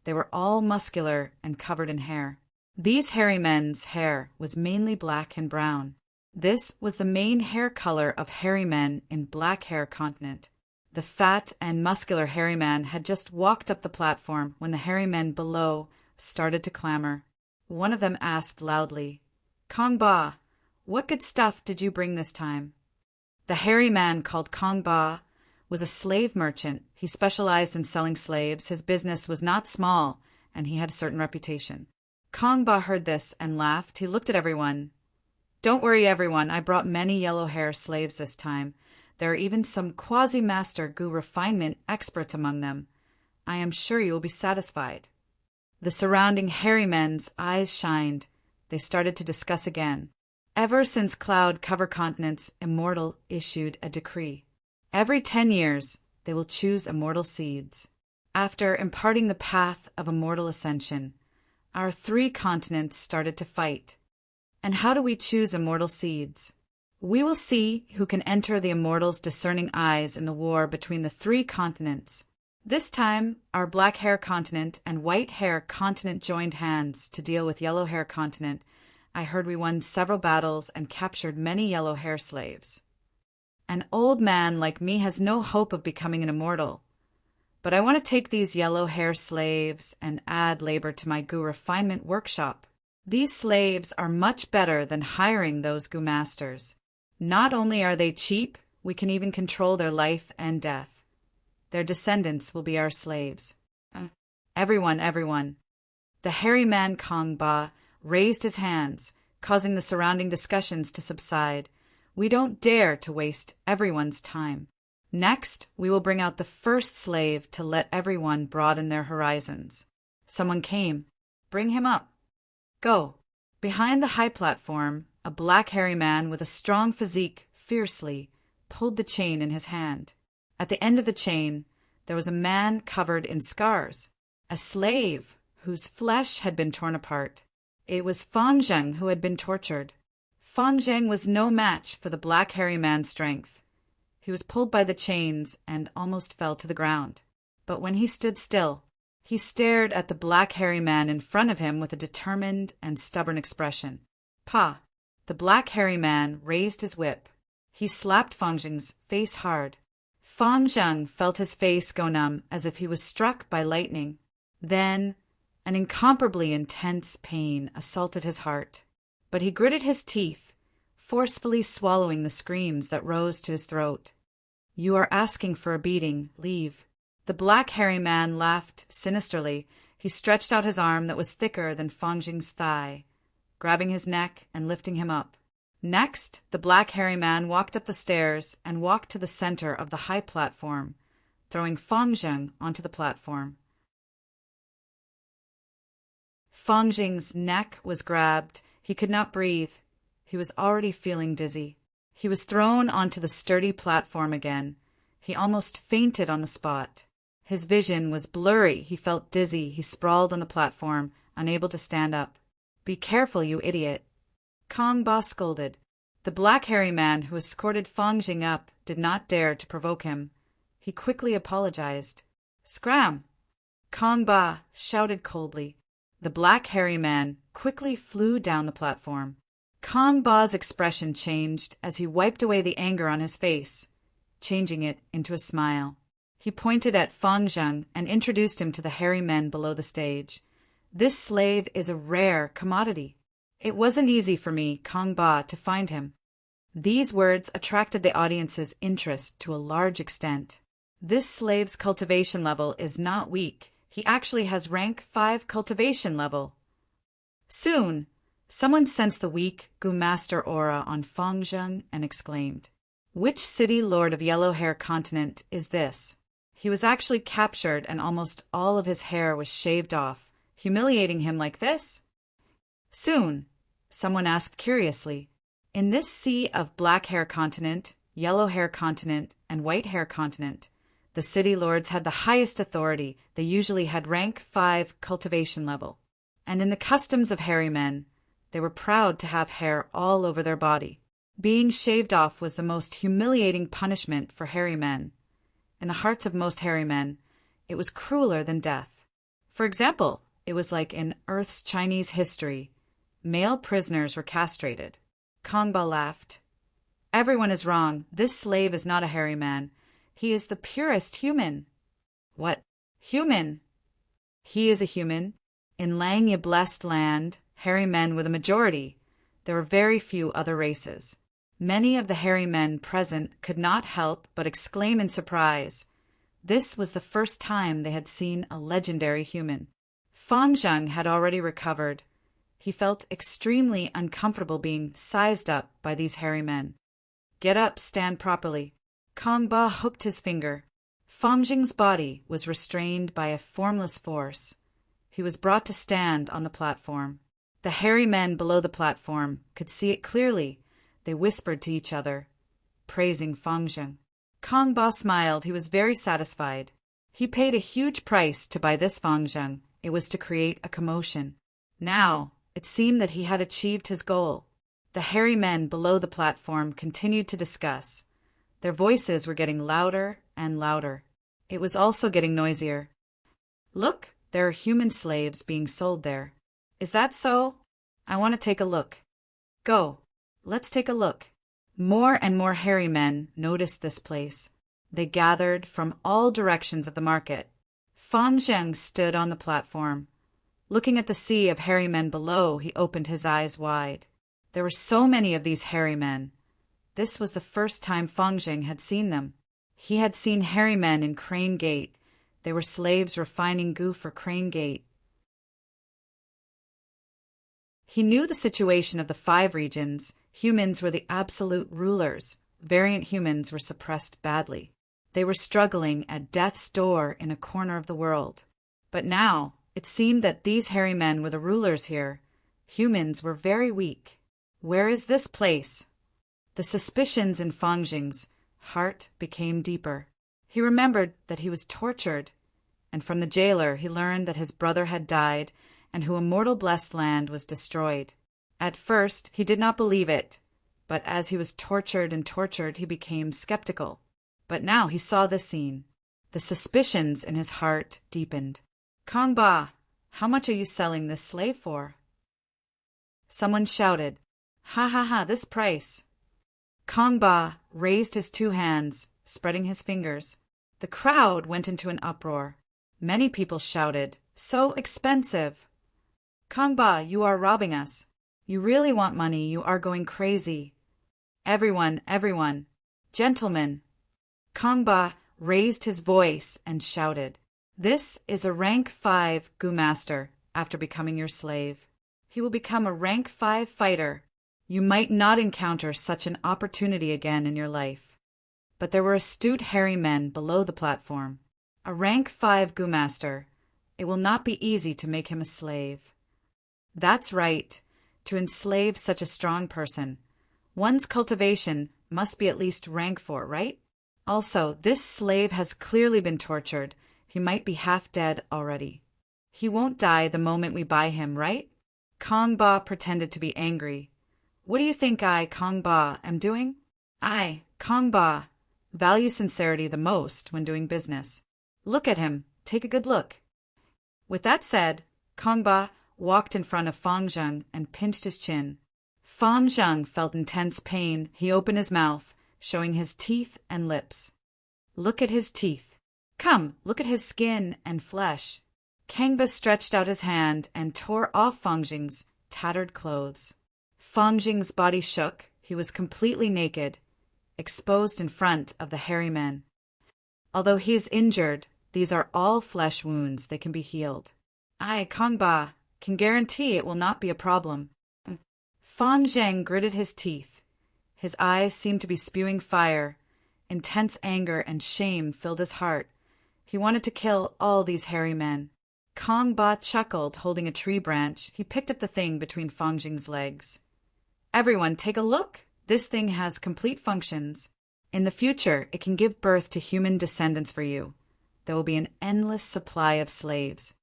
They were all muscular and covered in hair. These hairy men's hair was mainly black and brown. This was the main hair color of hairy men in Black Hair Continent. The fat and muscular hairy man had just walked up the platform when the hairy men below started to clamor. One of them asked loudly, "Kong Ba, what good stuff did you bring this time?" The hairy man called Kong Ba was a slave merchant. He specialized in selling slaves. His business was not small, and he had a certain reputation. Kong Ba heard this and laughed. He looked at everyone. "Don't worry, everyone. I brought many yellow hair slaves this time. There are even some quasi-master Gu refinement experts among them. I am sure you will be satisfied." The surrounding hairy men's eyes shined. They started to discuss again. Ever since Cloud Cover Continent's Immortal issued a decree. Every 10 years, they will choose immortal seeds. After imparting the path of immortal ascension, our 3 continents started to fight. And how do we choose immortal seeds? We will see who can enter the immortals' discerning eyes in the war between the 3 continents. This time, our Black Hair Continent and White Hair Continent joined hands to deal with Yellow Hair Continent. I heard we won several battles and captured many yellow hair slaves. An old man like me has no hope of becoming an immortal. But I want to take these yellow hair slaves and add labor to my Gu refinement workshop. These slaves are much better than hiring those Gu masters. Not only are they cheap, we can even control their life and death. Their descendants will be our slaves. Everyone. The hairy man Kong Ba raised his hands, causing the surrounding discussions to subside. We don't dare to waste everyone's time. Next, we will bring out the first slave to let everyone broaden their horizons. Someone came. Bring him up. Go. Behind the high platform, a black hairy man with a strong physique fiercely pulled the chain in his hand. At the end of the chain, there was a man covered in scars, a slave whose flesh had been torn apart. It was Fang Zheng who had been tortured. Fang Zheng was no match for the black hairy man's strength. He was pulled by the chains and almost fell to the ground. But when he stood still, he stared at the black hairy man in front of him with a determined and stubborn expression. Pa! The black hairy man raised his whip. He slapped Fang Zheng's face hard. Fang Zheng felt his face go numb as if he was struck by lightning. Then an incomparably intense pain assaulted his heart. But he gritted his teeth, forcefully swallowing the screams that rose to his throat. You are asking for a beating. Leave. The black hairy man laughed sinisterly. He stretched out his arm that was thicker than Fang Zheng's thigh, grabbing his neck and lifting him up. Next, the black hairy man walked up the stairs and walked to the center of the high platform, throwing Fang Zheng onto the platform. Fang Zheng's neck was grabbed. He could not breathe. He was already feeling dizzy. He was thrown onto the sturdy platform again. He almost fainted on the spot. His vision was blurry. He felt dizzy. He sprawled on the platform, unable to stand up. Be careful, you idiot. Kong Ba scolded. The black hairy man who escorted Fang Zheng up did not dare to provoke him. He quickly apologized. Scram! Kong Ba shouted coldly. The black hairy man quickly flew down the platform. Kong Ba's expression changed as he wiped away the anger on his face, changing it into a smile. He pointed at Fang Zheng and introduced him to the hairy men below the stage. This slave is a rare commodity. It wasn't easy for me, Kong Ba, to find him. These words attracted the audience's interest to a large extent. This slave's cultivation level is not weak. He actually has rank 5 cultivation level. Soon, someone sensed the weak Gu Master aura on Fang Zheng and exclaimed, Which city lord of Yellow Hair Continent is this? He was actually captured and almost all of his hair was shaved off, humiliating him like this? Soon, someone asked curiously, In this sea of Black Hair Continent, Yellow Hair Continent, and White Hair Continent, the city lords had the highest authority. They usually had rank 5 cultivation level. And in the customs of hairy men, they were proud to have hair all over their body. Being shaved off was the most humiliating punishment for hairy men. In the hearts of most hairy men, it was crueler than death. For example, it was like in Earth's Chinese history, male prisoners were castrated. Kong Ba laughed. Everyone is wrong. This slave is not a hairy man. He is the purest human. What? Human? He is a human. In Langya blessed land, hairy men were the majority. There were very few other races. Many of the hairy men present could not help but exclaim in surprise. This was the first time they had seen a legendary human. Fang Zheng had already recovered. He felt extremely uncomfortable being sized up by these hairy men. Get up, stand properly. Kong Ba hooked his finger. Fang Zheng's body was restrained by a formless force. He was brought to stand on the platform. The hairy men below the platform could see it clearly. They whispered to each other, praising Fang Zheng. Kong Ba smiled. He was very satisfied. He paid a huge price to buy this Fang Zheng. It was to create a commotion. Now, it seemed that he had achieved his goal. The hairy men below the platform continued to discuss. Their voices were getting louder and louder. It was also getting noisier. Look, there are human slaves being sold there. Is that so? I want to take a look. Go. Let's take a look. More and more hairy men noticed this place. They gathered from all directions of the market. Fang Zheng stood on the platform. Looking at the sea of hairy men below, he opened his eyes wide. There were so many of these hairy men. This was the first time Fang Zheng had seen them. He had seen hairy men in Crane Gate. They were slaves refining goo for Crane Gate. He knew the situation of the 5 regions. Humans were the absolute rulers. Variant humans were suppressed badly. They were struggling at death's door in a corner of the world. But now, it seemed that these hairy men were the rulers here. Humans were very weak. Where is this place? The suspicions in Fang Zheng's heart became deeper. He remembered that he was tortured, and from the jailer he learned that his brother had died and whose immortal blessed land was destroyed. At first he did not believe it, but as he was tortured and tortured he became skeptical. But now he saw the scene. The suspicions in his heart deepened. "Kong Ba, how much are you selling this slave for?" Someone shouted, "Ha ha ha, this price." Kong Ba raised his two hands, spreading his fingers. The crowd went into an uproar. Many people shouted, "So expensive!" "Kong Ba, you are robbing us. You really want money, you are going crazy." Everyone, gentlemen. Kong Ba raised his voice and shouted, "This is a rank 5 Gu master after becoming your slave. He will become a rank 5 fighter. You might not encounter such an opportunity again in your life." But there were astute hairy men below the platform. A rank 5 Gu master. It will not be easy to make him a slave. That's right, to enslave such a strong person. One's cultivation must be at least rank 4, right? Also, this slave has clearly been tortured. He might be half dead already. He won't die the moment we buy him, right? Kong Ba pretended to be angry. "What do you think I, Kong Ba, am doing? I, Kong Ba, value sincerity the most when doing business. Look at him. Take a good look." With that said, Kong Ba walked in front of Fang Zheng and pinched his chin. Fang Zheng felt intense pain. He opened his mouth, showing his teeth and lips. "Look at his teeth. Come, look at his skin and flesh." Kangba stretched out his hand and tore off Fang Zheng's tattered clothes. Fang Zheng's body shook. He was completely naked, exposed in front of the hairy men. "Although he is injured, these are all flesh wounds. They can be healed. I, Kong Ba, can guarantee it will not be a problem." Fang Zheng gritted his teeth. His eyes seemed to be spewing fire. Intense anger and shame filled his heart. He wanted to kill all these hairy men. Kong Ba chuckled, holding a tree branch. He picked up the thing between Fang Zheng's legs. "Everyone, take a look. This thing has complete functions. In the future, it can give birth to human descendants for you. There will be an endless supply of slaves."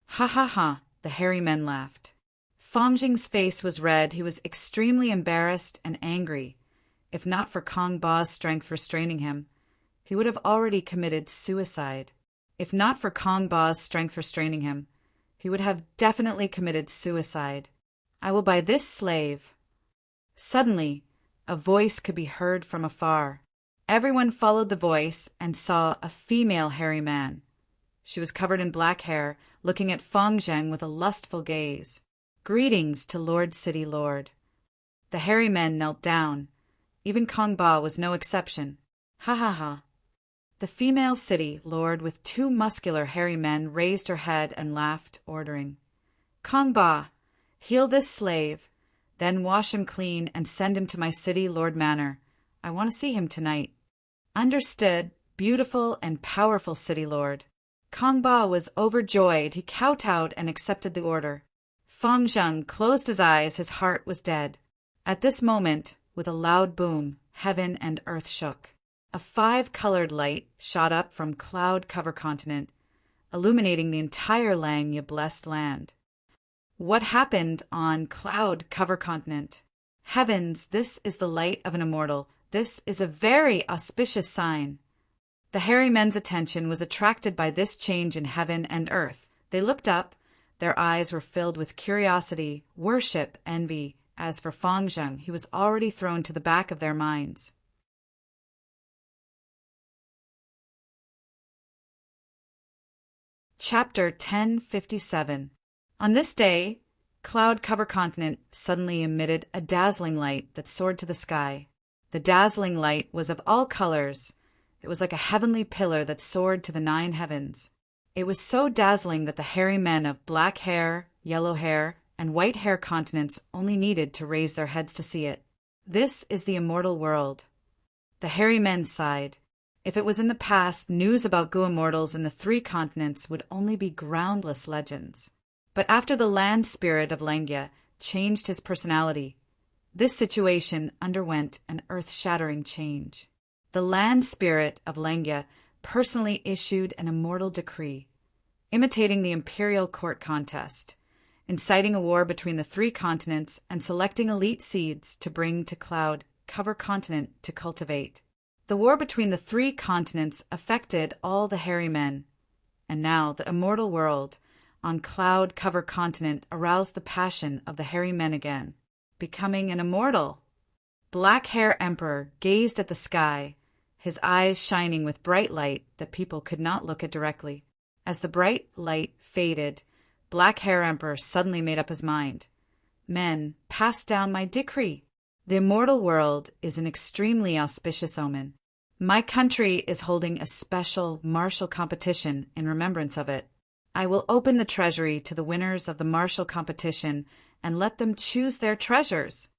"Ha ha ha," the hairy men laughed. Fang Zheng's face was red. He was extremely embarrassed and angry. If not for Kong Ba's strength restraining him, he would have already committed suicide. If not for Kong Ba's strength restraining him, he would have definitely committed suicide. "I will buy this slave." Suddenly, a voice could be heard from afar. Everyone followed the voice and saw a female hairy man. She was covered in black hair, looking at Fang Zheng with a lustful gaze. "Greetings to Lord City Lord." The hairy men knelt down. Even Kong Ba was no exception. Ha ha ha. The female city lord with two muscular hairy men raised her head and laughed, ordering, "Kong Ba, heal this slave, then wash him clean and send him to my city lord manor. I want to see him tonight." "Understood, beautiful and powerful city lord." Kong Ba was overjoyed. He kowtowed and accepted the order. Fang Zheng closed his eyes. His heart was dead. At this moment, with a loud boom, heaven and earth shook. A 5-colored light shot up from Cloud Cover Continent, illuminating the entire Langya blessed land. What happened on Cloud Cover Continent? Heavens, this is the light of an immortal. This is a very auspicious sign. The hairy men's attention was attracted by this change in heaven and earth. They looked up. Their eyes were filled with curiosity, worship, envy. As for Fang Zheng, he was already thrown to the back of their minds. Chapter 1057. On this day, Cloud Cover Continent suddenly emitted a dazzling light that soared to the sky. The dazzling light was of all colors. It was like a heavenly pillar that soared to the 9 heavens. It was so dazzling that the hairy men of black hair, yellow hair, and white hair continents only needed to raise their heads to see it. This is the immortal world. The hairy men sighed. If it was in the past, news about Gu immortals in the 3 continents would only be groundless legends. But after the land spirit of Langya changed his personality, this situation underwent an earth-shattering change. The land spirit of Lengya personally issued an immortal decree, imitating the imperial court contest, inciting a war between the 3 continents and selecting elite seeds to bring to Cloud Cover Continent to cultivate. The war between the 3 continents affected all the hairy men, and now the immortal world on Cloud Cover Continent aroused the passion of the hairy men again, becoming an immortal. Black Hair Emperor gazed at the sky, his eyes shining with bright light that people could not look at directly. As the bright light faded, Black Hair Emperor suddenly made up his mind. Men, pass down my decree. The immortal world is an extremely auspicious omen. My country is holding a special martial competition in remembrance of it. I will open the treasury to the winners of the martial competition and let them choose their treasures.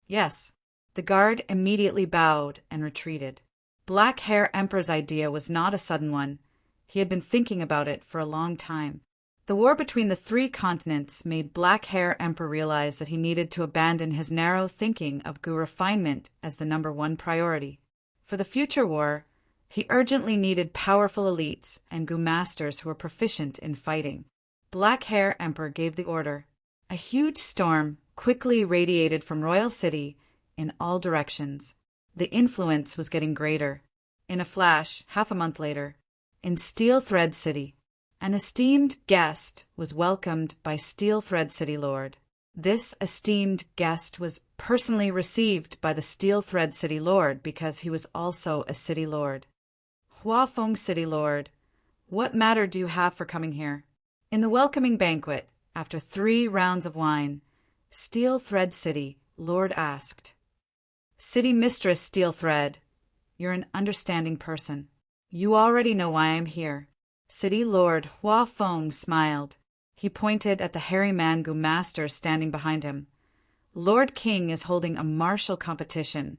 Yes, the guard immediately bowed and retreated. Black Hair Emperor's idea was not a sudden one. He had been thinking about it for a long time. The war between the 3 continents made Black Hair Emperor realize that he needed to abandon his narrow thinking of Gu refinement as the number 1 priority. For the future war, he urgently needed powerful elites and Gu masters who were proficient in fighting. Black Hair Emperor gave the order. A huge storm quickly radiated from Royal City in all directions. The influence was getting greater. In a flash, half a month later, in Steel Thread City, an esteemed guest was welcomed by Steel Thread City Lord. This esteemed guest was personally received by the Steel Thread City Lord because he was also a city lord. Huafeng City Lord, what matter do you have for coming here? In the welcoming banquet, after 3 rounds of wine, Steel Thread City Lord asked, City Mistress Steel Thread, you're an understanding person. You already know why I'm here. City Lord Huafeng smiled. He pointed at the hairy man Gu master standing behind him. Lord King is holding a martial competition,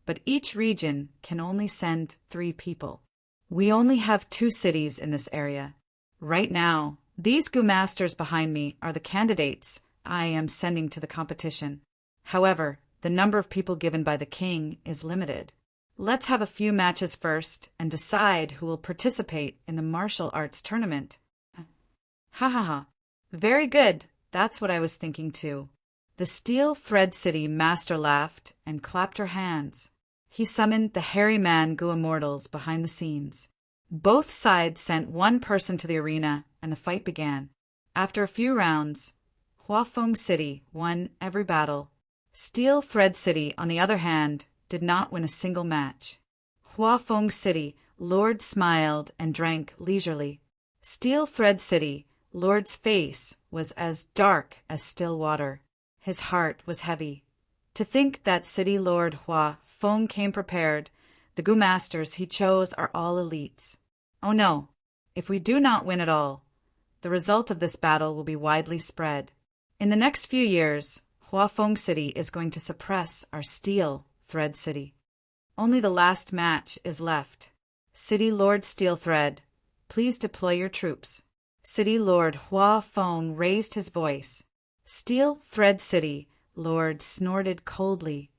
but each region can only send 3 people. We only have 2 cities in this area. Right now, these Gu masters behind me are the candidates I am sending to the competition. However, the number of people given by the king is limited. Let's have a few matches first and decide who will participate in the martial arts tournament. Ha ha ha. Very good. That's what I was thinking too. The Steel Thread City master laughed and clapped her hands. He summoned the hairy man Gu immortals behind the scenes. Both sides sent 1 person to the arena and the fight began. After a few rounds, Huafeng City won every battle. Steel Thread City, on the other hand, did not win a single match. Huafeng City Lord smiled and drank leisurely. Steel Thread City Lord's face was as dark as still water. His heart was heavy. To think that City Lord Huafeng came prepared, the Gu masters he chose are all elites. Oh no, if we do not win at all, the result of this battle will be widely spread. In the next few years, Huafeng City is going to suppress our Steel Thread City. Only the last match is left. City Lord Steel Thread, please deploy your troops. City Lord Huafeng raised his voice. Steel Thread City Lord snorted coldly,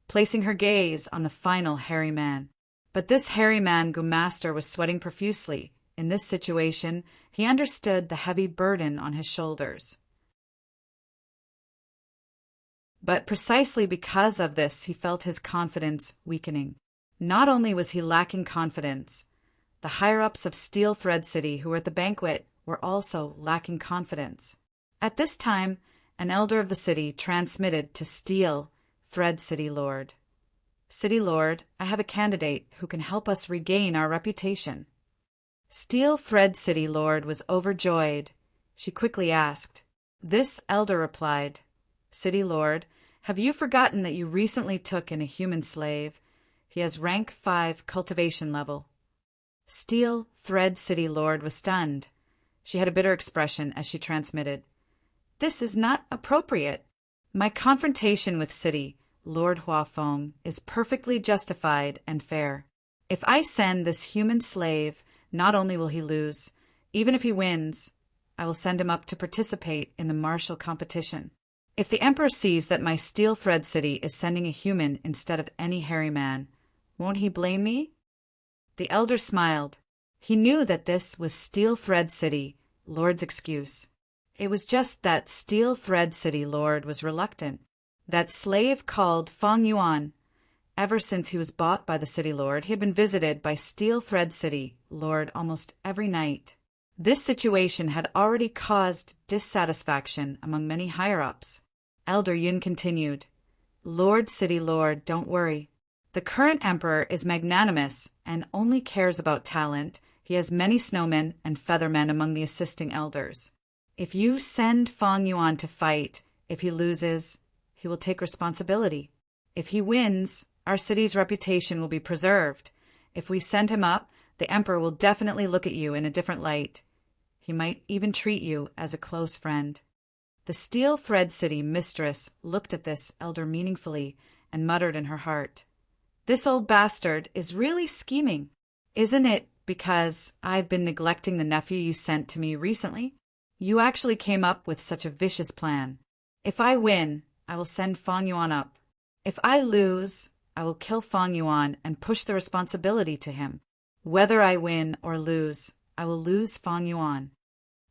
placing her gaze on the final hairy man. But this hairy man Gu master was sweating profusely. In this situation, he understood the heavy burden on his shoulders. But precisely because of this, he felt his confidence weakening. Not only was he lacking confidence, the higher-ups of Steel Thread City who were at the banquet were also lacking confidence. At this time, an elder of the city transmitted to Steel Thread City Lord. City Lord, I have a candidate who can help us regain our reputation. Steel Thread City Lord was overjoyed. She quickly asked. This elder replied, City Lord, have you forgotten that you recently took in a human slave? He has rank 5 cultivation level. Steel Thread City Lord was stunned. She had a bitter expression as she transmitted. This is not appropriate. My confrontation with City Lord Huafeng is perfectly justified and fair. If I send this human slave, not only will he lose, even if he wins, I will send him up to participate in the martial competition. If the Emperor sees that my Steel Thread City is sending a human instead of any hairy man, won't he blame me? The elder smiled. He knew that this was Steel Thread City Lord's excuse. It was just that Steel Thread City Lord was reluctant. That slave called Feng Yuan. Ever since he was bought by the city lord, he had been visited by Steel Thread City Lord almost every night. This situation had already caused dissatisfaction among many higher-ups. Elder Yun continued, Lord City Lord, don't worry. The current emperor is magnanimous and only cares about talent. He has many snowmen and feathermen among the assisting elders. If you send Feng Yuan to fight, if he loses, he will take responsibility. If he wins, our city's reputation will be preserved. If we send him up, the emperor will definitely look at you in a different light. He might even treat you as a close friend. The Steel Thread City mistress looked at this elder meaningfully and muttered in her heart, This old bastard is really scheming. Isn't it because I've been neglecting the nephew you sent to me recently? You actually came up with such a vicious plan. If I win, I will send Feng Yuan up. If I lose, I will kill Feng Yuan and push the responsibility to him. Whether I win or lose, I will lose Feng Yuan.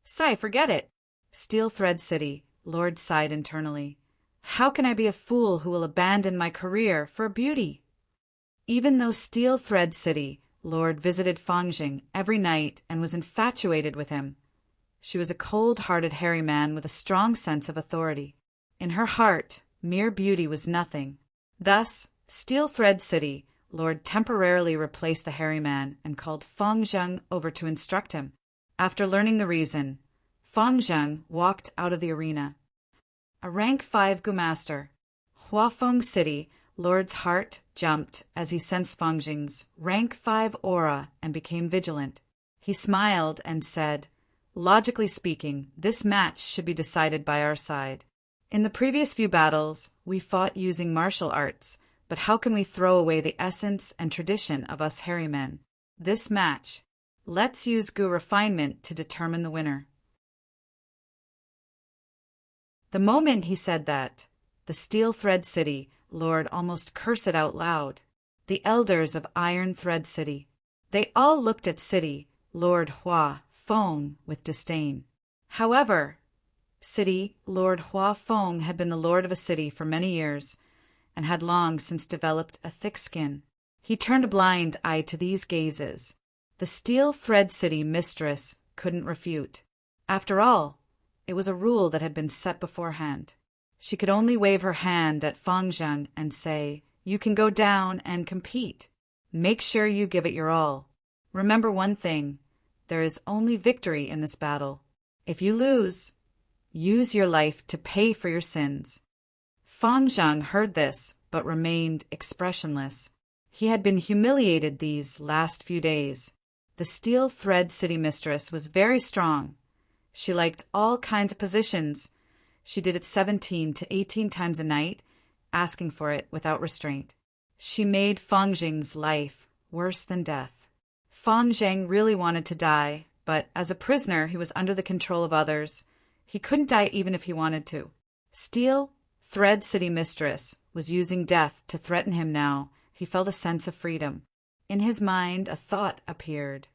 Sigh, forget it. Steel Thread City Lord sighed internally. How can I be a fool who will abandon my career for a beauty? Even though Steel Thread City Lord visited Fangjing every night and was infatuated with him, she was a cold-hearted hairy man with a strong sense of authority. In her heart, mere beauty was nothing. Thus, Steel Thread City Lord temporarily replaced the hairy man and called Feng Zheng over to instruct him. After learning the reason, Feng Zheng walked out of the arena. A rank 5 Gumaster. Huafeng City Lord's heart jumped as he sensed Feng Zheng's rank 5 aura and became vigilant. He smiled and said, Logically speaking, this match should be decided by our side. In the previous few battles, we fought using martial arts, but how can we throw away the essence and tradition of us hairy men? This match, let's use Gu refinement to determine the winner. The moment he said that, the Steel Thread City Lord almost cursed out loud. The elders of Iron Thread City. They all looked at City Lord Hua Feng with disdain. However, City Lord Hua Feng had been the lord of a city for many years and had long since developed a thick skin. He turned a blind eye to these gazes. The Steel Thread City mistress couldn't refute. After all, it was a rule that had been set beforehand. She could only wave her hand at Feng Zheng and say, You can go down and compete. Make sure you give it your all. Remember one thing, there is only victory in this battle. If you lose, use your life to pay for your sins. Feng Zheng heard this, but remained expressionless. He had been humiliated these last few days. The Steel Thread City mistress was very strong. She liked all kinds of positions. She did it 17 to 18 times a night, asking for it without restraint. She made Feng Zheng's life worse than death. Feng Zheng really wanted to die, but as a prisoner he was under the control of others. He couldn't die even if he wanted to. Steel Thread City mistress was using death to threaten him now. He felt a sense of freedom. In his mind a thought appeared.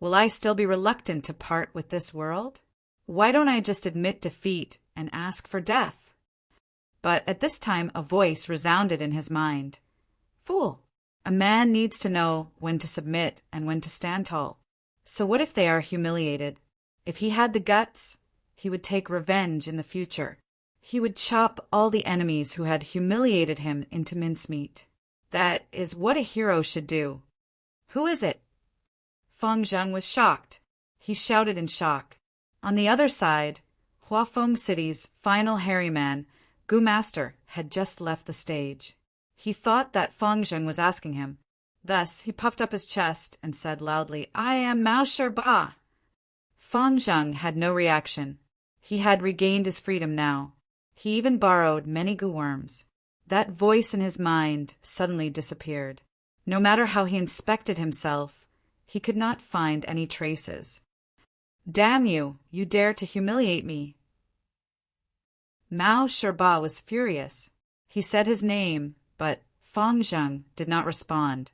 Will I still be reluctant to part with this world? Why don't I just admit defeat and ask for death? But at this time a voice resounded in his mind. Fool! A man needs to know when to submit and when to stand tall. So what if they are humiliated? If he had the guts, he would take revenge in the future. He would chop all the enemies who had humiliated him into mincemeat. That is what a hero should do. Who is it? Feng Zheng was shocked. He shouted in shock. On the other side, Huafeng City's final hairy man, Gu Master, had just left the stage. He thought that Feng Zheng was asking him. Thus he puffed up his chest and said loudly, I am Mao Ba. Feng Zheng had no reaction. He had regained his freedom now. He even borrowed many gu worms. That voice in his mind suddenly disappeared. No matter how he inspected himself, he could not find any traces. Damn you! You dare to humiliate me! Mao Ba was furious. He said his name, but Feng Zheng did not respond.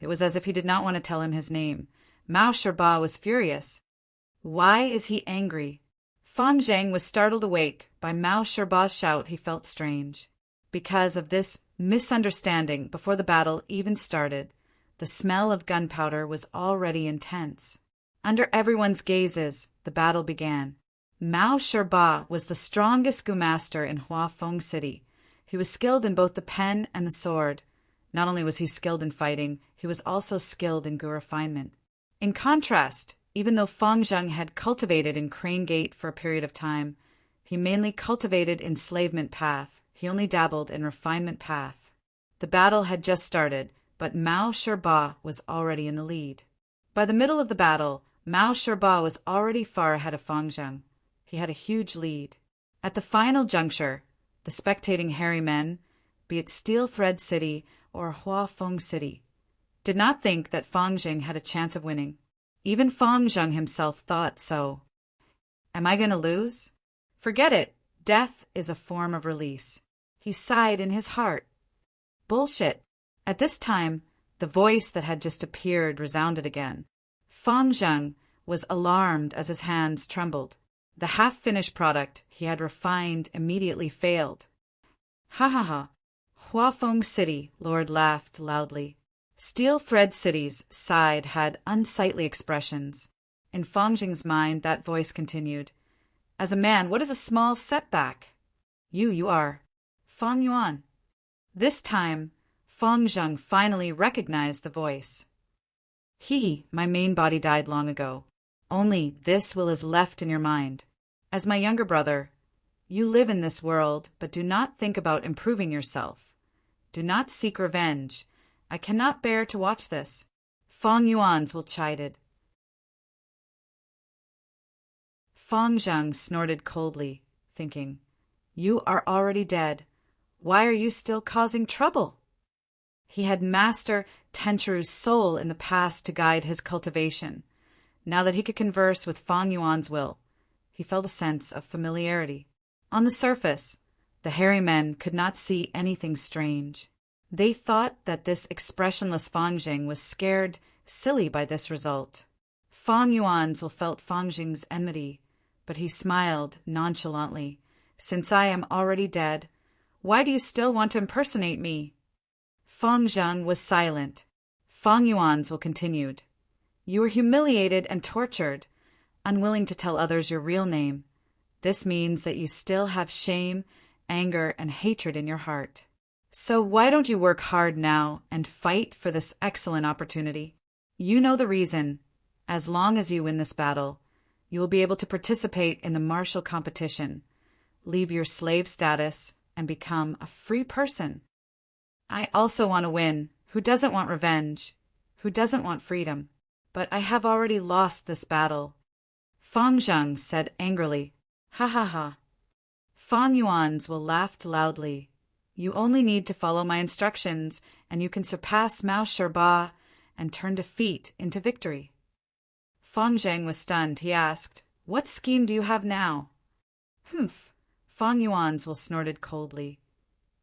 It was as if he did not want to tell him his name. Mao Sherba was furious. Why is he angry? Fang Zheng was startled awake by Mao Sherba's shout. He felt strange. Because of this misunderstanding, before the battle even started, the smell of gunpowder was already intense. Under everyone's gazes, the battle began. Mao Sherba was the strongest gu master in Huafeng City. He was skilled in both the pen and the sword. Not only was he skilled in fighting, he was also skilled in gu refinement. In contrast, even though Fang Zheng had cultivated in Crane Gate for a period of time, he mainly cultivated enslavement path. He only dabbled in refinement path. The battle had just started, but Mao Sherba was already in the lead. By the middle of the battle, Mao Sherba was already far ahead of Fang Zheng. He had a huge lead. At the final juncture, the spectating hairy men, be it Steel Thread City or Huafeng City, did not think that Fang Zheng had a chance of winning. Even Fang Zheng himself thought so. Am I going to lose? Forget it. Death is a form of release. He sighed in his heart. Bullshit. At this time, the voice that had just appeared resounded again. Fang Zheng was alarmed as his hands trembled. The half-finished product he had refined immediately failed. Ha ha ha. Huafeng City, Lord laughed loudly. Steel Thread City's side had unsightly expressions. In Fang Zheng's mind, that voice continued. As a man, what is a small setback? You are. Fang Yuan. This time, Fang Zheng finally recognized the voice. My main body died long ago. Only this will is left in your mind. As my younger brother, you live in this world, but do not think about improving yourself. Do not seek revenge. I cannot bear to watch this. Fang Yuan's will chided. Fang Zheng snorted coldly, thinking, You are already dead. Why are you still causing trouble? He had Master Tenchu's soul in the past to guide his cultivation. Now that he could converse with Fang Yuan's will, he felt a sense of familiarity. On the surface, the hairy men could not see anything strange. They thought that this expressionless Fang Zheng was scared silly by this result. Fang Yuan's will felt Fang Zheng's enmity, but he smiled nonchalantly. Since I am already dead, why do you still want to impersonate me? Fang Zheng was silent. Fang Yuan's will continued. You were humiliated and tortured, unwilling to tell others your real name. This means that you still have shame, anger, and hatred in your heart. So why don't you work hard now and fight for this excellent opportunity? You know the reason. As long as you win this battle, you will be able to participate in the martial competition, leave your slave status, and become a free person. I also want to win. Who doesn't want revenge? Who doesn't want freedom? But I have already lost this battle. Fang Zheng said angrily. Ha ha ha. Fang Yuan's will laughed loudly. You only need to follow my instructions, and you can surpass Mao Sherba and turn defeat into victory. Fang Zheng was stunned. He asked, What scheme do you have now? Humph. Fang Yuan's will snorted coldly.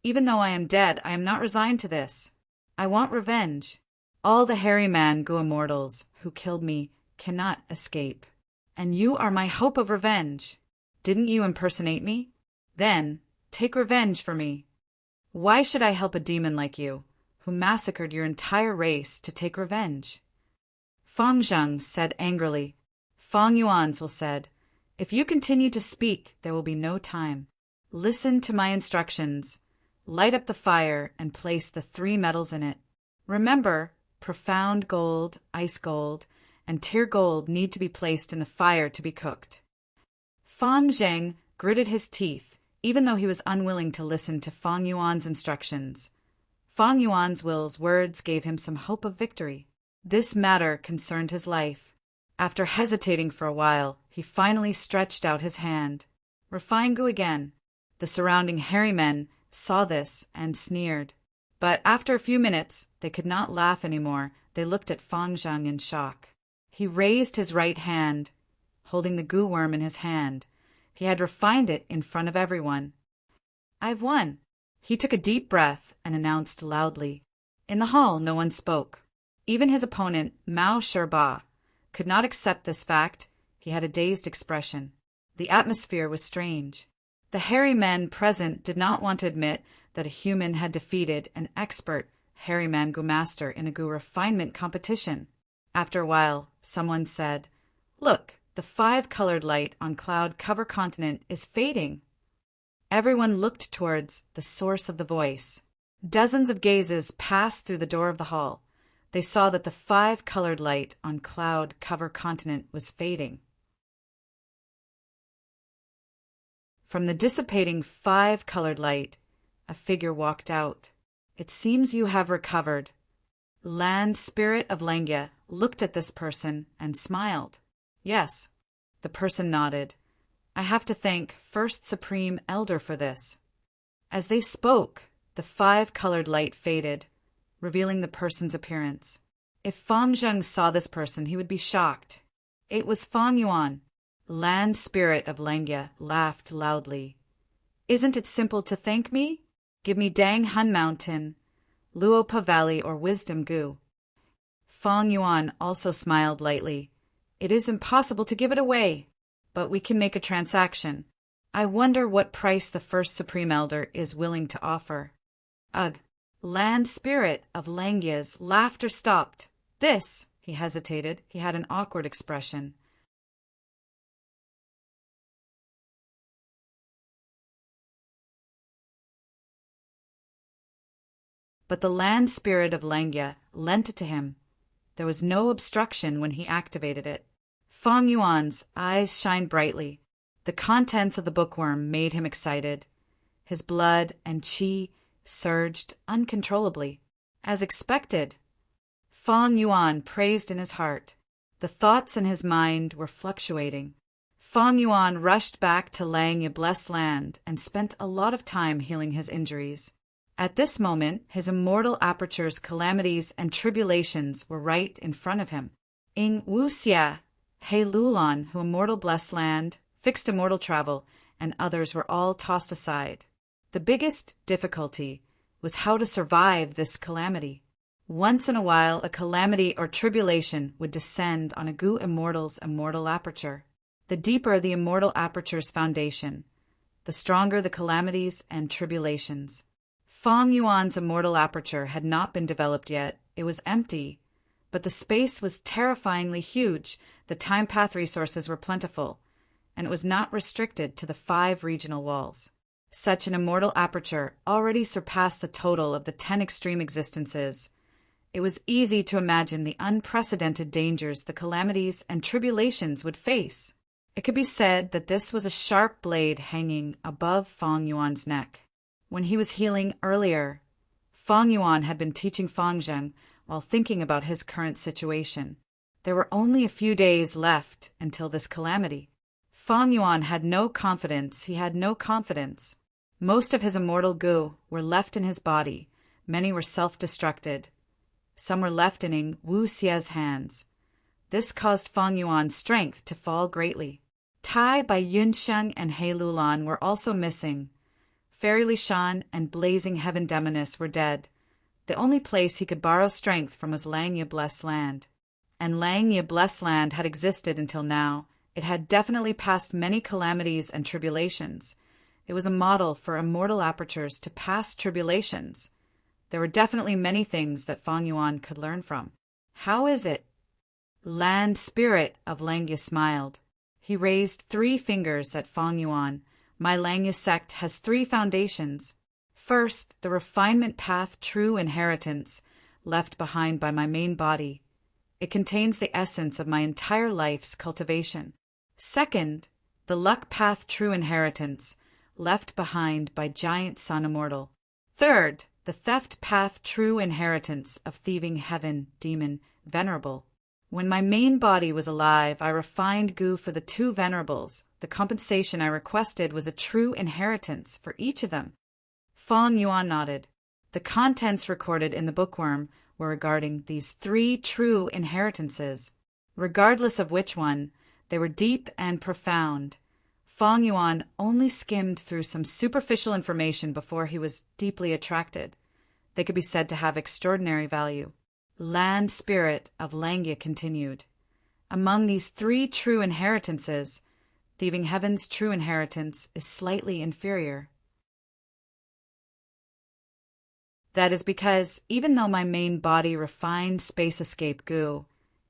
Even though I am dead, I am not resigned to this. I want revenge. All the hairy man gu immortals who killed me cannot escape. And you are my hope of revenge. Didn't you impersonate me? Then, take revenge for me. Why should I help a demon like you, who massacred your entire race, to take revenge? Fang Zheng said angrily. Fang Yuan's will said, If you continue to speak, there will be no time. Listen to my instructions. Light up the fire and place the 3 metals in it. Remember, profound gold, ice gold, and tear gold need to be placed in the fire to be cooked. Fang Zheng gritted his teeth, even though he was unwilling to listen to Fang Yuan's instructions. Fang Yuan's will's words gave him some hope of victory. This matter concerned his life. After hesitating for a while, he finally stretched out his hand. Refine gu again. The surrounding hairy men saw this and sneered. But after a few minutes, they could not laugh anymore. They looked at Fang Zheng in shock. He raised his right hand, holding the gu worm in his hand. He had refined it in front of everyone. I've won. He took a deep breath and announced loudly. In the hall, no one spoke. Even his opponent, Mao Sherba, could not accept this fact. He had a dazed expression. The atmosphere was strange. The hairy men present did not want to admit that a human had defeated an expert hairy man Gu master in a Gu refinement competition. After a while, someone said, "Look, the 5-colored light on cloud cover continent is fading." Everyone looked towards the source of the voice. Dozens of gazes passed through the door of the hall. They saw that the 5-colored light on cloud cover continent was fading. From the dissipating 5-colored light, a figure walked out. "It seems you have recovered." Land Spirit of Langya looked at this person and smiled. "Yes." The person nodded. "I have to thank First Supreme Elder for this." As they spoke, the 5-colored light faded, revealing the person's appearance. If Fang Zheng saw this person, he would be shocked. It was Fang Yuan. Land Spirit of Langya laughed loudly. "Isn't it simple to thank me? Give me Dang Hun Mountain, Luopa Valley, or Wisdom Gu." Fang Yuan also smiled lightly. "It is impossible to give it away, but we can make a transaction. I wonder what price the First Supreme Elder is willing to offer." Ugh! Land Spirit of Langya's laughter stopped. "This," he hesitated. He had an awkward expression. But the Land Spirit of Langya lent it to him. There was no obstruction when he activated it. Fang Yuan's eyes shined brightly. The contents of the bookworm made him excited. His blood and qi surged uncontrollably. As expected, Fang Yuan praised in his heart. The thoughts in his mind were fluctuating. Fang Yuan rushed back to Langya Blessed Land and spent a lot of time healing his injuries. At this moment, his immortal aperture's calamities and tribulations were right in front of him. Ing Wuxia, He Lulan, who immortal Blessed Land, fixed immortal travel, and others were all tossed aside. The biggest difficulty was how to survive this calamity. Once in a while, a calamity or tribulation would descend on a Gu immortal's immortal aperture. The deeper the immortal aperture's foundation, the stronger the calamities and tribulations. Fang Yuan's immortal aperture had not been developed yet. It was empty, but the space was terrifyingly huge. The time path resources were plentiful, and it was not restricted to the 5 regional walls. Such an immortal aperture already surpassed the total of the 10 extreme existences. It was easy to imagine the unprecedented dangers the calamities and tribulations would face. It could be said that this was a sharp blade hanging above Fang Yuan's neck. When he was healing earlier, Fang Yuan had been teaching Fang Zheng while thinking about his current situation. There were only a few days left until this calamity. Fang Yuan had no confidence. He had no confidence. Most of his immortal Gu were left in his body. Many were self-destructed. Some were left in Ing Wuxia's hands. This caused Fang Yuan's strength to fall greatly. Tai by Yunsheng and He Lulan were also missing. Fairy Li Shan and Blazing Heaven Demoness were dead. The only place he could borrow strength from was Langya Blessed Land. And Langya Blessed Land had existed until now. It had definitely passed many calamities and tribulations. It was a model for immortal apertures to pass tribulations. There were definitely many things that Fang Yuan could learn from. How is it? Land Spirit of Langya smiled. He raised 3 fingers at Fang Yuan. My Langya sect has 3 foundations. First, the refinement path true inheritance, left behind by my main body. It contains the essence of my entire life's cultivation. Second, the luck path true inheritance, left behind by giant sun immortal. Third, the theft path true inheritance of thieving heaven demon Venerable. When my main body was alive, I refined Gu for the 2 venerables. The compensation I requested was a true inheritance for each of them. Fang Yuan nodded. The contents recorded in the bookworm were regarding these 3 true inheritances. Regardless of which one, they were deep and profound. Fang Yuan only skimmed through some superficial information before he was deeply attracted. They could be said to have extraordinary value. Land spirit of Langya continued. Among these 3 true inheritances, thieving heaven's true inheritance is slightly inferior. That is because, even though my main body refined space escape goo,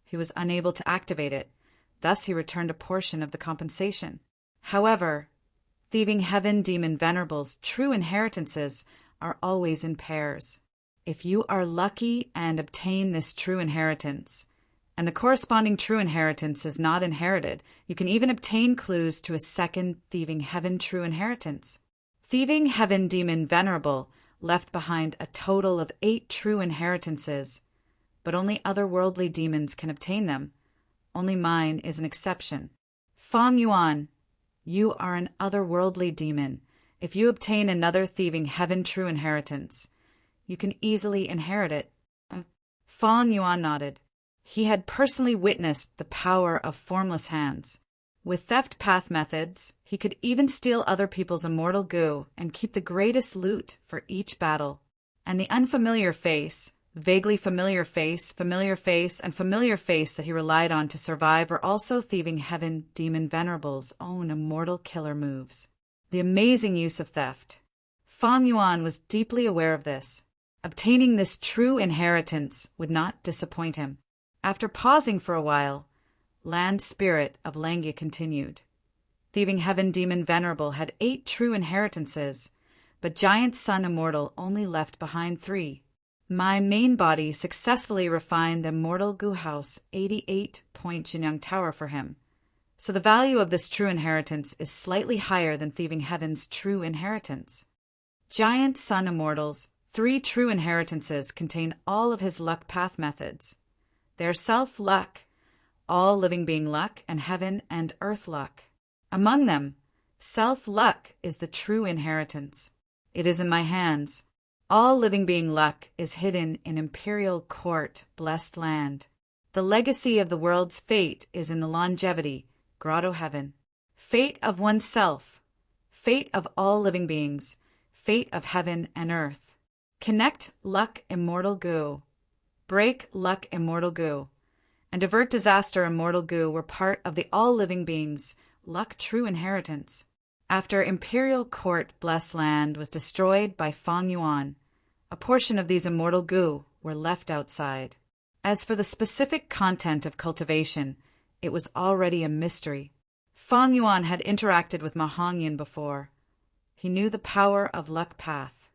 he was unable to activate it. Thus he returned a portion of the compensation. However, thieving heaven demon Venerable's true inheritances are always in pairs. If you are lucky and obtain this true inheritance, and the corresponding true inheritance is not inherited, you can even obtain clues to a second thieving heaven true inheritance. Thieving heaven demon Venerable left behind a total of 8 true inheritances, but only otherworldly demons can obtain them. Only mine is an exception. Fang Yuan, you are an otherworldly demon. If you obtain another thieving heaven true inheritance, you can easily inherit it. Fang Yuan nodded. He had personally witnessed the power of formless hands. With theft path methods, he could even steal other people's immortal goo and keep the greatest loot for each battle. And the unfamiliar face, vaguely familiar face, and familiar face that he relied on to survive were also thieving heaven demon Venerable's own immortal killer moves. The amazing use of theft. Fang Yuan was deeply aware of this. Obtaining this true inheritance would not disappoint him. After pausing for a while, Land Spirit of Langya continued. Thieving Heaven Demon Venerable had 8 true inheritances, but Giant Sun Immortal only left behind 3. My main body successfully refined the Immortal Goo House 88-point Jinyang Tower for him, so the value of this true inheritance is slightly higher than Thieving Heaven's true inheritance. Giant Sun Immortal's 3 true inheritances contain all of his luck path methods. They are self-luck, all living being luck, and heaven and earth luck. Among them, self-luck is the true inheritance. It is in my hands. All living being luck is hidden in Imperial Court, blessed land. The legacy of the world's fate is in the longevity, grotto heaven. Fate of oneself, fate of all living beings, fate of heaven and earth. Connect luck immortal goo. Break luck immortal goo. And avert disaster immortal goo were part of the all living beings' luck true inheritance. After Imperial Court blessed land was destroyed by Fang Yuan, a portion of these immortal goo were left outside. As for the specific content of cultivation, it was already a mystery. Fang Yuan had interacted with Ma Hongyan before. He knew the power of luck path.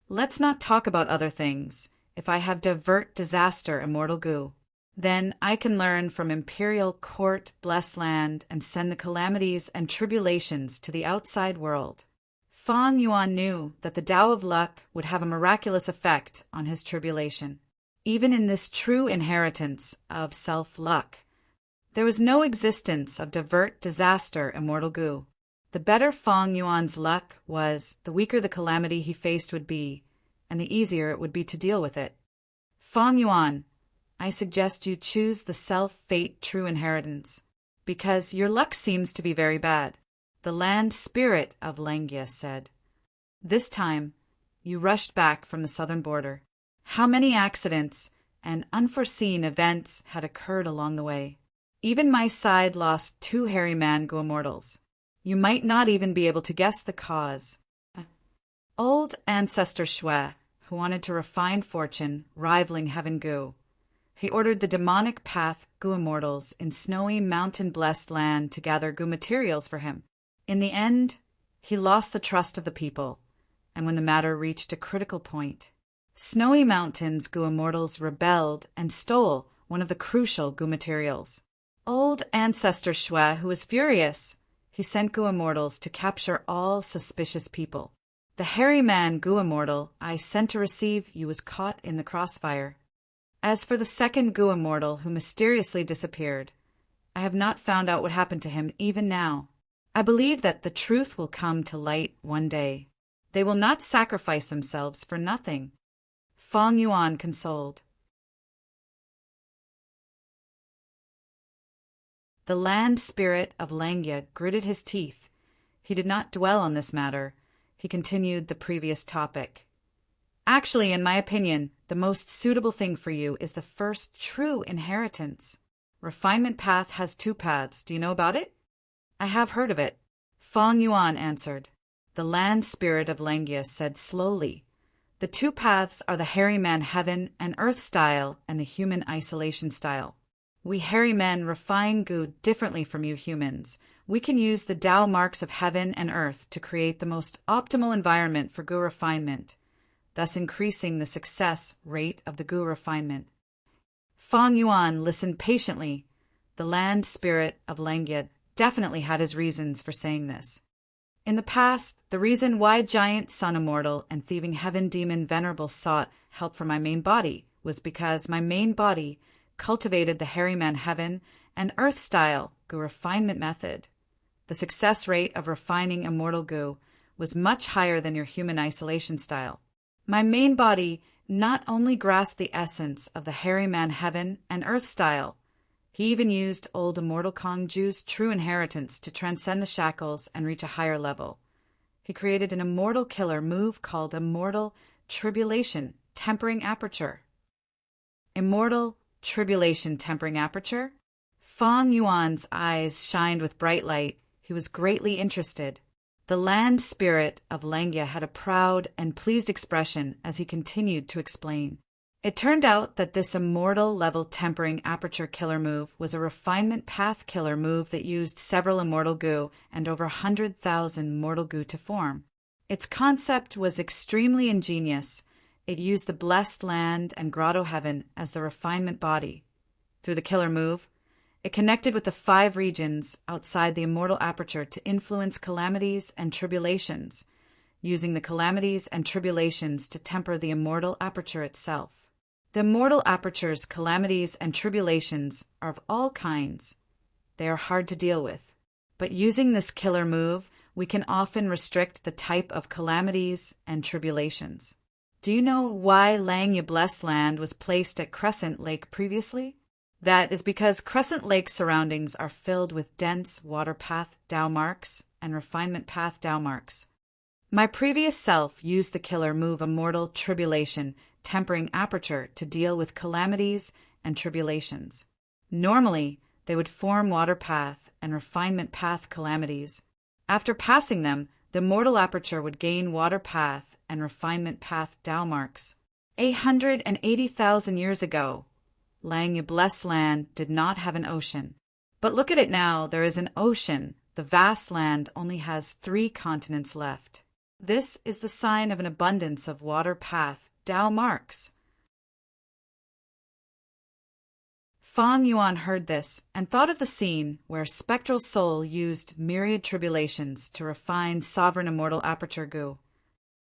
Let's not talk about other things. If I have divert disaster immortal goo, then I can learn from Imperial Court blessed land and send the calamities and tribulations to the outside world. Fang Yuan knew that the Tao of luck would have a miraculous effect on his tribulation. Even in this true inheritance of self-luck, there was no existence of divert disaster immortal goo. The better Fang Yuan's luck was, the weaker the calamity he faced would be, and the easier it would be to deal with it. Fang Yuan, I suggest you choose the self-fate true inheritance, because your luck seems to be very bad, the land spirit of Langya said. This time, you rushed back from the southern border. How many accidents and unforeseen events had occurred along the way. Even my side lost 2 hairy man go immortals. You might not even be able to guess the cause. Old ancestor Shui, who wanted to refine fortune, rivaling heaven goo. He ordered the demonic path goo immortals in snowy mountain-blessed land to gather goo materials for him. In the end, he lost the trust of the people, and when the matter reached a critical point, snowy mountains goo immortals rebelled and stole one of the crucial goo materials. Old ancestor Shui, who was furious, he sent goo immortals to capture all suspicious people. The hairy man goo immortal I sent to receive you was caught in the crossfire. As for the second goo immortal who mysteriously disappeared, I have not found out what happened to him even now. I believe that the truth will come to light one day. They will not sacrifice themselves for nothing. Fang Yuan consoled. The land spirit of Langya gritted his teeth. He did not dwell on this matter. He continued the previous topic. Actually, in my opinion, the most suitable thing for you is the first true inheritance. Refinement path has two paths. Do you know about it? I have heard of it. Feng Yuan answered. The land spirit of Langia said slowly. The two paths are the hairy man heaven and earth style and the human isolation style. We hairy men refine Gu differently from you humans. We can use the Tao marks of heaven and earth to create the most optimal environment for Gu refinement, thus increasing the success rate of the Gu refinement. Feng Yuan listened patiently. The land spirit of Langia definitely had his reasons for saying this. In the past, the reason why giant sun immortal and thieving heaven demon Venerable sought help for my main body was because my main body cultivated the hairy man heaven and earth style Gu refinement method. The success rate of refining immortal Gu was much higher than your human isolation style. My main body not only grasped the essence of the hairy man heaven and earth style, he even used old immortal Kong Ju's true inheritance to transcend the shackles and reach a higher level. He created an immortal killer move called Immortal Tribulation Tempering Aperture. Immortal Tribulation Tempering Aperture? Feng Yuan's eyes shined with bright light. He was greatly interested. The land spirit of Langia had a proud and pleased expression as he continued to explain. It turned out that this immortal level tempering aperture killer move was a refinement path killer move that used several immortal Gu and over 100,000 mortal Gu to form. Its concept was extremely ingenious. It used the blessed land and grotto heaven as the refinement body. Through the killer move, it connected with the 5 regions outside the immortal aperture to influence calamities and tribulations, using the calamities and tribulations to temper the immortal aperture itself. The immortal aperture's calamities and tribulations are of all kinds. They are hard to deal with. But using this killer move, we can often restrict the type of calamities and tribulations. Do you know why Langia Blessed Land was placed at Crescent Lake previously? That is because Crescent Lake surroundings are filled with dense water path Tao marks and refinement path Tao marks. My previous self used the killer move Immortal Tribulation Tempering Aperture to deal with calamities and tribulations. Normally, they would form water path and refinement path calamities. After passing them, the mortal aperture would gain water path and refinement path Tao marks. 880,000 years ago, Langia Blessed Land did not have an ocean. But look at it now, there is an ocean. The vast land only has 3 continents left. This is the sign of an abundance of water path Tao marks. Feng Yuan heard this and thought of the scene where spectral soul used myriad tribulations to refine sovereign immortal aperture Gu.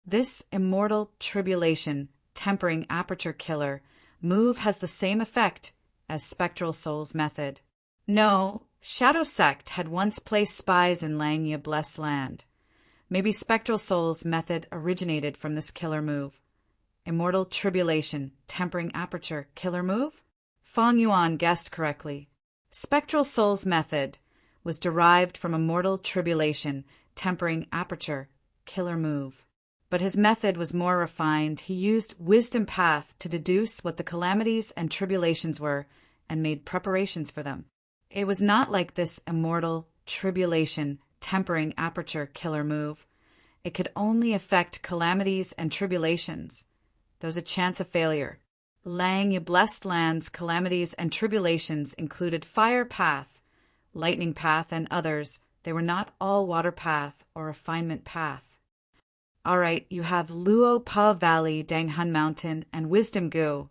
This immortal tribulation tempering aperture killer move has the same effect as spectral soul's method. No, Shadow Sect had once placed spies in Langia Blessed Land. Maybe spectral soul's method originated from this killer move. Immortal Tribulation Tempering Aperture killer move? Feng Yuan guessed correctly. Spectral soul's method was derived from Immortal Tribulation Tempering Aperture killer move. But his method was more refined. He used wisdom path to deduce what the calamities and tribulations were and made preparations for them. It was not like this Immortal Tribulation Tempering Aperture killer move. It could only affect calamities and tribulations. There was a chance of failure. Langia Blessed Land's calamities and tribulations included fire path, lightning path, and others. They were not all water path or refinement path. All right, you have Luo Pa Valley, Danghun Mountain, and Wisdom Gu.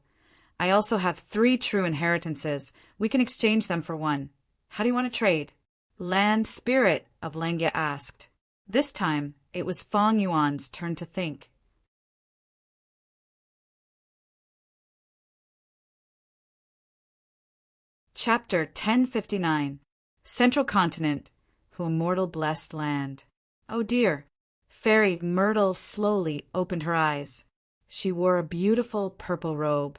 I also have 3 true inheritances. We can exchange them for 1. How do you want to trade? Land Spirit of Langia asked. This time, it was Feng Yuan's turn to think. Chapter 1059 Central Continent, Who Immortal Blessed Land. Oh dear. Fairy Myrtle slowly opened her eyes. She wore a beautiful purple robe,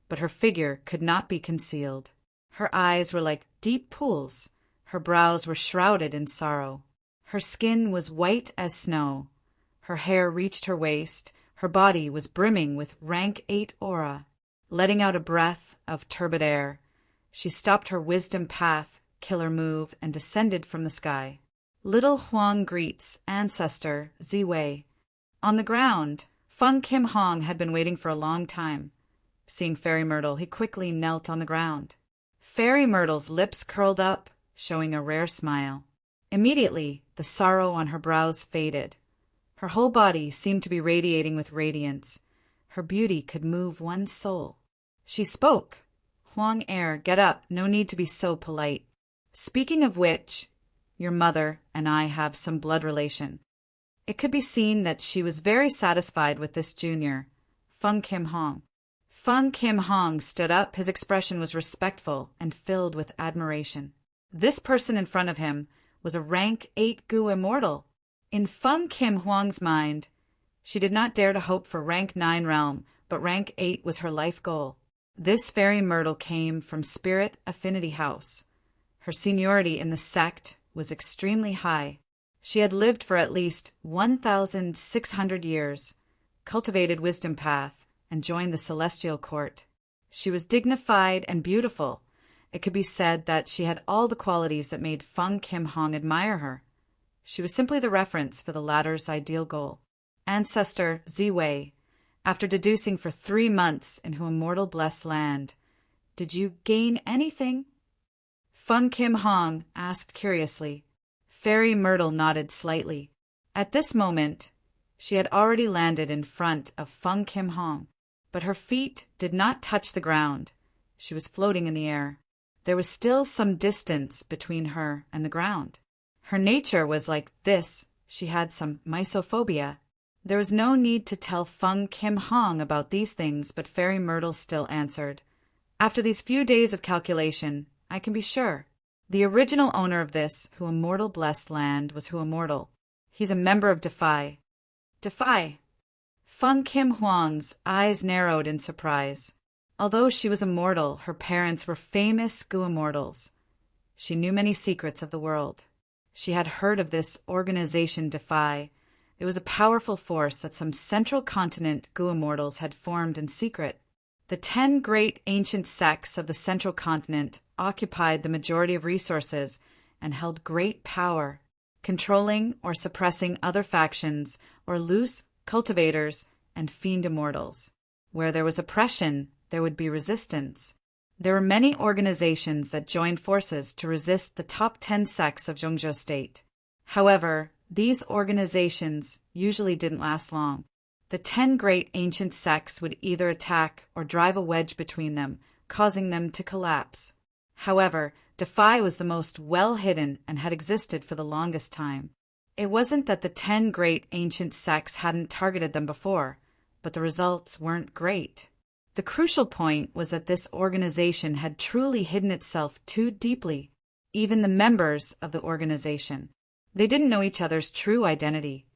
but her figure could not be concealed. Her eyes were like deep pools. Her brows were shrouded in sorrow. Her skin was white as snow. Her hair reached her waist. Her body was brimming with rank 8 aura. Letting out a breath of turbid air, she stopped her wisdom path, killer move, and descended from the sky. Little Huang greets ancestor Ziwei. On the ground, Feng Kim Hong had been waiting for a long time. Seeing Fairy Myrtle, he quickly knelt on the ground. Fairy Myrtle's lips curled up, showing a rare smile. Immediately, the sorrow on her brows faded. Her whole body seemed to be radiating with radiance. Her beauty could move one's soul. She spoke. Huang heir, get up, no need to be so polite. Speaking of which, your mother and I have some blood relation. It could be seen that she was very satisfied with this junior, Feng Kim Hong. Feng Kim Hong stood up. His expression was respectful and filled with admiration. This person in front of him was a rank 8 Gu immortal. In Feng Kim Huang's mind, she did not dare to hope for rank 9 realm, but rank 8 was her life goal. This Fairy Myrtle came from Spirit Affinity House. Her seniority in the sect was extremely high. She had lived for at least 1,600 years, cultivated wisdom path, and joined the celestial court. She was dignified and beautiful. It could be said that she had all the qualities that made Feng Kim Hong admire her. She was simply the reference for the latter's ideal goal. Ancestor Ziwei, after deducing for 3 months in whom mortal blessed land, did you gain anything? Feng Kim Hong asked curiously. Fairy Myrtle nodded slightly. At this moment, she had already landed in front of Feng Kim Hong, but her feet did not touch the ground. She was floating in the air. There was still some distance between her and the ground. Her nature was like this. She had some mysophobia. There was no need to tell Feng Kim Hong about these things, but Fairy Myrtle still answered. After these few days of calculation, I can be sure. The original owner of this, who immortal blessed land, was who immortal. He's a member of Defy. Defy! Feng Kim Huang's eyes narrowed in surprise. Although she was immortal, her parents were famous Gu immortals. She knew many secrets of the world. She had heard of this organization Defy. It was a powerful force that some central continent Gu immortals had formed in secret. The 10 great ancient sects of the central continent occupied the majority of resources and held great power, controlling or suppressing other factions or loose cultivators and fiend immortals. Where there was oppression, there would be resistance. There were many organizations that joined forces to resist the top 10 sects of Zhongzhou State. However, these organizations usually didn't last long. The 10 great ancient sects would either attack or drive a wedge between them, causing them to collapse. However, Defy was the most well-hidden and had existed for the longest time. It wasn't that the 10 great ancient sects hadn't targeted them before, but the results weren't great. The crucial point was that this organization had truly hidden itself too deeply. Even the members of the organization, they didn't know each other's true identity.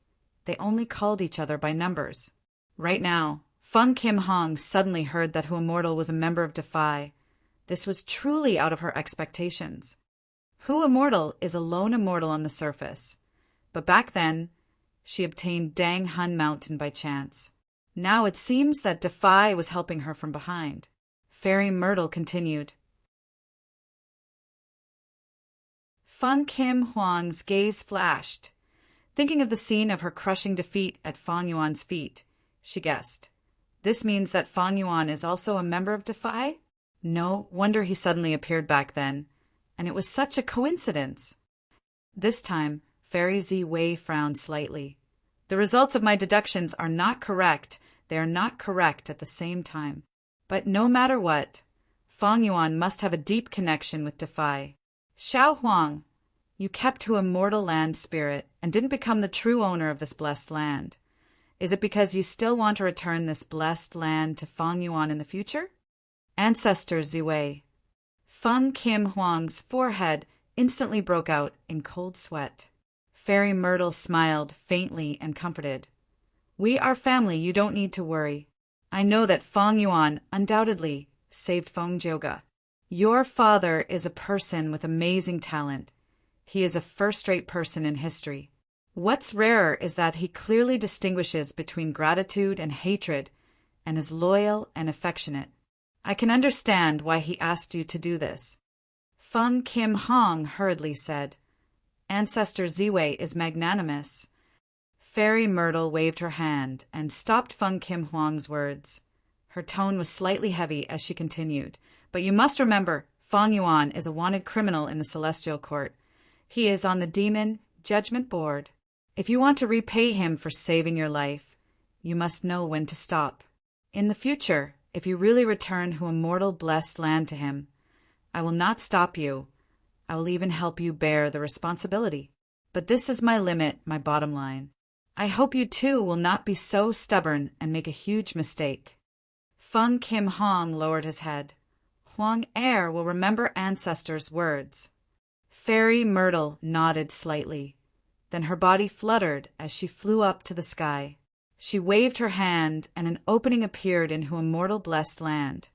They only called each other by numbers. Right now, Feng Kim Hong suddenly heard that Hu Immortal was a member of Defy. This was truly out of her expectations. Hu Immortal is a lone immortal on the surface, but back then, she obtained Dang Hun Mountain by chance. Now it seems that Defy was helping her from behind. Fairy Myrtle continued. Feng Kim Huang's gaze flashed. Thinking of the scene of her crushing defeat at Fang Yuan's feet, she guessed. This means that Fang Yuan is also a member of Defy? No wonder he suddenly appeared back then. And it was such a coincidence. This time, Fairy Ziwei frowned slightly. The results of my deductions are not correct. They are not correct at the same time. But no matter what, Fang Yuan must have a deep connection with Defy. Xiao Huang, you kept to immortal land spirit and didn't become the true owner of this blessed land. Is it because you still want to return this blessed land to Fang Yuan in the future? Ancestor Ziwei. Feng Kim Huang's forehead instantly broke out in cold sweat. Fairy Myrtle smiled faintly and comforted. We are family, you don't need to worry. I know that Fang Yuan undoubtedly saved Feng Jioge. Your father is a person with amazing talent. He is a first-rate person in history. What's rarer is that he clearly distinguishes between gratitude and hatred, and is loyal and affectionate. I can understand why he asked you to do this. Feng Kim Hong hurriedly said, Ancestor Ziwei is magnanimous. Fairy Myrtle waved her hand and stopped Feng Kim Huang's words. Her tone was slightly heavy as she continued, but you must remember, Feng Yuan is a wanted criminal in the Celestial Court. He is on the Demon Judgment Board. If you want to repay him for saving your life, you must know when to stop. In the future, if you really return Hu Immortal Blessed Land to him, I will not stop you. I will even help you bear the responsibility. But this is my limit, my bottom line. I hope you too will not be so stubborn and make a huge mistake. Feng Kim Hong lowered his head. Huang Er will remember ancestors' words. Fairy Myrtle nodded slightly. Then her body fluttered as she flew up to the sky. She waved her hand and an opening appeared in Hu Immortal Blessed Land,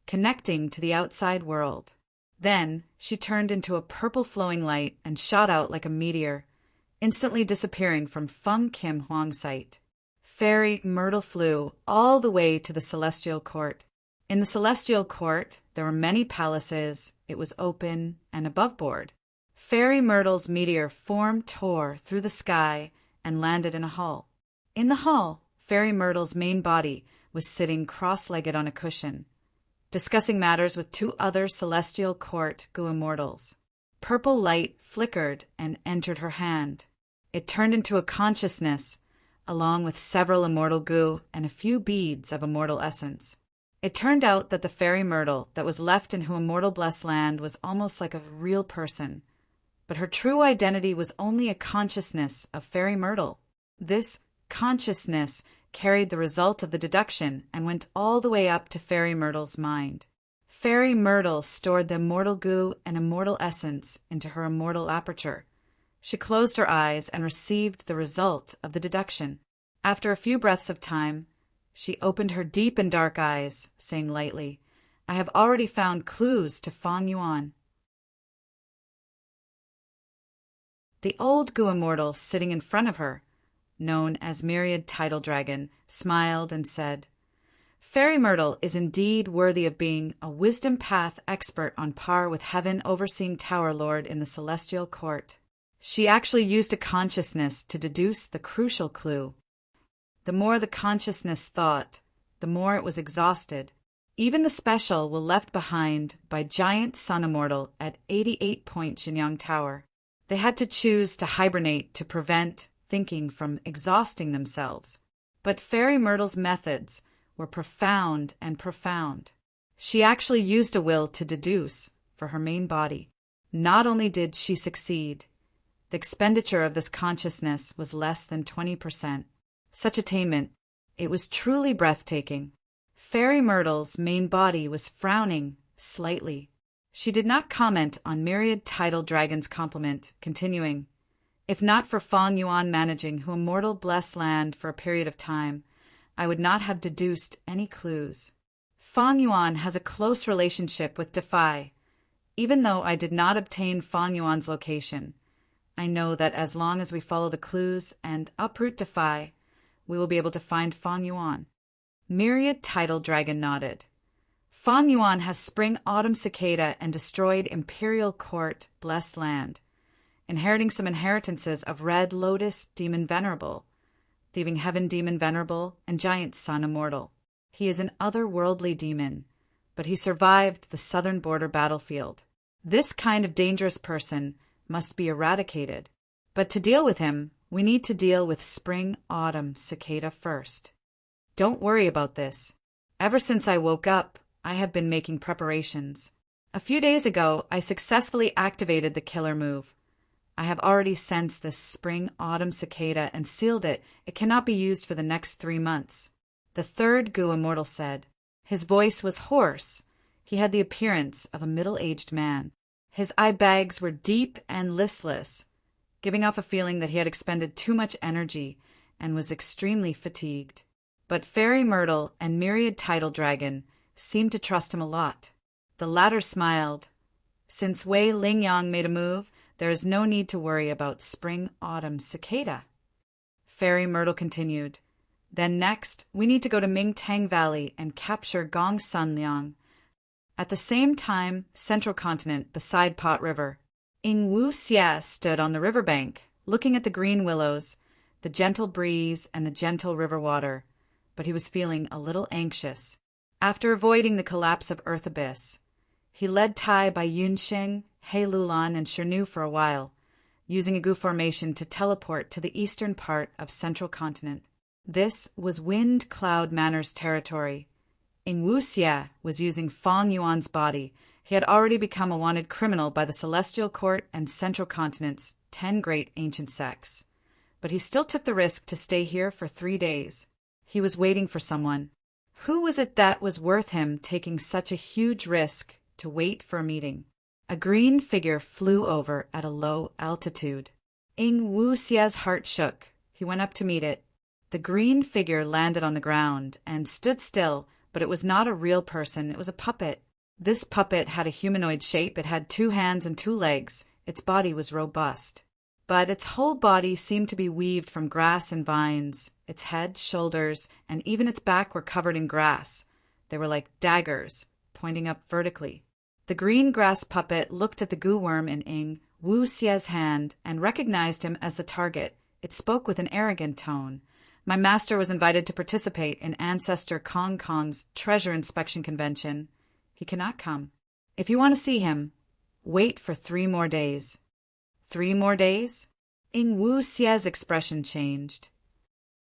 connecting to the outside world. Then she turned into a purple flowing light and shot out like a meteor, instantly disappearing from Feng Kim Huang's sight. Fairy Myrtle flew all the way to the Celestial Court. In the Celestial Court, there were many palaces. It was open and above board. Fairy Myrtle's meteor form tore through the sky and landed in a hall. In the hall, Fairy Myrtle's main body was sitting cross-legged on a cushion, discussing matters with two other Celestial Court Gu Immortals. Purple light flickered and entered her hand. It turned into a consciousness, along with several immortal Gu and a few beads of immortal essence. It turned out that the Fairy Myrtle that was left in Hu Immortal Blessed Land was almost like a real person, but her true identity was only a consciousness of Fairy Myrtle. This consciousness carried the result of the deduction and went all the way up to Fairy Myrtle's mind. Fairy Myrtle stored the immortal Gu and immortal essence into her immortal aperture. She closed her eyes and received the result of the deduction. After a few breaths of time, she opened her deep and dark eyes, saying lightly, I have already found clues to Feng Yuan. The old Gu Immortal sitting in front of her, known as Myriad Tidal Dragon, smiled and said, Fairy Myrtle is indeed worthy of being a wisdom path expert on par with Heaven Overseeing Tower Lord in the Celestial Court. She actually used a consciousness to deduce the crucial clue. The more the consciousness thought, the more it was exhausted. Even the special were left behind by Giant Sun Immortal at 88 Point Shinyang Tower. They had to choose to hibernate to prevent thinking from exhausting themselves. But Fairy Myrtle's methods were profound and profound. She actually used a will to deduce for her main body. Not only did she succeed, the expenditure of this consciousness was less than 20%. Such attainment, it was truly breathtaking. Fairy Myrtle's main body was frowning slightly. She did not comment on Myriad Tidal Dragon's compliment, continuing, If not for Feng Yuan managing Hu Immortal Blessed Land for a period of time, I would not have deduced any clues. Feng Yuan has a close relationship with Defy. Even though I did not obtain Feng Yuan's location, I know that as long as we follow the clues and uproot Defy, we will be able to find Feng Yuan. Myriad Tidal Dragon nodded. Feng Yuan has Spring-Autumn Cicada and destroyed Imperial Court Blessed Land, inheriting some inheritances of Red Lotus Demon Venerable, leaving Heaven Demon Venerable and Giant Sun Immortal. He is an otherworldly demon, but he survived the southern border battlefield. This kind of dangerous person must be eradicated. But to deal with him, we need to deal with Spring-Autumn Cicada first. Don't worry about this. Ever since I woke up, I have been making preparations. A few days ago, I successfully activated the killer move. I have already sensed this Spring-Autumn Cicada and sealed it. It cannot be used for the next 3 months. The third Gu Immortal said. His voice was hoarse. He had the appearance of a middle-aged man. His eye bags were deep and listless, giving off a feeling that he had expended too much energy and was extremely fatigued. But Fairy Myrtle and Myriad Tidal Dragon seemed to trust him a lot. The latter smiled. Since Wei Lingyang made a move, There is no need to worry about spring-autumn cicada. Fairy Myrtle continued. Then next, we need to go to Mingtang Valley and capture Gong Sun Liang. At the same time, Central Continent, beside Pot River. Ing Wu Xia stood on the riverbank, looking at the green willows, the gentle breeze, and the gentle river water, but he was feeling a little anxious. After avoiding the collapse of Earth Abyss, he led Tai by Yunxing, He Lulan, and Shernu for a while, using a Gu formation to teleport to the eastern part of Central Continent. This was Wind Cloud Manor's territory. Ing Wuxia was using Feng Yuan's body. He had already become a wanted criminal by the Celestial Court and Central Continent's 10 great ancient sects. But he still took the risk to stay here for 3 days. He was waiting for someone. Who was it that was worth him taking such a huge risk to wait for a meeting? A green figure flew over at a low altitude. Ing Wuxia's heart shook. He went up to meet it. The green figure landed on the ground and stood still, but it was not a real person, it was a puppet. This puppet had a humanoid shape. It had 2 hands and 2 legs. Its body was robust. But its whole body seemed to be weaved from grass and vines. Its head, shoulders, and even its back were covered in grass. They were like daggers, pointing up vertically. The green grass puppet looked at the goo worm in Ing Wuxia's hand and recognized him as the target. It spoke with an arrogant tone. My master was invited to participate in Ancestor Kong Kong's treasure inspection convention. He cannot come. If you want to see him, wait for 3 more days. 3 more days? Ing Wuxia's expression changed.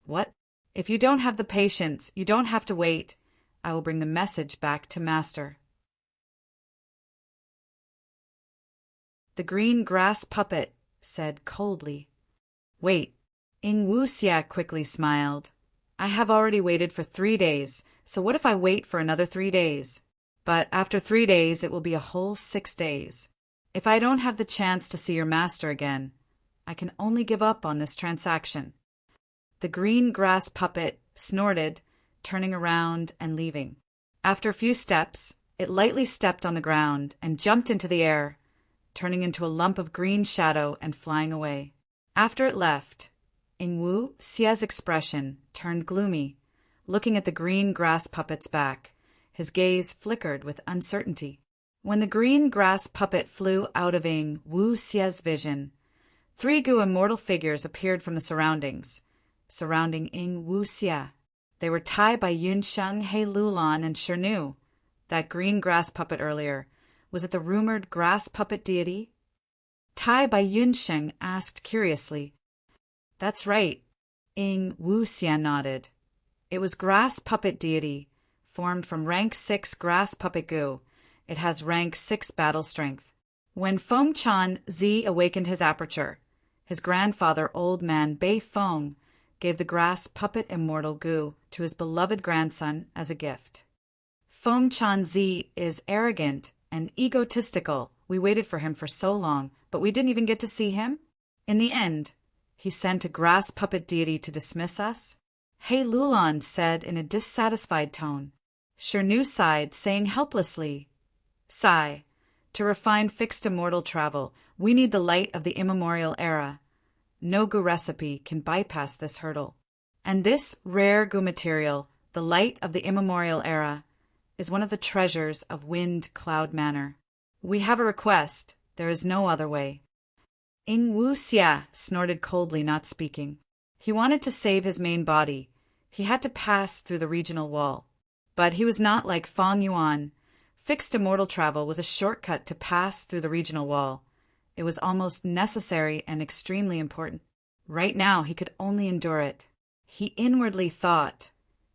What? If you don't have the patience, you don't have to wait. I will bring the message back to Master. The green grass puppet said coldly. Wait. Ing Wuxia quickly smiled. I have already waited for 3 days, so what if I wait for another 3 days? But after 3 days, it will be a whole 6 days. If I don't have the chance to see your master again, I can only give up on this transaction. The green grass puppet snorted, turning around and leaving. After a few steps, it lightly stepped on the ground and jumped into the air, turning into a lump of green shadow and flying away. After it left, Ing Wuxia's expression turned gloomy, looking at the green grass puppet's back. His gaze flickered with uncertainty. When the green grass puppet flew out of Ing Wuxia's vision, 3 Gu immortal figures appeared from the surroundings, surrounding Ing Wuxia. They were Tai by Yunsheng, He Lulan, and Shernu. That green grass puppet earlier. Was it the rumored grass puppet deity? Tai by Yunsheng asked curiously. That's right. Ing Wuxia nodded. It was grass puppet deity, formed from rank 6 grass puppet Gu. It has rank 6 battle strength. When Feng Chan Zi awakened his aperture, his grandfather, old man Bei Feng, gave the grass puppet immortal Gu to his beloved grandson as a gift. Feng Chan Zi is arrogant and egotistical. We waited for him for so long, but we didn't even get to see him. In the end, he sent a grass puppet deity to dismiss us. He Lulan said in a dissatisfied tone. Shernu sighed, saying helplessly, Sigh. To refine fixed immortal travel, we need the light of the immemorial era. No Gu recipe can bypass this hurdle. And this rare Gu material, the light of the immemorial era, is one of the treasures of Wind Cloud Manor. We have a request. There is no other way. Ing Wuxia snorted coldly, not speaking. He wanted to save his main body. He had to pass through the regional wall. But he was not like Feng Yuan. Fixed immortal travel was a shortcut to pass through the regional wall. It was almost necessary and extremely important. Right now, he could only endure it. He inwardly thought,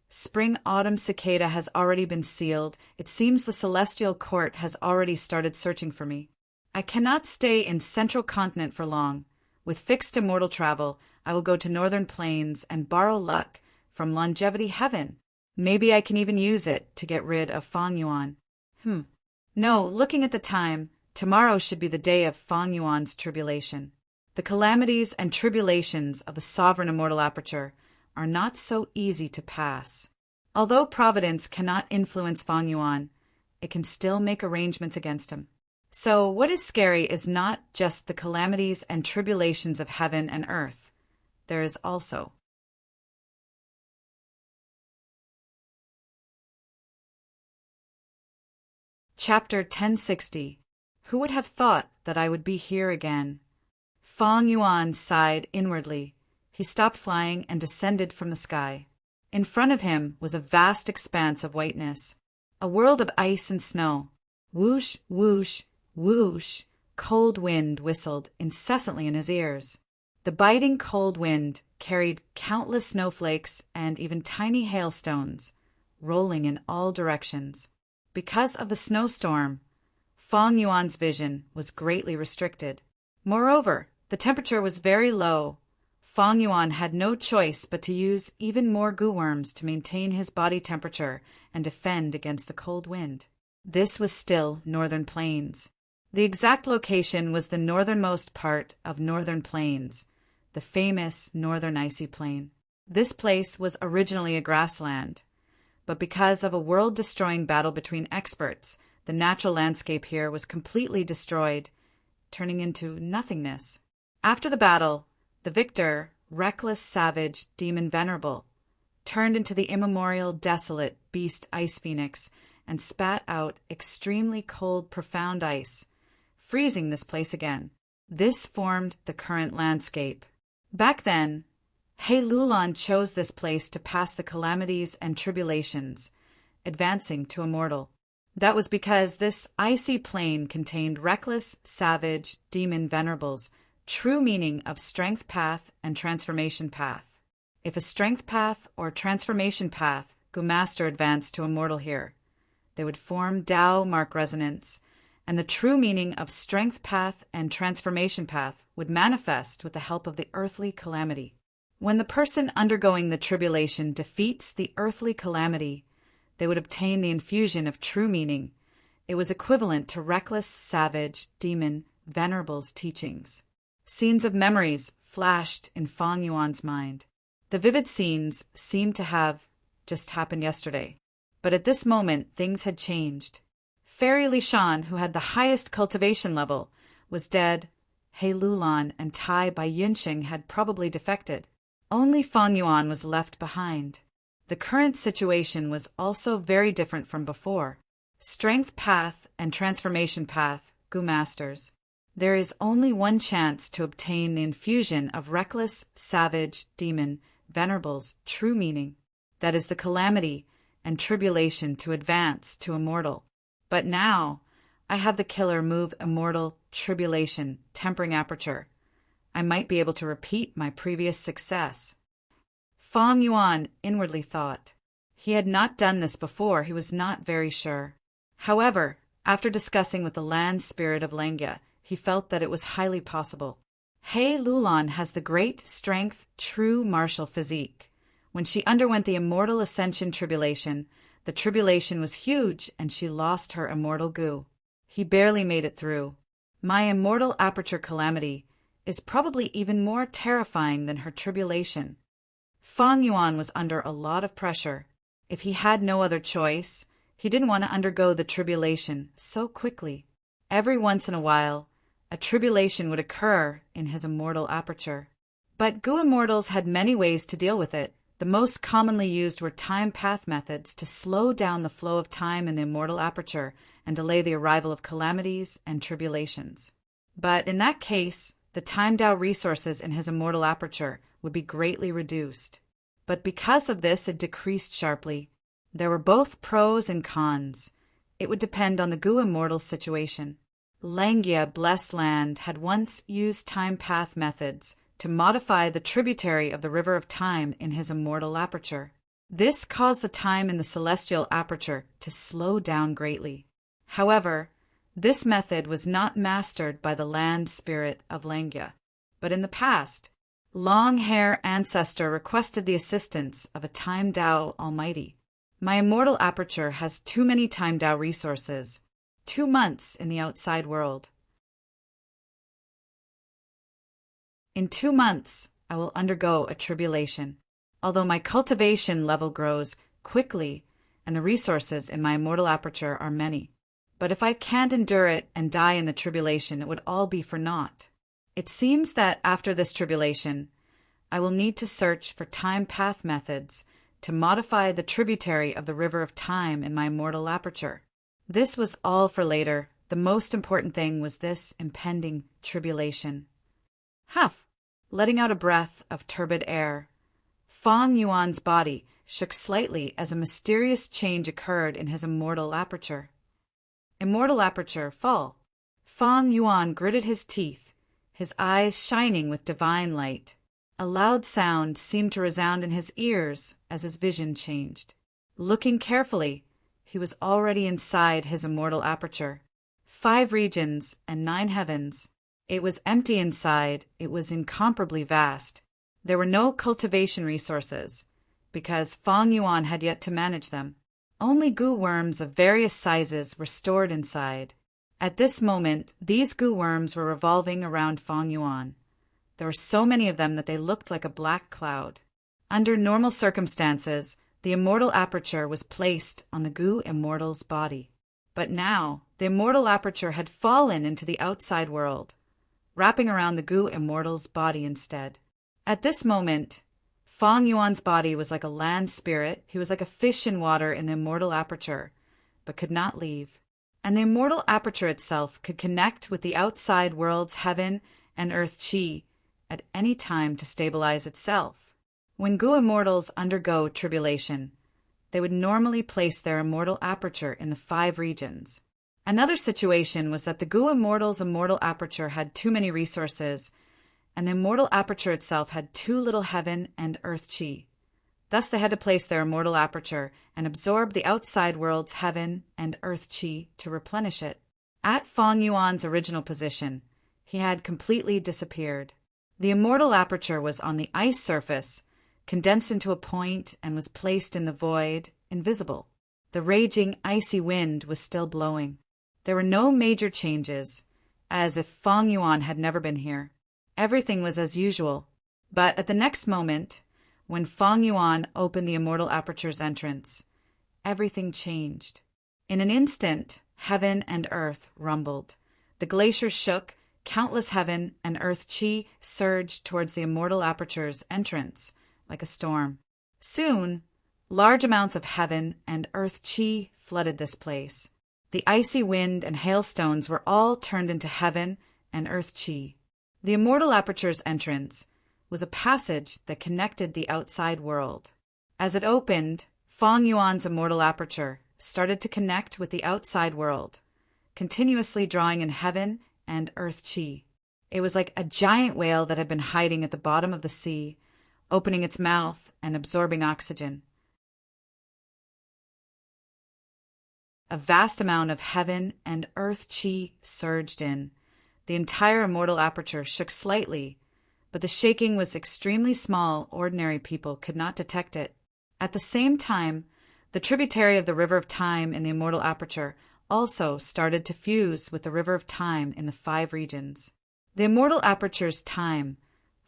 Spring-autumn cicada has already been sealed. It seems the Celestial Court has already started searching for me. I cannot stay in Central Continent for long. With fixed immortal travel, I will go to Northern Plains and borrow luck from Longevity Heaven. Maybe I can even use it to get rid of Feng Yuan. No, looking at the time, tomorrow should be the day of Feng Yuan's tribulation. The calamities and tribulations of the sovereign immortal aperture are not so easy to pass. Although Providence cannot influence Feng Yuan, it can still make arrangements against him. So what is scary is not just the calamities and tribulations of heaven and earth. There is also Chapter 1060. Who would have thought that I would be here again? Fong Yuan sighed inwardly. He stopped flying and descended from the sky. In front of him was a vast expanse of whiteness, a world of ice and snow. Whoosh, whoosh, whoosh, cold wind whistled incessantly in his ears. The biting cold wind carried countless snowflakes and even tiny hailstones, rolling in all directions. Because of the snowstorm, Fong Yuan's vision was greatly restricted. Moreover, the temperature was very low. Fong Yuan had no choice but to use even more goo worms to maintain his body temperature and defend against the cold wind. This was still Northern Plains. The exact location was the northernmost part of Northern Plains, the famous Northern Icy Plain. This place was originally a grassland, but because of a world-destroying battle between experts, the natural landscape here was completely destroyed, turning into nothingness. After the battle, the victor, reckless savage demon Venerable, turned into the immemorial desolate beast Ice Phoenix and spat out extremely cold profound ice, freezing this place again. This formed the current landscape. Back then, He Lulan chose this place to pass the calamities and tribulations, advancing to immortal. That was because this icy plain contained reckless, savage, demon Venerable's true meaning of strength path and transformation path. If a strength path or transformation path Gu Master advanced to immortal here, they would form Tao mark resonance, and the true meaning of strength path and transformation path would manifest with the help of the earthly calamity. When the person undergoing the tribulation defeats the earthly calamity, they would obtain the infusion of true meaning. It was equivalent to reckless, savage, demon, Venerable's teachings. Scenes of memories flashed in Fong Yuan's mind. The vivid scenes seemed to have just happened yesterday. But at this moment, things had changed. Fairy Li Shan, who had the highest cultivation level, was dead. He Lulan and Tai Bai Yunxing had probably defected. Only Fong Yuan was left behind. The current situation was also very different from before. Strength path and transformation path, Gu Masters. There is only one chance to obtain the infusion of reckless, savage, demon, Venerable's true meaning. That is the calamity and tribulation to advance to immortal. But now, I have the killer move immortal, tribulation, tempering aperture. I might be able to repeat my previous success. Fong Yuan inwardly thought. He had not done this before, he was not very sure. However, after discussing with the land spirit of Langya, he felt that it was highly possible. He Lulan has the great strength, true martial physique. When she underwent the immortal ascension tribulation, the tribulation was huge and she lost her immortal goo. He barely made it through. My immortal aperture calamity is probably even more terrifying than her tribulation. Fong Yuan was under a lot of pressure. If he had no other choice, he didn't want to undergo the tribulation so quickly. Every once in a while, a tribulation would occur in his immortal aperture. But Gu Immortals had many ways to deal with it. The most commonly used were time path methods to slow down the flow of time in the immortal aperture and delay the arrival of calamities and tribulations. But in that case, the time Tao resources in his immortal aperture would be greatly reduced. But because of this, it decreased sharply. There were both pros and cons. It would depend on the Gu Immortal situation. Langya, blessed land, had once used time path methods to modify the tributary of the river of time in his immortal aperture. This caused the time in the celestial aperture to slow down greatly. However, this method was not mastered by the land spirit of Langya. But in the past, Long Hair Ancestor requested the assistance of a Time Tao Almighty. My immortal aperture has too many Time Tao resources. 2 months in the outside world. In 2 months, I will undergo a tribulation. Although my cultivation level grows quickly and the resources in my immortal aperture are many. But if I can't endure it and die in the tribulation, it would all be for naught. It seems that after this tribulation, I will need to search for time path methods to modify the tributary of the river of time in my mortal aperture. This was all for later. The most important thing was this impending tribulation. Huff! Letting out a breath of turbid air, Fang Yuan's body shook slightly as a mysterious change occurred in his immortal aperture. Immortal aperture full. Fang Yuan gritted his teeth, his eyes shining with divine light. A loud sound seemed to resound in his ears as his vision changed. Looking carefully, he was already inside his immortal aperture. 5 regions and 9 heavens. It was empty inside. It was incomparably vast. There were no cultivation resources, because Fang Yuan had yet to manage them. Only goo worms of various sizes were stored inside. At this moment, these goo worms were revolving around Fang Yuan. There were so many of them that they looked like a black cloud. Under normal circumstances, the immortal aperture was placed on the goo immortal's body. But now, the immortal aperture had fallen into the outside world, wrapping around the goo immortal's body instead. At this moment, Fang Yuan's body was like a land spirit. He was like a fish in water in the immortal aperture, but could not leave. And the immortal aperture itself could connect with the outside world's heaven and earth chi at any time to stabilize itself. When goo immortals undergo tribulation, they would normally place their immortal aperture in the 5 regions. Another situation was that the goo immortal's immortal aperture had too many resources, and the immortal aperture itself had too little heaven and earth chi. Thus they had to place their immortal aperture and absorb the outside world's heaven and earth chi to replenish it. At Fang Yuan's original position, he had completely disappeared. The immortal aperture was on the ice surface, condensed into a point, and was placed in the void, invisible. The raging, icy wind was still blowing. There were no major changes, as if Fang Yuan had never been here. Everything was as usual. But at the next moment, when Fang Yuan opened the immortal aperture's entrance, everything changed. In an instant, heaven and earth rumbled. The glacier shook. Countless heaven and earth chi surged towards the immortal aperture's entrance like a storm. Soon, large amounts of heaven and earth chi flooded this place. The icy wind and hailstones were all turned into heaven and earth chi. The immortal aperture's entrance was a passage that connected the outside world. As it opened, Fang Yuan's immortal aperture started to connect with the outside world, continuously drawing in heaven and earth chi. It was like a giant whale that had been hiding at the bottom of the sea, opening its mouth and absorbing oxygen. A vast amount of heaven and earth chi surged in. The entire immortal aperture shook slightly, but the shaking was extremely small. Ordinary people could not detect it. At the same time, the tributary of the river of time in the immortal aperture also started to fuse with the river of time in the 5 regions. The immortal aperture's time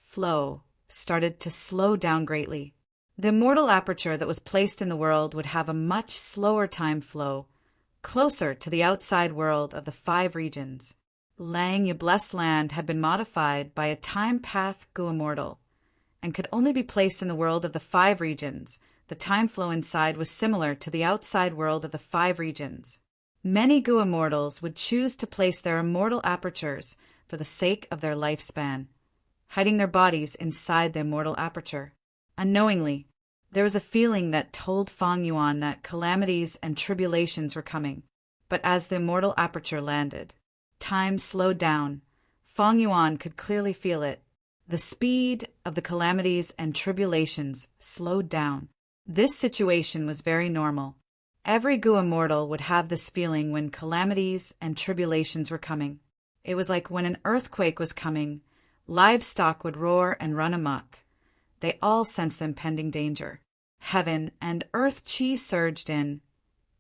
flow started to slow down greatly. The immortal aperture that was placed in the world would have a much slower time flow, closer to the outside world of the 5 regions. Lang Yabless land had been modified by a time path goo immortal, and could only be placed in the world of the 5 regions. The time flow inside was similar to the outside world of the 5 regions. Many goo immortals would choose to place their immortal apertures for the sake of their lifespan, hiding their bodies inside the immortal aperture. Unknowingly, there was a feeling that told Fang Yuan that calamities and tribulations were coming. But as the immortal aperture landed, time slowed down. Fang Yuan could clearly feel it. The speed of the calamities and tribulations slowed down. This situation was very normal. Every goo immortal would have this feeling when calamities and tribulations were coming. It was like when an earthquake was coming, livestock would roar and run amok. They all sensed the impending danger. Heaven and earth chi surged in,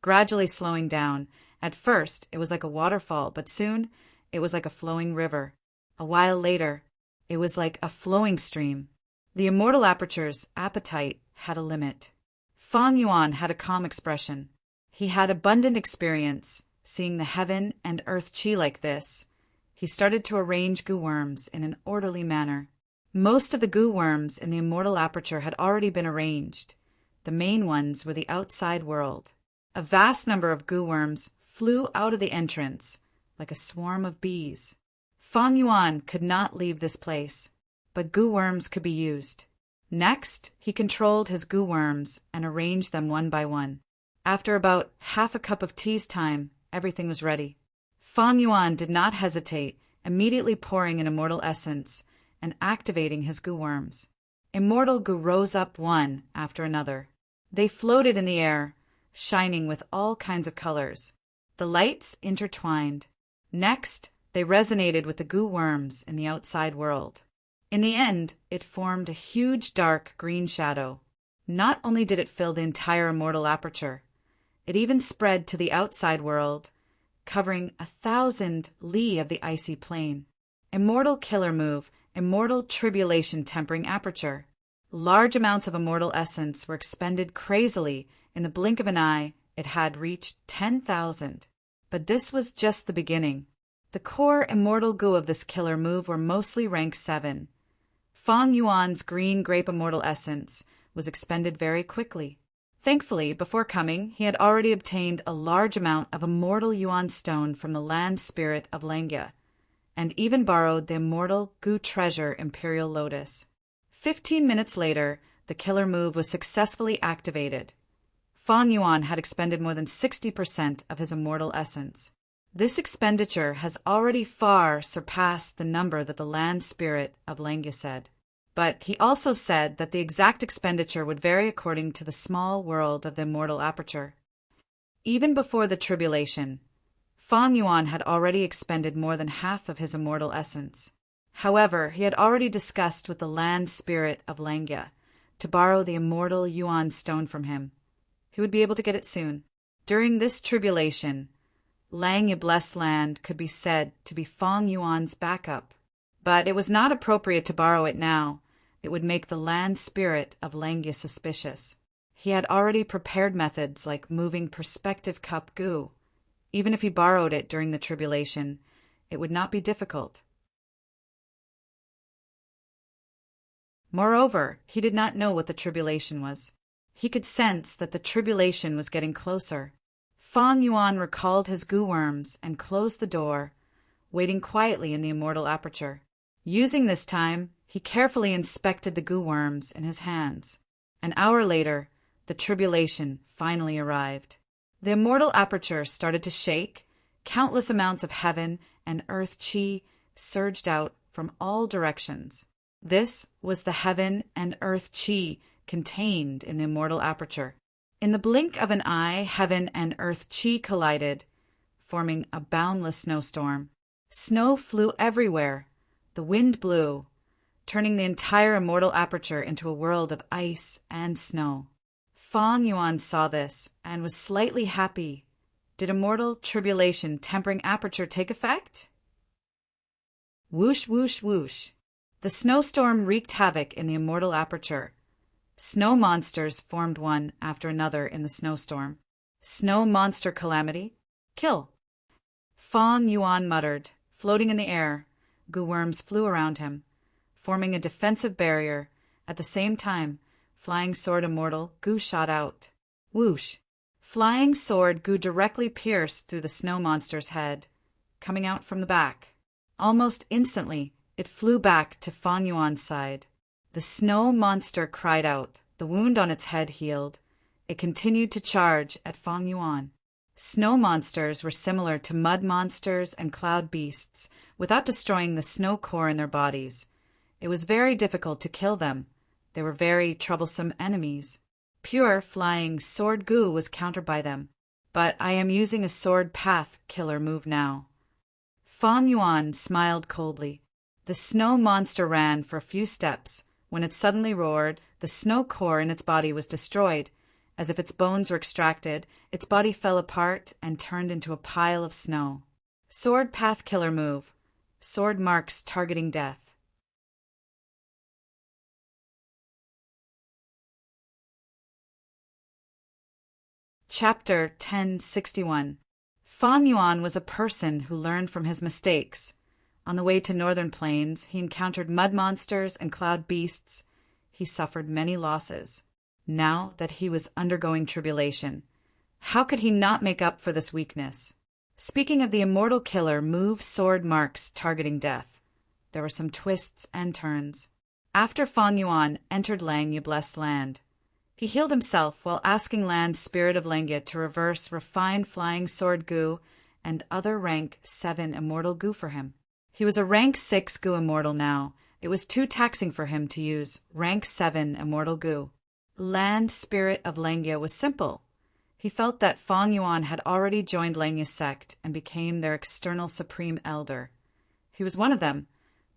gradually slowing down. At first, it was like a waterfall, but soon it was like a flowing river. A while later, it was like a flowing stream. The immortal aperture's appetite had a limit. Fang Yuan had a calm expression. He had abundant experience, Seeing the heaven and earth chi like this, he started to arrange goo worms in an orderly manner. Most of the goo worms in the immortal aperture had already been arranged. The main ones were the outside world. A vast number of goo worms flew out of the entrance like a swarm of bees. Fang Yuan could not leave this place, but goo worms could be used. Next, he controlled his goo worms and arranged them one by one. After about half a cup of tea's time, everything was ready. Fang Yuan did not hesitate, immediately pouring in immortal essence and activating his goo worms. Immortal goo rose up one after another. They floated in the air, shining with all kinds of colors. The lights intertwined. Next, they resonated with the goo worms in the outside world. In the end, it formed a huge dark green shadow. Not only did it fill the entire immortal aperture, it even spread to the outside world, covering 1,000 li of the icy plane. Immortal killer move, immortal tribulation tempering aperture. Large amounts of immortal essence were expended crazily. In the blink of an eye, it had reached 10,000. But this was just the beginning. The core immortal goo of this killer move were mostly rank 7. Fang Yuan's green grape immortal essence was expended very quickly. Thankfully, before coming, he had already obtained a large amount of immortal Yuan stone from the land spirit of Langya, and even borrowed the immortal goo treasure Imperial Lotus. 15 minutes later, the killer move was successfully activated. Fang Yuan had expended more than 60% of his immortal essence. This expenditure has already far surpassed the number that the land spirit of Langya said. But he also said that the exact expenditure would vary according to the small world of the immortal aperture. Even before the tribulation, Fang Yuan had already expended more than half of his immortal essence. However, he had already discussed with the land spirit of Langya to borrow the immortal Yuan stone from him. He would be able to get it soon. During this tribulation, Langya Blessed Land could be said to be Fang Yuan's backup. But it was not appropriate to borrow it now. It would make the land spirit of Langya suspicious. He had already prepared methods like moving perspective cup goo. Even if he borrowed it during the tribulation, it would not be difficult. Moreover, he did not know what the tribulation was. He could sense that the tribulation was getting closer. Fang Yuan recalled his goo worms and closed the door, waiting quietly in the immortal aperture. Using this time, he carefully inspected the goo worms in his hands. An hour later, the tribulation finally arrived. The immortal aperture started to shake. Countless amounts of heaven and earth chi surged out from all directions. This was the heaven and earth chi contained in the immortal aperture. In the blink of an eye, heaven and earth chi collided, forming a boundless snowstorm. Snow flew everywhere. The wind blew, turning the entire immortal aperture into a world of ice and snow. Fang Yuan saw this and was slightly happy. Did immortal tribulation tempering aperture take effect? Whoosh, whoosh, whoosh. The snowstorm wreaked havoc in the immortal aperture. Snow monsters formed one after another in the snowstorm. Snow monster calamity. Kill. Fang Yuan muttered. Floating in the air, goo worms flew around him, forming a defensive barrier. At the same time, flying sword immortal goo shot out. Whoosh. Flying sword goo directly pierced through the snow monster's head, coming out from the back. Almost instantly, it flew back to Fang Yuan's side. The snow monster cried out. The wound on its head healed. It continued to charge at Fang Yuan. Snow monsters were similar to mud monsters and cloud beasts, without destroying the snow core in their bodies. It was very difficult to kill them. They were very troublesome enemies. Pure flying sword goo was countered by them. But I am using a sword path killer move now. Fang Yuan smiled coldly. The snow monster ran for a few steps. When it suddenly roared, the snow core in its body was destroyed. As if its bones were extracted, its body fell apart and turned into a pile of snow. Sword path killer move. Sword marks targeting death. Chapter 1061. Fan Yuan was a person who learned from his mistakes. On the way to northern plains, he encountered mud monsters and cloud beasts. He suffered many losses. Now that he was undergoing tribulation, how could he not make up for this weakness? Speaking of the immortal killer, move sword marks targeting death. There were some twists and turns. After Fan Yuan entered Langya blessed land, he healed himself while asking Land Spirit of Langya to reverse refined flying sword goo and other rank 7 immortal goo for him. He was a rank 6 goo immortal now. It was too taxing for him to use rank 7 immortal goo. Land Spirit of Langya was simple. He felt that Fan Yuan had already joined Langya's sect and became their external supreme elder. He was one of them.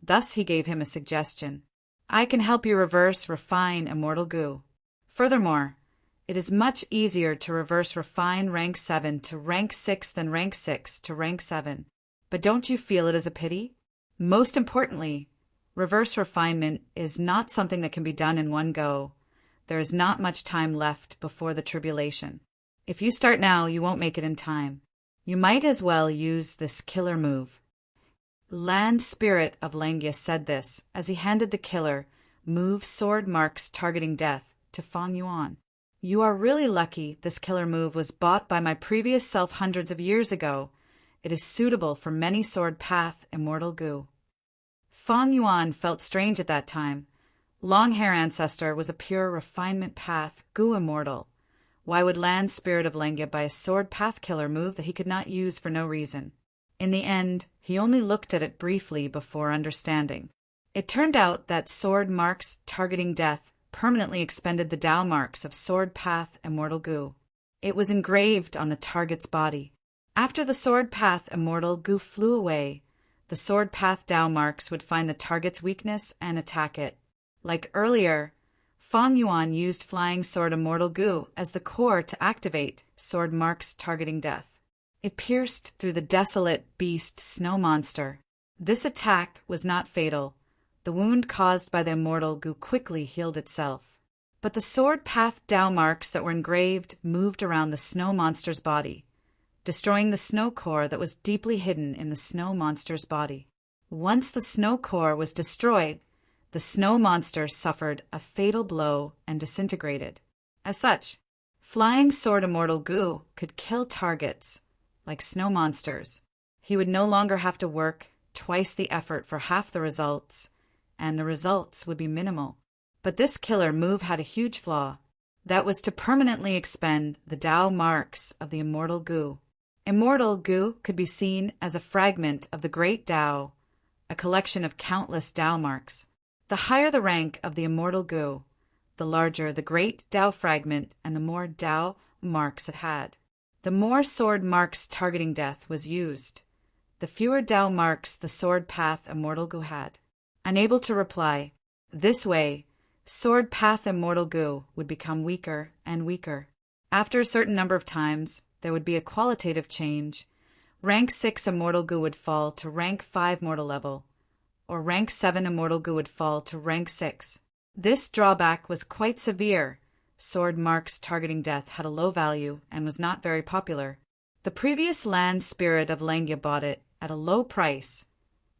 Thus he gave him a suggestion. I can help you reverse refine immortal goo. Furthermore, it is much easier to reverse refine rank 7 to rank 6 than rank 6 to rank 7. But don't you feel it is a pity? Most importantly, reverse refinement is not something that can be done in one go. There is not much time left before the tribulation. If you start now, you won't make it in time. You might as well use this killer move. Land Spirit of Langya said this as he handed the killer move sword marks targeting death to Fan Yuan. You are really lucky this killer move was bought by my previous self hundreds of years ago. It is suitable for many sword path immortal goo. Fan Yuan felt strange at that time. Long Hair Ancestor was a pure refinement path goo immortal. Why would Land Spirit of Langya buy a sword path killer move that he could not use for no reason? In the end, he only looked at it briefly before understanding. It turned out that sword marks targeting death permanently expended the Tao marks of sword path immortal goo. It was engraved on the target's body. After the sword path immortal goo flew away, the sword path Tao marks would find the target's weakness and attack it. Like earlier, Fan Yuan used flying sword immortal goo as the core to activate sword marks targeting death. It pierced through the desolate beast snow monster. This attack was not fatal. The wound caused by the immortal goo quickly healed itself. But the sword path Tao marks that were engraved moved around the snow monster's body, destroying the snow core that was deeply hidden in the snow monster's body. Once the snow core was destroyed, the snow monster suffered a fatal blow and disintegrated. As such, flying sword immortal goo could kill targets like snow monsters. He would no longer have to work twice the effort for half the results, and the results would be minimal. But this killer move had a huge flaw. That was to permanently expend the Tao marks of the immortal goo. Immortal goo could be seen as a fragment of the great Tao, a collection of countless Tao marks. The higher the rank of the immortal goo, the larger the great Tao fragment and the more Tao marks it had. The more sword marks targeting death was used, the fewer Tao marks the sword path immortal goo had. Unable to reply, this way, sword path immortal goo would become weaker and weaker. After a certain number of times, there would be a qualitative change. Rank 6 immortal goo would fall to rank 5 mortal level, or rank 7 immortal goo would fall to rank 6. This drawback was quite severe. Sword marks targeting death had a low value and was not very popular. The previous Land Spirit of Langya bought it at a low price.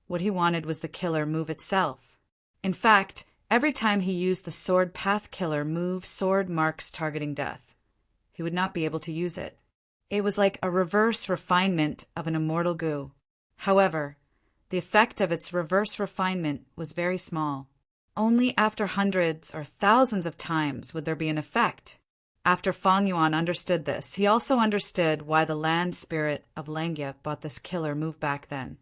What he wanted was the killer move itself. In fact, every time he used the sword path killer move sword marks targeting death, he would not be able to use it. It was like a reverse refinement of an immortal goo. However, the effect of its reverse refinement was very small. Only after hundreds or thousands of times would there be an effect. After Fan Yuan understood this, he also understood why the Land Spirit of Langya bought this killer move back then.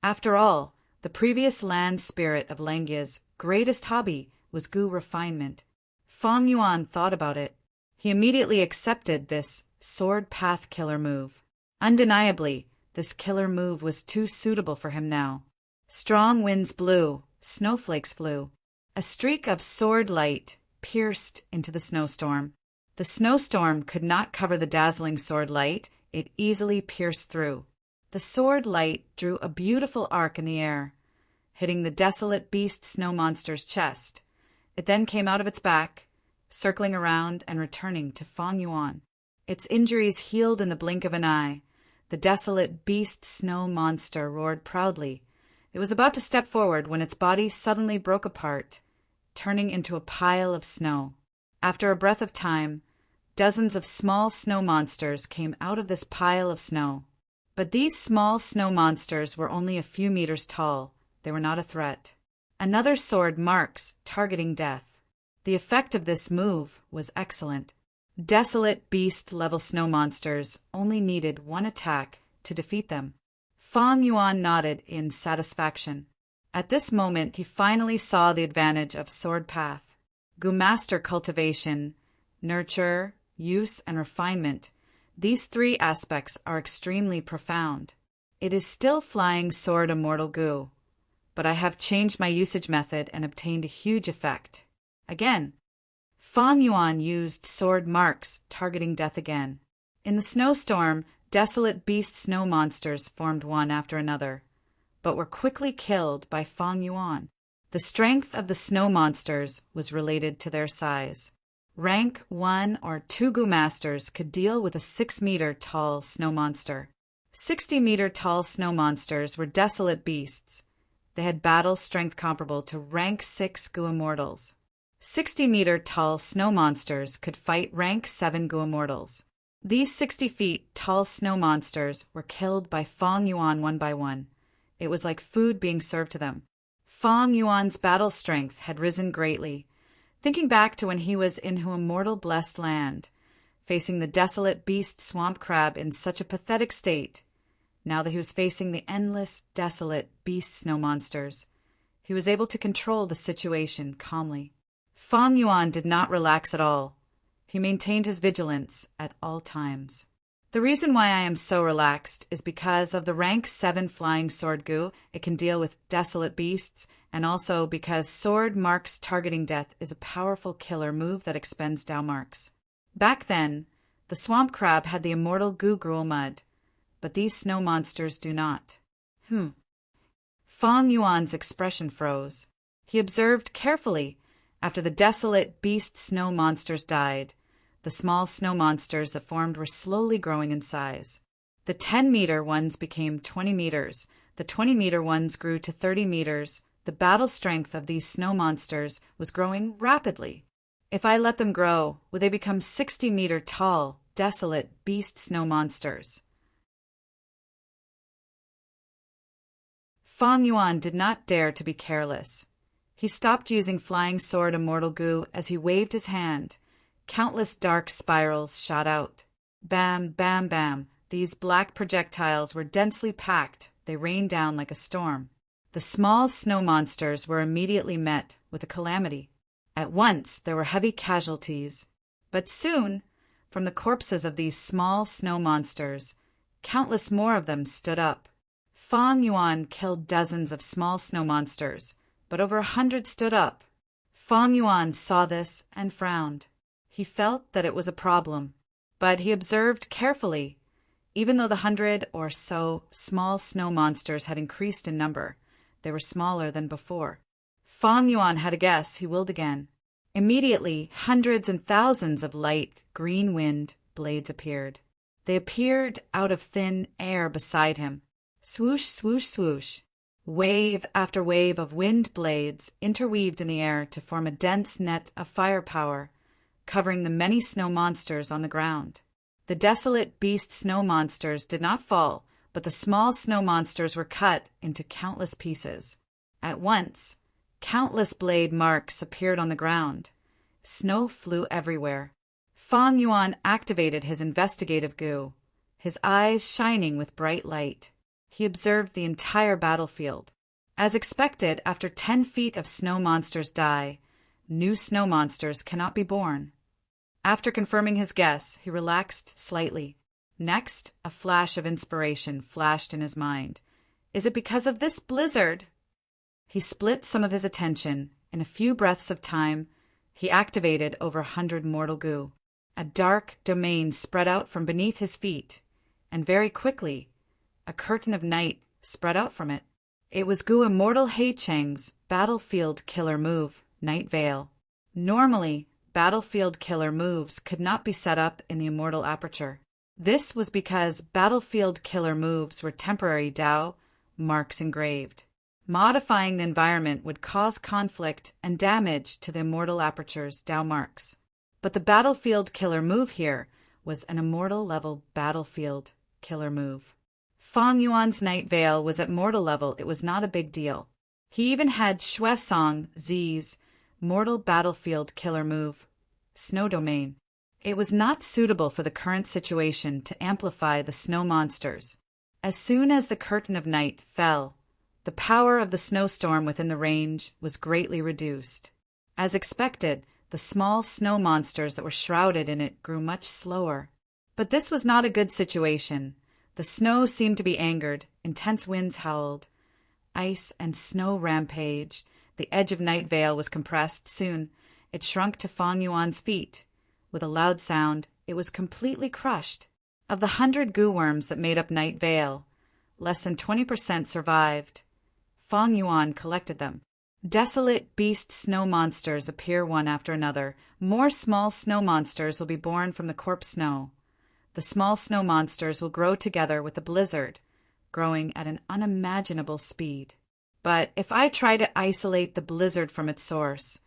After all, the previous Land Spirit of Langya's greatest hobby was goo refinement. Fan Yuan thought about it. He immediately accepted this sword path killer move. Undeniably, this killer move was too suitable for him now. Strong winds blew, snowflakes flew. A streak of sword light pierced into the snowstorm. The snowstorm could not cover the dazzling sword light, it easily pierced through. The sword light drew a beautiful arc in the air, hitting the desolate beast snow monster's chest. It then came out of its back, circling around and returning to Fang Yuan. Its injuries healed in the blink of an eye. The desolate beast snow monster roared proudly. It was about to step forward when its body suddenly broke apart, turning into a pile of snow. After a breath of time, dozens of small snow monsters came out of this pile of snow. But these small snow monsters were only a few meters tall. They were not a threat. Another sword marks, targeting death. The effect of this move was excellent. Desolate beast-level snow monsters only needed one attack to defeat them. Fang Yuan nodded in satisfaction. At this moment, he finally saw the advantage of sword path. Gu master cultivation, nurture, use, and refinement. These three aspects are extremely profound. It is still flying sword immortal Gu, but I have changed my usage method and obtained a huge effect. Again, Fang Yuan used sword marks, targeting death again. In the snowstorm, desolate beast snow monsters formed one after another, but were quickly killed by Fang Yuan. The strength of the snow monsters was related to their size. Rank 1 or 2 Gu masters could deal with a 6-meter tall snow monster. 60-meter tall snow monsters were desolate beasts. They had battle strength comparable to rank 6 Gu immortals. 60-meter tall snow monsters could fight rank 7 Gu immortals. These 60 feet tall snow monsters were killed by Fang Yuan one by one. It was like food being served to them. Fang Yuan's battle strength had risen greatly. Thinking back to when he was in her immortal blessed land, facing the desolate beast swamp crab in such a pathetic state, now that he was facing the endless, desolate beast snow monsters, he was able to control the situation calmly. Fang Yuan did not relax at all. He maintained his vigilance at all times. The reason why I am so relaxed is because of the rank 7 flying sword Gu. It can deal with desolate beasts, and also because sword marks targeting death is a powerful killer move that expends Dao marks. Back then, the swamp crab had the immortal Gu gruel mud, but these snow monsters do not. Fang Yuan's expression froze. He observed carefully. After the desolate beast snow monsters died, the small snow monsters that formed were slowly growing in size. The 10-meter ones became 20 meters. The 20-meter ones grew to 30 meters. The battle strength of these snow monsters was growing rapidly. If I let them grow, would they become 60-meter tall, desolate beast snow monsters? Fang Yuan did not dare to be careless. He stopped using flying sword immortal Gu as he waved his hand. Countless dark spirals shot out. Bam, bam, bam. These black projectiles were densely packed. They rained down like a storm. The small snow monsters were immediately met with a calamity. At once there were heavy casualties. But soon, from the corpses of these small snow monsters, countless more of them stood up. Fang Yuan killed dozens of small snow monsters, but over 100 stood up. Fang Yuan saw this and frowned. He felt that it was a problem, but he observed carefully. Even though the 100 or so small snow monsters had increased in number, they were smaller than before. Fang Yuan had a guess. He willed again. Immediately, hundreds and thousands of light green wind blades appeared. They appeared out of thin air beside him. Swoosh, swoosh, swoosh. Wave after wave of wind blades interweaved in the air to form a dense net of firepower, covering the many snow monsters on the ground. The desolate beast snow monsters did not fall, but the small snow monsters were cut into countless pieces. At once, countless blade marks appeared on the ground. Snow flew everywhere. Fang Yuan activated his investigative Gu, his eyes shining with bright light. He observed the entire battlefield. As expected, after 10 feet of snow monsters die, new snow monsters cannot be born. After confirming his guess, he relaxed slightly. Next, a flash of inspiration flashed in his mind. Is it because of this blizzard? He split some of his attention. In a few breaths of time, he activated over 100 mortal Gu. A dark domain spread out from beneath his feet, and very quickly, a curtain of night spread out from it. It was Gu Immortal Hei Cheng's battlefield killer move, Night Veil. Normally, battlefield killer moves could not be set up in the immortal aperture. This was because battlefield killer moves were temporary Dao marks engraved. Modifying the environment would cause conflict and damage to the immortal aperture's Dao marks. But the battlefield killer move here was an immortal level battlefield killer move. Fang Yuan's Night Veil was at mortal level. It was not a big deal. He even had Shuesong Zi's mortal battlefield killer move, Snow Domain. It was not suitable for the current situation to amplify the snow monsters. As soon as the curtain of night fell, the power of the snowstorm within the range was greatly reduced. As expected, the small snow monsters that were shrouded in it grew much slower. But this was not a good situation. The snow seemed to be angered, intense winds howled, ice and snow rampaged, the edge of Night Veil was compressed. Soon, it shrunk to Fang Yuan's feet. With a loud sound, it was completely crushed. Of the 100 goo worms that made up Night Veil, less than 20% survived. Fang Yuan collected them. Desolate beast snow monsters appear one after another. More small snow monsters will be born from the corpse snow. The small snow monsters will grow together with the blizzard, growing at an unimaginable speed. But if I try to isolate the blizzard from its source,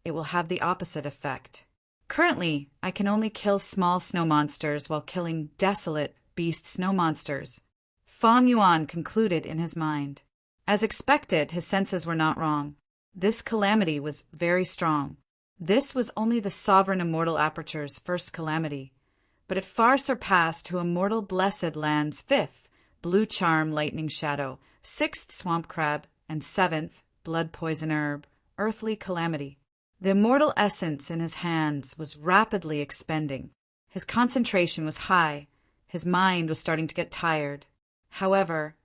it will have the opposite effect. Currently, I can only kill small snow monsters while killing desolate beast snow monsters. Fang Yuan concluded in his mind. As expected, his senses were not wrong. This calamity was very strong. This was only the sovereign immortal aperture's first calamity, but it far surpassed who immortal blessed land's 5th blue charm lightning shadow, 6th swamp crab, and 7th blood poison herb earthly calamity. The immortal essence in his hands was rapidly expending. His concentration was high. His mind was starting to get tired. However,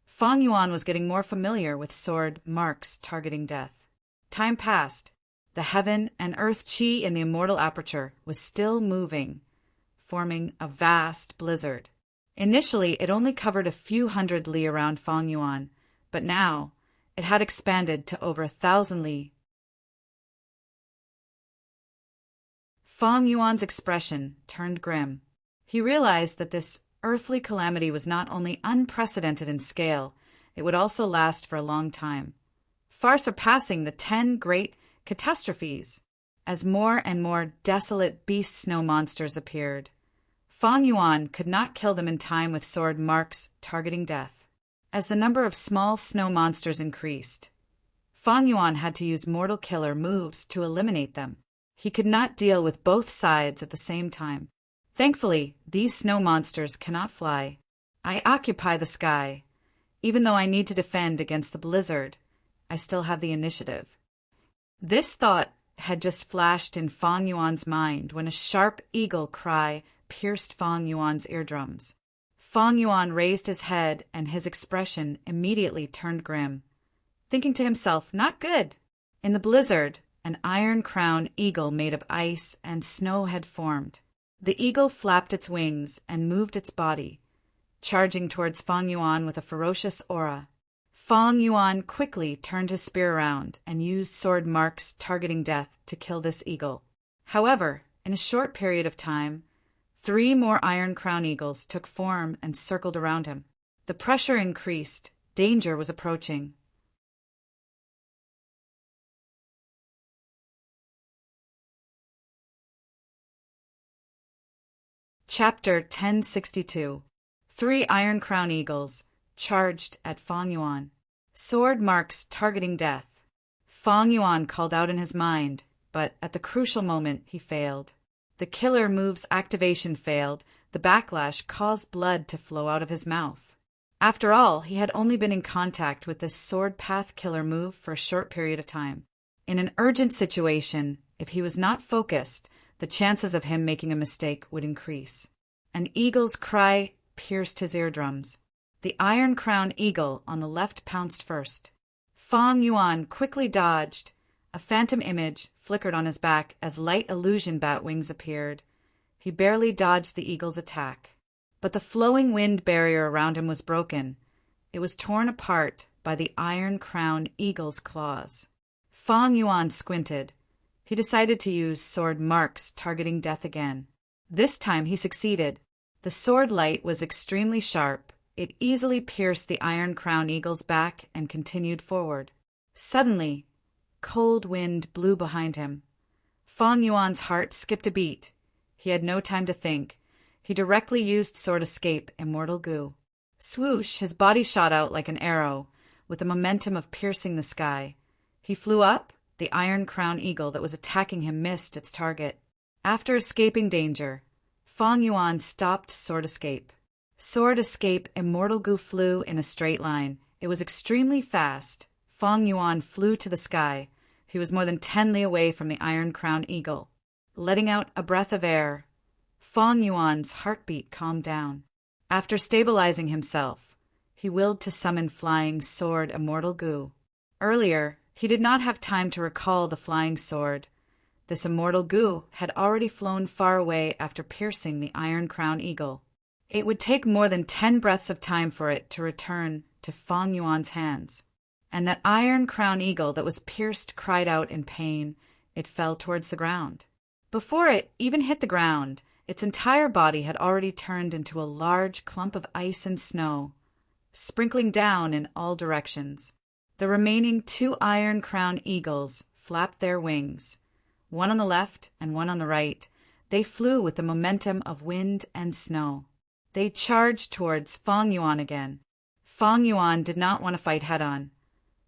Fang Yuan was getting more familiar with sword marks targeting death. Time passed. The heaven and earth chi in the immortal aperture was still moving, forming a vast blizzard. Initially, it only covered a few hundred li around Fang Yuan, but now it had expanded to over 1,000 li. Fang Yuan's expression turned grim. He realized that this earthly calamity was not only unprecedented in scale, it would also last for a long time, far surpassing the 10 great catastrophes. As more and more desolate beast snow monsters appeared, Fang Yuan could not kill them in time with sword marks targeting death. As the number of small snow monsters increased, Fang Yuan had to use mortal killer moves to eliminate them. He could not deal with both sides at the same time. Thankfully, these snow monsters cannot fly. I occupy the sky. Even though I need to defend against the blizzard, I still have the initiative. This thought had just flashed in Fang Yuan's mind when a sharp eagle cry pierced Fang Yuan's eardrums. Fang Yuan raised his head and his expression immediately turned grim, thinking to himself, not good. In the blizzard, an iron-crowned eagle made of ice and snow had formed. The eagle flapped its wings and moved its body, charging towards Fang Yuan with a ferocious aura. Fang Yuan quickly turned his spear around and used sword marks targeting death to kill this eagle. However, in a short period of time, 3 more iron-crowned eagles took form and circled around him. The pressure increased. Danger was approaching. Chapter 1062. 3 iron-crowned eagles charged at Fang Yuan. Sword marks targeting death. Fang Yuan called out in his mind, but at the crucial moment he failed. The killer move's activation failed. The backlash caused blood to flow out of his mouth. After all, he had only been in contact with this sword path killer move for a short period of time. In an urgent situation, if he was not focused, the chances of him making a mistake would increase. An eagle's cry pierced his eardrums. The iron-crowned eagle on the left pounced first. Fang Yuan quickly dodged. A phantom image flickered on his back as light illusion bat wings appeared. He barely dodged the eagle's attack. But the flowing wind barrier around him was broken. It was torn apart by the iron-crowned eagle's claws. Fang Yuan squinted. He decided to use sword marks targeting death again. This time he succeeded. The sword light was extremely sharp. It easily pierced the Iron Crown Eagle's back and continued forward. Suddenly, cold wind blew behind him. Fang Yuan's heart skipped a beat. He had no time to think. He directly used Sword Escape Immortal Goo. Swoosh, his body shot out like an arrow, with the momentum of piercing the sky. He flew up. The Iron Crown Eagle that was attacking him missed its target. After escaping danger, Fang Yuan stopped Sword Escape. Sword Escape Immortal Goo flew in a straight line. It was extremely fast. Fang Yuan flew to the sky. He was more than 10 li away from the Iron Crown Eagle. Letting out a breath of air, Fang Yuan's heartbeat calmed down. After stabilizing himself, he willed to summon Flying Sword Immortal Goo. Earlier, he did not have time to recall the flying sword. This immortal goo had already flown far away after piercing the Iron Crown Eagle. It would take more than 10 breaths of time for it to return to Fang Yuan's hands. And that Iron Crown Eagle that was pierced cried out in pain. It fell towards the ground. Before it even hit the ground, its entire body had already turned into a large clump of ice and snow, sprinkling down in all directions. The remaining 2 Iron Crown Eagles flapped their wings, one on the left and one on the right. They flew with the momentum of wind and snow. They charged towards Fang Yuan again. Fang Yuan did not want to fight head-on,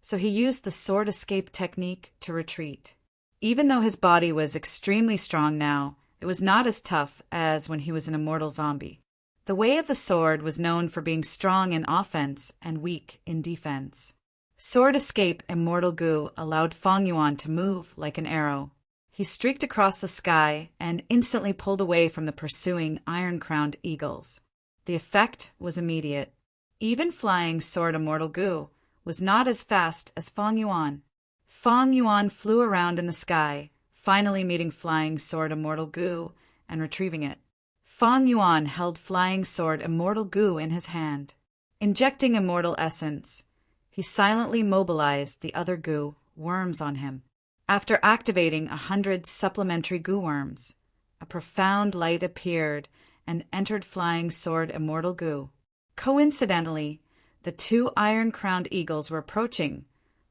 so he used the sword escape technique to retreat. Even though his body was extremely strong now, it was not as tough as when he was an immortal zombie. The way of the sword was known for being strong in offense and weak in defense. Sword Escape Immortal Goo allowed Fang Yuan to move like an arrow. He streaked across the sky and instantly pulled away from the pursuing iron-crowned eagles. The effect was immediate. Even Flying Sword Immortal Goo was not as fast as Fang Yuan. Fang Yuan flew around in the sky, finally meeting Flying Sword Immortal Goo and retrieving it. Fang Yuan held Flying Sword Immortal Goo in his hand. Injecting immortal essence, he silently mobilized the other goo worms on him. After activating 100 supplementary goo worms, a profound light appeared and entered Flying Sword Immortal Goo. Coincidentally, the 2 iron-crowned eagles were approaching,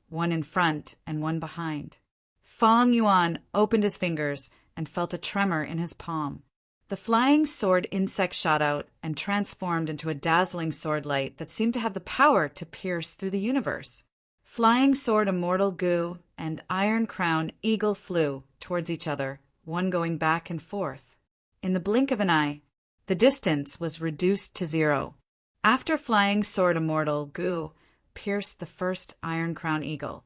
one in front and one behind. Fang Yuan opened his fingers and felt a tremor in his palm. The flying sword insect shot out and transformed into a dazzling sword light that seemed to have the power to pierce through the universe. Flying Sword Immortal Goo and Iron Crown Eagle flew towards each other, one going back and forth. In the blink of an eye, the distance was reduced to 0. After Flying Sword Immortal Goo pierced the first Iron Crown Eagle,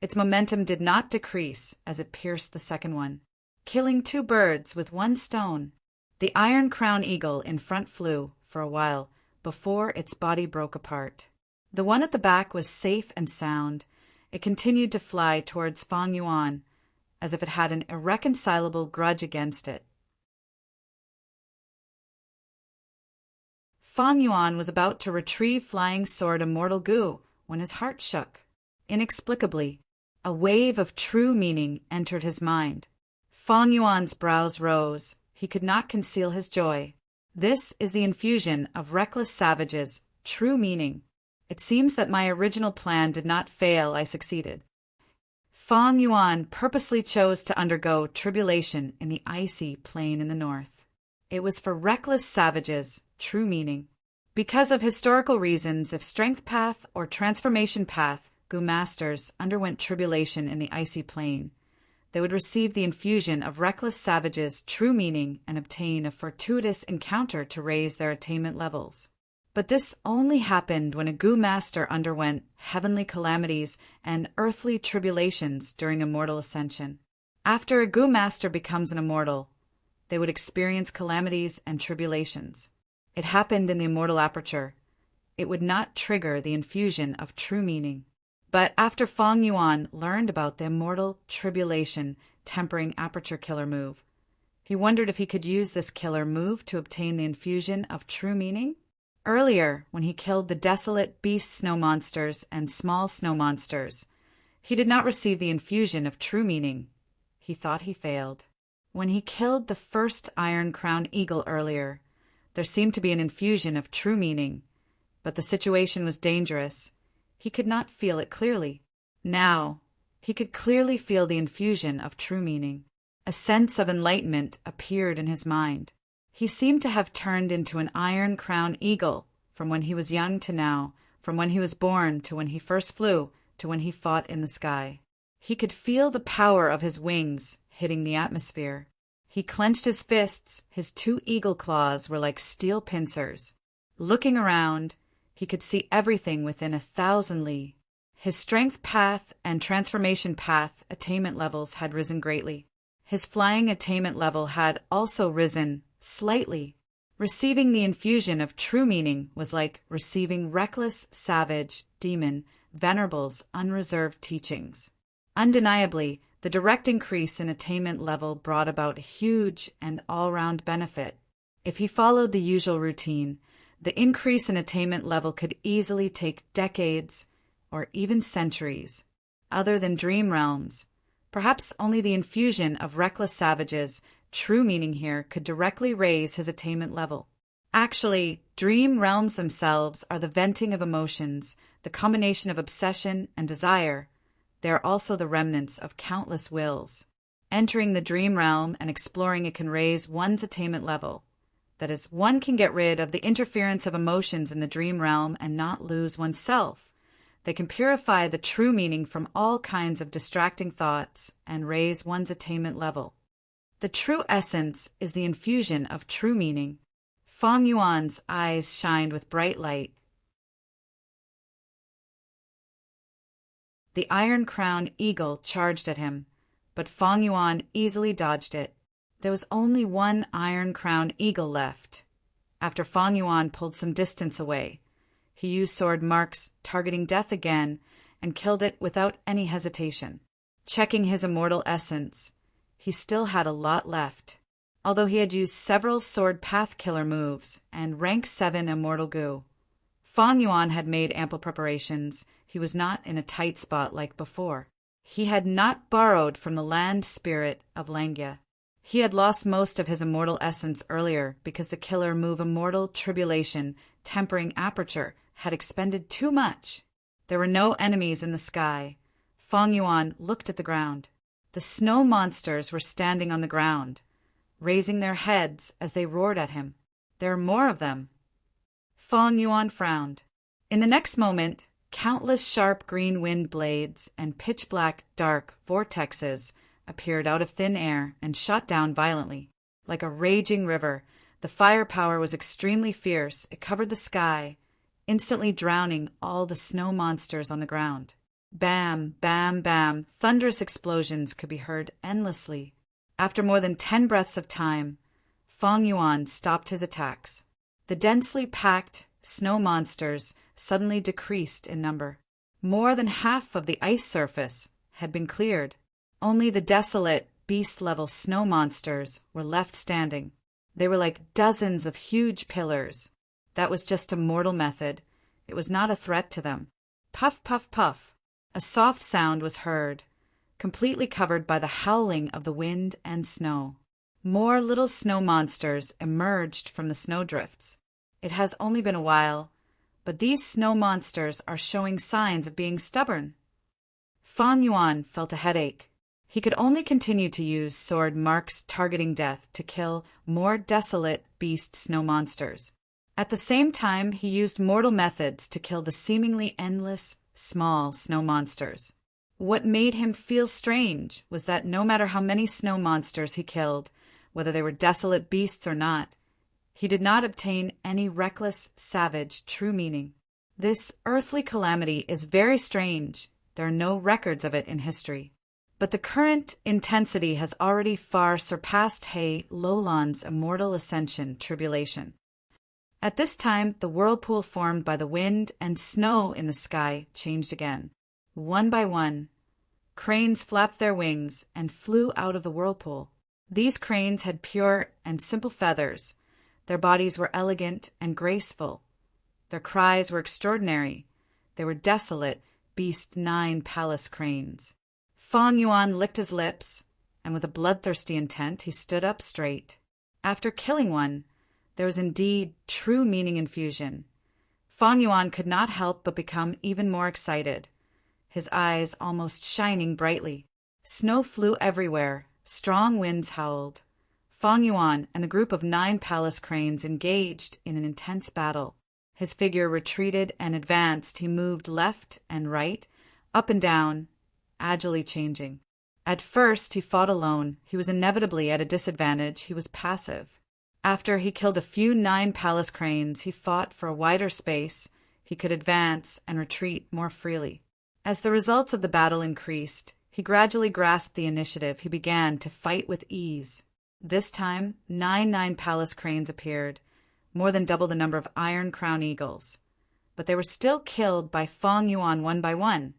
its momentum did not decrease as it pierced the second one, killing 2 birds with 1 stone. The Iron Crown Eagle in front flew for a while before its body broke apart. The one at the back was safe and sound. It continued to fly towards Fang Yuan as if it had an irreconcilable grudge against it. Fang Yuan was about to retrieve Flying Sword Immortal Goo when his heart shook. Inexplicably, a wave of true meaning entered his mind. Fang Yuan's brows rose. He could not conceal his joy. This is the infusion of Reckless Savage's true meaning. It seems that my original plan did not fail. I succeeded. Fang Yuan purposely chose to undergo tribulation in the icy plain in the north. It was for Reckless Savage's true meaning. Because of historical reasons, if Strength Path or Transformation Path Goo Masters underwent tribulation in the icy plain, they would receive the infusion of Reckless Savage's true meaning and obtain a fortuitous encounter to raise their attainment levels. But this only happened when a Goo Master underwent heavenly calamities and earthly tribulations during immortal ascension. After a Goo Master becomes an immortal, they would experience calamities and tribulations. It happened in the immortal aperture. It would not trigger the infusion of true meaning. But after Fang Yuan learned about the immortal tribulation tempering aperture killer move, he wondered if he could use this killer move to obtain the infusion of true meaning. Earlier, when he killed the desolate beast snow monsters and small snow monsters, he did not receive the infusion of true meaning. he thought he failed. When he killed the first iron-crowned eagle earlier, there seemed to be an infusion of true meaning, but the situation was dangerous. He could not feel it clearly. Now, he could clearly feel the infusion of true meaning. A sense of enlightenment appeared in his mind. He seemed to have turned into an iron-crowned eagle from when he was young to now, from when he was born to when he first flew to when he fought in the sky. He could feel the power of his wings hitting the atmosphere. He clenched his fists. His 2 eagle claws were like steel pincers. Looking around, he could see everything within 1,000 li. His strength path and transformation path attainment levels had risen greatly. His flying attainment level had also risen slightly. Receiving the infusion of true meaning was like receiving reckless, savage, demon, Venerable's unreserved teachings. Undeniably, the direct increase in attainment level brought about a huge and all-round benefit. If he followed the usual routine, the increase in attainment level could easily take decades or even centuries. Other than dream realms, perhaps only the infusion of reckless savages, true meaning here, could directly raise his attainment level. Actually, dream realms themselves are the venting of emotions, the combination of obsession and desire. They are also the remnants of countless wills. Entering the dream realm and exploring it can raise one's attainment level. That is, one can get rid of the interference of emotions in the dream realm and not lose oneself. They can purify the true meaning from all kinds of distracting thoughts and raise one's attainment level. The true essence is the infusion of true meaning. Feng Yuan's eyes shined with bright light. The iron-crowned eagle charged at him, but Feng Yuan easily dodged it. There was only one iron-crowned eagle left. After Feng Yuan pulled some distance away, he used sword marks, targeting death again, and killed it without any hesitation. Checking his immortal essence, he still had a lot left. Although he had used several sword path killer moves and rank 7 immortal goo, Feng Yuan had made ample preparations. He was not in a tight spot like before. He had not borrowed from the land spirit of Langya. He had lost most of his immortal essence earlier because the killer move Immortal Tribulation, Tempering Aperture, had expended too much. There were no enemies in the sky. Feng Yuan looked at the ground. The snow monsters were standing on the ground, raising their heads as they roared at him. There are more of them. Feng Yuan frowned. In the next moment, countless sharp green wind blades and pitch-black dark vortexes appeared out of thin air and shot down violently. Like a raging river, the firepower was extremely fierce. It covered the sky, instantly drowning all the snow monsters on the ground. Bam, bam, bam, thunderous explosions could be heard endlessly. After more than 10 breaths of time, Feng Yuan stopped his attacks. The densely packed snow monsters suddenly decreased in number. More than half of the ice surface had been cleared. Only the desolate, beast-level snow monsters were left standing. They were like dozens of huge pillars. That was just a mortal method. It was not a threat to them. Puff, puff, puff. A soft sound was heard, completely covered by the howling of the wind and snow. More little snow monsters emerged from the snowdrifts. It has only been a while, but these snow monsters are showing signs of being stubborn. Feng Yuan felt a headache. He could only continue to use sword marks targeting death to kill more desolate beast snow monsters. At the same time, he used mortal methods to kill the seemingly endless, small snow monsters. What made him feel strange was that no matter how many snow monsters he killed, whether they were desolate beasts or not, he did not obtain any reckless, savage, true meaning. This earthly calamity is very strange. There are no records of it in history. But the current intensity has already far surpassed He Lolan's immortal ascension tribulation. At this time, the whirlpool formed by the wind and snow in the sky changed again. One by one, cranes flapped their wings and flew out of the whirlpool. These cranes had pure and simple feathers. Their bodies were elegant and graceful. Their cries were extraordinary. They were desolate, beast 9 palace cranes. Feng Yuan licked his lips and with a bloodthirsty intent he stood up straight. After killing one, there was indeed true meaning in fusion. Fang Yuan could not help but become even more excited, his eyes almost shining brightly. Snow flew everywhere, strong winds howled. Fang Yuan and the group of 9 palace cranes engaged in an intense battle. His figure retreated and advanced. He moved left and right, up and down, agilely changing. At first, he fought alone. He was inevitably at a disadvantage. He was passive. After he killed a few 9 palace cranes, he fought for a wider space. He could advance and retreat more freely. As the results of the battle increased, he gradually grasped the initiative. He began to fight with ease. This time, 9 palace cranes appeared, more than double the number of Iron Crown eagles. But they were still killed by Fang Yuan one by one,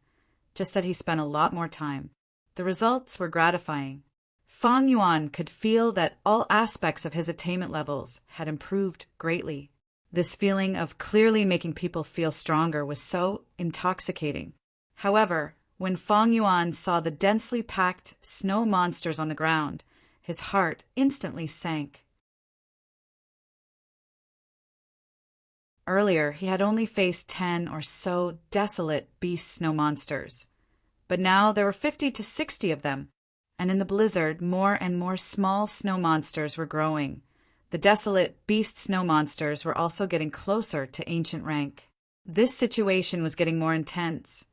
just that he spent a lot more time. The results were gratifying. Fang Yuan could feel that all aspects of his attainment levels had improved greatly. This feeling of clearly making people feel stronger was so intoxicating. However, when Fang Yuan saw the densely packed snow monsters on the ground, his heart instantly sank. Earlier, he had only faced 10 or so desolate beast snow monsters, but now there were 50 to 60 of them, and in the blizzard, more and more small snow monsters were growing. The desolate beast snow monsters were also getting closer to ancient rank. This situation was getting more intense.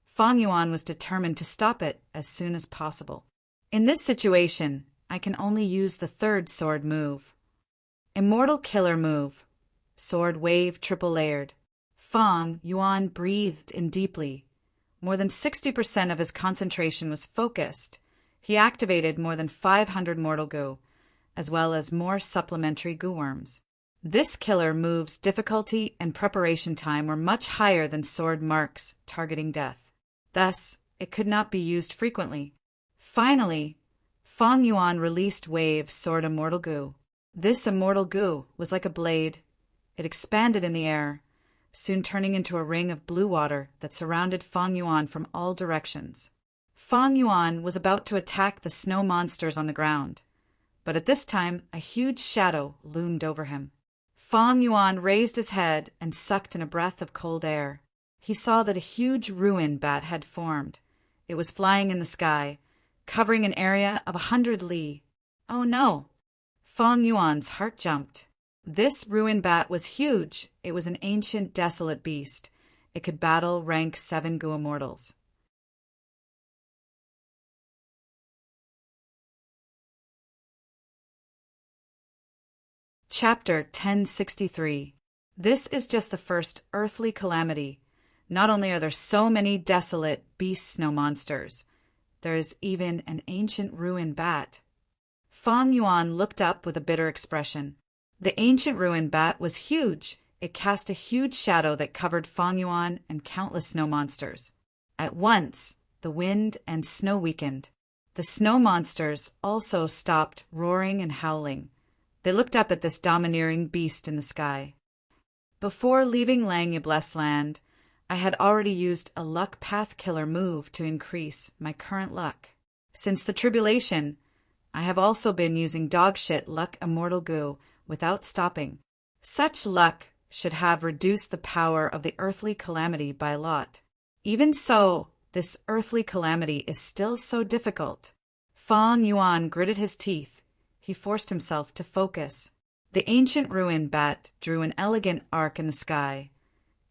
Fang Yuan was determined to stop it as soon as possible. In this situation, I can only use the 3rd sword move. Immortal Killer Move. Sword Wave Triple Layered. Fang Yuan breathed in deeply. More than 60% of his concentration was focused. He activated more than 500 mortal goo, as well as more supplementary goo worms. This killer move's difficulty and preparation time were much higher than sword marks targeting death. Thus, it could not be used frequently. Finally, Fang Yuan released Wave Sword Immortal Goo. This immortal goo was like a blade. It expanded in the air, soon turning into a ring of blue water that surrounded Fang Yuan from all directions. Fang Yuan was about to attack the snow monsters on the ground, but at this time a huge shadow loomed over him. Fang Yuan raised his head and sucked in a breath of cold air. He saw that a huge ruin bat had formed. It was flying in the sky, covering an area of 100 li. Oh no! Fang Yuan's heart jumped. This ruin bat was huge. It was an ancient, desolate beast. It could battle rank 7 goo immortals. Chapter 1063. This is just the first earthly calamity. Not only are there so many desolate beast snow monsters, there is even an ancient ruin bat. Fang Yuan looked up with a bitter expression. The ancient ruin bat was huge. It cast a huge shadow that covered Fang Yuan and countless snow monsters. At once, the wind and snow weakened. The snow monsters also stopped roaring and howling. They looked up at this domineering beast in the sky. Before leaving Langyabless land, I had already used a luck path killer move to increase my current luck. Since the tribulation, I have also been using dogshit luck immortal goo without stopping. Such luck should have reduced the power of the earthly calamity by a lot. Even so, this earthly calamity is still so difficult. Fang Yuan gritted his teeth. He forced himself to focus. The ancient ruin bat drew an elegant arc in the sky.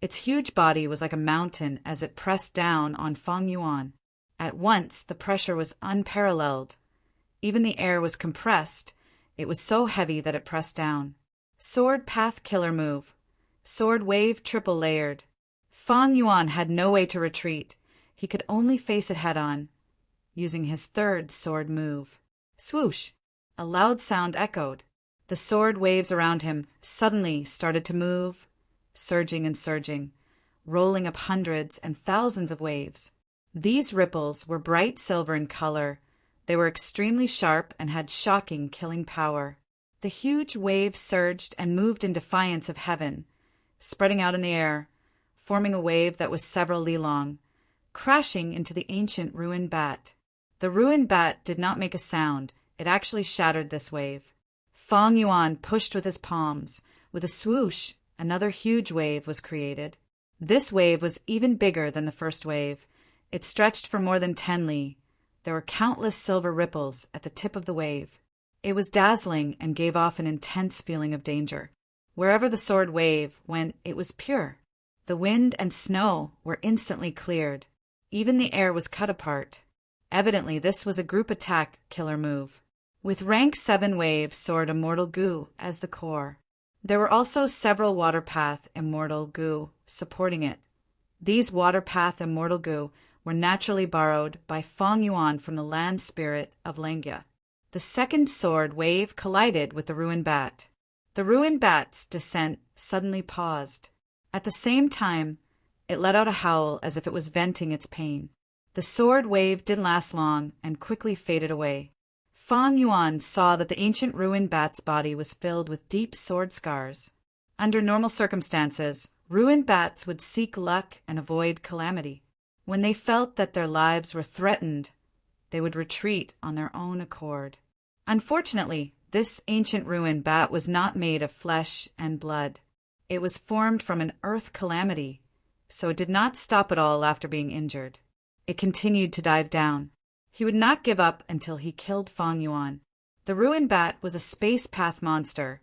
Its huge body was like a mountain as it pressed down on Fang Yuan. At once, the pressure was unparalleled. Even the air was compressed. It was so heavy that it pressed down. Sword Path Killer Move. Sword Wave Triple Layered. Fang Yuan had no way to retreat. He could only face it head-on, using his 3rd sword move. Swoosh! A loud sound echoed. The sword waves around him suddenly started to move, surging and surging, rolling up hundreds and thousands of waves. These ripples were bright silver in color. They were extremely sharp and had shocking killing power. The huge wave surged and moved in defiance of heaven, spreading out in the air, forming a wave that was several li long, crashing into the ancient ruin bat. The ruined bat did not make a sound. It actually shattered this wave. Fang Yuan pushed with his palms. With a swoosh, another huge wave was created. This wave was even bigger than the first wave. It stretched for more than 10 li. There were countless silver ripples at the tip of the wave. It was dazzling and gave off an intense feeling of danger. Wherever the sword wave went, it was pure. The wind and snow were instantly cleared. Even the air was cut apart. Evidently, this was a group attack killer move. With rank 7 waves soared Immortal Goo as the core. There were also several Waterpath Immortal Goo supporting it. These Waterpath Immortal Goo were naturally borrowed by Fang Yuan from the land spirit of Lengya. The second sword wave collided with the ruined bat. The ruined bat's descent suddenly paused. At the same time, it let out a howl as if it was venting its pain. The sword wave didn't last long and quickly faded away. Fang Yuan saw that the ancient ruined bat's body was filled with deep sword scars. Under normal circumstances, ruined bats would seek luck and avoid calamity. When they felt that their lives were threatened, they would retreat on their own accord. Unfortunately, this ancient ruined bat was not made of flesh and blood. It was formed from an earth calamity, so it did not stop at all after being injured. It continued to dive down. He would not give up until he killed Fang Yuan. The ruined bat was a space path monster.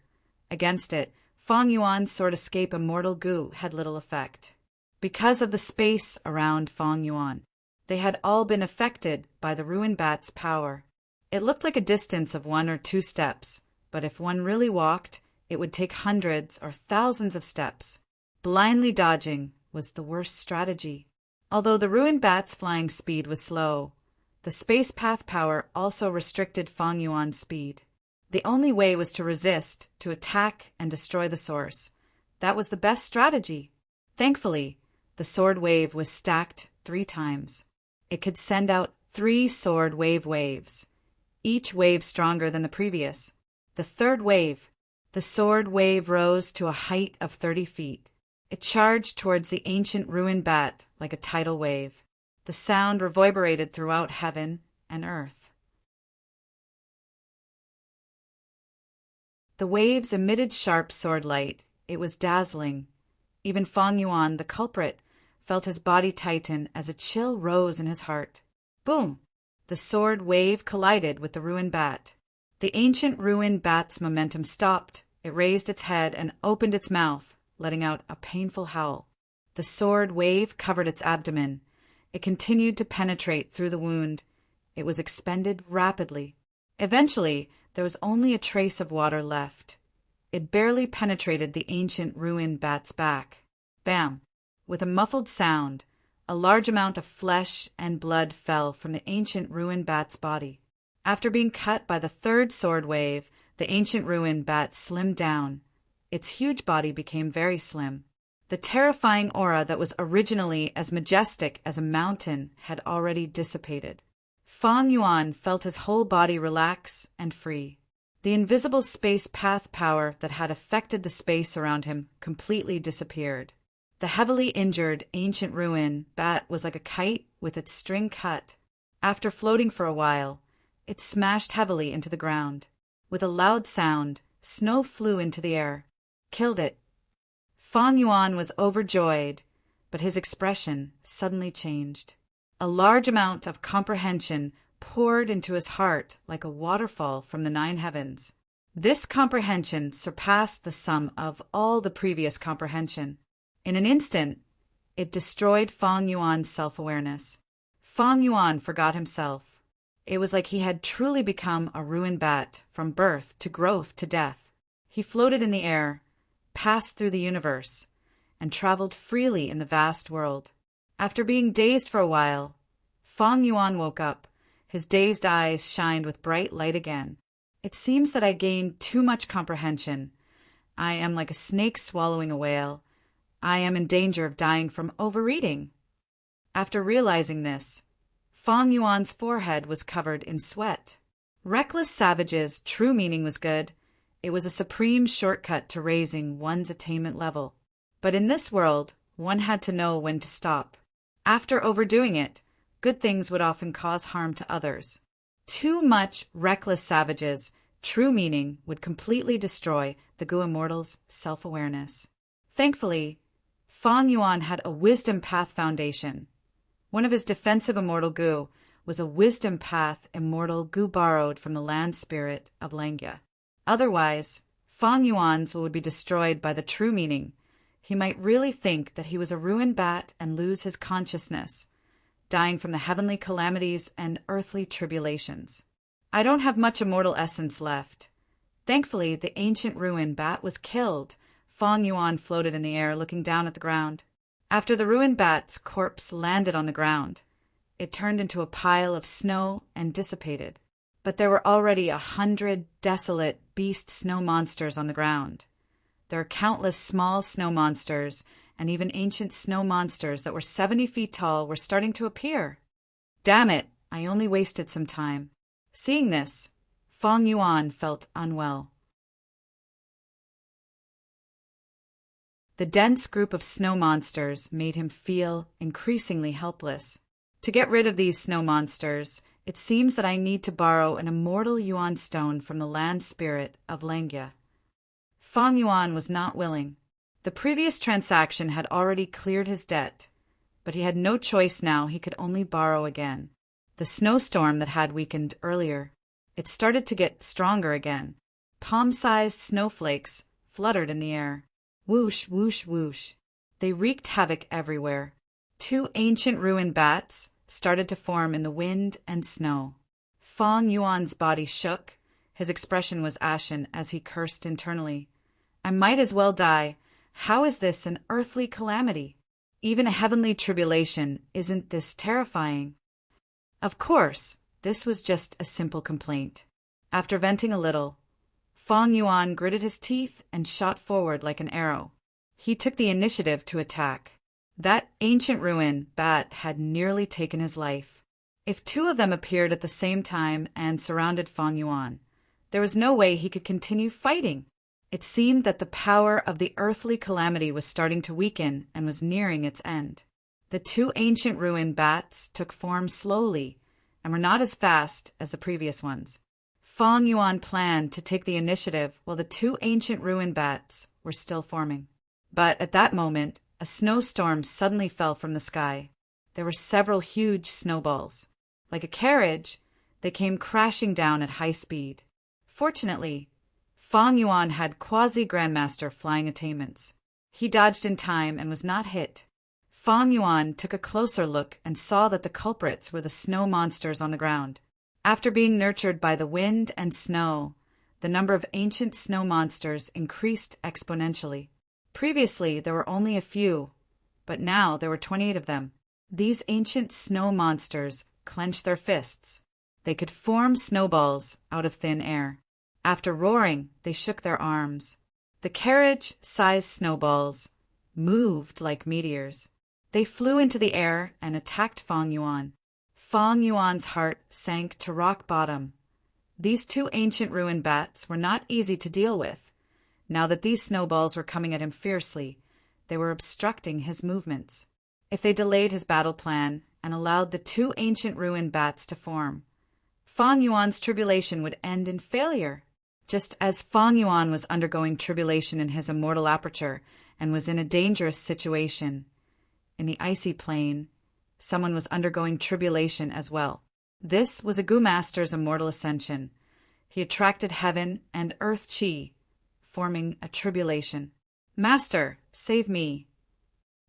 Against it, Fang Yuan's sword escape Immortal Goo had little effect. Because of the space around Fang Yuan, they had all been affected by the ruined bat's power. It looked like a distance of 1 or 2 steps, but if one really walked, it would take hundreds or thousands of steps. Blindly dodging was the worst strategy. Although the ruined bat's flying speed was slow, the space path power also restricted Fang Yuan's speed. The only way was to resist, to attack and destroy the source. That was the best strategy. Thankfully, the sword wave was stacked 3 times. It could send out 3 sword waves, each wave stronger than the previous. The third wave, the sword wave, rose to a height of 30 feet. It charged towards the ancient ruined bat like a tidal wave. The sound reverberated throughout heaven and earth. The waves emitted sharp sword light. It was dazzling. Even Fang Yuan, the culprit, felt his body tighten as a chill rose in his heart. Boom! The sword wave collided with the ruined bat. The ancient ruined bat's momentum stopped. It raised its head and opened its mouth, letting out a painful howl. The sword wave covered its abdomen. It continued to penetrate through the wound. It was expended rapidly. Eventually, there was only a trace of water left. It barely penetrated the ancient ruined bat's back. Bam! With a muffled sound, a large amount of flesh and blood fell from the ancient ruined bat's body. After being cut by the third sword wave, the ancient ruined bat slimmed down. Its huge body became very slim. The terrifying aura that was originally as majestic as a mountain had already dissipated. Fang Yuan felt his whole body relax and free. The invisible space path power that had affected the space around him completely disappeared. The heavily injured ancient ruin bat was like a kite with its string cut. After floating for a while, it smashed heavily into the ground. With a loud sound, snow flew into the air. Killed it. Fang Yuan was overjoyed, but his expression suddenly changed. A large amount of comprehension poured into his heart like a waterfall from the 9 heavens. This comprehension surpassed the sum of all the previous comprehension. In an instant, it destroyed Fang Yuan's self-awareness. Fang Yuan forgot himself. It was like he had truly become a ruined bat from birth to growth to death. He floated in the air, passed through the universe, and traveled freely in the vast world. After being dazed for a while, Fang Yuan woke up. His dazed eyes shined with bright light again. It seems that I gained too much comprehension. I am like a snake swallowing a whale. I am in danger of dying from overeating. After realizing this, Fang Yuan's forehead was covered in sweat. Reckless savage's true meaning was good. It was a supreme shortcut to raising one's attainment level. But in this world, one had to know when to stop. After overdoing it, good things would often cause harm to others. Too much reckless savages, true meaning would completely destroy the Gu immortal's self-awareness. Thankfully, Fang Yuan had a wisdom path foundation. One of his defensive immortal Gu was a wisdom path immortal Gu borrowed from the land spirit of Langya. Otherwise, Fang Yuan's would be destroyed by the true meaning. He might really think that he was a ruined bat and lose his consciousness, dying from the heavenly calamities and earthly tribulations. I don't have much immortal essence left. Thankfully, the ancient ruined bat was killed. Fang Yuan floated in the air, looking down at the ground. After the ruined bat's corpse landed on the ground, it turned into a pile of snow and dissipated. But there were already 100 desolate beast snow monsters on the ground. There are countless small snow monsters, and even ancient snow monsters that were 70 feet tall were starting to appear. Damn it, I only wasted some time. Seeing this, Fang Yuan felt unwell. The dense group of snow monsters made him feel increasingly helpless. To get rid of these snow monsters, it seems that I need to borrow an immortal Yuan stone from the land spirit of Langya. Fang Yuan was not willing. The previous transaction had already cleared his debt, but he had no choice now. He could only borrow again. The snowstorm that had weakened earlier, it started to get stronger again. Palm-sized snowflakes fluttered in the air. Whoosh, whoosh, whoosh. They wreaked havoc everywhere. 2 ancient ruined bats started to form in the wind and snow. Fang Yuan's body shook. His expression was ashen as he cursed internally. I might as well die. How is this an earthly calamity? Even a heavenly tribulation, isn't this terrifying? Of course, this was just a simple complaint. After venting a little, Fang Yuan gritted his teeth and shot forward like an arrow. He took the initiative to attack. That ancient ruin bat had nearly taken his life. If 2 of them appeared at the same time and surrounded Fang Yuan, there was no way he could continue fighting. It seemed that the power of the earthly calamity was starting to weaken and was nearing its end. The 2 ancient ruin bats took form slowly and were not as fast as the previous ones. Fang Yuan planned to take the initiative while the 2 ancient ruin bats were still forming. But at that moment, a snowstorm suddenly fell from the sky. There were several huge snowballs. Like a carriage, they came crashing down at high speed. Fortunately, Fang Yuan had quasi-grandmaster flying attainments. He dodged in time and was not hit. Fang Yuan took a closer look and saw that the culprits were the snow monsters on the ground. After being nurtured by the wind and snow, the number of ancient snow monsters increased exponentially. Previously, there were only a few, but now there were 28 of them. These ancient snow monsters clenched their fists. They could form snowballs out of thin air. After roaring, they shook their arms. The carriage-sized snowballs moved like meteors. They flew into the air and attacked Fang Yuan. Fang Yuan's heart sank to rock bottom. These 2 ancient ruin bats were not easy to deal with. Now that these snowballs were coming at him fiercely, they were obstructing his movements. If they delayed his battle plan and allowed the 2 ancient ruin bats to form, Fang Yuan's tribulation would end in failure. Just as Fang Yuan was undergoing tribulation in his immortal aperture and was in a dangerous situation, in the icy plain, someone was undergoing tribulation as well. This was a Gu Master's immortal ascension. He attracted heaven and earth chi, forming a tribulation. Master, save me!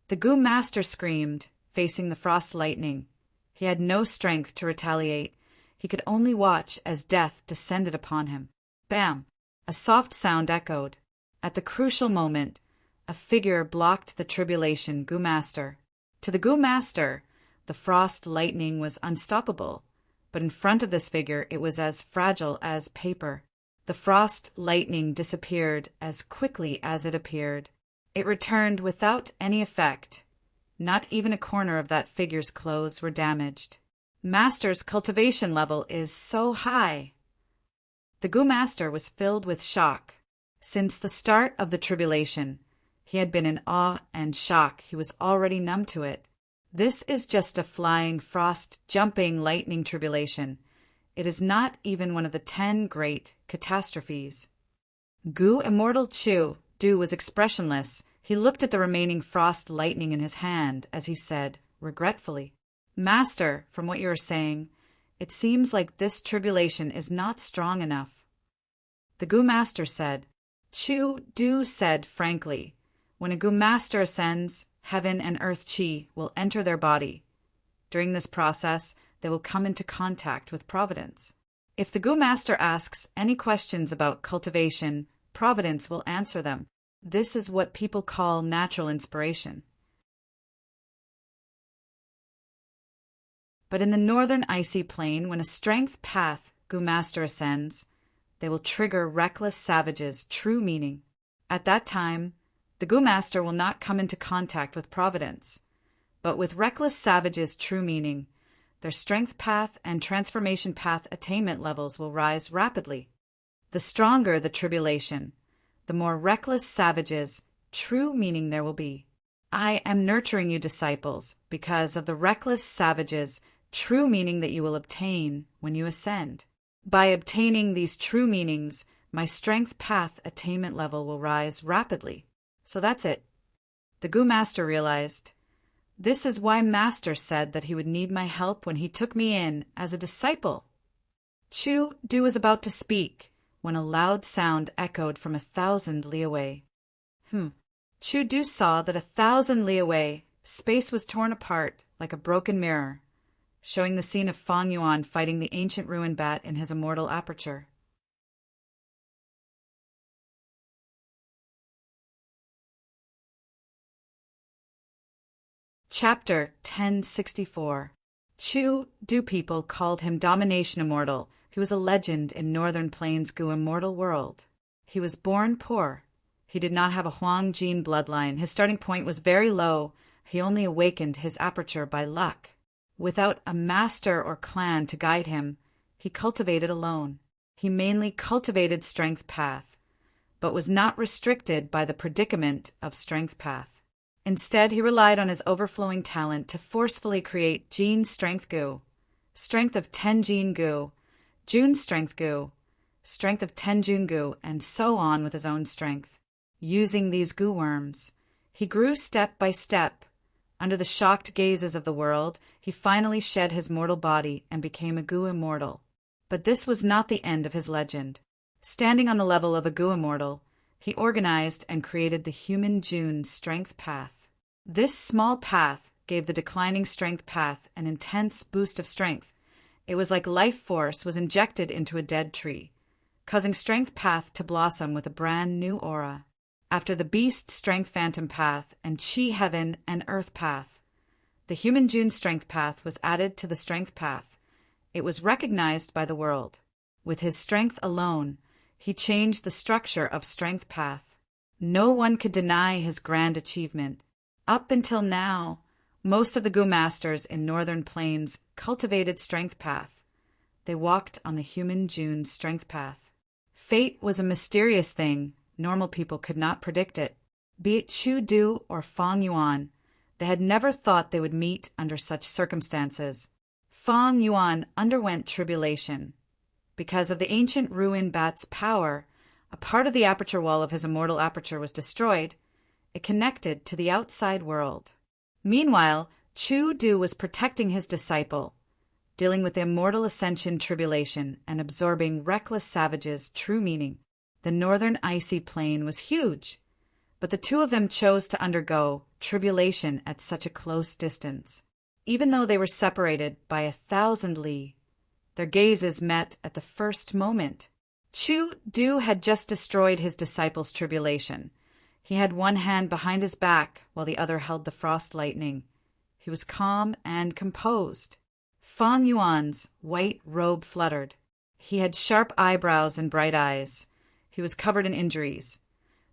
The Gu Master screamed, facing the frost lightning. He had no strength to retaliate. He could only watch as death descended upon him. Bam! A soft sound echoed. At the crucial moment, a figure blocked the tribulation Gu Master. To the Gu Master, the frost lightning was unstoppable, but in front of this figure it was as fragile as paper. The frost lightning disappeared as quickly as it appeared. It returned without any effect. Not even a corner of that figure's clothes were damaged. Master's cultivation level is so high. The Gu Master was filled with shock. Since the start of the tribulation, he had been in awe and shock. He was already numb to it. This is just a flying, frost-jumping lightning tribulation. It is not even one of the 10 great catastrophes. Gu Immortal Chu Du was expressionless. He looked at the remaining frost lightning in his hand as he said, regretfully, "Master, from what you are saying, it seems like this tribulation is not strong enough." The Gu Master said, Chu Du said frankly, "When a Gu Master ascends, heaven and earth chi will enter their body. During this process, they will come into contact with Providence. If the Gu Master asks any questions about cultivation, Providence will answer them. This is what people call natural inspiration." But in the northern icy plain, when a strength path Gu Master ascends, they will trigger reckless savages' true meaning. At that time, the Gu Master will not come into contact with Providence, but with reckless savages' true meaning, their strength path and transformation path attainment levels will rise rapidly. The stronger the tribulation, the more reckless savages' true meaning there will be. I am nurturing you, disciples, because of the reckless savages' true meaning that you will obtain when you ascend. By obtaining these true meanings, my strength path attainment level will rise rapidly. So that's it. The Gu Master realized, this is why Master said that he would need my help when he took me in as a disciple. Chu Du was about to speak when a loud sound echoed from 1,000 li away. Chu Du saw that 1,000 li away, space was torn apart like a broken mirror, showing the scene of Fang Yuan fighting the ancient ruin bat in his immortal aperture. Chapter 1064. Chu Du people called him Domination Immortal. He was a legend in Northern Plains Gu immortal world. He was born poor. He did not have a Huang Jin bloodline. His starting point was very low. He only awakened his aperture by luck. Without a master or clan to guide him, he cultivated alone. He mainly cultivated strength path, but was not restricted by the predicament of strength path. Instead, he relied on his overflowing talent to forcefully create Jin Strength Gu, strength of 10 Jin Gu, Jun Strength Gu, strength of 10 Jun Gu, and so on with his own strength. Using these Gu worms, he grew step by step. Under the shocked gazes of the world, he finally shed his mortal body and became a Gu immortal. But this was not the end of his legend. Standing on the level of a Gu immortal, he organized and created the human Jun strength path. This small path gave the declining strength path an intense boost of strength. It was like life force was injected into a dead tree, causing strength path to blossom with a brand new aura. After the beast strength phantom path and chi heaven and earth path, the human Jun strength path was added to the strength path. It was recognized by the world. With his strength alone, he changed the structure of strength path. No one could deny his grand achievement. Up until now, most of the Gu masters in Northern Plains cultivated strength path. They walked on the human Jun strength path. Fate was a mysterious thing. Normal people could not predict it. Be it Chu Du or Fang Yuan, they had never thought they would meet under such circumstances. Fang Yuan underwent tribulation. Because of the ancient ruin bat's power, a part of the aperture wall of his immortal aperture was destroyed. It connected to the outside world. Meanwhile, Chu Du was protecting his disciple, dealing with the immortal ascension tribulation and absorbing reckless savages' true meaning. The northern icy plain was huge, but the two of them chose to undergo tribulation at such a close distance. Even though they were separated by 1,000 li, their gazes met at the first moment. Chu Du had just destroyed his disciple's tribulation. He had one hand behind his back while the other held the frost lightning. He was calm and composed. Fang Yuan's white robe fluttered. He had sharp eyebrows and bright eyes. He was covered in injuries,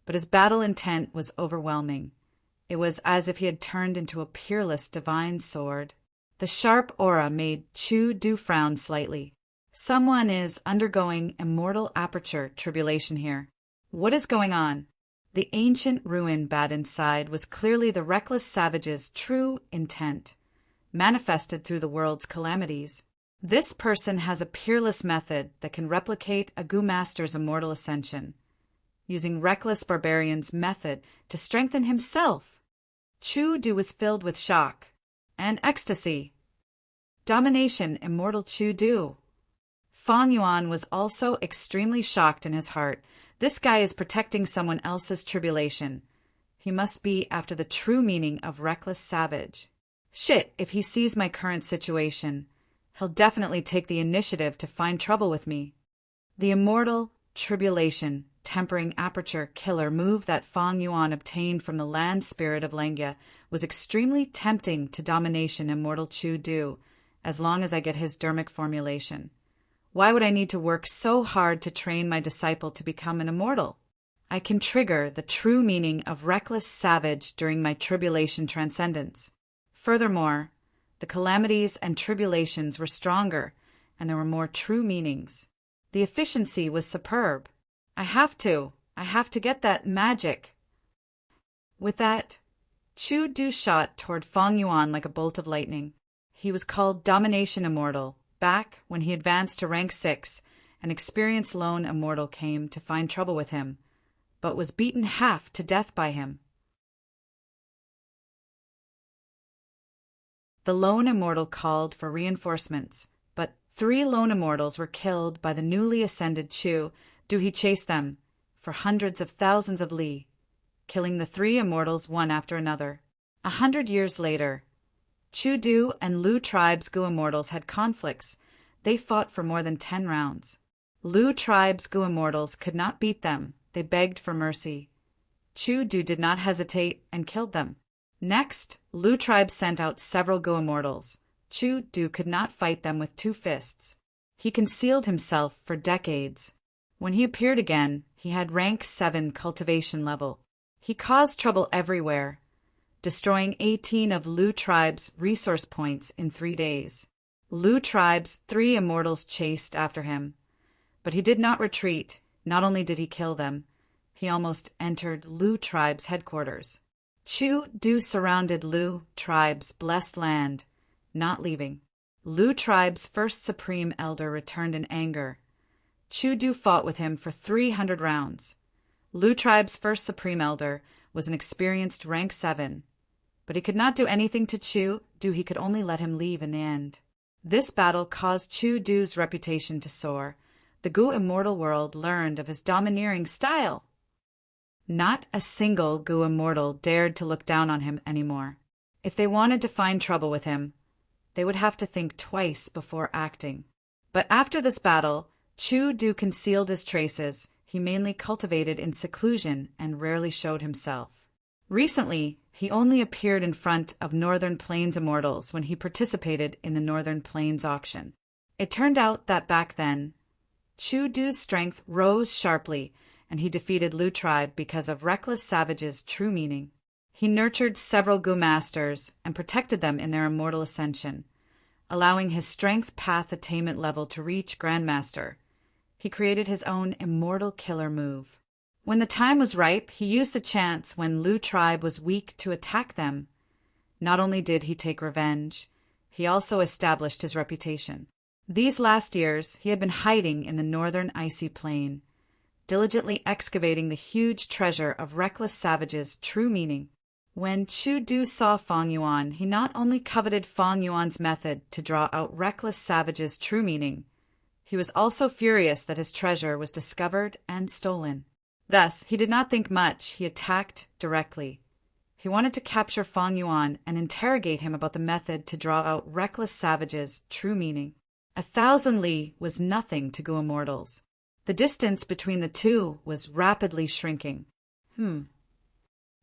but his battle intent was overwhelming. It was as if he had turned into a peerless divine sword. The sharp aura made Chu Du frown slightly. Someone is undergoing immortal aperture tribulation here. What is going on? The ancient ruin bat inside was clearly the reckless savage's true intent. manifested through the world's calamities. This person has a peerless method that can replicate a Gu master's immortal ascension, using reckless barbarian's method to strengthen himself. Chu Du was filled with shock and ecstasy. Domination, immortal Chu Du. Fang Yuan was also extremely shocked in his heart. This guy is protecting someone else's tribulation. He must be after the true meaning of reckless savage. Shit, if he sees my current situation, he'll definitely take the initiative to find trouble with me. The immortal tribulation tempering aperture killer move that Fang Yuan obtained from the land spirit of Lengya was extremely tempting to domination immortal Chu Du, as long as I get his dermic formulation. Why would I need to work so hard to train my disciple to become an immortal? I can trigger the true meaning of reckless savage during my tribulation transcendence. Furthermore, the calamities and tribulations were stronger, and there were more true meanings. The efficiency was superb. I have to get that magic. With that, Chu Du shot toward Fang Yuan like a bolt of lightning. He was called Domination Immortal. Back when he advanced to rank 6, an experienced lone immortal came to find trouble with him, but was beaten half to death by him. The lone immortal called for reinforcements, but 3 lone immortals were killed by the newly ascended Chu Du. He chased them for hundreds of thousands of li, killing the 3 immortals one after another. 100 years later, Chu Du and Lu tribe's Gu immortals had conflicts. They fought for more than 10 rounds. Lu tribe's Gu immortals could not beat them. They begged for mercy. Chu Du did not hesitate and killed them. Next, Lu tribe sent out several Gu immortals. Chu Du could not fight them with 2 fists. He concealed himself for decades. When he appeared again, he had rank 7 cultivation level. He caused trouble everywhere, destroying 18 of Lu tribe's resource points in 3 days. Lu tribe's 3 immortals chased after him, but he did not retreat. Not only did he kill them, he almost entered Lu tribe's headquarters. Chu Du surrounded Lu tribe's blessed land, not leaving. Lu tribe's first supreme elder returned in anger. Chu Du fought with him for 300 rounds. Lu tribe's first supreme elder was an experienced rank 7, but he could not do anything to Chu Du. He could only let him leave in the end. This battle caused Chu Du's reputation to soar. The Gu immortal world learned of his domineering style. Not a single Gu immortal dared to look down on him anymore. If they wanted to find trouble with him, they would have to think twice before acting. But after this battle, Chu Du concealed his traces. He mainly cultivated in seclusion and rarely showed himself. Recently, he only appeared in front of Northern Plains immortals when he participated in the Northern Plains auction. It turned out that back then, Chu Du's strength rose sharply, and he defeated Lu tribe because of reckless savage's true meaning. He nurtured several Gu masters and protected them in their immortal ascension, allowing his strength path attainment level to reach Grandmaster. He created his own immortal killer move. When the time was ripe, he used the chance when Lu tribe was weak to attack them. Not only did he take revenge, he also established his reputation. These last years, he had been hiding in the northern icy plain, diligently excavating the huge treasure of reckless savage's true meaning. When Chu Du saw Fang Yuan, he not only coveted Fang Yuan's method to draw out reckless savage's true meaning, he was also furious that his treasure was discovered and stolen. Thus, he did not think much. He attacked directly. He wanted to capture Fang Yuan and interrogate him about the method to draw out reckless savage's true meaning. 1,000 li was nothing to Gu immortals. The distance between the two was rapidly shrinking.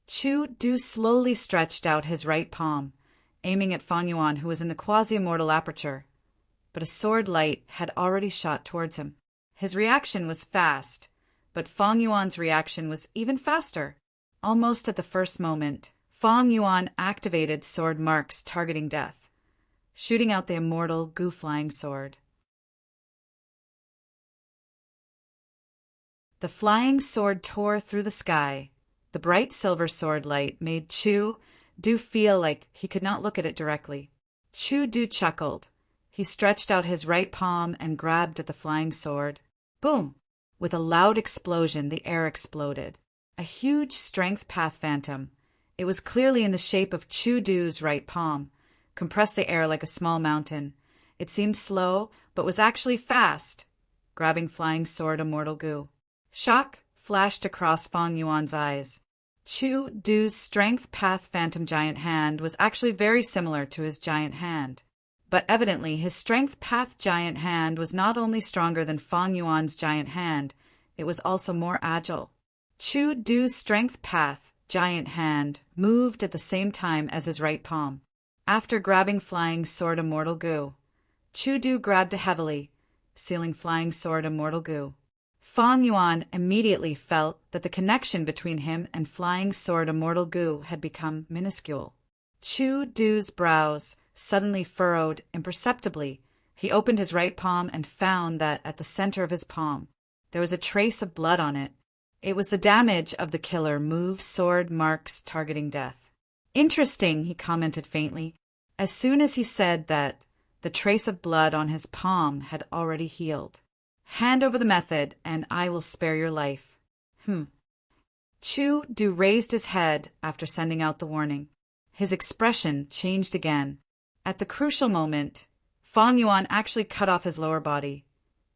Chu Du slowly stretched out his right palm, aiming at Fang Yuan, who was in the quasi-immortal aperture, but a sword light had already shot towards him. His reaction was fast, but Fang Yuan's reaction was even faster. Almost at the first moment, Fang Yuan activated sword marks targeting death, shooting out the immortal Gu flying sword. The flying sword tore through the sky. The bright silver sword light made Chu Du feel like he could not look at it directly. Chu Du chuckled. He stretched out his right palm and grabbed at the flying sword. Boom! With a loud explosion, the air exploded. A huge strength path phantom. It was clearly in the shape of Chu Du's right palm, compressed the air like a small mountain. It seemed slow, but was actually fast, grabbing flying sword Immortal Gu. Shock flashed across Fang Yuan's eyes. Chu Du's strength path phantom giant hand was actually very similar to his giant hand. But evidently his strength path giant hand was not only stronger than Fang Yuan's giant hand, it was also more agile. Chu Du's strength path giant hand moved at the same time as his right palm. After grabbing flying sword Immortal Gu, Chu Du grabbed heavily, sealing flying sword Immortal Gu. Fang Yuan immediately felt that the connection between him and flying sword Immortal Gu had become minuscule. Chu Du's brows suddenly furrowed imperceptibly. He opened his right palm and found that at the center of his palm there was a trace of blood on it. It was the damage of the killer move's sword marks targeting death. Interesting, he commented faintly. As soon as he said that, the trace of blood on his palm had already healed. Hand over the method, and I will spare your life. Chu Du raised his head after sending out the warning. His expression changed again. At the crucial moment, Fang Yuan actually cut off his lower body,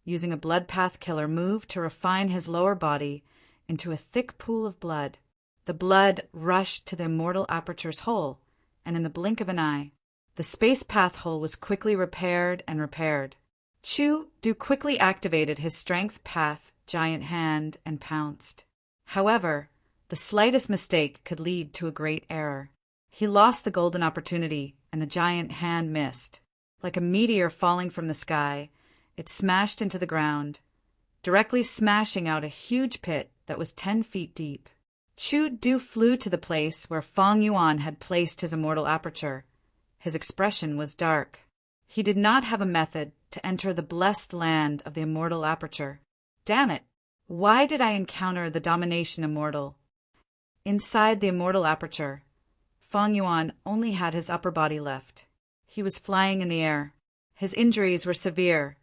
using a blood path killer move to refine his lower body into a thick pool of blood. The blood rushed to the immortal aperture's hole, and in the blink of an eye, the space path hole was quickly repaired and repaired. Chu Du quickly activated his strength path giant hand and pounced. However, the slightest mistake could lead to a great error. He lost the golden opportunity, and the giant hand missed. Like a meteor falling from the sky, it smashed into the ground, directly smashing out a huge pit that was 10 feet deep. Chu Du flew to the place where Fang Yuan had placed his immortal aperture. His expression was dark. He did not have a method to enter the blessed land of the immortal aperture. Damn it! Why did I encounter the domination immortal? Inside the immortal aperture, Fang Yuan only had his upper body left. He was flying in the air. His injuries were severe.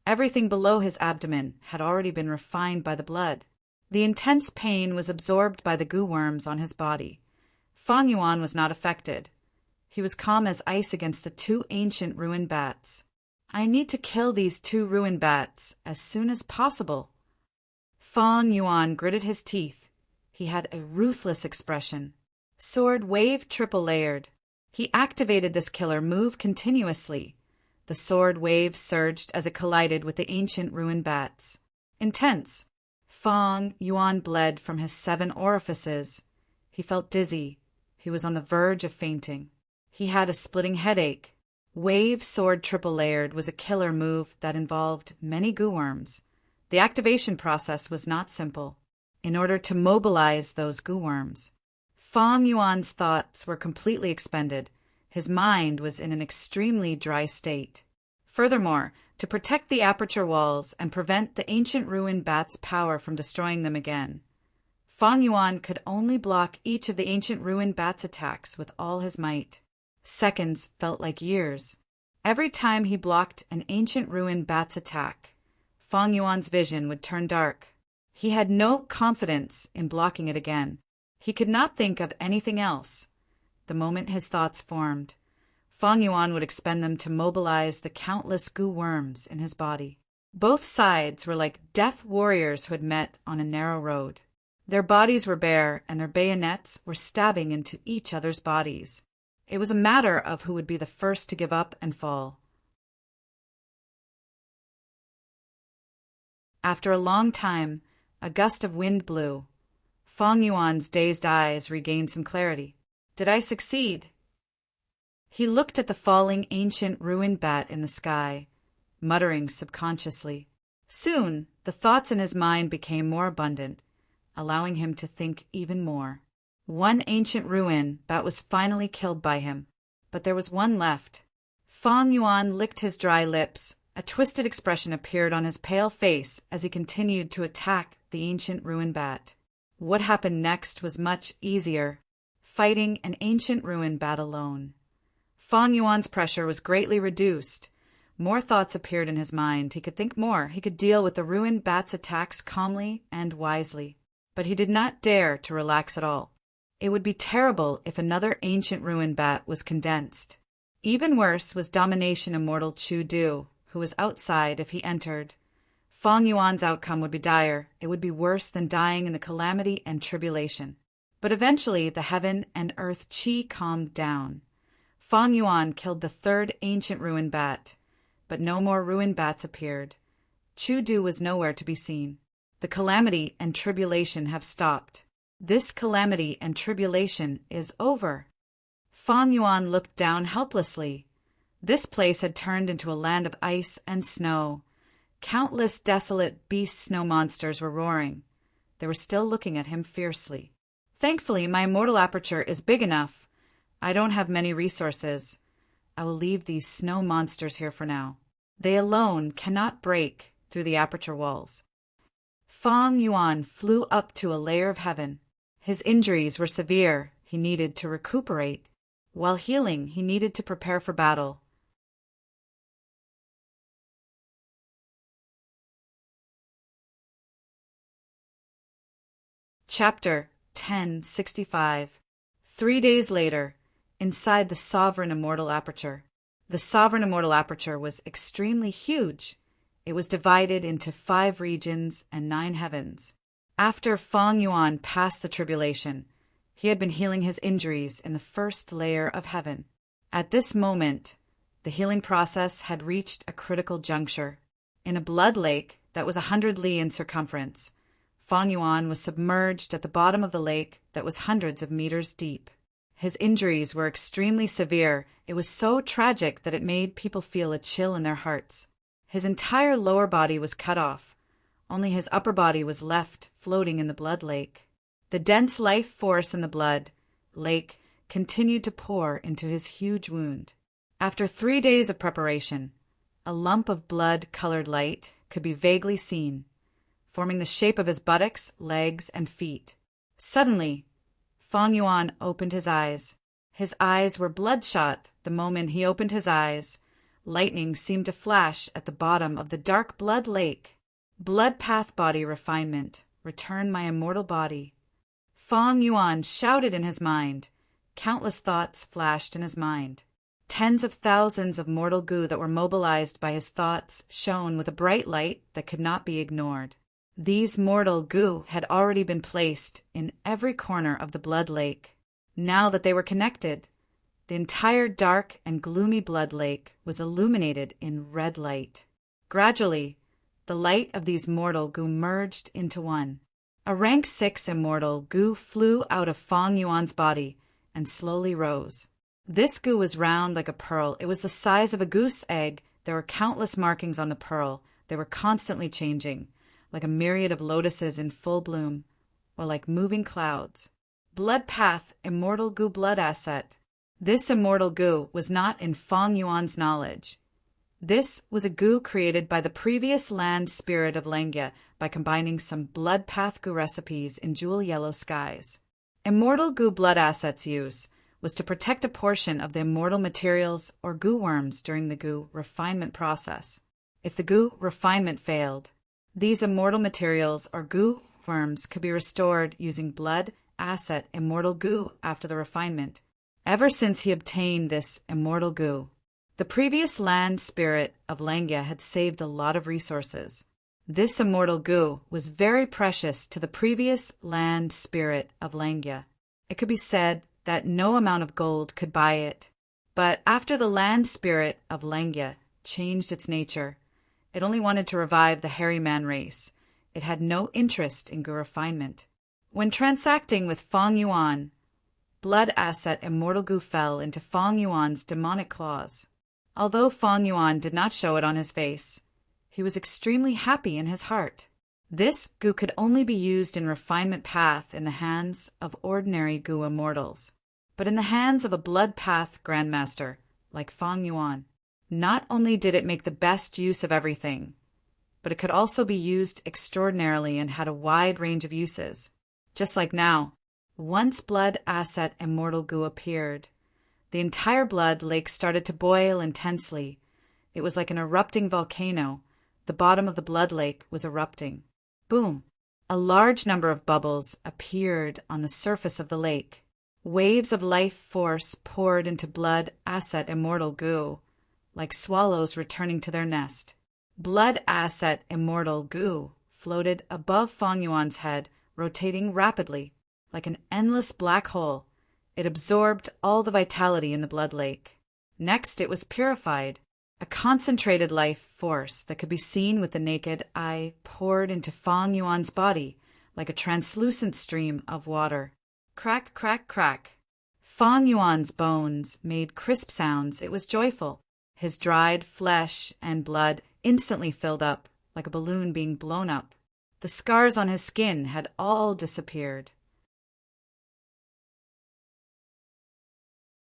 Everything below his abdomen had already been refined by the blood. The intense pain was absorbed by the goo worms on his body. Fang Yuan was not affected. He was calm as ice against the 2 ancient ruined bats. I need to kill these 2 ruined bats as soon as possible. Fang Yuan gritted his teeth. He had a ruthless expression. Sword wave triple layered. He activated this killer move continuously. The sword wave surged as it collided with the ancient ruined bats. Intense. Fang Yuan bled from his 7 orifices. He felt dizzy. He was on the verge of fainting. He had a splitting headache. Wave sword triple layered was a killer move that involved many goo worms. The activation process was not simple. In order to mobilize those goo worms, Fang Yuan's thoughts were completely expended. His mind was in an extremely dry state. Furthermore, to protect the aperture walls and prevent the ancient ruined bat's power from destroying them again, Fang Yuan could only block each of the ancient ruined bat's attacks with all his might. Seconds felt like years. Every time he blocked an ancient ruined bat's attack, Fang Yuan's vision would turn dark. He had no confidence in blocking it again. He could not think of anything else. The moment his thoughts formed, Fang Yuan would expend them to mobilize the countless goo worms in his body. Both sides were like death warriors who had met on a narrow road. Their bodies were bare, and their bayonets were stabbing into each other's bodies. It was a matter of who would be the first to give up and fall. After a long time, a gust of wind blew. Fang Yuan's dazed eyes regained some clarity. Did I succeed? He looked at the falling ancient ruined bat in the sky, muttering subconsciously. Soon, the thoughts in his mind became more abundant, allowing him to think even more. One ancient ruin bat was finally killed by him, but there was one left. Fang Yuan licked his dry lips. A twisted expression appeared on his pale face as he continued to attack the ancient ruin bat. What happened next was much easier. Fighting an ancient ruin bat alone. Fang Yuan's pressure was greatly reduced. More thoughts appeared in his mind. He could think more. He could deal with the ruined bat's attacks calmly and wisely. But he did not dare to relax at all. It would be terrible if another ancient ruined bat was condensed. Even worse was domination immortal Chu Du, who was outside if he entered. Fang Yuan's outcome would be dire. It would be worse than dying in the calamity and tribulation. But eventually the heaven and earth qi calmed down. Fang Yuan killed the third ancient ruined bat, but no more ruined bats appeared. Chu Du was nowhere to be seen. The calamity and tribulation have stopped. This calamity and tribulation is over. Fang Yuan looked down helplessly. This place had turned into a land of ice and snow. Countless desolate beast snow monsters were roaring. They were still looking at him fiercely. Thankfully, my immortal aperture is big enough. I don't have many resources. I will leave these snow monsters here for now. They alone cannot break through the aperture walls. Fang Yuan flew up to a layer of heaven. His injuries were severe. He needed to recuperate. While healing, he needed to prepare for battle. Chapter 1065. 3 days later, inside the sovereign immortal aperture. The sovereign immortal aperture was extremely huge. It was divided into 5 regions and 9 heavens. After Fang Yuan passed the tribulation, he had been healing his injuries in the first layer of heaven. At this moment, the healing process had reached a critical juncture. In a blood lake that was 100 li in circumference, Fang Yuan was submerged at the bottom of the lake that was hundreds of meters deep. His injuries were extremely severe. It was so tragic that it made people feel a chill in their hearts. His entire lower body was cut off. Only his upper body was left floating in the blood lake. The dense life force in the blood lake continued to pour into his huge wound. After 3 days of preparation, a lump of blood-colored light could be vaguely seen, forming the shape of his buttocks, legs, and feet. Suddenly, Fang Yuan opened his eyes. His eyes were bloodshot. The moment he opened his eyes, lightning seemed to flash at the bottom of the dark blood lake. Blood path body refinement. Return my immortal body. Fang Yuan shouted in his mind. Countless thoughts flashed in his mind. Tens of thousands of mortal goo that were mobilized by his thoughts shone with a bright light that could not be ignored. These mortal goo had already been placed in every corner of the blood lake. Now that they were connected, the entire dark and gloomy blood lake was illuminated in red light. Gradually, the light of these mortal goo merged into one. A rank 6 immortal goo flew out of Fang Yuan's body and slowly rose. This goo was round like a pearl. It was the size of a goose egg. There were countless markings on the pearl. They were constantly changing, like a myriad of lotuses in full bloom, or like moving clouds. Blood path, immortal goo blood asset. This immortal goo was not in Fang Yuan's knowledge. This was a goo created by the previous land spirit of Lengya by combining some blood path goo recipes in jewel yellow skies. Immortal goo blood assets use was to protect a portion of the immortal materials or goo worms during the goo refinement process. If the goo refinement failed, these immortal materials or goo worms could be restored using blood asset immortal goo after the refinement. Ever since he obtained this immortal goo, the previous land spirit of Lengya had saved a lot of resources. This immortal goo was very precious to the previous land spirit of Lengya. It could be said that no amount of gold could buy it. But after the land spirit of Lengya changed its nature, it only wanted to revive the hairy man race. It had no interest in goo refinement. When transacting with Fang Yuan, blood asset immortal goo fell into Fang Yuan's demonic claws. Although Fang Yuan did not show it on his face, he was extremely happy in his heart. This goo could only be used in refinement path in the hands of ordinary goo immortals, but in the hands of a blood path grandmaster like Fang Yuan. Not only did it make the best use of everything, but it could also be used extraordinarily and had a wide range of uses. Just like now, once blood asset immortal goo appeared, The entire blood lake started to boil intensely. It was like an erupting volcano. The bottom of the blood lake was erupting. Boom! A large number of bubbles appeared on the surface of the lake. Waves of life force poured into blood asset immortal goo, like swallows returning to their nest. Blood asset immortal goo floated above Fang Yuan's head, rotating rapidly, like an endless black hole. It absorbed all the vitality in the blood lake. Next, it was purified. A concentrated life force that could be seen with the naked eye poured into Fang Yuan's body like a translucent stream of water. Crack, crack, crack. Fang Yuan's bones made crisp sounds. It was joyful. His dried flesh and blood instantly filled up, like a balloon being blown up. The scars on his skin had all disappeared.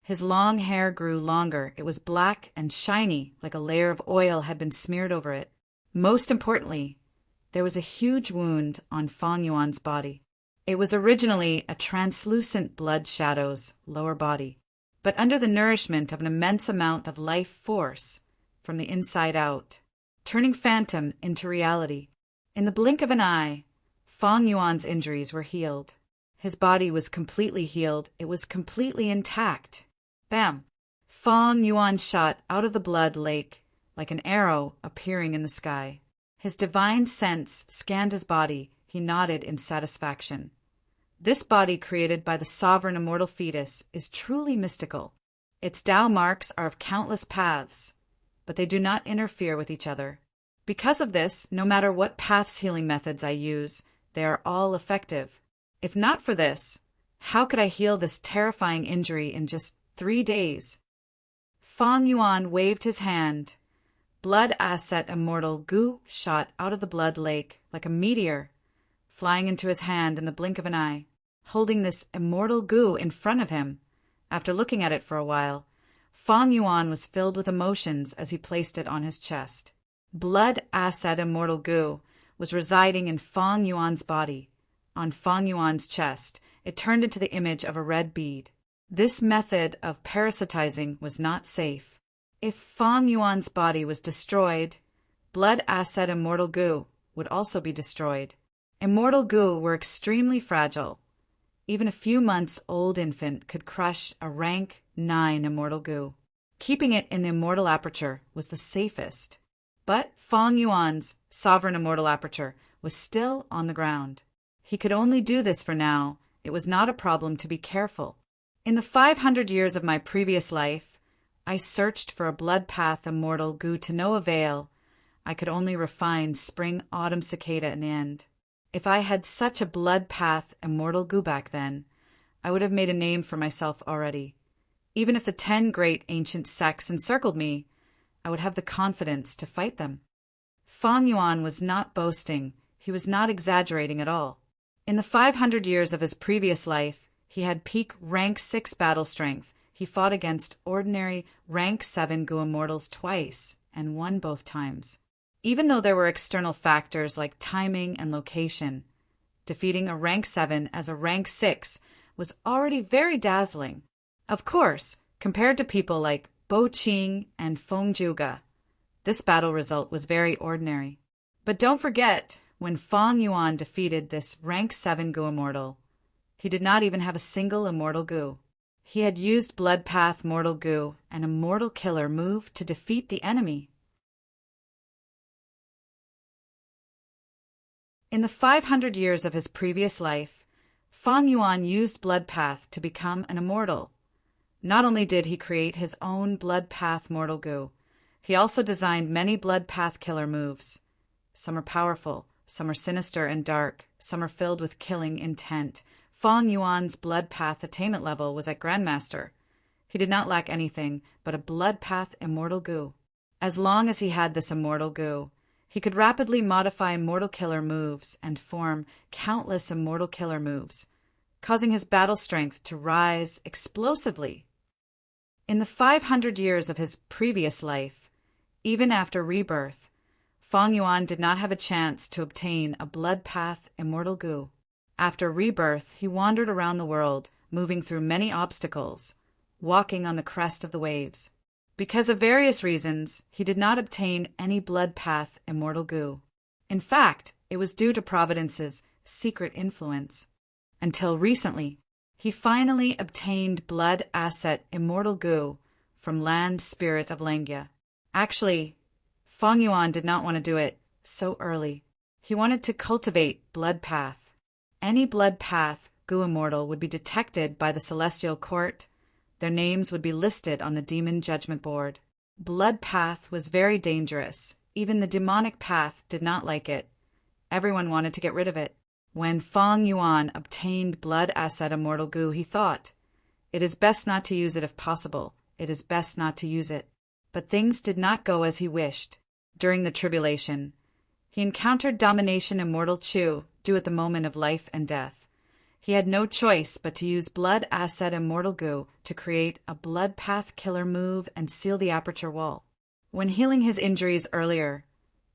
His long hair grew longer. It was black and shiny, like a layer of oil had been smeared over it. Most importantly, there was a huge wound on Fang Yuan's body. It was originally a translucent blood shadow's lower body, but under the nourishment of an immense amount of life force from the inside out, turning phantom into reality. In the blink of an eye, Fang Yuan's injuries were healed. His body was completely healed. It was completely intact. Bam! Fang Yuan shot out of the blood lake like an arrow appearing in the sky. His divine sense scanned his body. He nodded in satisfaction. This body created by the sovereign immortal fetus is truly mystical. Its Tao marks are of countless paths, but they do not interfere with each other. Because of this, no matter what paths healing methods I use, they are all effective. If not for this, how could I heal this terrifying injury in just 3 days? Fang Yuan waved his hand. Blood asset immortal goo shot out of the blood lake like a meteor, flying into his hand in the blink of an eye. Holding this immortal goo in front of him, after looking at it for a while, Fang Yuan was filled with emotions as he placed it on his chest. Blood asset immortal goo was residing in Fang Yuan's body. On Fang Yuan's chest, it turned into the image of a red bead. This method of parasitizing was not safe. If Fang Yuan's body was destroyed, blood asset immortal goo would also be destroyed. Immortal goo were extremely fragile. Even a few months old infant could crush a rank 9 immortal goo. Keeping it in the immortal aperture was the safest. But Fang Yuan's sovereign immortal aperture was still on the ground. He could only do this for now. It was not a problem to be careful. In the 500 years of my previous life, I searched for a blood path immortal goo to no avail. I could only refine spring-autumn cicada in the end. If I had such a blood path immortal goo back then, I would have made a name for myself already. Even if the 10 great ancient sects encircled me, I would have the confidence to fight them. Fang Yuan was not boasting. He was not exaggerating at all. In the 500 years of his previous life, he had peak rank 6 battle strength. He fought against ordinary rank 7 goo immortals twice and won both times. Even though there were external factors like timing and location, defeating a rank 7 as a rank 6 was already very dazzling. Of course, compared to people like Bo Qing and Feng Zhuge, this battle result was very ordinary. But don't forget, when Fang Yuan defeated this rank 7 goo immortal, he did not even have a single immortal goo. He had used blood path mortal goo and immortal killer move to defeat the enemy. In the 500 years of his previous life, Fang Yuan used blood path to become an immortal. Not only did he create his own blood path mortal goo, he also designed many blood path killer moves. Some are powerful, some are sinister and dark, some are filled with killing intent. Fang Yuan's blood path attainment level was at Grandmaster. He did not lack anything but a blood path immortal goo. As long as he had this immortal goo, he could rapidly modify immortal killer moves and form countless immortal killer moves, causing his battle strength to rise explosively. In the 500 years of his previous life, even after rebirth, Fang Yuan did not have a chance to obtain a blood path immortal goo. After rebirth, he wandered around the world, moving through many obstacles, walking on the crest of the waves. Because of various reasons, he did not obtain any blood path immortal goo. In fact, it was due to Providence's secret influence. Until recently, he finally obtained blood asset immortal goo from Land Spirit of Langya. Actually, Feng Yuan did not want to do it so early. He wanted to cultivate blood path. Any blood path goo immortal would be detected by the Celestial Court. Their names would be listed on the Demon Judgment Board. Blood path was very dangerous. Even the demonic path did not like it. Everyone wanted to get rid of it. When Feng Yuan obtained blood asset immortal goo, he thought, "It is best not to use it if possible. It is best not to use it." But things did not go as he wished. During the tribulation, he encountered domination immortal Chu due at the moment of life and death. He had no choice but to use blood asset immortal goo to create a blood path killer move and seal the aperture wall. When healing his injuries earlier,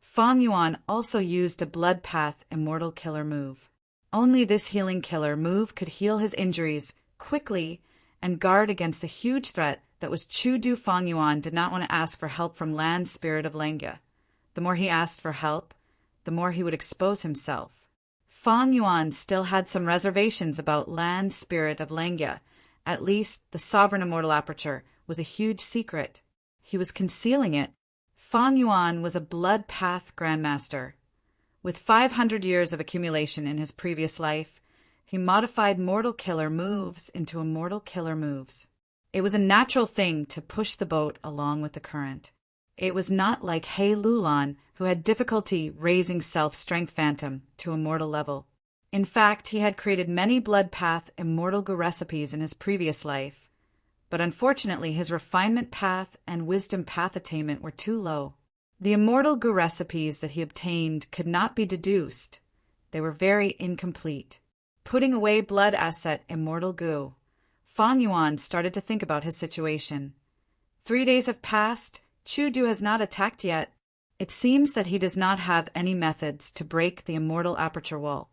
Feng Yuan also used a blood path immortal killer move. Only this healing killer move could heal his injuries quickly and guard against the huge threat that was Chu Du. Feng Yuan did not want to ask for help from Land Spirit of Langya. The more he asked for help, the more he would expose himself. Feng Yuan still had some reservations about Land Spirit of Langya. At least the sovereign immortal aperture was a huge secret. He was concealing it. Feng Yuan was a blood path grandmaster. With 500 years of accumulation in his previous life, he modified mortal killer moves into immortal killer moves. It was a natural thing to push the boat along with the current. It was not like He Lulan, who had difficulty raising self-strength phantom to immortal level. In fact, he had created many blood path immortal goo recipes in his previous life, but unfortunately his refinement path and wisdom path attainment were too low. The immortal goo recipes that he obtained could not be deduced. They were very incomplete. Putting away blood asset immortal goo, Feng Yuan started to think about his situation. 3 days have passed. Chu Du has not attacked yet. It seems that he does not have any methods to break the immortal aperture wall.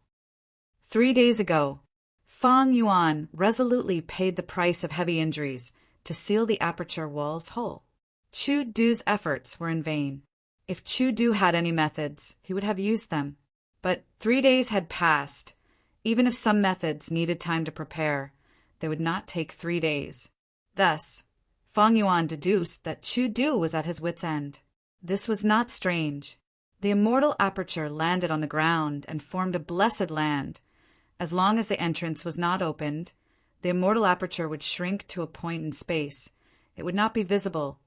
3 days ago, Feng Yuan resolutely paid the price of heavy injuries to seal the aperture wall's hole. Chu Du's efforts were in vain. If Chu Du had any methods, he would have used them. But 3 days had passed. Even if some methods needed time to prepare, they would not take 3 days. Thus, Feng Yuan deduced that Chu Du was at his wit's end. This was not strange. The immortal aperture landed on the ground and formed a blessed land. As long as the entrance was not opened, the immortal aperture would shrink to a point in space. It would not be visible.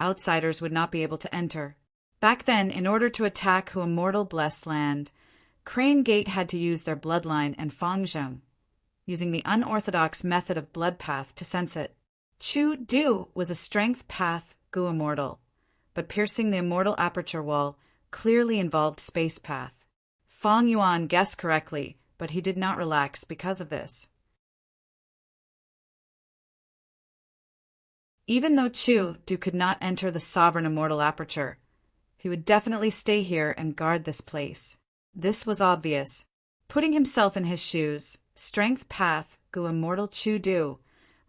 Outsiders would not be able to enter. Back then, in order to attack Hu immortal blessed land, Crane Gate had to use their bloodline and Fangzheng, using the unorthodox method of blood path to sense it. Chu Du was a strength path goo immortal, but piercing the immortal aperture wall clearly involved space path. Feng Yuan guessed correctly, but he did not relax because of this. Even though Chu Du could not enter the sovereign immortal aperture, he would definitely stay here and guard this place. This was obvious. Putting himself in his shoes, strength path goo immortal Chu Du,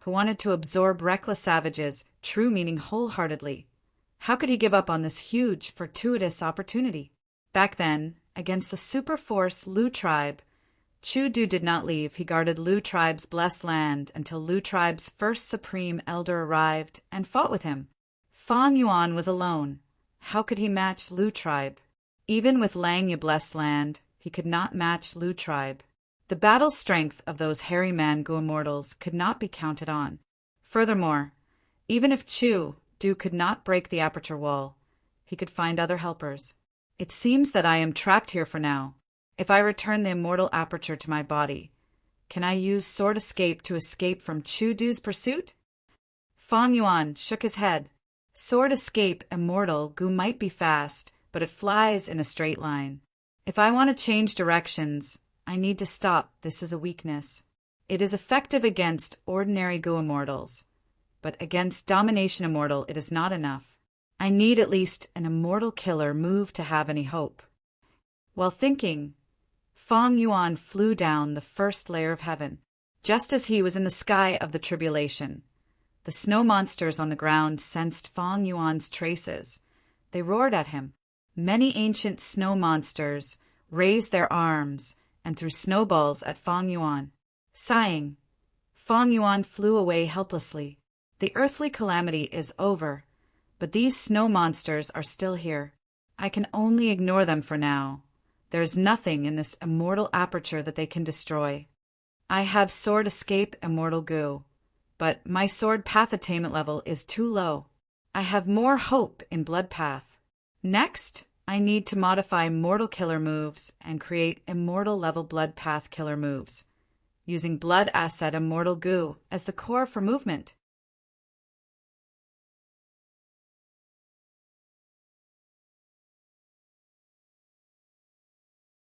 who wanted to absorb reckless savages, true meaning wholeheartedly. How could he give up on this huge, fortuitous opportunity? Back then, against the super force Lu tribe, Chu Du did not leave. He guarded Lu tribe's blessed land until Lu tribe's first supreme elder arrived and fought with him. Feng Yuan was alone. How could he match Lu tribe? Even with Langya blessed land, he could not match Lu tribe. The battle strength of those hairy man goo immortals could not be counted on. Furthermore, even if Chu Du could not break the aperture wall, he could find other helpers. It seems that I am trapped here for now. If I return the immortal aperture to my body, can I use sword escape to escape from Chu Du's pursuit? Feng Yuan shook his head. Sword escape immortal goo might be fast, but it flies in a straight line. If I want to change directions, I need to stop. This is a weakness. It is effective against ordinary goo immortals, but against domination immortal it is not enough. I need at least an immortal killer move to have any hope. While thinking, Feng Yuan flew down the first layer of heaven. Just as he was in the sky of the tribulation, The snow monsters on the ground sensed Fang Yuan's traces. They roared at him. Many ancient snow monsters raised their arms and threw snowballs at Fang Yuan. Sighing, Fang Yuan flew away helplessly. The earthly calamity is over, but these snow monsters are still here. I can only ignore them for now. There is nothing in this immortal aperture that they can destroy. I have sword escape immortal goo, but my sword path attainment level is too low. I have more hope in blood path. Next, I need to modify mortal killer moves and create immortal level blood path killer moves, using blood asset immortal goo as the core for movement.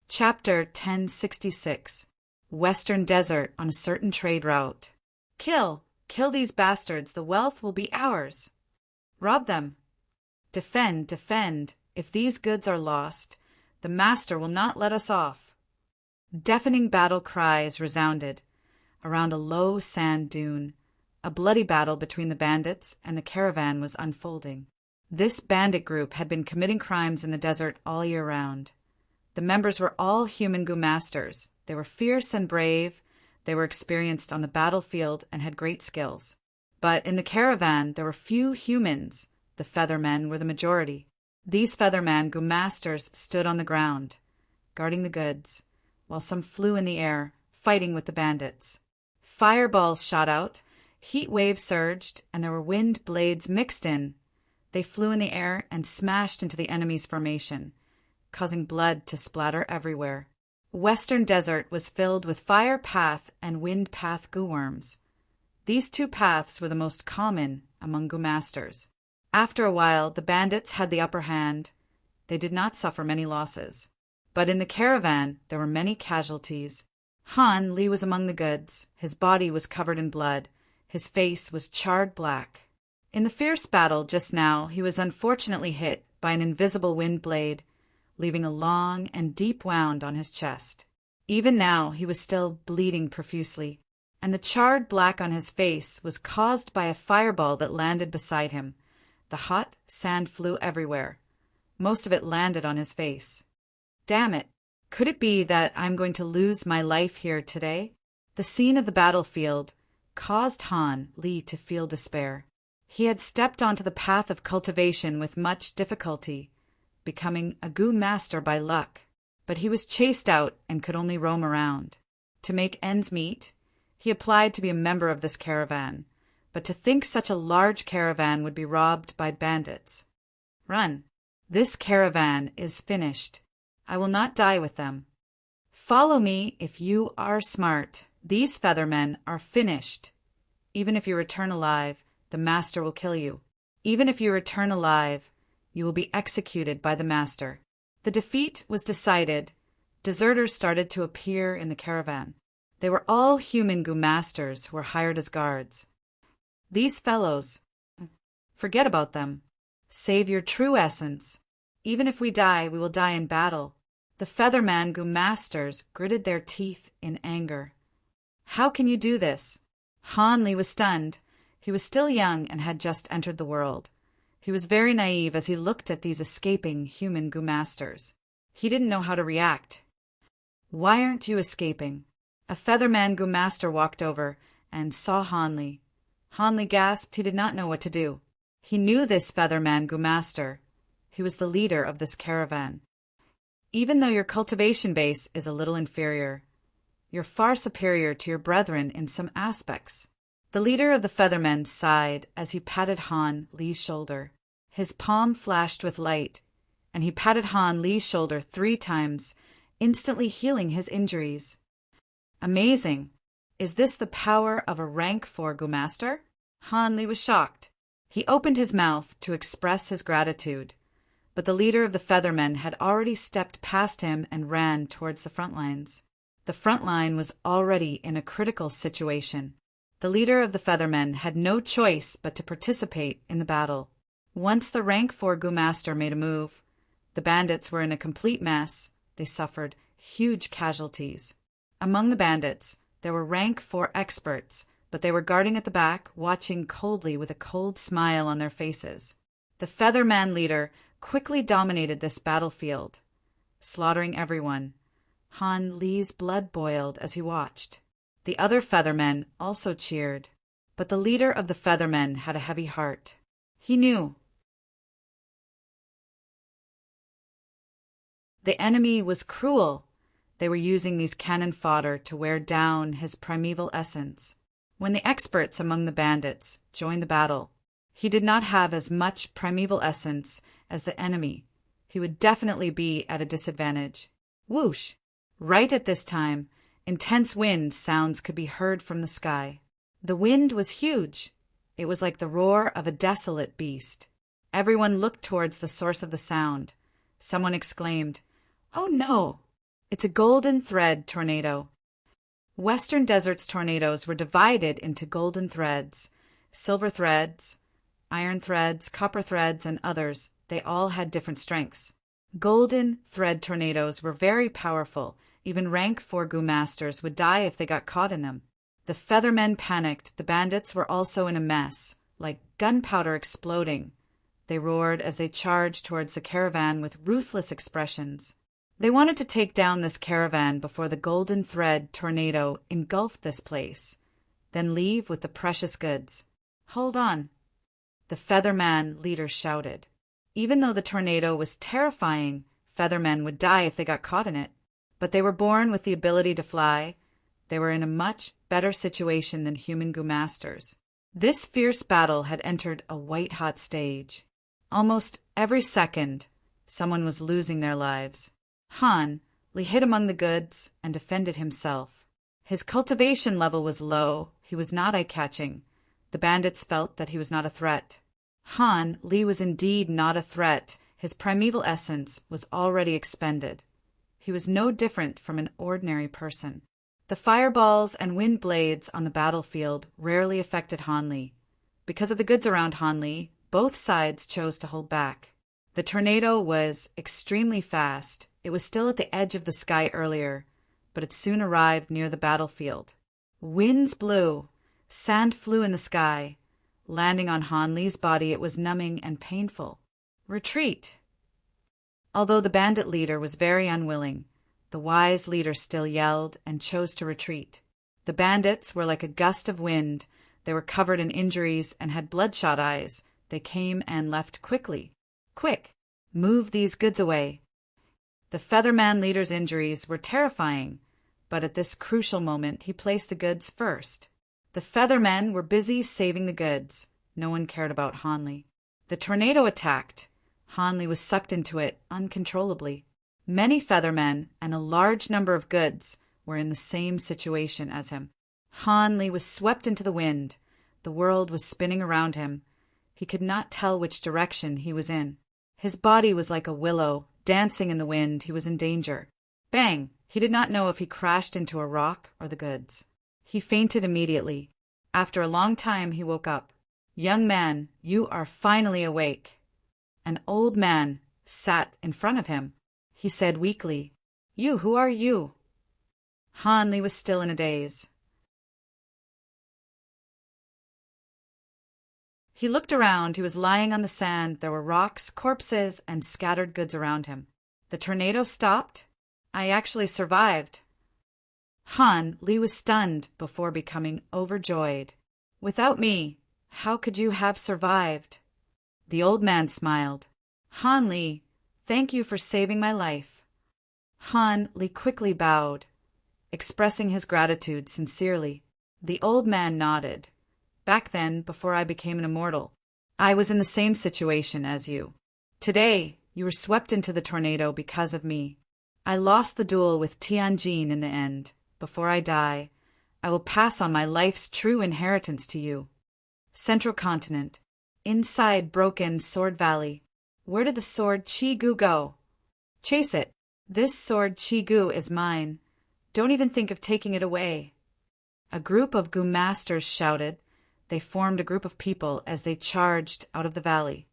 Chapter 1066. Western Desert on a certain trade route. Kill these bastards, the wealth will be ours. Rob them. Defend. If these goods are lost, the master will not let us off. Deafening battle cries resounded around a low sand dune. A bloody battle between the bandits and the caravan was unfolding. This bandit group had been committing crimes in the desert all year round. The members were all human goo masters. They were fierce and brave. They were experienced on the battlefield and had great skills. But in the caravan, there were few humans. The feathermen were the majority. These featherman goo masters stood on the ground, guarding the goods, while some flew in the air, fighting with the bandits. Fireballs shot out, heat waves surged, and there were wind blades mixed in. They flew in the air and smashed into the enemy's formation, causing blood to splatter everywhere. Western Desert was filled with fire path and wind path goo worms. These two paths were the most common among goo masters. After a while, the bandits had the upper hand. They did not suffer many losses. But in the caravan, there were many casualties. Han Li was among the goods. His body was covered in blood. His face was charred black. In the fierce battle just now, he was unfortunately hit by an invisible wind blade, leaving a long and deep wound on his chest. Even now, he was still bleeding profusely, and the charred black on his face was caused by a fireball that landed beside him. The hot sand flew everywhere. Most of it landed on his face. Damn it! Could it be that I'm going to lose my life here today? The scene of the battlefield caused Han Li to feel despair. He had stepped onto the path of cultivation with much difficulty, becoming a goo master by luck, but he was chased out and could only roam around. To make ends meet, he applied to be a member of this caravan, but to think such a large caravan would be robbed by bandits. Run. This caravan is finished. I will not die with them. Follow me if you are smart. These feathermen are finished. Even if you return alive, the master will kill you. Even if you return alive, you will be executed by the master. The defeat was decided. Deserters started to appear in the caravan. They were all human goo masters who were hired as guards. These fellows, forget about them. Save your true essence. Even if we die, we will die in battle. The featherman goo masters gritted their teeth in anger. How can you do this? Han Li was stunned. He was still young and had just entered the world. He was very naive as he looked at these escaping human goo masters. He didn't know how to react. Why aren't you escaping? A featherman goo master walked over and saw Han Li. Han Li gasped. He did not know what to do. He knew this featherman goo master. He was the leader of this caravan. Even though your cultivation base is a little inferior, you're far superior to your brethren in some aspects. The leader of the feathermen sighed as he patted Han Li's shoulder. His palm flashed with light, and he patted Han Li's shoulder 3 times, instantly healing his injuries. Amazing! Is this the power of a rank 4 goo master? Han Li was shocked. He opened his mouth to express his gratitude, but the leader of the feathermen had already stepped past him and ran towards the front lines. The front line was already in a critical situation. The leader of the feathermen had no choice but to participate in the battle. Once the rank 4 goo master made a move, the bandits were in a complete mess. They suffered huge casualties. Among the bandits, there were rank 4 experts, but they were guarding at the back, watching coldly with a cold smile on their faces. The Featherman leader quickly dominated this battlefield, slaughtering everyone. Han Li's blood boiled as he watched. The other Feathermen also cheered, but the leader of the Feathermen had a heavy heart. He knew the enemy was cruel. They were using these cannon fodder to wear down his primeval essence. When the experts among the bandits joined the battle, he did not have as much primeval essence as the enemy. He would definitely be at a disadvantage. Whoosh! Right at this time, intense wind sounds could be heard from the sky. The wind was huge. It was like the roar of a desolate beast. Everyone looked towards the source of the sound. Someone exclaimed, "Oh no! It's a golden thread tornado." Western Desert's tornadoes were divided into golden threads, silver threads, iron threads, copper threads, and others. They all had different strengths. Golden thread tornadoes were very powerful. Even rank 4 Gu masters would die if they got caught in them. The Feathermen panicked. The bandits were also in a mess, like gunpowder exploding. They roared as they charged towards the caravan with ruthless expressions. They wanted to take down this caravan before the golden thread tornado engulfed this place, then leave with the precious goods. "Hold on," the Featherman leader shouted. Even though the tornado was terrifying, Feathermen would die if they got caught in it. But they were born with the ability to fly. They were in a much better situation than human Gu masters. This fierce battle had entered a white-hot stage. Almost every second, someone was losing their lives. Han Li hid among the goods and defended himself. His cultivation level was low. He was not eye-catching. The bandits felt that he was not a threat. Han Li was indeed not a threat. His primeval essence was already expended. He was no different from an ordinary person. The fireballs and wind blades on the battlefield rarely affected Han Li. Because of the goods around Han Li, both sides chose to hold back. The tornado was extremely fast. It was still at the edge of the sky earlier, but it soon arrived near the battlefield. Winds blew. Sand flew in the sky. Landing on Han Li's body, it was numbing and painful. Retreat! Although the bandit leader was very unwilling, the wise leader still yelled and chose to retreat. The bandits were like a gust of wind. They were covered in injuries and had bloodshot eyes. They came and left quickly. "Quick! Move these goods away!" The Featherman leader's injuries were terrifying, but at this crucial moment he placed the goods first. The Feathermen were busy saving the goods. No one cared about Han Li. The tornado attacked. Han Li was sucked into it uncontrollably. Many Feathermen and a large number of goods were in the same situation as him. Han Li was swept into the wind. The world was spinning around him. He could not tell which direction he was in. His body was like a willow, dancing in the wind. He was in danger. Bang! He did not know if he crashed into a rock or the goods. He fainted immediately. After a long time, he woke up. "Young man, you are finally awake." An old man sat in front of him. He said weakly, Who are you?" Han Li was still in a daze. He looked around. He was lying on the sand. There were rocks, corpses, and scattered goods around him. The tornado stopped. I actually survived. Han Li was stunned before becoming overjoyed. "Without me, how could you have survived?" The old man smiled. "Han Li, thank you for saving my life." Han Li quickly bowed, expressing his gratitude sincerely. The old man nodded. "Back then, before I became an immortal, I was in the same situation as you. Today, you were swept into the tornado because of me. I lost the duel with Tianjin in the end. Before I die, I will pass on my life's true inheritance to you. Central Continent. Inside Broken Sword Valley. Where did the sword Chi Gu go? Chase it. This sword Chi Gu is mine. Don't even think of taking it away." A group of Gu masters shouted. They formed a group of people as they charged out of the valley.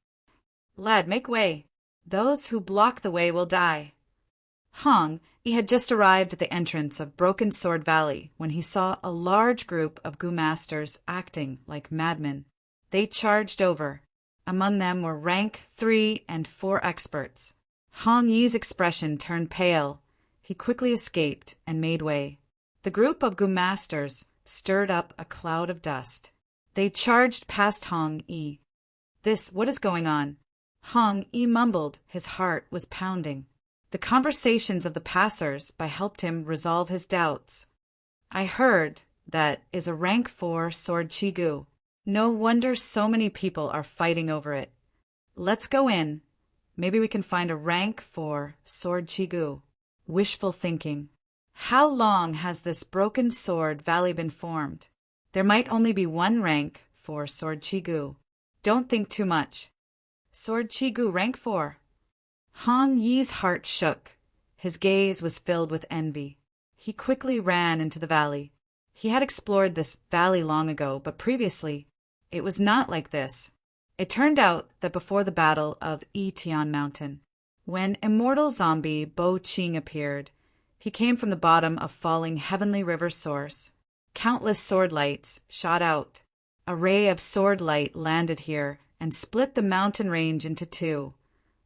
"Lad, make way. Those who block the way will die." Hong, he had just arrived at the entrance of Broken Sword Valley when he saw a large group of Gu masters acting like madmen. They charged over. Among them were rank 3 and 4 experts. Hong Yi's expression turned pale. He quickly escaped and made way. The group of Gu masters stirred up a cloud of dust. They charged past Hong Yi. What is going on? Hong Yi mumbled. His heart was pounding. The conversations of the passers-by helped him resolve his doubts. I heard that is a rank 4 sword Chi Gu. No wonder so many people are fighting over it. Let's go in. Maybe we can find a rank 4 sword Chi Gu. Wishful thinking. How long has this Broken Sword Valley been formed? There might only be one rank 4 sword Chi Gu. Don't think too much. Sword Chi Gu rank 4. Hong Yi's heart shook. His gaze was filled with envy. He quickly ran into the valley. He had explored this valley long ago, but previously, it was not like this. It turned out that before the battle of Yitian Mountain, when immortal zombie Bo Qing appeared, he came from the bottom of falling heavenly river source. Countless sword lights shot out. A ray of sword light landed here and split the mountain range into two,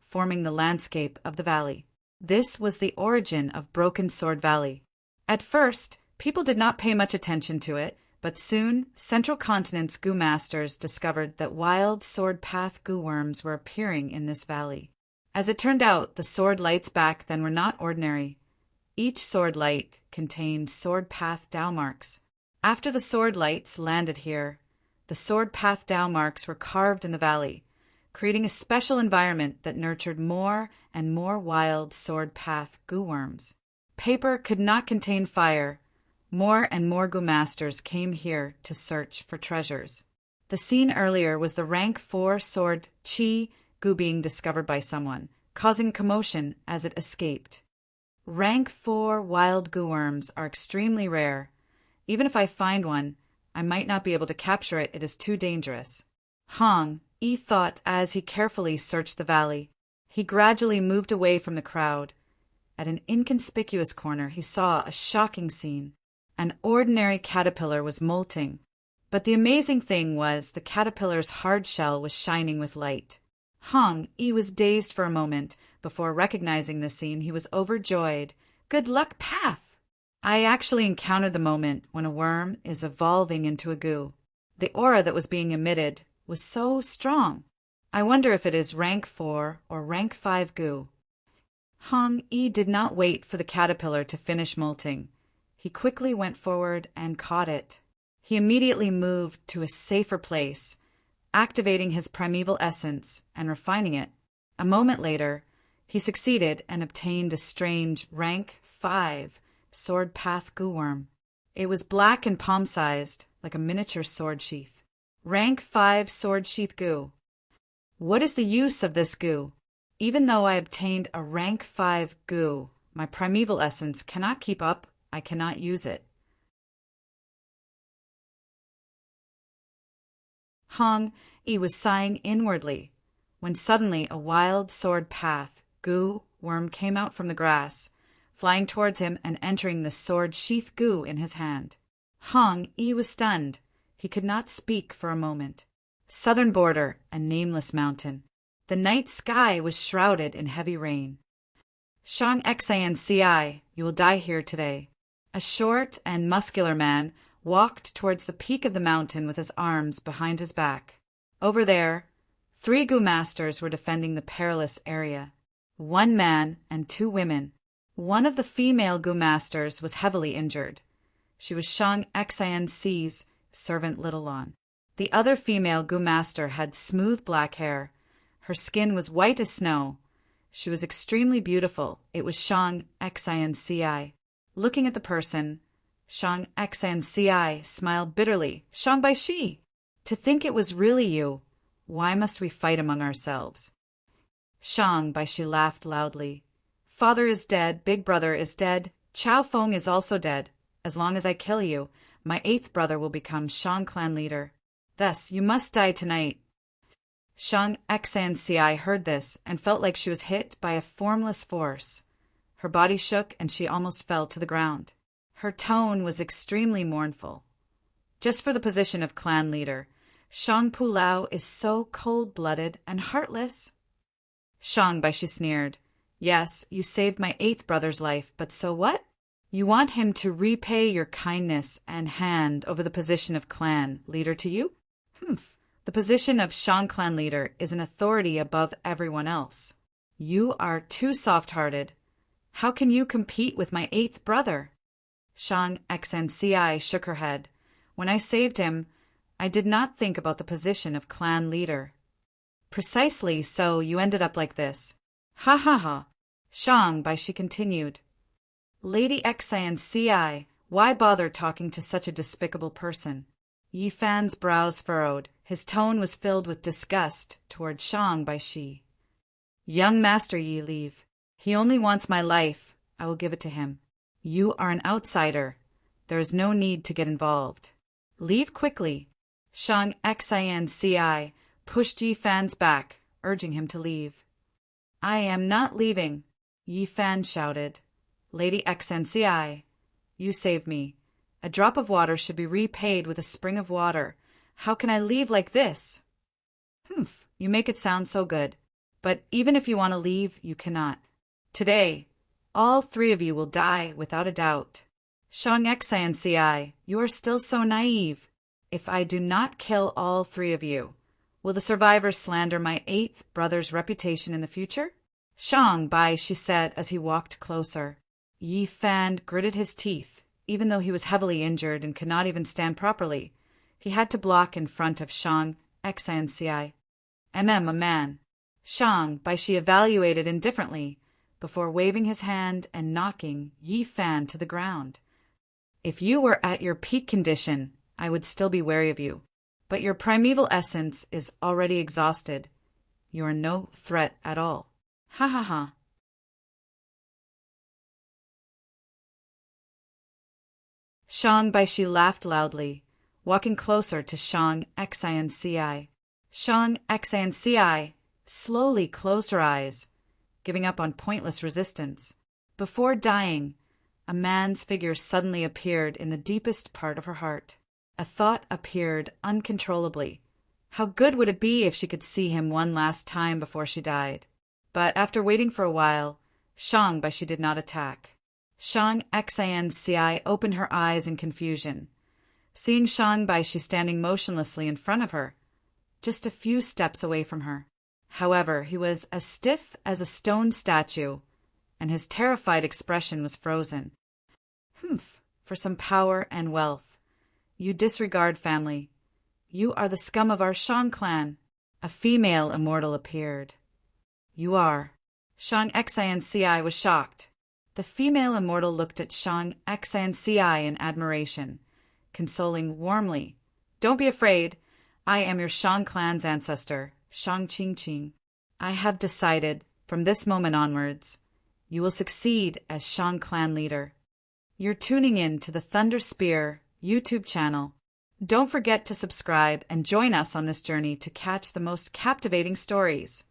forming the landscape of the valley. This was the origin of Broken Sword Valley. At first, people did not pay much attention to it, but soon Central Continent's Gu masters discovered that wild sword path Gu worms were appearing in this valley. As it turned out, the sword lights back then were not ordinary. Each sword light contained sword path Dao marks. After the sword lights landed here, the sword path Dao marks were carved in the valley, creating a special environment that nurtured more and more wild sword path Gu worms. Paper could not contain fire. More and more Gu masters came here to search for treasures. The scene earlier was the rank 4 sword Chi Gu being discovered by someone, causing commotion as it escaped. Rank 4 wild Gu worms are extremely rare. Even if I find one, I might not be able to capture it. It is too dangerous. Hong Yi thought as he carefully searched the valley. He gradually moved away from the crowd. At an inconspicuous corner, he saw a shocking scene. An ordinary caterpillar was molting, but the amazing thing was the caterpillar's hard shell was shining with light. Hong Yi was dazed for a moment. Before recognizing the scene, he was overjoyed. Good luck, Path! I actually encountered the moment when a worm is evolving into a Gu. The aura that was being emitted was so strong. I wonder if it is rank 4 or rank 5 Gu. Hong Yi did not wait for the caterpillar to finish molting. He quickly went forward and caught it. He immediately moved to a safer place, activating his primeval essence and refining it. A moment later, he succeeded and obtained a strange rank 5 sword path Gu worm. It was black and palm-sized, like a miniature sword sheath. Rank 5 sword sheath Gu. What is the use of this Gu? Even though I obtained a rank 5 Gu, my primeval essence cannot keep up. I cannot use it. Hong Yi was sighing inwardly when suddenly a wild sword path Gu worm came out from the grass, flying towards him and entering the sword sheath Gu in his hand. Hong Yi was stunned. He could not speak for a moment. Southern border, a nameless mountain. The night sky was shrouded in heavy rain. Shang Xianci, you will die here today. A short and muscular man walked towards the peak of the mountain with his arms behind his back. Over there, 3 Gu masters were defending the perilous area. 1 man and 2 women. One of the female Gu masters was heavily injured. She was Shang Xianci's servant Littleon. The other female Gu master had smooth black hair. Her skin was white as snow. She was extremely beautiful. It was Shang Xianci. Looking at the person, Shang Xianci smiled bitterly. Shang Baishi, to think it was really you. Why must we fight among ourselves? Shang Baishi laughed loudly. Father is dead, big brother is dead, Chao Feng is also dead. As long as I kill you, my 8th brother will become Shang clan leader. Thus, you must die tonight. Shang Xianci heard this and felt like she was hit by a formless force. Her body shook and she almost fell to the ground. Her tone was extremely mournful. Just for the position of clan leader, Shang Pulao is so cold-blooded and heartless. Shang, she sneered. Yes, you saved my 8th brother's life, but so what? You want him to repay your kindness and hand over the position of clan leader to you? The position of Shang clan leader is an authority above everyone else. You are too soft-hearted. How can you compete with my 8th brother? Shang XNCI shook her head. When I saved him, I did not think about the position of clan leader. Precisely, so you ended up like this. Ha ha ha. Shang, she continued. Lady XNCI, why bother talking to such a despicable person? Yi Fan's brows furrowed. His tone was filled with disgust toward Shang Shi. Young Master Yi, leave. He only wants my life. I will give it to him. You are an outsider. There is no need to get involved. Leave quickly. Shang XNCI pushed Yi Fan's back, urging him to leave. I am not leaving, Yi Fan shouted. Lady XNCI, you saved me. A drop of water should be repaid with a spring of water. How can I leave like this? You make it sound so good. But even if you want to leave, you cannot. Today, all 3 of you will die without a doubt. Shang XNCI, you are still so naive. If I do not kill all 3 of you, will the survivors slander my 8th brother's reputation in the future? Shang she said as he walked closer. Yi Fan gritted his teeth. Even though he was heavily injured and could not even stand properly, he had to block in front of Shang XNCI. A man. Shang she evaluated indifferently before waving his hand and knocking Yi Fan to the ground. If you were at your peak condition, I would still be wary of you. But your primeval essence is already exhausted. You are no threat at all. Ha ha ha. Shang she laughed loudly, walking closer to Shang XNCI. Shang XNCI slowly closed her eyes, giving up on pointless resistance. Before dying, a man's figure suddenly appeared in the deepest part of her heart. A thought appeared uncontrollably. How good would it be if she could see him one last time before she died? But after waiting for a while, Shang she did not attack. Shang XNCI opened her eyes in confusion, seeing Shang she standing motionlessly in front of her, just a few steps away from her. However, he was as stiff as a stone statue, and his terrified expression was frozen. For some power and wealth. You disregard family. You are the scum of our Shang clan. A female immortal appeared. You are. Shang XNCI was shocked. The female immortal looked at Shang XNCI in admiration, consoling warmly. Don't be afraid. I am your Shang clan's ancestor, Shang Qingqing. I have decided, from this moment onwards, you will succeed as Shang clan leader. You're tuning in to the Thunder Spear YouTube channel. Don't forget to subscribe and join us on this journey to catch the most captivating stories.